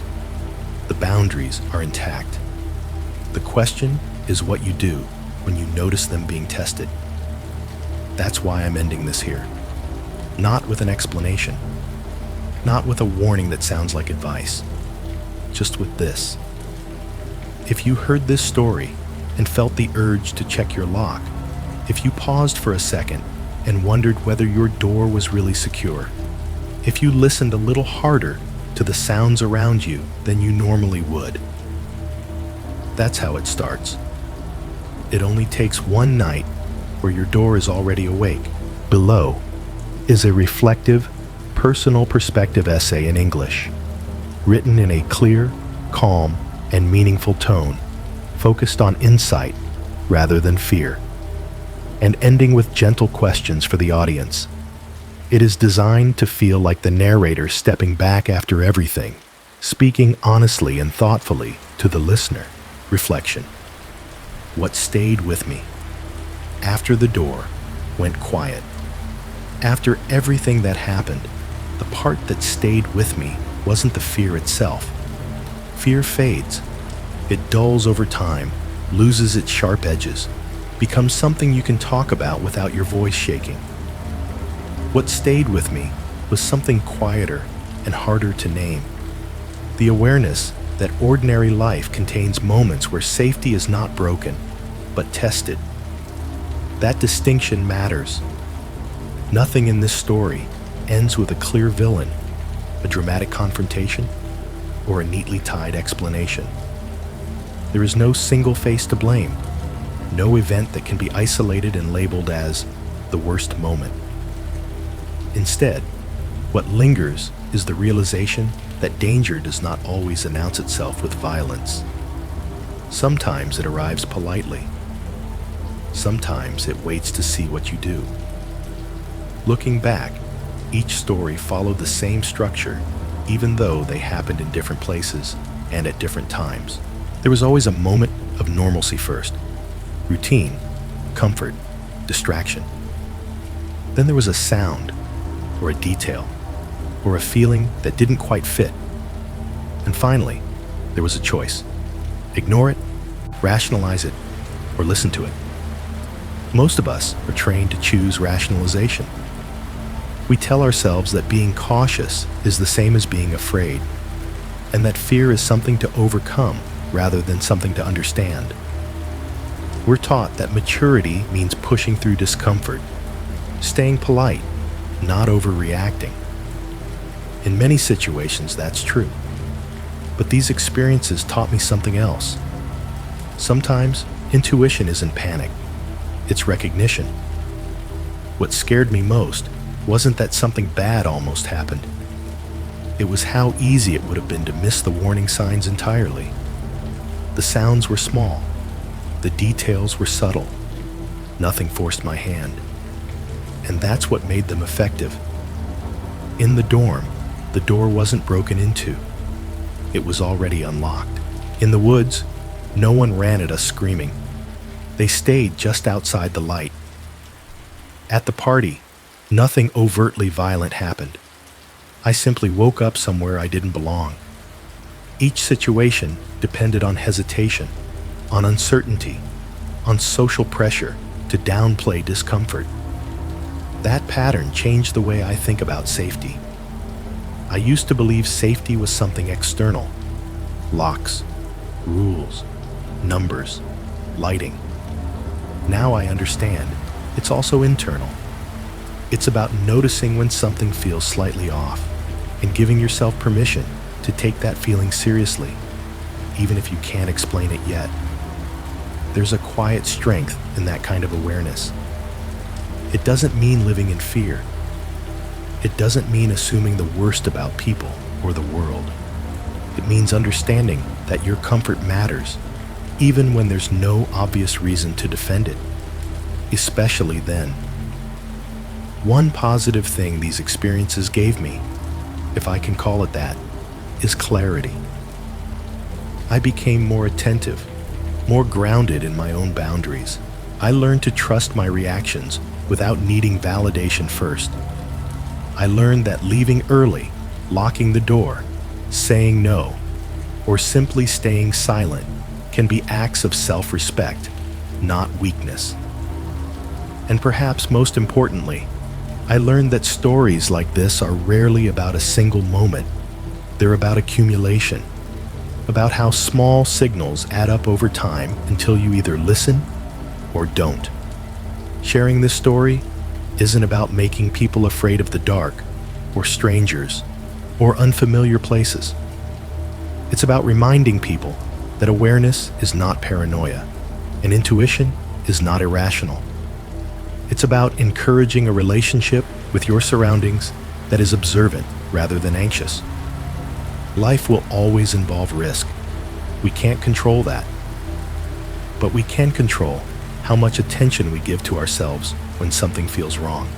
The boundaries are intact. The question is what you do when you notice them being tested. That's why I'm ending this here. Not with an explanation. Not with a warning that sounds like advice. Just with this. If you heard this story and felt the urge to check your lock, if you paused for a second and wondered whether your door was really secure, if you listened a little harder to the sounds around you than you normally would, that's how it starts. It only takes one night where your door is already awake. Below is a reflective, personal perspective essay in English, written in a clear, calm, and meaningful tone, focused on insight rather than fear, and ending with gentle questions for the audience. It is designed to feel like the narrator stepping back after everything, speaking honestly and thoughtfully to the listener. Reflection. What stayed with me? After the door went quiet, after everything that happened, the part that stayed with me wasn't the fear itself. Fear fades. It dulls over time, loses its sharp edges, becomes something you can talk about without your voice shaking. What stayed with me was something quieter and harder to name. The awareness that ordinary life contains moments where safety is not broken, but tested. That distinction matters. Nothing in this story ends with a clear villain, a dramatic confrontation, or a neatly tied explanation. There is no single face to blame, no event that can be isolated and labeled as the worst moment. Instead, what lingers is the realization that danger does not always announce itself with violence. Sometimes it arrives politely. Sometimes it waits to see what you do. Looking back, each story followed the same structure, even though they happened in different places and at different times. There was always a moment of normalcy first. Routine, comfort, distraction. Then there was a sound, or a detail, or a feeling that didn't quite fit. And finally, there was a choice. Ignore it, rationalize it, or listen to it. Most of us are trained to choose rationalization. We tell ourselves that being cautious is the same as being afraid, and that fear is something to overcome rather than something to understand. We're taught that maturity means pushing through discomfort, staying polite, not overreacting. In many situations, that's true. But these experiences taught me something else. Sometimes, intuition isn't panic. It's recognition. What scared me most wasn't that something bad almost happened. It was how easy it would have been to miss the warning signs entirely. The sounds were small. The details were subtle. Nothing forced my hand. And that's what made them effective. In the dorm, the door wasn't broken into. It was already unlocked. In the woods, no one ran at us screaming. They stayed just outside the light. At the party, nothing overtly violent happened. I simply woke up somewhere I didn't belong. Each situation depended on hesitation, on uncertainty, on social pressure to downplay discomfort. That pattern changed the way I think about safety. I used to believe safety was something external. Locks, rules, numbers, lighting. Now I understand. It's also internal. It's about noticing when something feels slightly off and giving yourself permission to take that feeling seriously, even if you can't explain it yet. There's a quiet strength in that kind of awareness. It doesn't mean living in fear. It doesn't mean assuming the worst about people or the world. It means understanding that your comfort matters, even when there's no obvious reason to defend it, especially then. One positive thing these experiences gave me, if I can call it that, is clarity. I became more attentive, more grounded in my own boundaries. I learned to trust my reactions without needing validation first. I learned that leaving early, locking the door, saying no, or simply staying silent can be acts of self-respect, not weakness. And perhaps most importantly, I learned that stories like this are rarely about a single moment. They're about accumulation, about how small signals add up over time until you either listen or don't. Sharing this story isn't about making people afraid of the dark, or strangers, or unfamiliar places. It's about reminding people that awareness is not paranoia, and intuition is not irrational. It's about encouraging a relationship with your surroundings that is observant rather than anxious. Life will always involve risk. We can't control that. But we can control how much attention we give to ourselves when something feels wrong.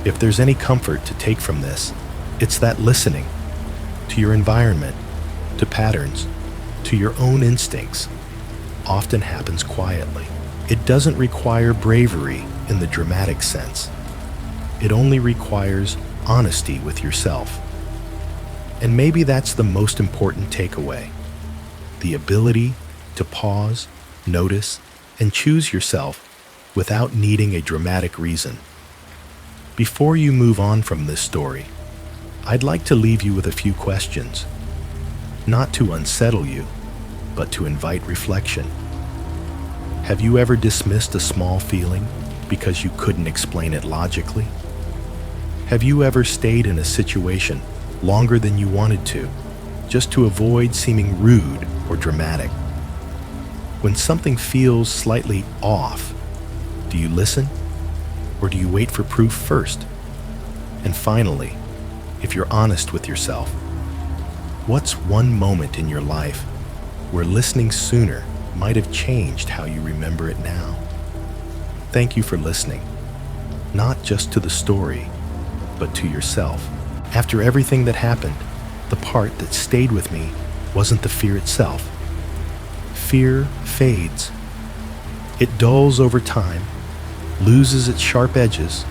If there's any comfort to take from this, it's that listening to your environment, to patterns, to your own instincts, often happens quietly. It doesn't require bravery in the dramatic sense. It only requires honesty with yourself. And maybe that's the most important takeaway: the ability to pause, notice, and choose yourself without needing a dramatic reason. Before you move on from this story, I'd like to leave you with a few questions, not to unsettle you, but to invite reflection. Have you ever dismissed a small feeling because you couldn't explain it logically? Have you ever stayed in a situation longer than you wanted to, just to avoid seeming rude or dramatic? When something feels slightly off, do you listen, or do you wait for proof first? And finally, if you're honest with yourself, what's one moment in your life where listening sooner might have changed how you remember it now? Thank you for listening, not just to the story, but to yourself. After everything that happened, the part that stayed with me wasn't the fear itself. Fear fades. It dulls over time, loses its sharp edges,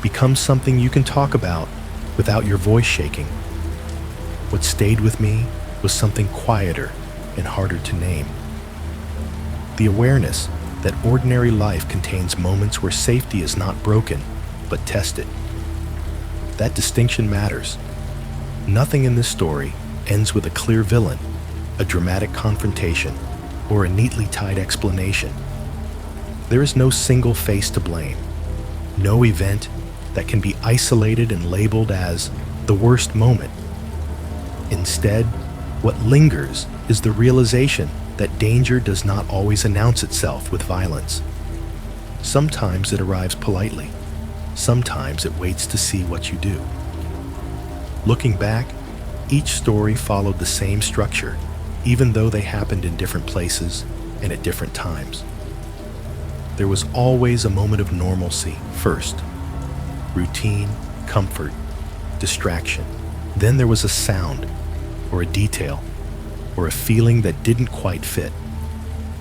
becomes something you can talk about without your voice shaking. What stayed with me was something quieter and harder to name. The awareness that ordinary life contains moments where safety is not broken, but tested. That distinction matters. Nothing in this story ends with a clear villain, a dramatic confrontation, or a neatly tied explanation. There is no single face to blame, no event that can be isolated and labeled as the worst moment. Instead, what lingers is the realization that danger does not always announce itself with violence. Sometimes it arrives politely. Sometimes it waits to see what you do. Looking back, each story followed the same structure, even though they happened in different places and at different times. There was always a moment of normalcy first. Routine, comfort, distraction. Then there was a sound, or a detail, or a feeling that didn't quite fit.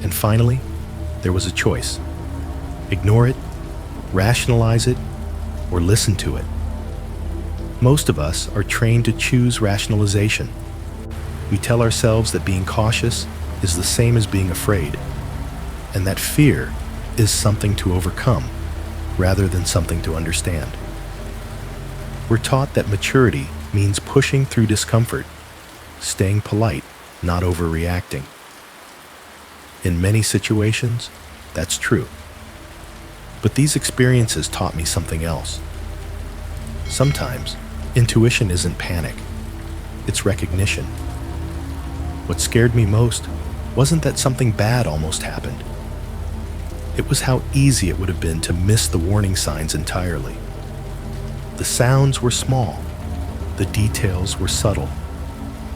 And finally, there was a choice. Ignore it, rationalize it, or listen to it. Most of us are trained to choose rationalization. We tell ourselves that being cautious is the same as being afraid, and that fear is something to overcome rather than something to understand. We're taught that maturity means pushing through discomfort, staying polite, not overreacting. In many situations, That's true. But these experiences taught me something else. Sometimes, intuition isn't panic, it's recognition. What scared me most wasn't that something bad almost happened. It was how easy it would have been to miss the warning signs entirely. The sounds were small, the details were subtle.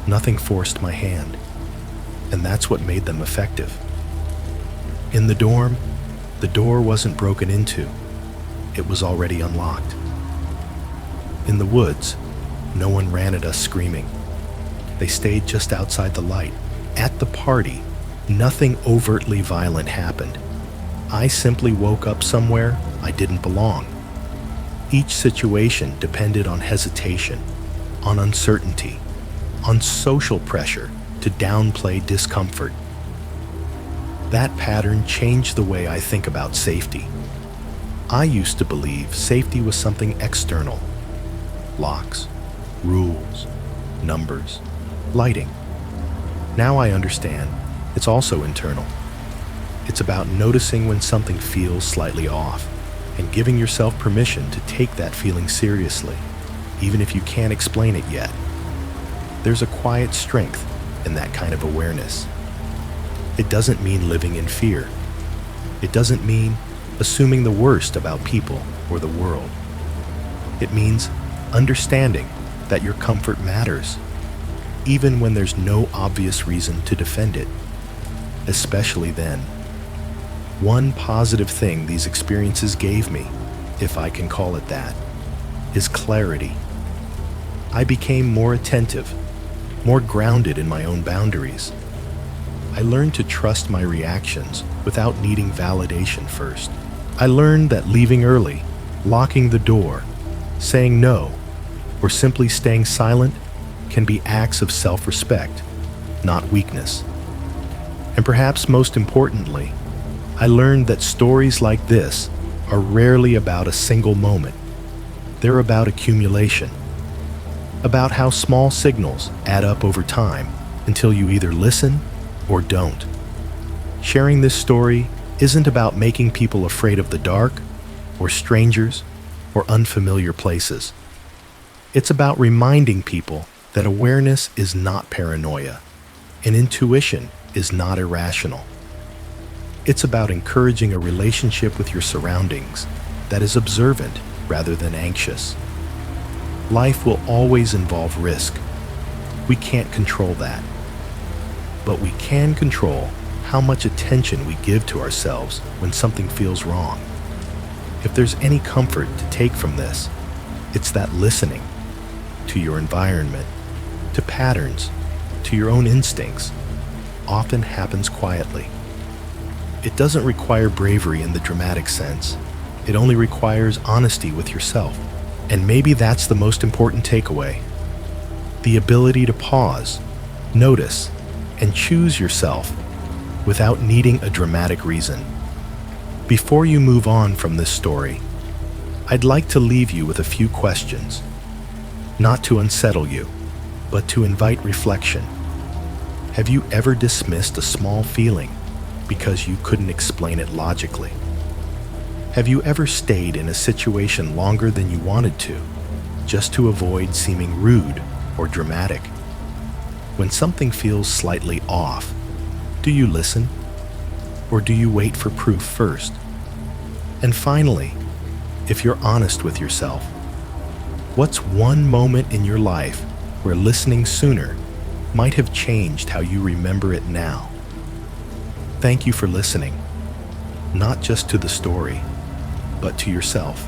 Nothing forced my hand, and that's what made them effective. In the dorm, the door wasn't broken into, it was already unlocked. In the woods, no one ran at us screaming. They stayed just outside the light. At the party, nothing overtly violent happened. I simply woke up somewhere I didn't belong. Each situation depended on hesitation, on uncertainty, on social pressure to downplay discomfort. That pattern changed the way I think about safety. I used to believe safety was something external. Locks, rules, numbers, lighting. Now I understand it's also internal. It's about noticing when something feels slightly off and giving yourself permission to take that feeling seriously, even if you can't explain it yet. There's a quiet strength in that kind of awareness. It doesn't mean living in fear. It doesn't mean assuming the worst about people or the world. It means understanding that your comfort matters, even when there's no obvious reason to defend it, especially then. One positive thing these experiences gave me, if I can call it that, is clarity. I became more attentive, more grounded in my own boundaries. I learned to trust my reactions without needing validation first. I learned that leaving early, locking the door, saying no, or simply staying silent can be acts of self-respect, not weakness. And perhaps most importantly, I learned that stories like this are rarely about a single moment. They're about accumulation, about how small signals add up over time until you either listen or don't. Sharing this story isn't about making people afraid of the dark, or strangers, or unfamiliar places. It's about reminding people that awareness is not paranoia, and intuition is not irrational. It's about encouraging a relationship with your surroundings that is observant rather than anxious. Life will always involve risk. We can't control that. But we can control how much attention we give to ourselves when something feels wrong. If there's any comfort to take from this, it's that listening to your environment, to patterns, to your own instincts, often happens quietly. It doesn't require bravery in the dramatic sense. It only requires honesty with yourself. And maybe that's the most important takeaway. The ability to pause, notice, and choose yourself without needing a dramatic reason. Before you move on from this story, I'd like to leave you with a few questions, not to unsettle you, but to invite reflection. Have you ever dismissed a small feeling because you couldn't explain it logically? Have you ever stayed in a situation longer than you wanted to, just to avoid seeming rude or dramatic? When something feels slightly off, do you listen? Or do you wait for proof first? And finally, if you're honest with yourself, what's one moment in your life where listening sooner might have changed how you remember it now? Thank you for listening, not just to the story, but to yourself.